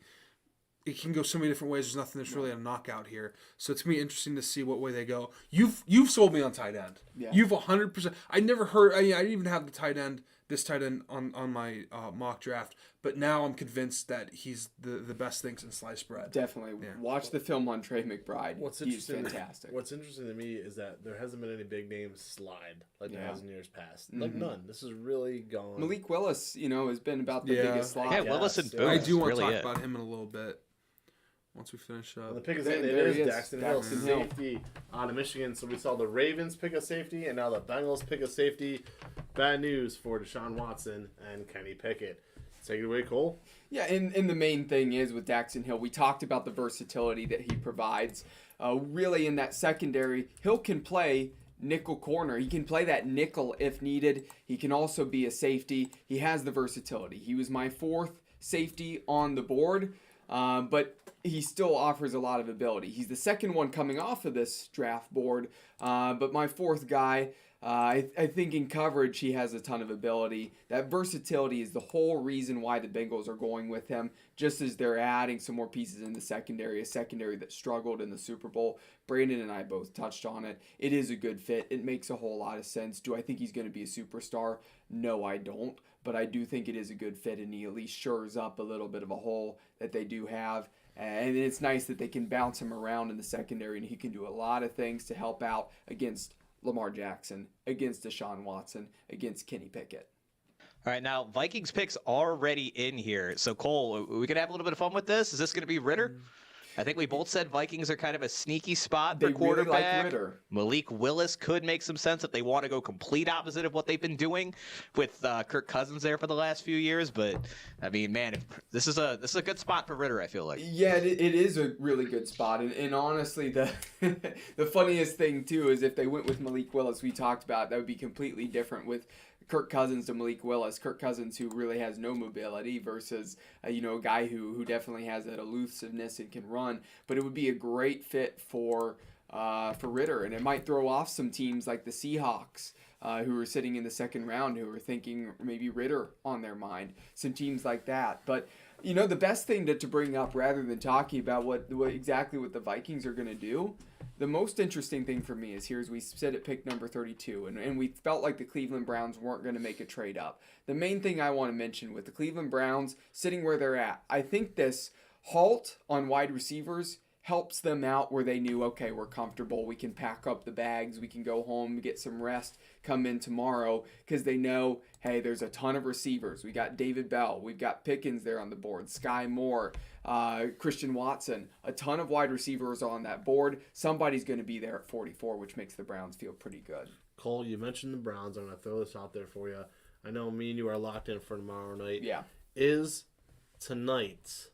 It can go so many different ways. There's nothing that's really a knockout here. So it's going to be interesting to see what way they go. You've sold me on tight end. Yeah. You've 100%. I never heard. I didn't even have the tight end this tight end on my mock draft, but now I'm convinced that he's the best thing since sliced bread. Definitely. Yeah. Watch the film on Trey McBride. What's He's interesting? fantastic. What's interesting to me is that there hasn't been any big names slide like there Yeah. has in years past. Like none. This is really gone. Malik Willis, has been about the Yeah. biggest slot. Yeah, Willis and Yeah. Booth. I do want really to talk it. about him in a little bit once we finish And up. the pick is There- in. It there is he is. Jackson Hill, Jackson Hill. safety out of Michigan. So we saw the Ravens pick a safety, and now the Bengals pick a safety. Bad news for Deshaun Watson and Kenny Pickett. Take it away, Cole. Yeah, and the main thing is with Jackson Hill, we talked about the versatility that he provides. Really, in that secondary, Hill can play nickel corner. He can play that nickel if needed. He can also be a safety. He has the versatility. He was my 4th safety on the board, but he still offers a lot of ability. He's the second one coming off of this draft board, but my 4th guy, I think in coverage he has a ton of ability. That versatility is the whole reason why the Bengals are going with him, just as they're adding some more pieces in the secondary, a secondary that struggled in the Super Bowl. Brandon and I both touched on it. It is a good fit. It makes a whole lot of sense. Do I think he's going to be a superstar? No, I don't. But I do think it is a good fit, and he at least shores up a little bit of a hole that they do have. And it's nice that they can bounce him around in the secondary, and he can do a lot of things to help out against Lamar Jackson, against Deshaun Watson, against Kenny Pickett. All right, now Vikings picks already in here. So Cole, we could have a little bit of fun with this. Is this going to be Ritter? I think we both said Vikings are kind of a sneaky spot for They really quarterback. like Ritter. Malik Willis could make some sense if they want to go complete opposite of what they've been doing with Kirk Cousins there for the last few years. But I mean, man, this is a good spot for Ritter. I feel like. Yeah, it is a really good spot, and honestly, the the funniest thing too is if they went with Malik Willis, we talked about that would be completely different with Kirk Cousins to Malik Willis. Kirk Cousins, who really has no mobility, versus a guy who definitely has that elusiveness and can run. But it would be a great fit for Ritter, and it might throw off some teams like the Seahawks, who are sitting in the second round, who are thinking maybe Ritter on their mind. Some teams like that, but. The best thing to bring up, rather than talking about what exactly what the Vikings are going to do, the most interesting thing for me is here, as we said at pick number 32, and we felt like the Cleveland Browns weren't going to make a trade up. The main thing I want to mention with the Cleveland Browns sitting where they're at, I think this halt on wide receivers helps them out where they knew, okay, we're comfortable, we can pack up the bags, we can go home, get some rest, come in tomorrow, because they know, hey, there's a ton of receivers. We got David Bell, we've got Pickens there on the board, Sky Moore, Christian Watson, a ton of wide receivers on that board. Somebody's going to be there at 44, which makes the Browns feel pretty good. Cole, you mentioned the Browns. I'm going to throw this out there for you. I know me and you are locked in for tomorrow night. Yeah. Is tonight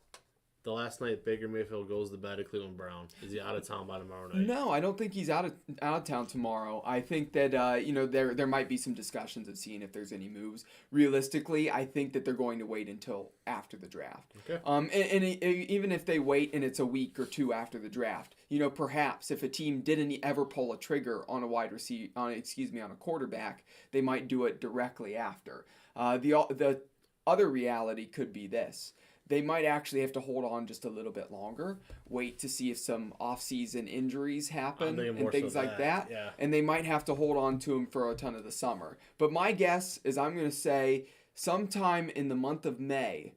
the last night Baker Mayfield goes to bed at Cleveland Brown? Is he out of town by tomorrow night? No, I don't think he's out of town tomorrow. I think that there might be some discussions of seeing if there's any moves. Realistically, I think that they're going to wait until after the draft. Okay. And even if they wait and it's a week or two after the draft, perhaps if a team didn't ever pull a trigger on a quarterback, they might do it directly after. The other reality could be this. They might actually have to hold on just a little bit longer, wait to see if some off-season injuries happen and things so like that. Yeah. And they might have to hold on to him for a ton of the summer. But my guess is I'm going to say sometime in the month of May,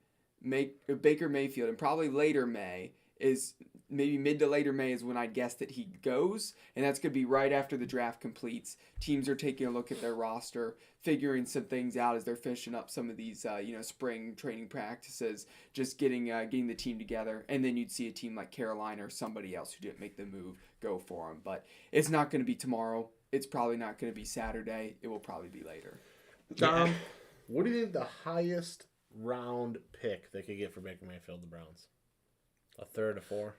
Baker Mayfield, and probably later May, is maybe mid to later May is when I guess that he goes, and that's going to be right after the draft completes. Teams are taking a look at their roster, figuring some things out as they're finishing up some of these, spring training practices, just getting the team together, and then you'd see a team like Carolina or somebody else who didn't make the move go for him. But it's not going to be tomorrow. It's probably not going to be Saturday. It will probably be later. Dom, what do you think the highest round pick they could get for Baker Mayfield, the Browns? A third, a four?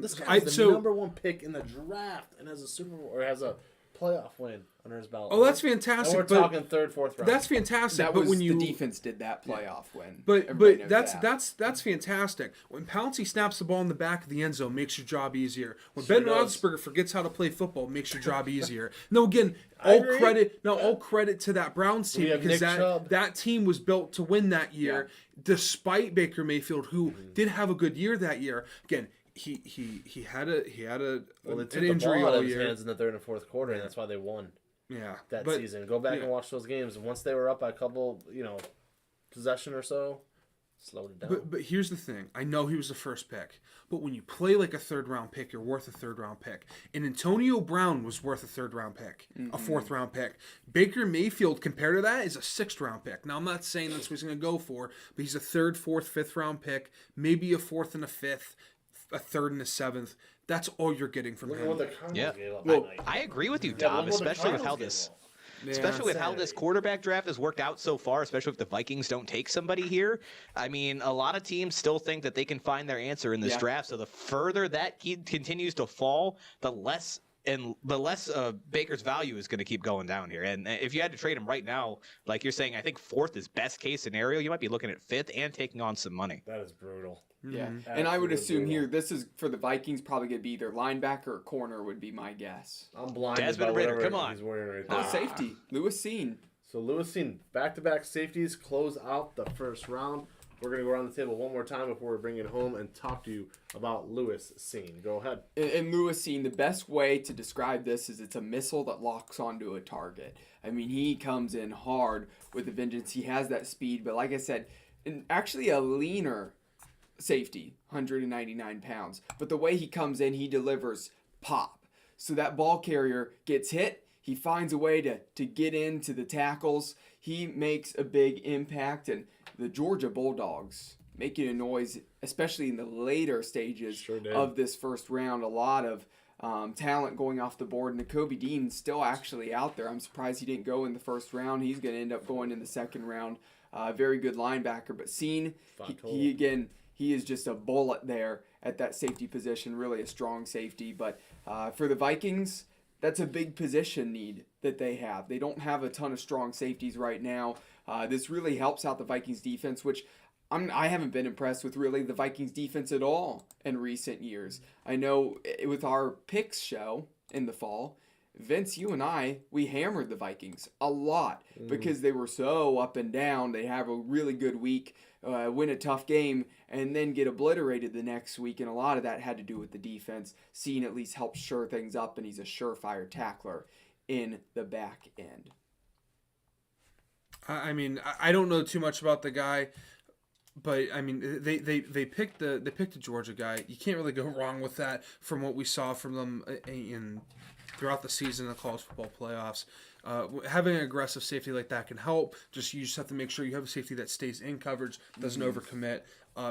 This guy's the number one pick in the draft and has a Super Bowl or has a playoff win under his belt. Oh, that's fantastic. And we're talking third, fourth round. That's fantastic. That but was when you the defense did that playoff win. But Everybody knows that's fantastic. When Pouncey snaps the ball in the back of the end zone, makes your job easier. When Sure Ben does. Roethlisberger forgets how to play football, makes your job easier. No, again, I all agree. credit to that Browns We team have because Nick Chubb. that team was built to win that year, despite Baker Mayfield, who did have a good year that year. Again, he had Well, they an took the injury ball out all of his year. hands in the third and fourth quarter, and that's why they won. that but, season. Go back and watch those games. And once they were up by a couple, possession or so, slowed it down. But here's the thing. I know he was the first pick, but when you play like a third-round pick, you're worth a third-round pick. And Antonio Brown was worth a third-round pick, a fourth-round pick. Baker Mayfield, compared to that, is a sixth-round pick. Now, I'm not saying that's what he's going to go for, but he's a third, fourth, fifth-round pick, maybe a fourth and a fifth, a third and a seventh. That's all you're getting from him. I agree with you, Dom, especially with how this... Especially with how this quarterback draft has worked out so far, especially if the Vikings don't take somebody here. I mean, a lot of teams still think that they can find their answer in this draft. So the further that continues to fall, the less Baker's value is going to keep going down here. And if you had to trade him right now, like you're saying, I think fourth is best case scenario. You might be looking at fifth and taking on some money. That is brutal. Yeah, and I would assume here this is for the Vikings probably going to be either linebacker or corner would be my guess. I'm blinded Desmond by Ridder, whatever come on. he's wearing right there. Safety, Lewis Cine. So Lewis Cine, back-to-back safeties close out the first round. We're going to go around the table one more time before we bring it home and talk to you about Lewis Cine. Go ahead. And Lewis Cine, the best way to describe this is it's a missile that locks onto a target. I mean, he comes in hard with a vengeance. He has that speed, but like I said, and actually a leaner safety, 199 pounds. But the way he comes in, he delivers pop. So that ball carrier gets hit. He finds a way to get into the tackles. He makes a big impact. And the Georgia Bulldogs making a noise, especially in the later stages of this first round. A lot of talent going off the board. Nakobe Dean's still actually out there. I'm surprised he didn't go in the first round. He's going to end up going in the second round. Very good linebacker. But Cine, he is just a bullet there at that safety position, really a strong safety. But for the Vikings, that's a big position need that they have. They don't have a ton of strong safeties right now. This really helps out the Vikings defense, which I haven't been impressed with really the Vikings defense at all in recent years. I know with our picks show in the fall, Vince, you and I, we hammered the Vikings a lot because they were so up and down. They have a really good week, win a tough game, and then get obliterated the next week. And a lot of that had to do with the defense. Cine at least helps shore things up, and he's a surefire tackler in the back end. I mean, I don't know too much about the guy, but I mean, they picked the Georgia guy. You can't really go wrong with that from what we saw from them throughout the season in the college football playoffs. Having an aggressive safety like that can help. You just have to make sure you have a safety that stays in coverage, doesn't overcommit.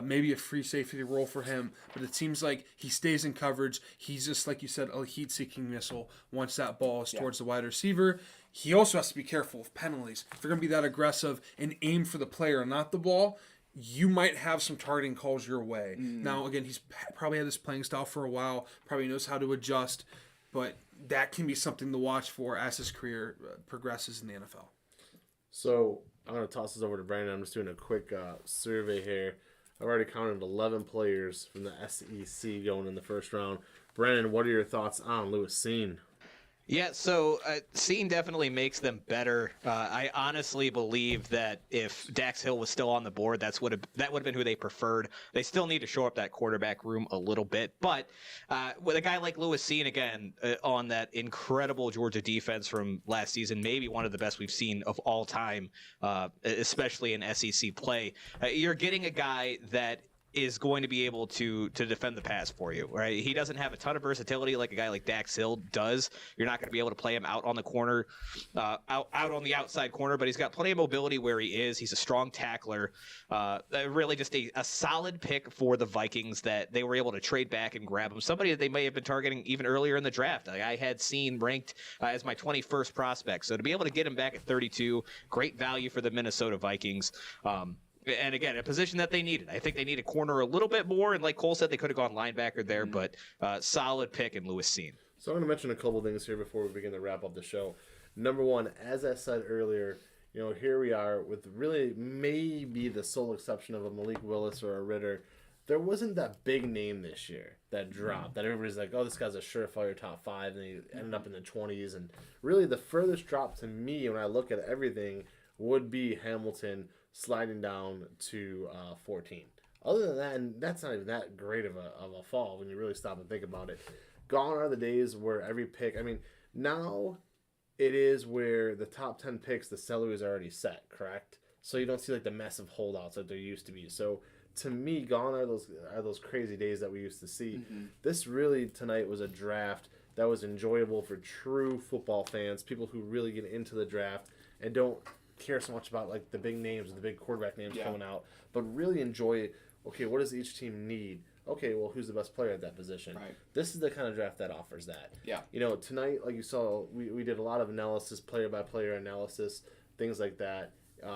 Maybe a free safety role for him, but it seems like he stays in coverage. He's just, like you said, a heat-seeking missile once that ball is towards the wide receiver. He also has to be careful of penalties. If they're going to be that aggressive and aim for the player and not the ball, you might have some targeting calls your way. Now, again, he's probably had this playing style for a while, probably knows how to adjust, but that can be something to watch for as his career progresses in the NFL. So I'm going to toss this over to Brandon. I'm just doing a quick survey here. I've already counted 11 players from the SEC going in the first round. Brandon, what are your thoughts on Lewis Cine? Yeah, so Cine definitely makes them better. I honestly believe that if Dax Hill was still on the board, that would have been who they preferred. They still need to shore up that quarterback room a little bit. But with a guy like Lewis Cine, again, on that incredible Georgia defense from last season, maybe one of the best we've seen of all time, especially in SEC play, you're getting a guy that is going to be able to defend the pass for you, right? He doesn't have a ton of versatility like a guy like Dax Hill does. You're not going to be able to play him out on the corner, out on the outside corner, but he's got plenty of mobility where he is. He's a strong tackler. Really just a solid pick for the Vikings that they were able to trade back and grab him. Somebody that they may have been targeting even earlier in the draft. I had Cine ranked as my 21st prospect. So to be able to get him back at 32, great value for the Minnesota Vikings. And again, a position that they needed. I think they need a corner a little bit more. And like Cole said, they could have gone linebacker there, but solid pick in Lewis Cine. So I'm going to mention a couple things here before we begin to wrap up the show. Number one, as I said earlier, here we are with really maybe the sole exception of a Malik Willis or a Ridder. There wasn't that big name this year that dropped, that everybody's like, oh, this guy's a surefire top 5, and he ended up in the 20s. And really the furthest drop to me when I look at everything would be Hamilton sliding down to 14. Other than that, and that's not even that great of a fall when you really stop and think about it. Gone are the days where every pick, now it is where the top 10 picks, the salary is already set, correct? So you don't see like the massive holdouts that there used to be. So to me, gone are those crazy days that we used to see. This really tonight was a draft that was enjoyable for true football fans, people who really get into the draft and don't care so much about like the big names or the big quarterback names coming out, but really enjoy, okay, what does each team need? Okay, well, who's the best player at that position? Right. This is the kind of draft that offers that. Yeah. You know, tonight, like you saw, we did a lot of analysis, player-by-player analysis, things like that.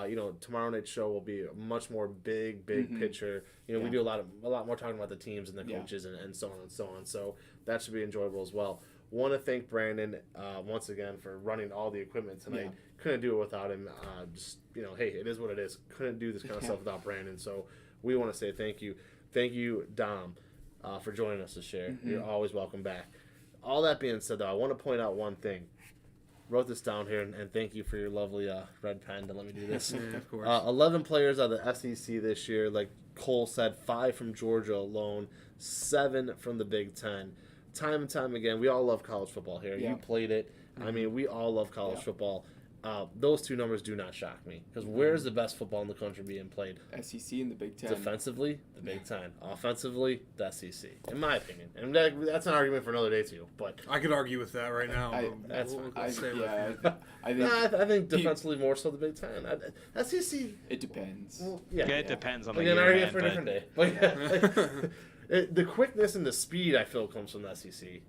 You know, tomorrow night's show will be a much more big picture. You know, we do a lot more talking about the teams and the coaches and so on and so on. So that should be enjoyable as well. Want to thank Brandon once again for running all the equipment tonight. Couldn't do it without him. Just, you know, hey, it is what it is. Couldn't do this kind of stuff without Brandon. So we want to say thank you. Thank you, Dom, for joining us this year. You're always welcome back. All that being said, though, I want to point out one thing. Wrote this down here, and thank you for your lovely red pen to let me do this. Of course. 11 players out of the SEC this year. Like Cole said, 5 from Georgia alone, 7 from the Big Ten. Time and time again, we all love college football here. You played it. I mean, we all love college football. Those two numbers do not shock me because where's the best football in the country being played? SEC and the Big Ten. Defensively, the Big Ten. Offensively, the SEC. In my opinion, and that's an argument for another day too. But I could argue with that right now. that's fine. I think I think defensively more so the Big Ten. SEC. it depends. Well, It depends on the Again, year, argument man, for a different day. But the quickness and the speed I feel comes from the SEC.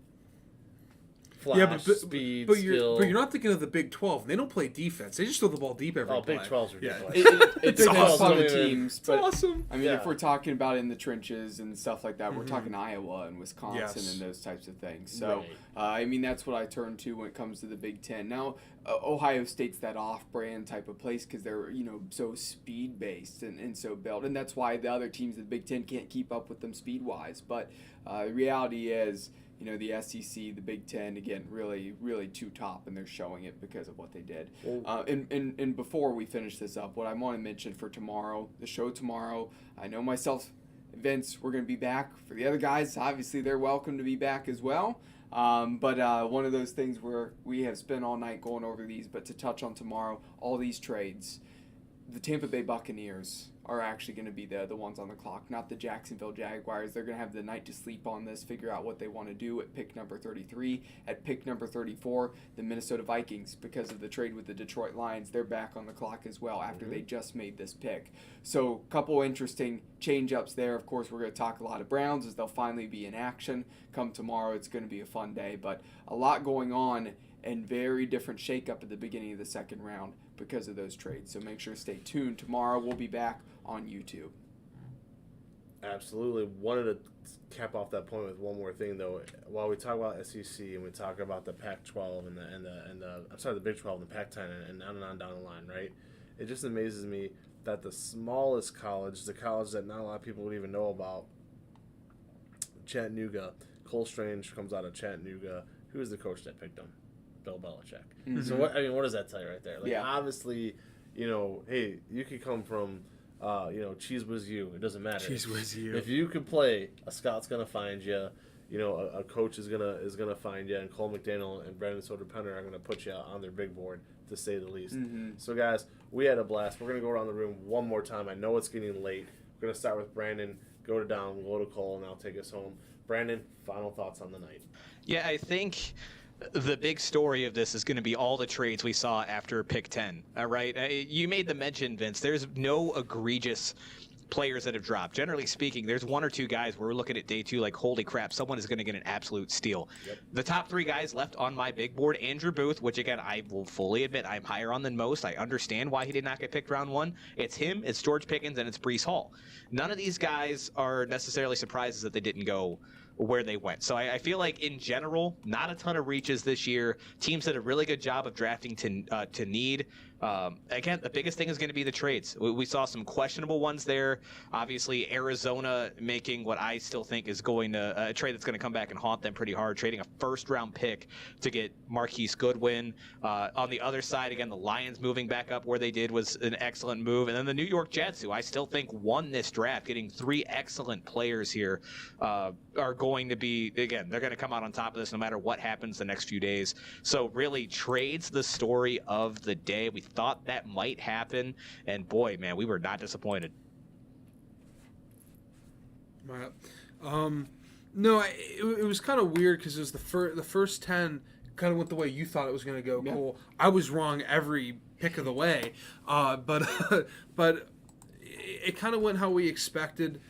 Flash, speed, skill. But you're not thinking of the Big 12. They don't play defense. They just throw the ball deep every play. Big 12's ridiculous. It depends awesome. on the teams, but awesome. I mean, if we're talking about in the trenches and stuff like that, we're talking Iowa and Wisconsin and those types of things. So, I mean, that's what I turn to when it comes to the Big Ten. Now, Ohio State's that off-brand type of place because they're, you know, so speed-based and so built. And that's why the other teams in the Big Ten can't keep up with them speed-wise. But the reality is, you know, the SEC, the Big Ten, again, really, really two top, and they're showing it because of what they did. And before we finish this up, what I want to mention for tomorrow, the show tomorrow, I know myself, Vince, we're going to be back. For the other guys, obviously, they're welcome to be back as well. But one of those things where we have spent all night going over these, but to touch on tomorrow, all these trades, the Tampa Bay Buccaneers are actually going to be the ones on the clock, not the Jacksonville Jaguars. They're going to have the night to sleep on this, figure out what they want to do at pick number 33. At pick number 34, the Minnesota Vikings, because of the trade with the Detroit Lions, they're back on the clock as well after they just made this pick. So a couple interesting change-ups there. Of course, we're going to talk a lot of Browns as they'll finally be in action. Come tomorrow, it's going to be a fun day, but a lot going on and very different shakeup at the beginning of the second round because of those trades. So make sure to stay tuned. Tomorrow we'll be back on YouTube. Absolutely. Wanted to cap off that point with one more thing though. While we talk about SEC and we talk about the Pac-12 and the Big 12 and the Pac-10 and on down the line, right? It just amazes me that the smallest college, the college that not a lot of people would even know about, Chattanooga, Cole Strange comes out of Chattanooga. Who is the coach that picked him? Bill Belichick. So what does that tell you right there? Like obviously, you know, hey, you could come from Cheese Whiz U. It doesn't matter. Cheese Whiz U. If you can play, a scout's gonna find you. You know, a coach is gonna find you, and Cole McDaniel and Brandon Soeder are gonna put you on their big board, to say the least. So guys, we had a blast. We're gonna go around the room one more time. I know it's getting late. We're gonna start with Brandon, go to Dom, go to Cole, and I'll take us home. Brandon, final thoughts on the night. Yeah, I think the big story of this is going to be all the trades we saw after pick 10. All right. You made the mention, Vince. There's no egregious players that have dropped. Generally speaking, there's one or two guys where we're looking at day two like, holy crap, someone is going to get an absolute steal. The top 3 guys left on my big board, Andrew Booth, which again, I will fully admit I'm higher on than most. I understand why he did not get picked round 1. It's him, it's George Pickens, and it's Breece Hall. None of these guys are necessarily surprises that they didn't go where they went. So I feel like in general, not a ton of reaches this year. Teams did a really good job of drafting to need. Again, the biggest thing is going to be the trades. We saw some questionable ones there. Obviously, Arizona making what I still think is going to a trade that's going to come back and haunt them pretty hard, trading a first-round pick to get Marquise Goodwin. On the other side, again, the Lions moving back up where they did was an excellent move. And then the New York Jets, who I still think won this draft, getting 3 excellent players here, are going to be, again, they're going to come out on top of this no matter what happens the next few days. So really, trades the story of the day. We thought that might happen, and boy, man, we were not disappointed. No, it was kind of weird because it was the first 10 kind of went the way you thought it was going to go. Yeah. Cole. I was wrong every pick of the way, but it kind of went how we expected.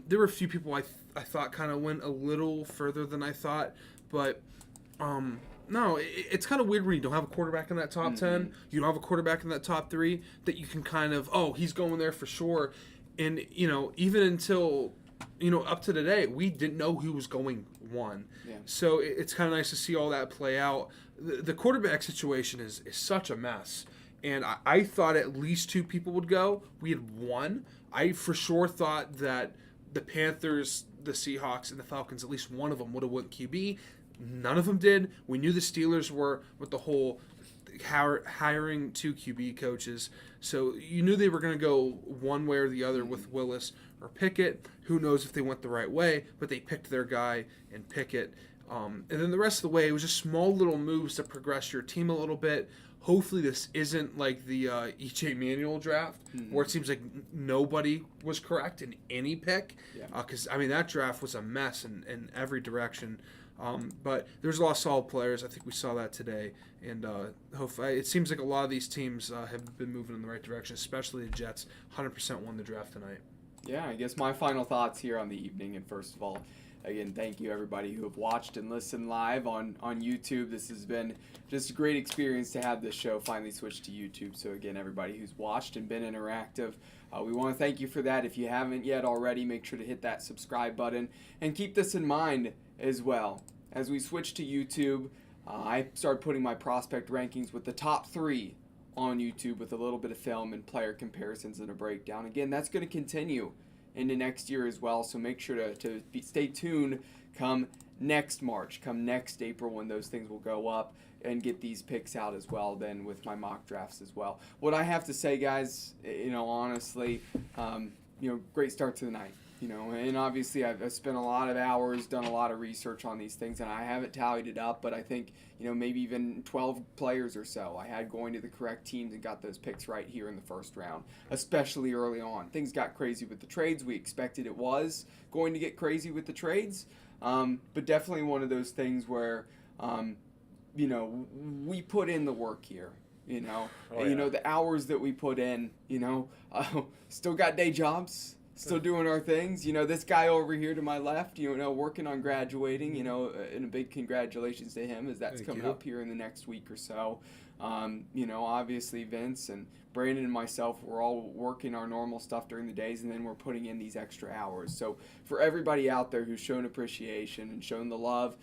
There were a few people I thought kind of went a little further than I thought, but no, it's kind of weird when you don't have a quarterback in that top 10. You don't have a quarterback in that top 3 that you can kind of, he's going there for sure. And, even until, up to today, we didn't know who was going 1. Yeah. So it's kind of nice to see all that play out. The quarterback situation is such a mess. And I thought at least 2 people would go. We had 1. I for sure thought that the Panthers, the Seahawks, and the Falcons, at least one of them would have went QB. None of them did. We knew the Steelers were with the whole hiring 2 QB coaches. So you knew they were going to go one way or the other with Willis or Pickett. Who knows if they went the right way, but they picked their guy in Pickett. And then the rest of the way, it was just small little moves to progress your team a little bit. Hopefully this isn't like the EJ Manuel draft, where it seems like nobody was correct in any pick. Because, that draft was a mess in every direction. But there's a lot of solid players. I think we saw that today. And hopefully, it seems like a lot of these teams have been moving in the right direction, especially the Jets. 100% won the draft tonight. Yeah, I guess my final thoughts here on the evening. And first of all, again, thank you everybody who have watched and listened live on YouTube. This has been just a great experience to have this show finally switch to YouTube. So again, everybody who's watched and been interactive, we want to thank you for that. If you haven't yet already, make sure to hit that subscribe button and keep this in mind as well. As we switch to YouTube, I started putting my prospect rankings with the top 3 on YouTube with a little bit of film and player comparisons and a breakdown. Again, that's going to continue into next year as well, so make sure to stay tuned come next March, come next April when those things will go up and get these picks out as well then with my mock drafts as well. What I have to say, guys, honestly, great start to the night. And obviously I've spent a lot of hours, done a lot of research on these things, and I haven't tallied it up, but I think, maybe even 12 players or so I had going to the correct teams and got those picks right here in the first round, especially early on. Things got crazy with the trades. We expected it was going to get crazy with the trades, but definitely one of those things where, we put in the work here. The hours that we put in, still got day jobs. Still doing our things. This guy over here to my left, working on graduating, and a big congratulations to him as that's coming up here in the next week or so. Obviously Vince and Brandon and myself, we're all working our normal stuff during the days, and then we're putting in these extra hours. So for everybody out there who's shown appreciation and shown the love,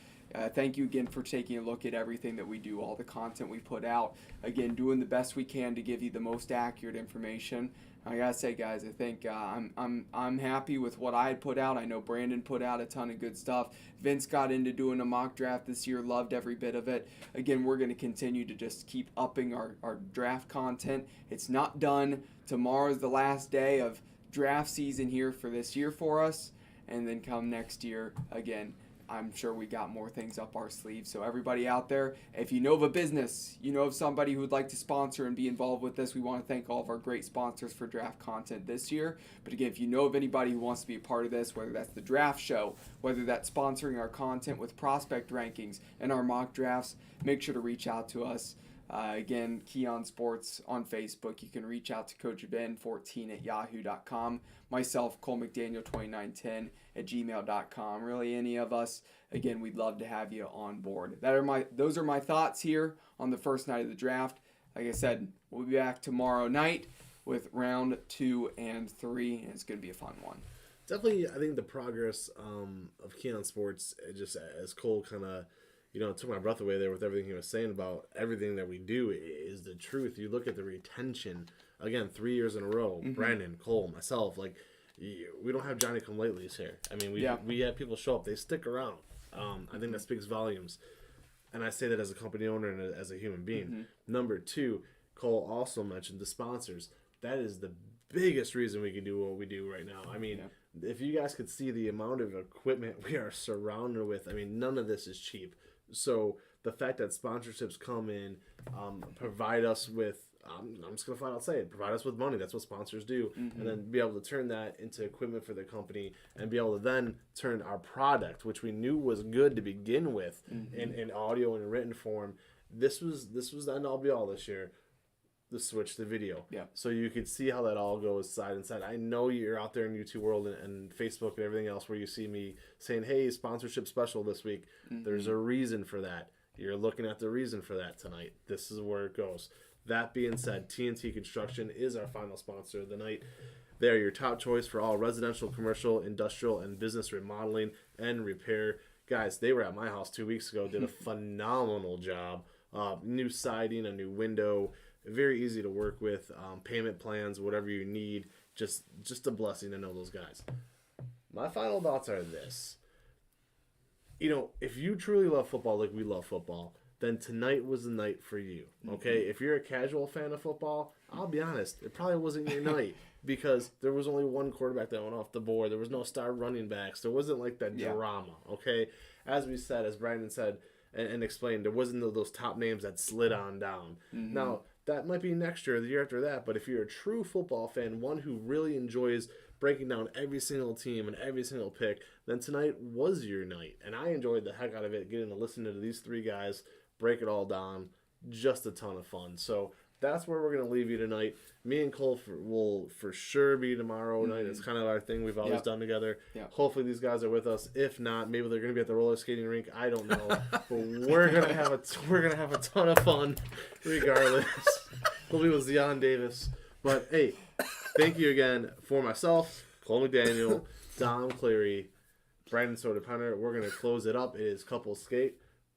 thank you again for taking a look at everything that we do, all the content we put out. Again, doing the best we can to give you the most accurate information. I gotta say, guys, I think I'm happy with what I had put out. I know Brandon put out a ton of good stuff. Vince got into doing a mock draft this year, loved every bit of it. Again, we're going to continue to just keep upping our draft content. It's not done. Tomorrow's the last day of draft season here for this year for us. And then come next year, again, I'm sure we got more things up our sleeve. So everybody out there, if you know of a business, you know of somebody who would like to sponsor and be involved with this, we want to thank all of our great sponsors for draft content this year. But again, if you know of anybody who wants to be a part of this, whether that's the draft show, whether that's sponsoring our content with prospect rankings and our mock drafts, make sure to reach out to us. Again, Keon Sports on Facebook. You can reach out to Coach Ben14@yahoo.com. Myself, Cole McDaniel 2910 at gmail.com. Really, any of us. Again, we'd love to have you on board. Those are my thoughts here on the first night of the draft. Like I said, we'll be back tomorrow night with round 2 and 3, and it's going to be a fun one. Definitely, I think the progress of Keon Sports, just as Cole kind of it took my breath away there with everything he was saying about everything that we do is the truth. You look at the retention, again, 3 years in a row, Brandon, Cole, myself, like, we don't have Johnny-come-latelys here. I mean, we have people show up. They stick around. I think that speaks volumes. And I say that as a company owner and as a human being. Number two, Cole also mentioned the sponsors. That is the biggest reason we can do what we do right now. I mean, if you guys could see the amount of equipment we are surrounded with, I mean, none of this is cheap. So the fact that sponsorships come in, provide us with, I'm just going to flat out say it, provide us with money. That's what sponsors do. And then be able to turn that into equipment for the company and be able to then turn our product, which we knew was good to begin with, in audio and in written form. This was the end all be all this year. The switch to video. So you could see how that all goes side and side. I know you're out there in YouTube world and Facebook and everything else where you see me saying, hey, sponsorship special this week. There's a reason for that. You're looking at the reason for that tonight. This is where it goes. That being said, TNT Construction is our final sponsor of the night. They are your top choice for all residential, commercial, industrial, and business remodeling and repair. Guys, they were at my house 2 weeks ago, did a phenomenal job. New siding, a new window, very easy to work with. Payment plans, whatever you need. Just a blessing to know those guys. My final thoughts are this. If you truly love football like we love football, then tonight was the night for you, okay? If you're a casual fan of football, I'll be honest, it probably wasn't your night because there was only one quarterback that went off the board. There was no star running backs. There wasn't like that drama, okay? As we said, as Brandon said and explained, there wasn't those top names that slid on down. Now, that might be next year or the year after that, but if you're a true football fan, one who really enjoys breaking down every single team and every single pick, then tonight was your night. And I enjoyed the heck out of it, getting to listen to these three guys break it all down. Just a ton of fun. So that's where we're going to leave you tonight. Me and Cole will for sure be tomorrow night. It's kind of our thing we've always done together. Hopefully these guys are with us. If not, maybe they're going to be at the roller skating rink. I don't know. But we're going to have a ton of fun regardless. We'll be with Zion Davis. But hey, thank you again for myself, Cole McDaniel, Dom Clary, Brandon Soeder Penner. We're going to close it up. It is Couple Skate.